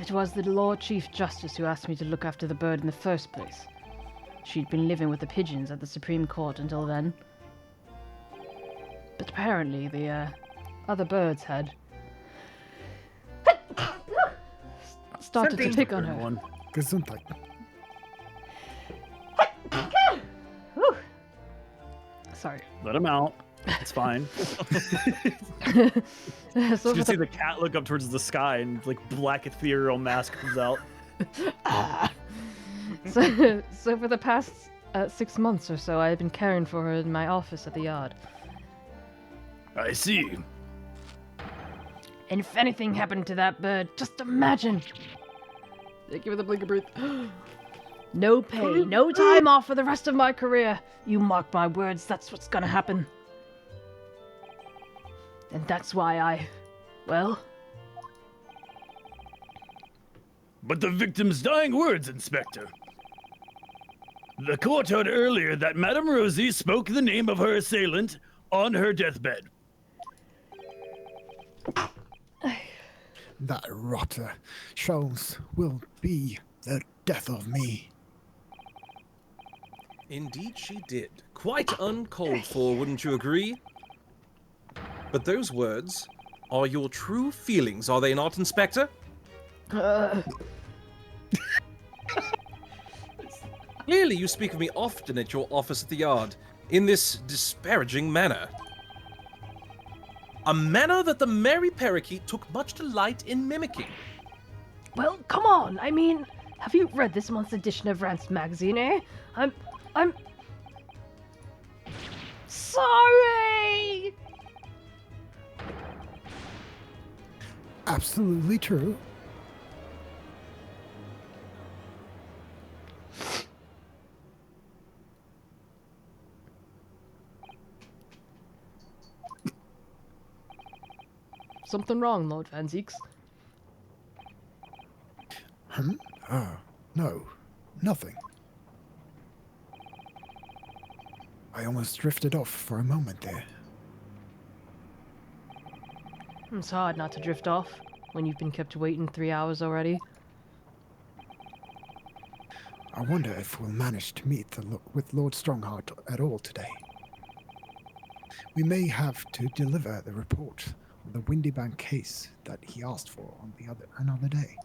It was the Lord Chief Justice who asked me to look after the bird in the first place. She'd been living with the pigeons at the Supreme Court until then. But apparently the other birds had started to pick on her. Gesundheit. Sorry. Let him out. It's fine. So you see the cat look up towards the sky and like black ethereal mask comes out. So for the past 6 months or so, I've been caring for her in my office at the yard. I see. And if anything happened to that bird, just imagine. Give her the blink of breath. No pay, no time off for the rest of my career. You mark my words, that's what's gonna happen. And that's why well... But the victim's dying words, Inspector. The court heard earlier that Madame Rosie spoke the name of her assailant on her deathbed. That rotter Charles will be the death of me. Indeed she did. Quite uncalled for, wouldn't you agree? But those words are your true feelings, are they not, Inspector? Clearly you speak of me often at your office at the yard, in this disparaging manner. A manner that the merry parakeet took much delight in mimicking. Well, come on, I mean, have you read this month's edition of Rant's magazine, eh? I'm... sorry! Absolutely true. Something wrong, Lord Vanzeeks? No, nothing. I almost drifted off for a moment there. It's hard not to drift off when you've been kept waiting 3 hours already. I wonder if we'll manage to meet with Lord Strongheart at all today. We may have to deliver the report the Windy Bank case that he asked for on another day.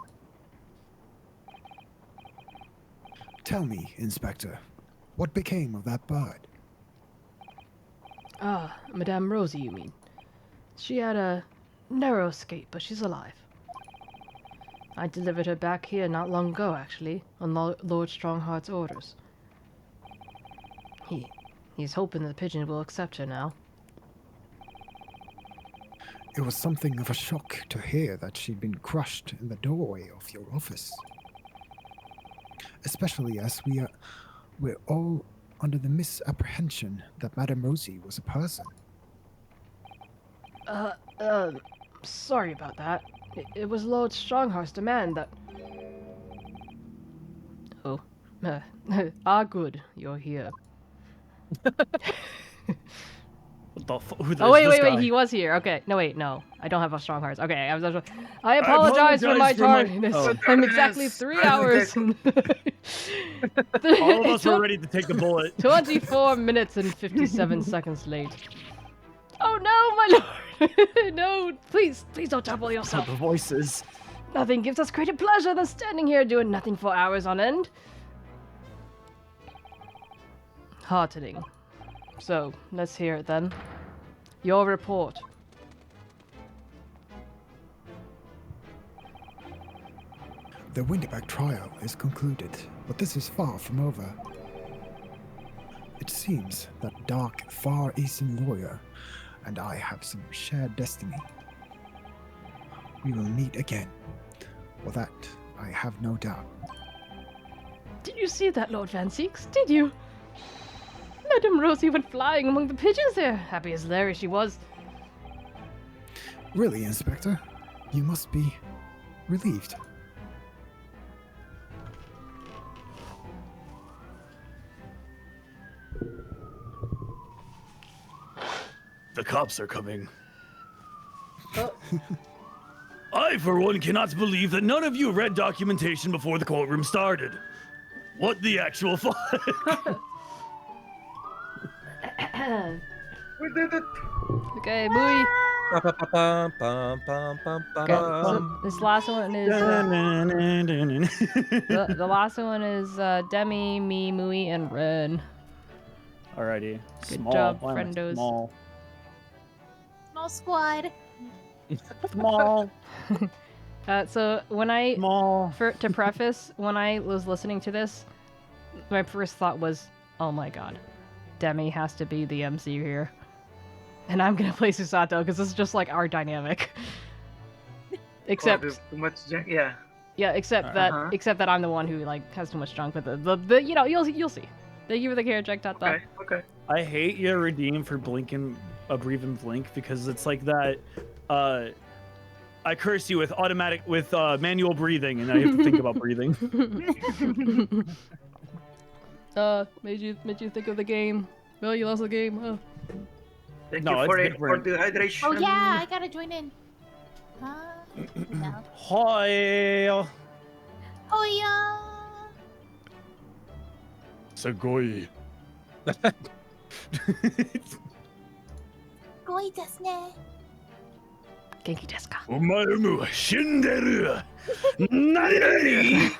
Tell me, Inspector, what became of that bird? Ah, Madame Rosie, you mean? She had a narrow escape, but she's alive. I delivered her back here not long ago, actually, on Lord Strongheart's orders. He's hoping the pigeon will accept her now. It was something of a shock to hear that she'd been crushed in the doorway of your office. Especially as we're all under the misapprehension that Madame Rosie was a person. Sorry about that. It was Lord Strongheart's demand that... Oh. Good, you're here. Oh, wait, he was here. Okay. No, wait, no. I don't have a strong heart. Okay, I apologize for my tardiness. I'm exactly 3 hours. All of us were ready to take the bullet. 24 minutes and 57 seconds late. Oh no, my lord! No, please don't trouble yourself. The voices. Nothing gives us greater pleasure than standing here doing nothing for hours on end. Heartening. So, let's hear it then. Your report. The Windyback trial is concluded, but this is far from over. It seems that dark, Far Eastern lawyer and I have some shared destiny. We will meet again. For that, I have no doubt. Did you see that, Lord Van Seeks? Did you? Madame Rosie went flying among the pigeons there. Happy as Larry she was. Really, Inspector? You must be relieved. The cops are coming. I, for one, cannot believe that none of you read documentation before the courtroom started. What the actual fuck? We did it! Okay, Bowie. Okay, so this last one is the last one is Demi, me, Mui, and Ren. Alrighty. Good Small. job, Why am I friendos. Small. Small squad. Small. So when I Small. to preface, when I was listening to this, my first thought was, "Oh my god, Demi has to be the MC here," and I'm gonna play Susato because this is just like our dynamic. Except there's too much junk. Yeah. Yeah, except that I'm the one who like has too much junk with the you know you'll see. Thank you for the carrot check, Tata. Okay. I hate your redeem for blinking a breathe and blink because it's like that. I curse you with manual breathing, and I have to think about breathing. Made you think of the game. Well, you lost the game. Oh. Thank you for the hydration. Oh yeah, I gotta join in. No. Hi. Oh yeah. Sagoi. Goi desu ne. Genki desu ka? Omae mo shinderu. Nani?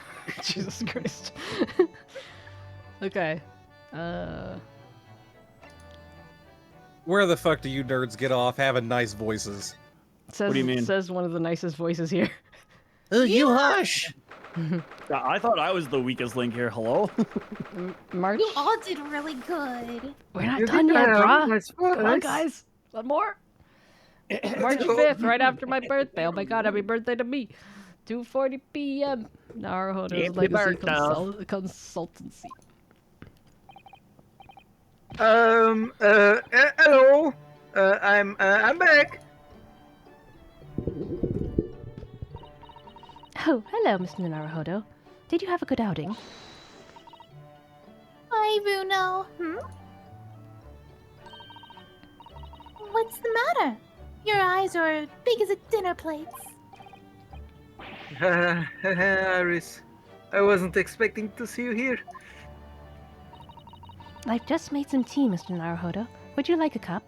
Jesus Christ. Okay. Where the fuck do you nerds get off having nice voices? Says, What do you mean? Says one of the nicest voices here. Oh, you hush! I thought I was the weakest link here. Hello? March? You all did really good. We're not done yet, brah. Come on, guys. One more. March 5th, right after my birthday. Oh my god, happy birthday to me. 2:40 p.m. Naruhodo's Legacy Consultancy. Hello. I'm back. Oh, hello, Mr. Naruhodo. Did you have a good outing? Hi, Bruno. What's the matter? Your eyes are big as a dinner plate. Iris, I wasn't expecting to see you here. I've just made some tea, Mr. Naruhodo. Would you like a cup?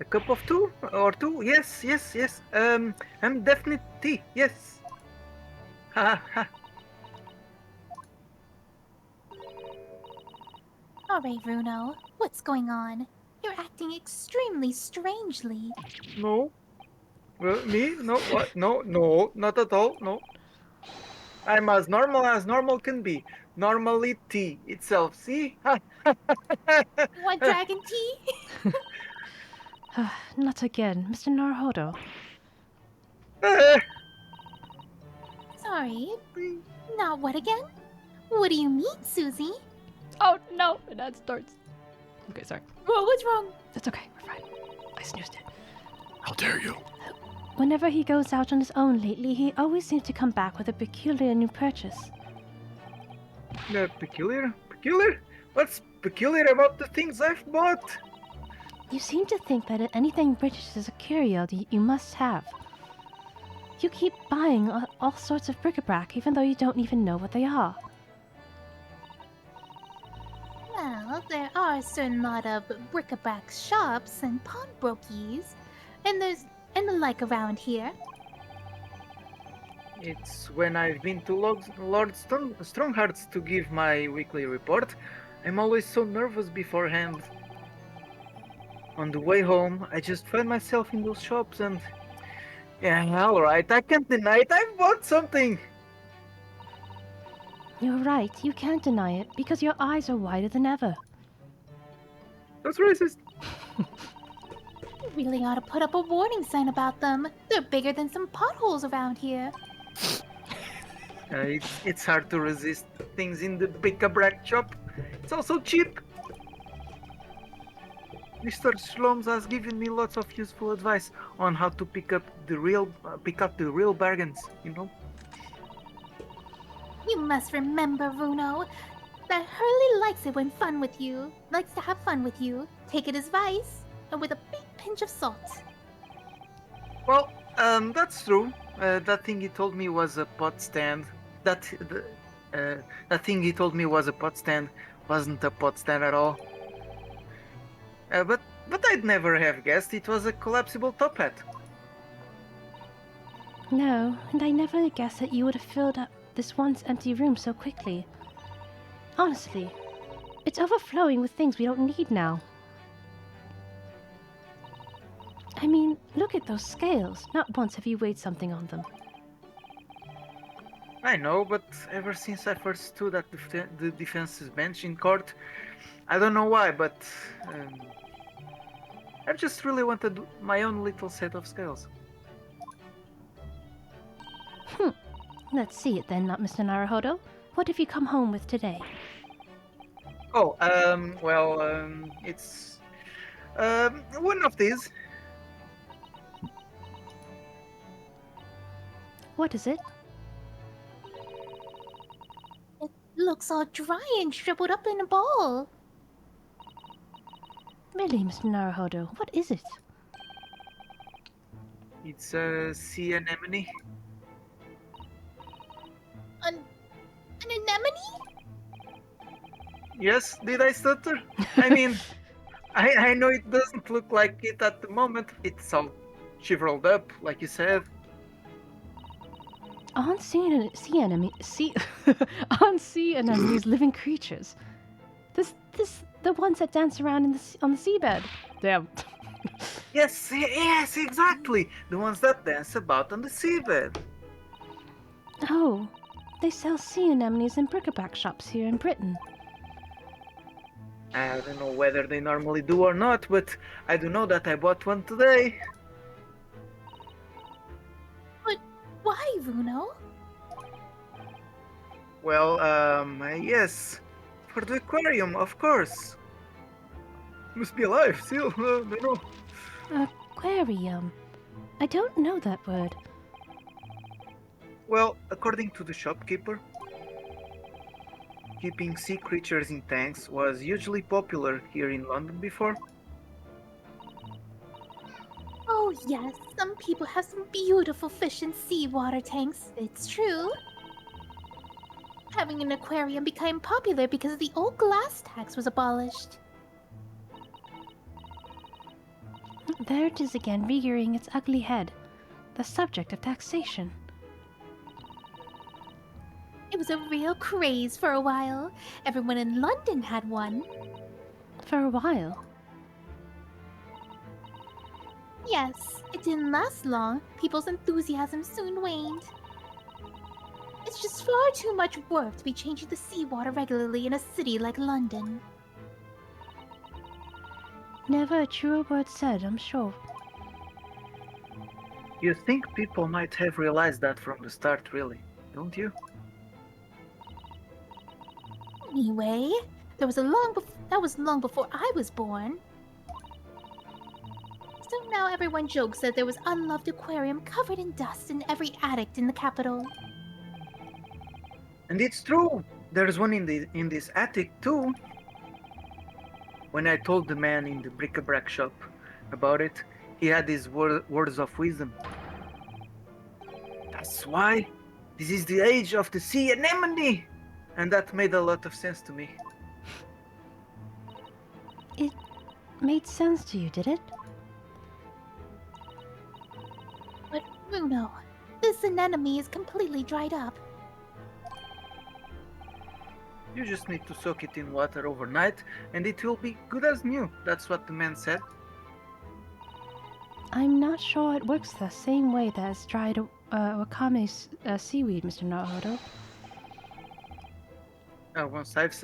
A cup of two or two? Yes, yes, yes. I'm definite tea. Yes. Ha ha. All right, Bruno. What's going on? You're acting extremely strangely. No. Me? No. What? No. No. Not at all. No. I'm as normal can be. Normally tea itself. See? Want dragon tea? Not again, Mr. Naruhodo. Sorry. Not what again? What do you mean, Susie? Oh no! And that starts. Okay, sorry. Whoa, what's wrong? That's okay, we're fine. I snoozed it. How dare you? Whenever he goes out on his own lately, he always seems to come back with a peculiar new purchase. Peculiar? Peculiar? What's peculiar about the things I've bought? You seem to think that anything British is a curio that you must have. You keep buying all sorts of bric-a-brac even though you don't even know what they are. Well, there are a certain lot of bric-a-brac shops and pawnbrokies, and the like around here. It's when I've been to Lord Strongheart's to give my weekly report. I'm always so nervous beforehand. On the way home, I just find myself in those shops and... Yeah, alright, I can't deny it, I've bought something! You're right, you can't deny it, because your eyes are wider than ever. That's racist. You really ought to put up a warning sign about them. They're bigger than some potholes around here. It's hard to resist things in the bric-a-brac shop. It's also cheap. Mr. Shloms has given me lots of useful advice on how to pick up the real bargains, you know? You must remember, Bruno, that Hurley likes it when likes to have fun with you. Take it as advice, and with a big pinch of salt. Well, that's true. That thing he told me was a pot stand. That thing he told me was a pot stand wasn't a pot stand at all. But I'd never have guessed it was a collapsible top hat. No, and I never guessed that you would have filled up this once empty room so quickly. Honestly, it's overflowing with things we don't need now. I mean, look at those scales. Not once have you weighed something on them. I know, but ever since I first stood at the defense's bench in court, I don't know why, but I just really wanted my own little set of scales. Let's see it then, not Mr. Naruhodo. What have you come home with today? Oh, it's one of these. What is it? It looks all dry and shriveled up in a ball. Really, Mr. Naruhodo, what is it? It's a sea anemone. An anemone? Yes, did I stutter? I mean, I know it doesn't look like it at the moment. It's all shriveled up, like you said. Aren't sea anemones living creatures? The ones that dance around on the seabed. Damn. Yes, exactly. The ones that dance about on the seabed. Oh, they sell sea anemones in bric-a-brac shops here in Britain. I don't know whether they normally do or not, but I do know that I bought one today. But why, Bruno? Well, yes. For the aquarium, of course. Must be alive, still. I don't know. Aquarium? I don't know that word. Well, according to the shopkeeper, keeping sea creatures in tanks was hugely popular here in London before. Oh yes, some people have some beautiful fish in seawater tanks. It's true. Having an aquarium became popular because the old glass tax was abolished. There it is again, rearing its ugly head. The subject of taxation. It was a real craze for a while. Everyone in London had one. For a while. Yes, it didn't last long. People's enthusiasm soon waned. It's just far too much work to be changing the seawater regularly in a city like London. Never a truer word said, I'm sure. You think people might have realized that from the start, really, don't you? Anyway, that was long before I was born. So now everyone jokes that there was unloved aquarium covered in dust in every attic in the capital. And it's true. There's one in this attic too. When I told the man in the bric-a-brac shop about it, he had these words of wisdom. That's why this is the age of the sea anemone, and that made a lot of sense to me. It made sense to you, did it? But Bruno, this anemone is completely dried up. You just need to soak it in water overnight, and it will be good as new. That's what the man said. I'm not sure it works the same way that as dried wakame seaweed, Mr. Naruhodo. Once I've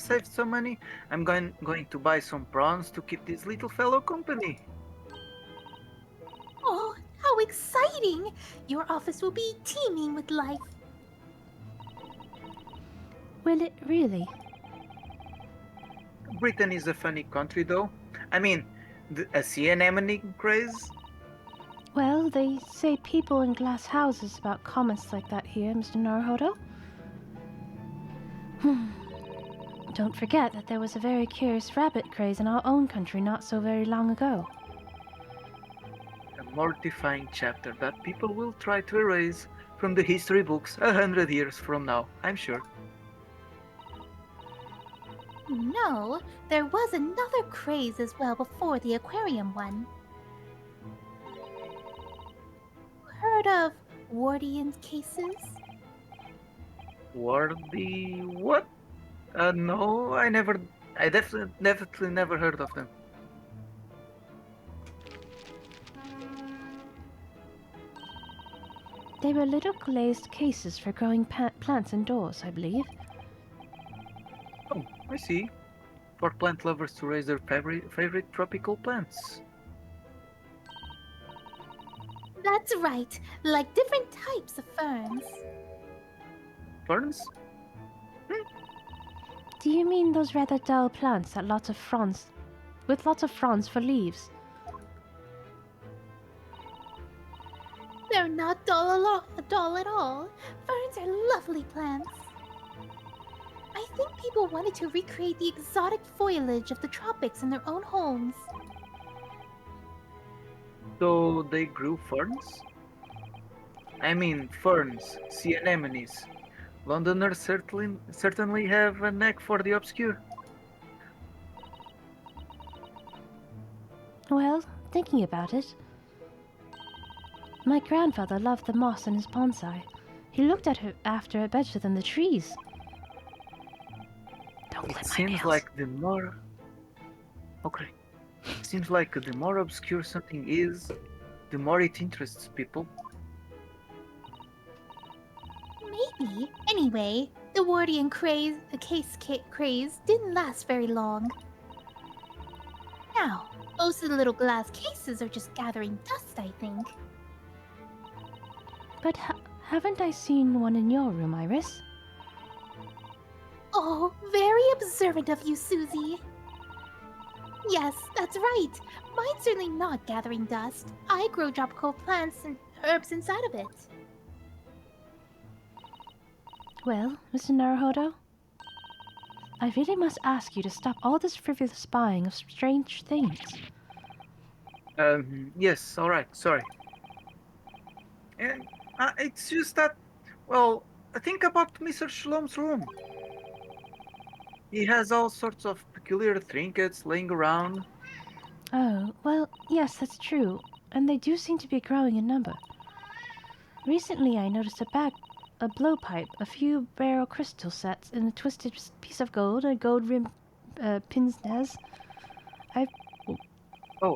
saved some money, I'm going to buy some prawns to keep this little fellow company. Oh, how exciting! Your office will be teeming with life. Will it really? Britain is a funny country, though. I mean, a sea anemone craze? Well, they say people in glass houses about comments like that here, Mr. Naruhodo. Don't forget that there was a very curious rabbit craze in our own country not so very long ago. A mortifying chapter that people will try to erase from the history books 100 years from now, I'm sure. No, there was another craze as well before the aquarium one. Heard of Wardian cases? Wardy what? No, I definitely never heard of them. They were little glazed cases for growing plants indoors, I believe. Oh, I see. For plant lovers to raise their favorite tropical plants. That's right, like different types of ferns. Ferns? Do you mean those rather dull plants that with lots of fronds for leaves? They're not dull at all. Ferns are lovely plants. I think people wanted to recreate the exotic foliage of the tropics in their own homes. So they grew ferns? I mean ferns, sea anemones. Londoners certainly have a knack for the obscure. Well, thinking about it, my grandfather loved the moss in his bonsai. He looked after it better than the trees. It seems like the more... Okay. It seems like the more obscure something is, the more it interests people. Maybe. Anyway, the Wardian craze didn't last very long. Now, most of the little glass cases are just gathering dust, I think. But haven't I seen one in your room, Iris? Oh, very observant of you, Susie. Yes, that's right. Mine's certainly not gathering dust. I grow tropical plants and herbs inside of it. Well, Mr. Naruhodo, I really must ask you to stop all this frivolous buying of strange things. Yes, alright, sorry. And it's just that, well, think about Mr. Shalom's room. He has all sorts of peculiar trinkets laying around. Oh, well, yes, that's true. And they do seem to be growing in number. Recently, I noticed a blowpipe, a few barrel crystal sets, and a twisted piece of gold, a gold-rimmed pin's nez.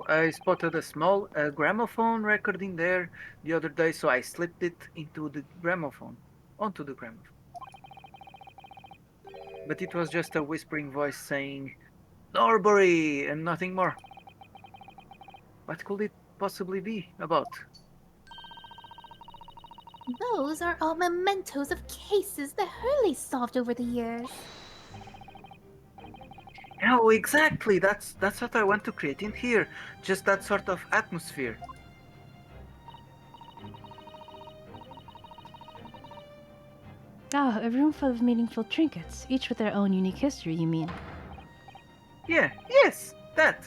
I spotted a small gramophone record in there the other day, so I slipped it onto the gramophone. But it was just a whispering voice saying, "Norbury," and nothing more. What could it possibly be about? Those are all mementos of cases that Hurley solved over the years. Oh, exactly. That's what I want to create in here. Just that sort of atmosphere. Ah, a room full of meaningful trinkets, each with their own unique history, you mean? Yes, that.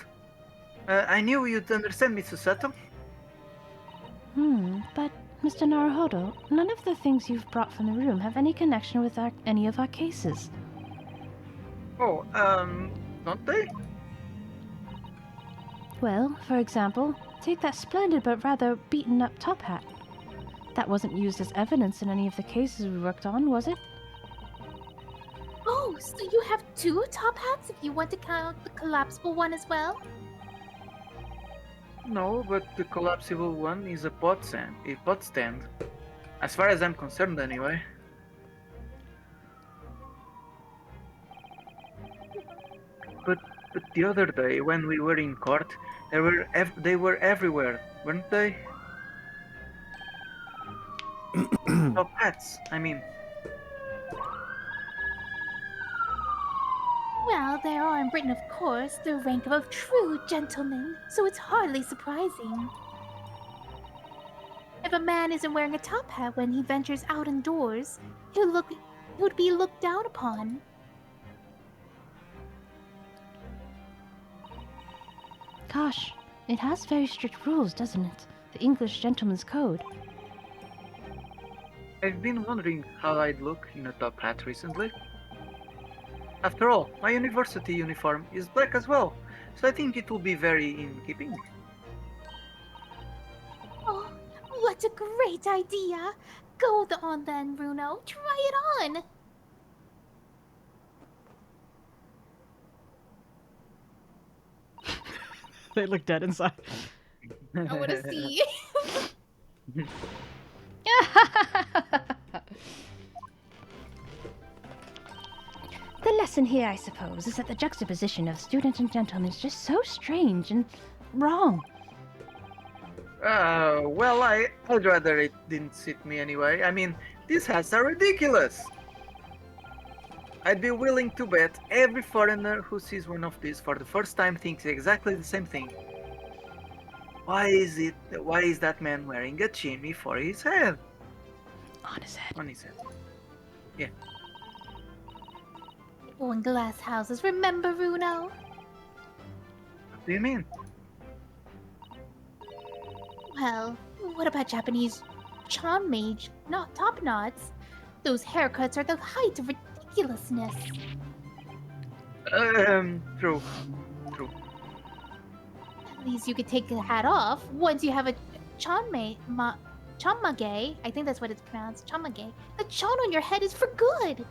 I knew you'd understand me, Susato. But, Mr. Naruhodo, none of the things you've brought from the room have any connection with any of our cases. Oh, don't they? Well, for example, take that splendid but rather beaten-up top hat. That wasn't used as evidence in any of the cases we worked on, was it? Oh, so you have 2 top hats if you want to count the collapsible one as well? No, but the collapsible one is a pot stand. As far as I'm concerned, anyway. But the other day, when we were in court, they were everywhere, weren't they? Top hats, I mean. Well, there are in Britain, of course, the rank of a true gentleman, so it's hardly surprising. If a man isn't wearing a top hat when he ventures out indoors, he would be looked down upon. Gosh, it has very strict rules, doesn't it? The English Gentleman's Code. I've been wondering how I'd look in a top hat recently. After all, my university uniform is black as well, so I think it will be very in keeping. Oh, what a great idea! Go on then, Bruno. Try it on! They look dead inside. I want to see. The lesson here, I suppose, is that the juxtaposition of student and gentleman is just so strange and wrong. Well, I'd rather it didn't suit me anyway. I mean, these hats are ridiculous. I'd be willing to bet every foreigner who sees one of these for the first time thinks exactly the same thing. Why is that man wearing a chimney for his head? On his head. On his head. Yeah. People in glass houses, remember, Bruno? What do you mean? Well, what about Japanese charm mage, not top knots? Those haircuts are the height of ridiculousness. True. At least you could take the hat off once you have a chanmage. I think that's what it's pronounced. Chanmage. The chan on your head is for good.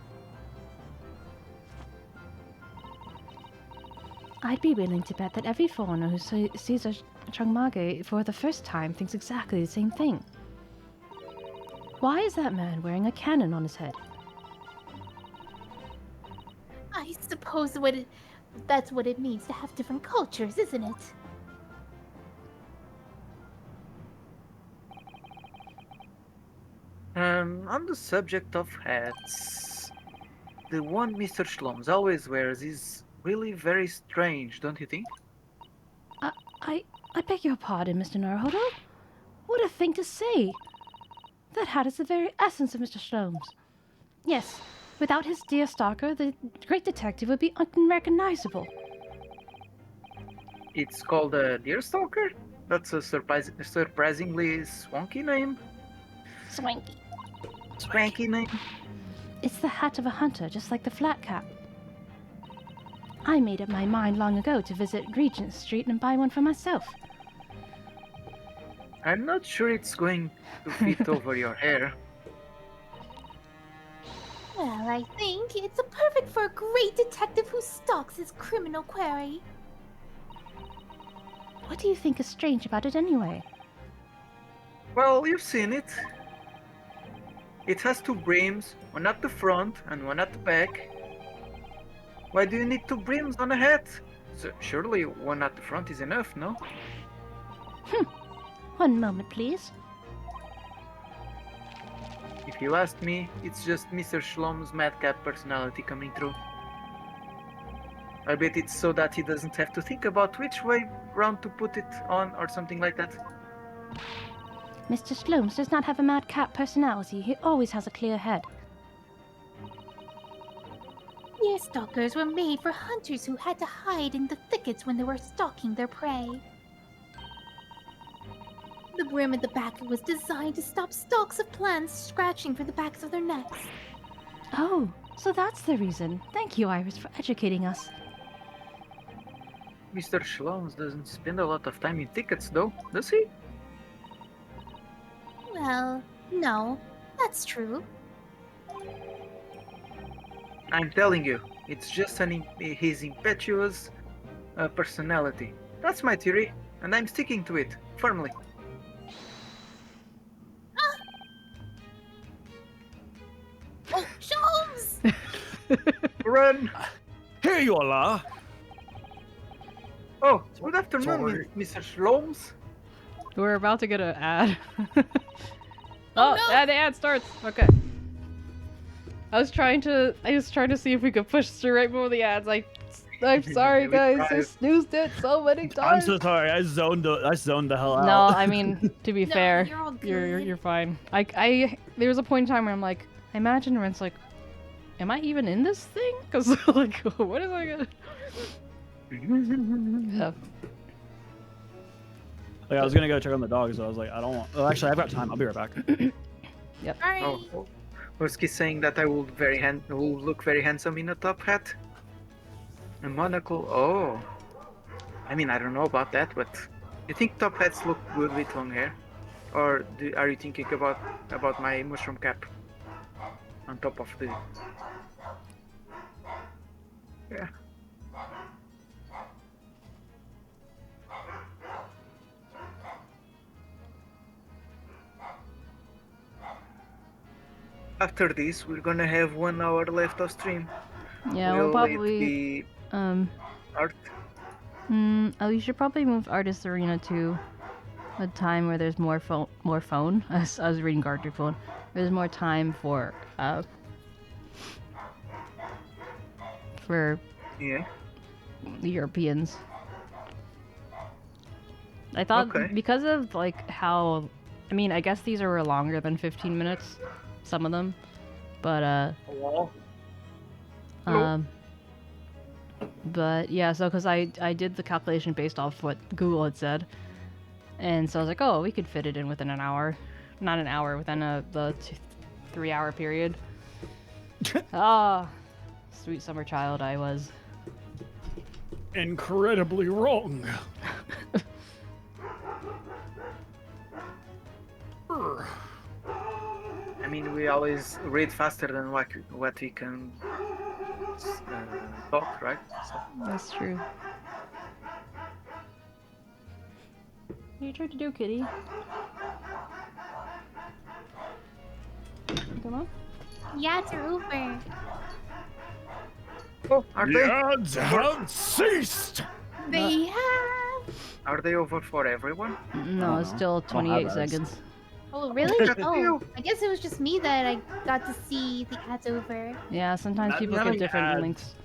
I'd be willing to bet that every foreigner who sees a changmage for the first time thinks exactly the same thing. Why is that man wearing a cannon on his head? I suppose that's what it means to have different cultures, isn't it? On the subject of hats, the one Mr. Shloms always wears is really very strange, don't you think? I beg your pardon, Mr. Naruhodo. What a thing to say! That hat is the very essence of Mr. Shloms. Yes, without his dear stalker, the great detective would be unrecognizable. It's called a deerstalker? That's a surprisingly swanky name. Swanky name? It's the hat of a hunter, just like the flat cap. I made up my mind long ago to visit Regent Street and buy one for myself. I'm not sure it's going to fit over your hair. Well, I think it's perfect for a great detective who stalks his criminal quarry. What do you think is strange about it anyway? Well, you've seen it. It has two brims, one at the front and one at the back. Why do you need two brims on a hat? So surely one at the front is enough, no? One moment, please. If you ask me, it's just Mr. Shlom's madcap personality coming through. I bet it's so that he doesn't have to think about which way round to put it on or something like that. Mr. Slomes does not have a madcap personality. He always has a clear head. Deer stalkers were made for hunters who had to hide in the thickets when they were stalking their prey. The brim at the back was designed to stop stalks of plants scratching for the backs of their necks. Oh, so that's the reason. Thank you, Iris, for educating us. Mr. Shlom's doesn't spend a lot of time in thickets, though, does he? Well, no, that's true. I'm telling you, it's just his impetuous personality. That's my theory, and I'm sticking to it firmly. Oh, Sholmes! Run! Here you are. Oh, good afternoon, Mr. Shlomes. We're about to get an ad. Oh, no. Yeah, the ad starts. Okay. I was trying to see if we could push through right before the ads. I'm sorry, guys. I snoozed it so many times. I'm so sorry. I zoned the hell out. No, I mean, to be fair, you're all good. you're fine. There was a point in time where I'm like, I imagine when it's like, am I even in this thing? Because like, what is I gonna? Yeah. Like, I was gonna go check on the dogs, so I was like, I don't want. Oh, actually, I've got time. I'll be right back. Yep. Alright. Oh, 𝗟𝗏 saying that I will look very handsome in a top hat, a monocle. Oh, I mean, I don't know about that, but you think top hats look good with long hair, or are you thinking about my mushroom cap on top of the? Yeah. After this, we're gonna have 1 hour left of stream. Yeah, we'll Will probably it be art? Oh, you should probably move Artist Arena to a time where there's more phone. I was reading Gardner phone. There's more time for Yeah. the Europeans. I thought because of like how, I mean, I guess these are longer than 15 minutes, some of them, but but yeah, so because I did the calculation based off what Google had said, and so I was like, oh, we could fit it in within an hour, not an hour, within the 3 hour period. Ah, sweet summer child I was. Incredibly wrong. I mean, we always read faster than what we can talk, right? So. That's true. What are you trying to do, kitty? Come on. Yeah, it's over. Oh, are The they? ads have ceased. They have. Are they over for everyone? No, it's still 28 seconds. Oh, really? Good for Oh, you. I guess it was just me that I got to see the ads over. Yeah, sometimes Not people having get different ads. links.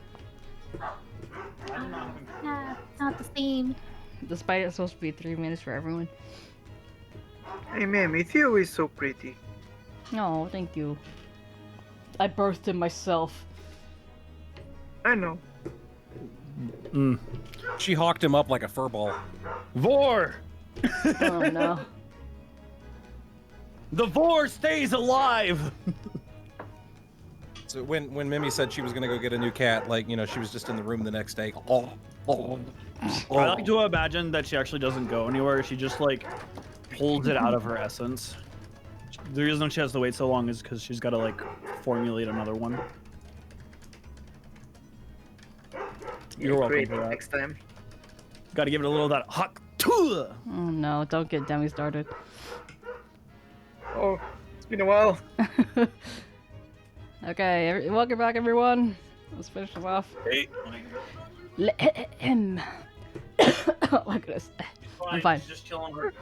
Yeah, it's not the same. Despite it's supposed to be 3 minutes for everyone. Hey, Mammy, Theo is so pretty. Oh, thank you. I birthed him myself. I know. She hawked him up like a furball. Vor! Oh no. The Vor stays alive! So when Mimi said she was gonna go get a new cat, like, you know, she was just in the room the next day. Oh. I like to imagine that she actually doesn't go anywhere. She just like pulls it out of her essence. The reason she has to wait so long is because she's got to like formulate another one. You're welcome for that. Next time. Got to give it a little of that hot. Oh no! Don't get Demi started. Oh, it's been a while. Okay, welcome back, everyone. Let's finish this off. Hey. Look at this. I'm fine. Just chilling her.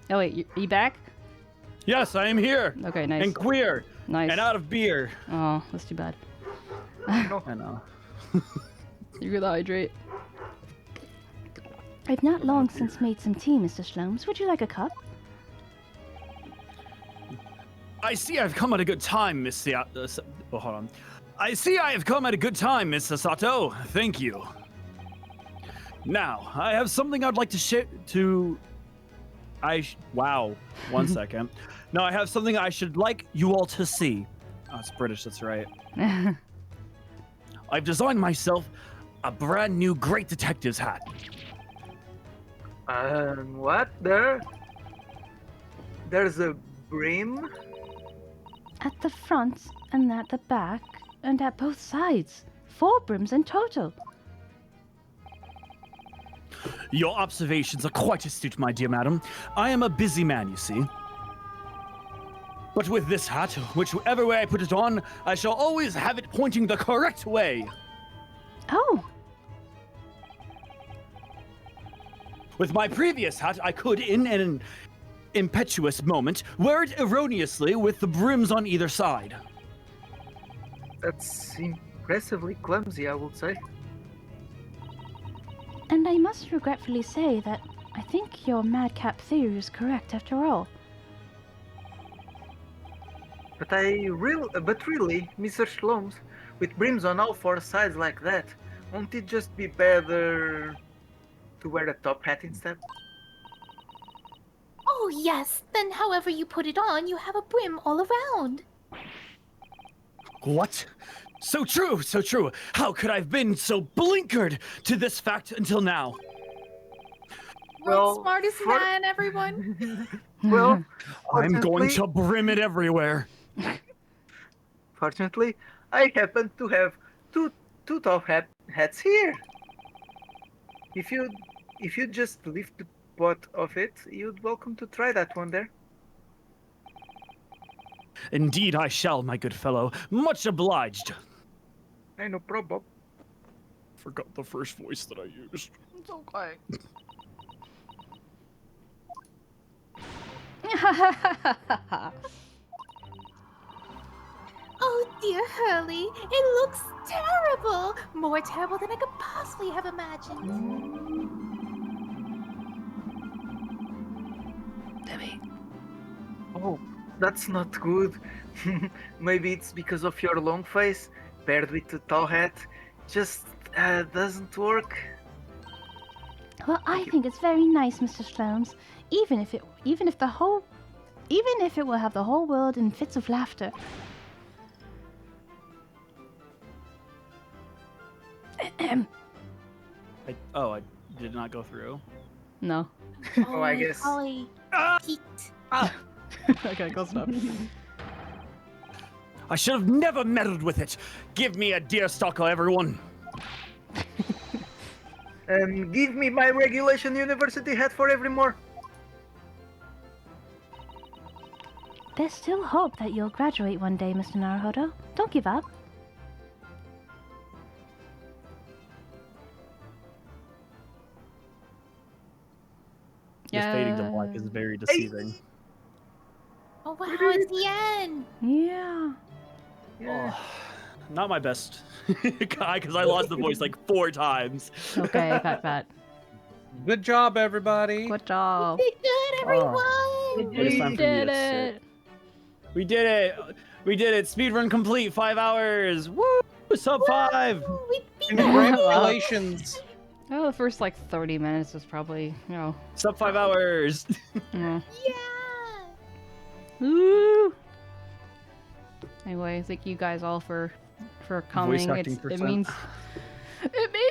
Oh wait, you back? Yes, I am here. Okay, nice. And queer. Nice. And out of beer. Oh, that's too bad. I know. You gotta hydrate. I've not long since made some tea, Mr. Shlooms. Would you like a cup? I see I've come at a good time, Miss hold on. I see I have come at a good time, Miss Sato. Thank you. Now, I have something I'd like to share to... Wow. 1 second. Now, I have something I should like you all to see. Oh, it's British, that's right. I've designed myself a brand new Great Detective's hat. What? There's a brim? At the front, and at the back, and at both sides. 4 brims in total. Your observations are quite astute, my dear madam. I am a busy man, you see. But with this hat, whichever way I put it on, I shall always have it pointing the correct way. Oh. With my previous hat, I could, in an impetuous moment, wear it erroneously with the brims on either side. That's impressively clumsy, I would say. And I must regretfully say that I think your madcap theory is correct after all. But really, Mr. Shlooms, with brims on all 4 sides like that, won't it just be better to wear a top hat instead? Oh yes, then however you put it on, you have a brim all around. What? So true, so true. How could I have been so blinkered to this fact until now? World's smartest man, everyone. Well, I'm going to brim it everywhere. Fortunately, I happen to have two top hats here. If you just lift the pot of it, you'd welcome to try that one there. Indeed I shall, my good fellow. Much obliged. Hey, no problem. Forgot the first voice that I used. It's okay. Oh dear Hurley, it looks terrible! More terrible than I could possibly have imagined. Demi. Oh, that's not good. Maybe it's because of your long face, paired with the tall hat. Just doesn't work. Well, I think it's very nice, Mr. Shlooms. Even if it will have the whole world in fits of laughter. I did not go through. No. Oh, I guess. Holly peeked. Okay, close enough. I should have never meddled with it. Give me a deerstalker, everyone. And give me my regulation university hat for every more. There's still hope that you'll graduate one day, Mr. Naruhodo. Don't give up. Just fading to black is very deceiving. Oh wow, it's the end! Yeah. Oh, not my best. Because I lost the voice like 4 times. Okay, Pat. Good job, everybody. Good job. We did good, everyone! We did it. We did it. We did it. Speedrun complete. 5 hours. Woo! Sub 5. We beat Congratulations. Oh, the first like 30 minutes was probably, you know. Sub 5 hours. Yeah. Yeah! Woo! Anyway, thank you guys all for Voice coming. acting It means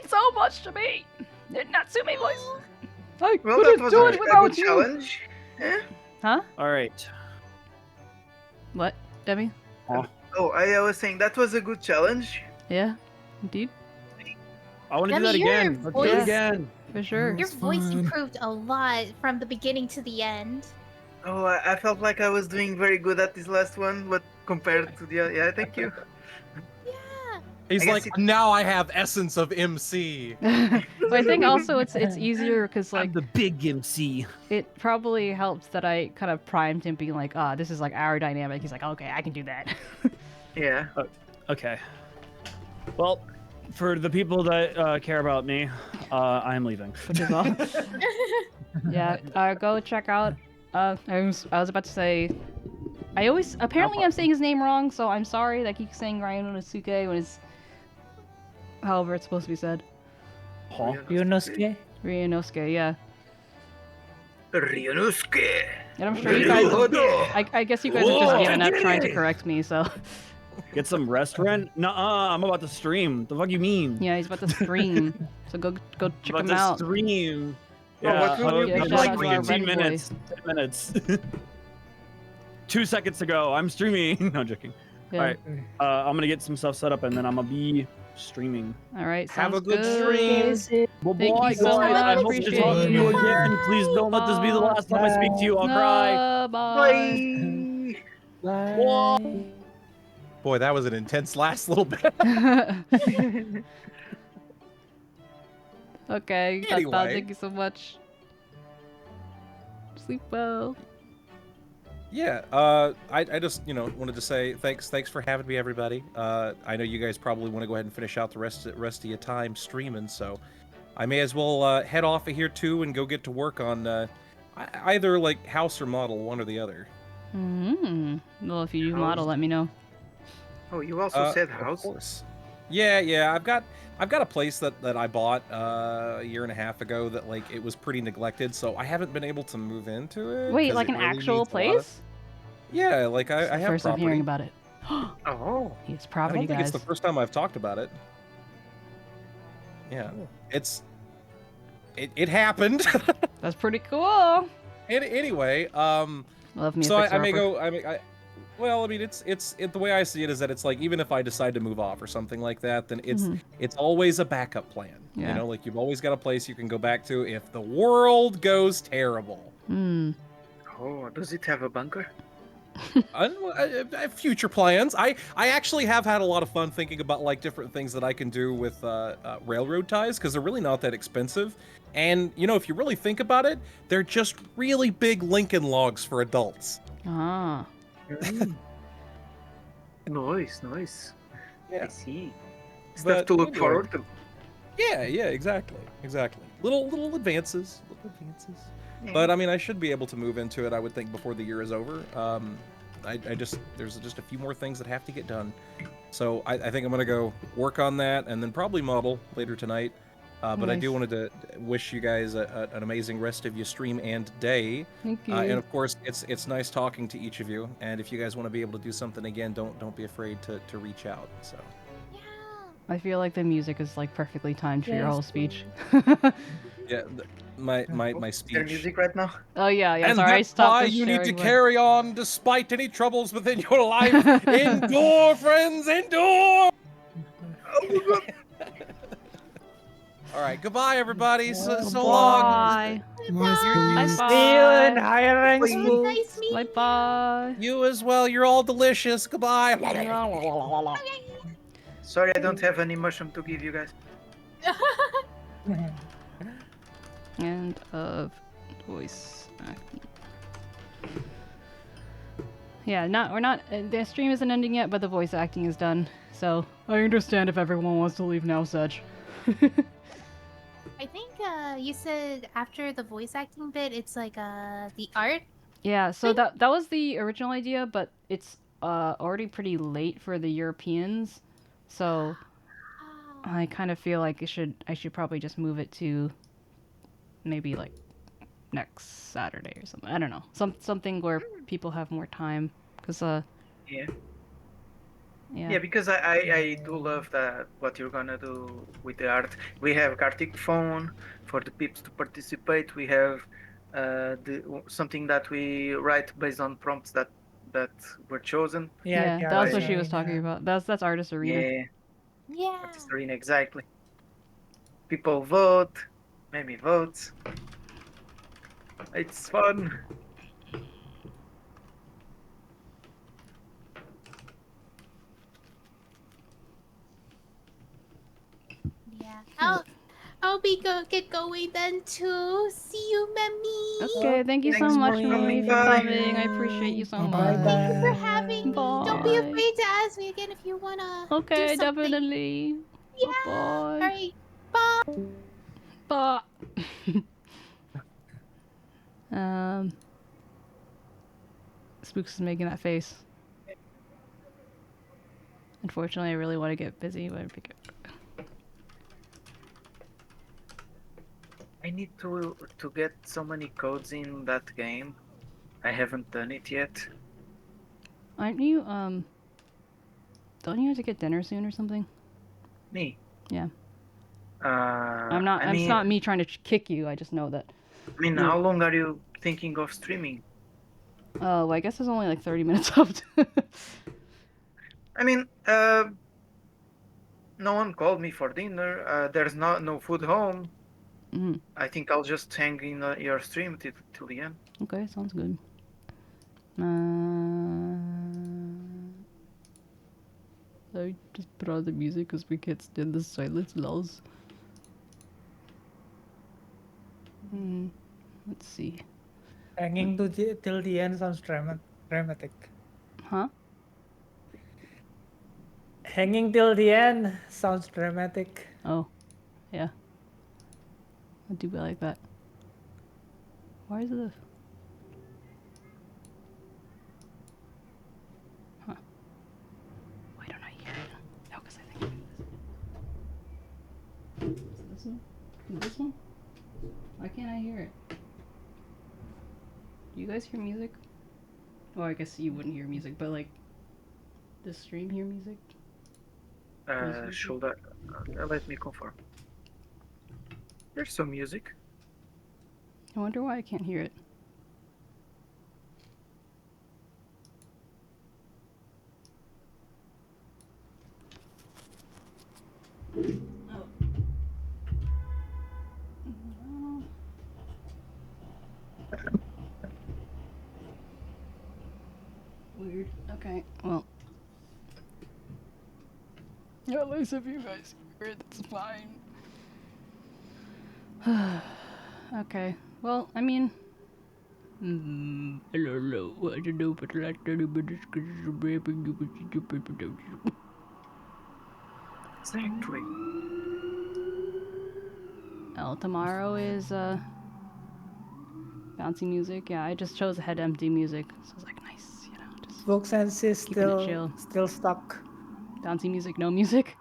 so much to me. Natsume voice. I Well, couldn't that was do a it good without you. challenge. Huh? All right. What, Debbie? Oh, I was saying that was a good challenge. Yeah, indeed. I want to do that Demi, your again. Let's do it voice- again. For sure. Your voice improved a lot from the beginning to the end. Oh, I felt like I was doing very good at this last one, but compared to the other, yeah, thank you. He's I guess like, now I have essence of MC. But I think also it's easier because like the big MC. It probably helps that I kind of primed him being like, ah, this is like our dynamic. He's like, okay, I can do that. Yeah. Okay. Well, for the people that care about me, I'm leaving. Which is all. Yeah, go check out. I was about to say, apparently I'm saying his name wrong, so I'm sorry. I keep saying Ryunosuke when it's however it's supposed to be said. Ryunosuke? Ryunosuke, yeah. Ryunosuke. And I'm sure you guys. I guess you guys are just giving up trying to correct me, so. Get some rest, Ren? Nuh-uh, I'm about to stream. The fuck you mean? Yeah, he's about to stream. So go check him about out. to stream. Yeah, shout like out to our 15 Ren minutes. 10 minutes. 2 seconds ago, I'm streaming. No, I'm joking. Yeah. All right, I'm gonna get some stuff set up and then I'm gonna be streaming. All right, Have a sounds good stream. Well, Thank boy, you so guys, much. I hope to Appreciate talk to you again. Please don't let this be the last time I speak to you. I'll cry. Bye. Bye. Boy, that was an intense last little bit. Okay, Anyway. thank you so much. Sleep well. Yeah, I just, wanted to say thanks for having me, everybody. I know you guys probably want to go ahead and finish out the rest of your time streaming, so I may as well head off of here too and go get to work on either like house or model, one or the other. Well, if you do model, let me know. Oh, you also said house? Of course. Yeah, I've got a place that I bought a year and a half ago that like it was pretty neglected, so I haven't been able to move into it. Wait, 'cause like it an really actual needs a lot of- place? Yeah, like I have First I'm property. hearing about it. Oh. It's I property, don't think guys. it's the first time I've talked about it. Yeah, it happened. That's pretty cool. Anyway, Love me. so I may go. Well, I mean, it's the way I see it is that it's like even if I decide to move off or something like that, then it's always a backup plan. Yeah. You know, like you've always got a place you can go back to if the world goes terrible. Oh, does it have a bunker? Future plans. I actually have had a lot of fun thinking about like different things that I can do with railroad ties because they're really not that expensive. And if you really think about it, they're just really big Lincoln logs for adults. Ah. Nice. Yeah. I see. Stuff to look forward to. Yeah, exactly. Little advances. But I mean, I should be able to move into it, I would think, before the year is over. There's just a few more things that have to get done. So I think I'm going to go work on that and then probably model later tonight. But I do wanted to wish you guys an amazing rest of your stream and day. Thank you. And of course, it's nice talking to each of you. And if you guys want to be able to do something again, don't be afraid to reach out. So. I feel like the music is like perfectly timed for your whole speech. Yeah, my speech. Is there music right now? Oh yeah. And Sorry, I that's stopped. why the you need to sharing carry on despite any troubles within your life. Endure, friends, endure. All right, goodbye, everybody. So long. Bye. See you in higher ranks. Nice meeting Bye bye. You as well. You're all delicious. Goodbye. Sorry, I don't have any mushroom to give you guys. End of voice acting. Yeah, we're not. The stream isn't ending yet, but the voice acting is done. So I understand if everyone wants to leave now, Sedge. I think you said after the voice acting bit, it's like the art. Yeah, so that was the original idea, but it's already pretty late for the Europeans, so I kind of feel like I should probably just move it to maybe like next Saturday or something. I don't know, something where people have more time, because Yeah. Yeah, because I do love that what you're gonna do with the art. We have Gartic phone for the peeps to participate. We have something that we write based on prompts that were chosen. Yeah, that's what she was talking about. That's Artist Arena. Yeah, Yeah. Artist Arena, exactly. People vote, maybe votes. It's fun. Yeah. I'll get going then too. See you, Memmy. Okay, thank you so Thanks much, for Mimi, coming for by. coming. I appreciate you so Bye much. Thank you for bye. having me. Don't be Bye. afraid to ask me again if you wanna do Okay, something. definitely. Yeah. Bye. All right. Bye. Bye. um, Spooks is making that face. Unfortunately, I really want to get busy, but I need to get so many codes in that game. I haven't done it yet. aren't you don't you have to get dinner soon or something? Me? Yeah. I'm It's not me trying to kick you. I just know that. How long are you thinking of streaming? Oh, well, I guess there's only like 30 minutes left. No one called me for dinner. There's no food home. Mhm. I think I'll just hang in your stream till the end. Okay, sounds good. I just put on the music because we can't stand the silence, lols. Let's see. Hanging till the end sounds dramatic. Huh? Hanging till the end sounds dramatic. Oh, yeah. I do like that. Why is it? Huh? Why don't I hear it? No, because I think is it this one? Is it this one? Why can't I hear it? Do you guys hear music? Well, I guess you wouldn't hear music, but like, does stream hear music? Should I? Let me confirm. There's some music. I wonder why I can't hear it. Weird. Okay, well. At least if you guys hear it, it's fine. Okay, well, I mean... I don't know what to do, but last 30 minutes Exactly. Oh, tomorrow is, bouncy music. Yeah, I just chose head empty music, so I was like, nice, you know, just... Vogue Sense is chill. still stuck. Bouncy music, no music.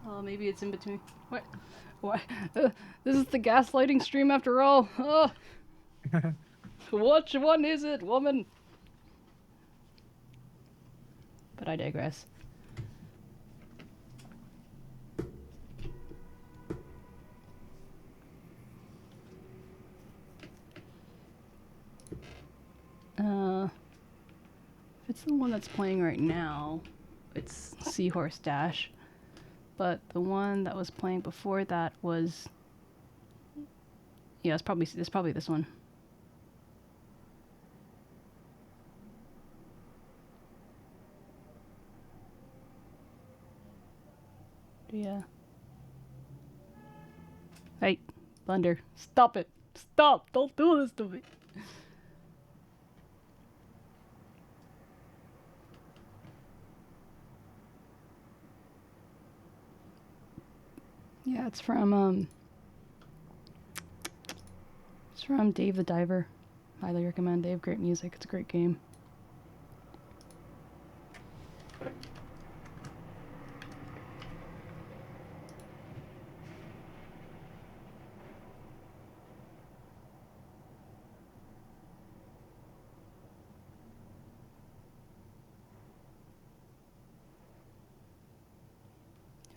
Oh, maybe it's in between. What? What? This is the gaslighting stream after all. Oh. Which one is it, woman? But I digress. If it's the one that's playing right now, it's Seahorse Dash. But the one that was playing before that was... Yeah, it's probably this one. Yeah. Hey, Thunder, stop it. Stop! Don't do this to me. Yeah, it's from Dave the Diver. Highly recommend. They have great music. It's a great game.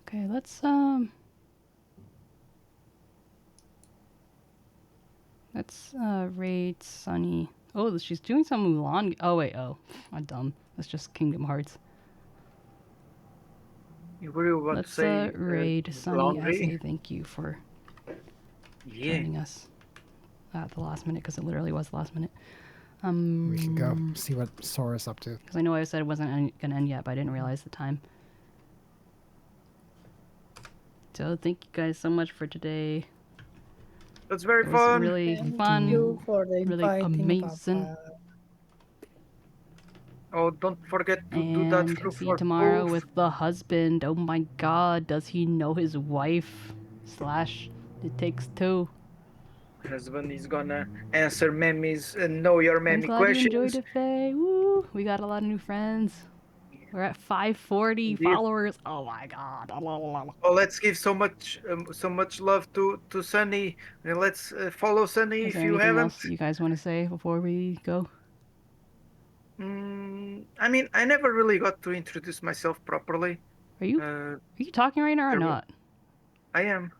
Okay, let's raid Sunny. Oh, she's doing some Mulan. Oh wait, I'm dumb. That's just Kingdom Hearts. What do you want Let's to say? raid Sunny laundry? as a thank you for joining us at the last minute, because it literally was the last minute. We can go see what Sora's up to. Because I know I said it wasn't gonna end yet, but I didn't realize the time. So thank you guys so much for today. That's very It was fun. really fun. Thank you for the really inviting, amazing. Papa. Oh, don't forget to do And that through see you tomorrow with the husband. Oh my god, does he know his wife? / it takes two. Husband is gonna answer Mammy's know your I'm Mammy glad questions. you enjoyed it, Faye. Woo! We got a lot of new friends. We're at 540 followers. Oh my god. Oh, let's give so much love to Sunny, and let's follow Sunny Is if there you anything haven't. else you guys want to say before we go? I mean, I never really got to introduce myself properly. Are you talking right now or not? I am.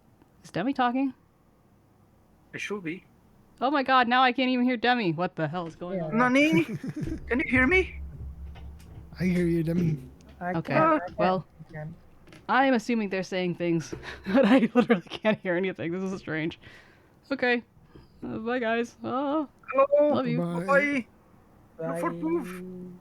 Is Demi talking? I should be. Oh my god, now I can't even hear Demi. What the hell is going on? Nani, can you hear me? I hear you, Demi. Okay, well, I'm assuming they're saying things, but I literally can't hear anything. This is strange. Okay, bye guys. Hello. Love you. Bye. Bye.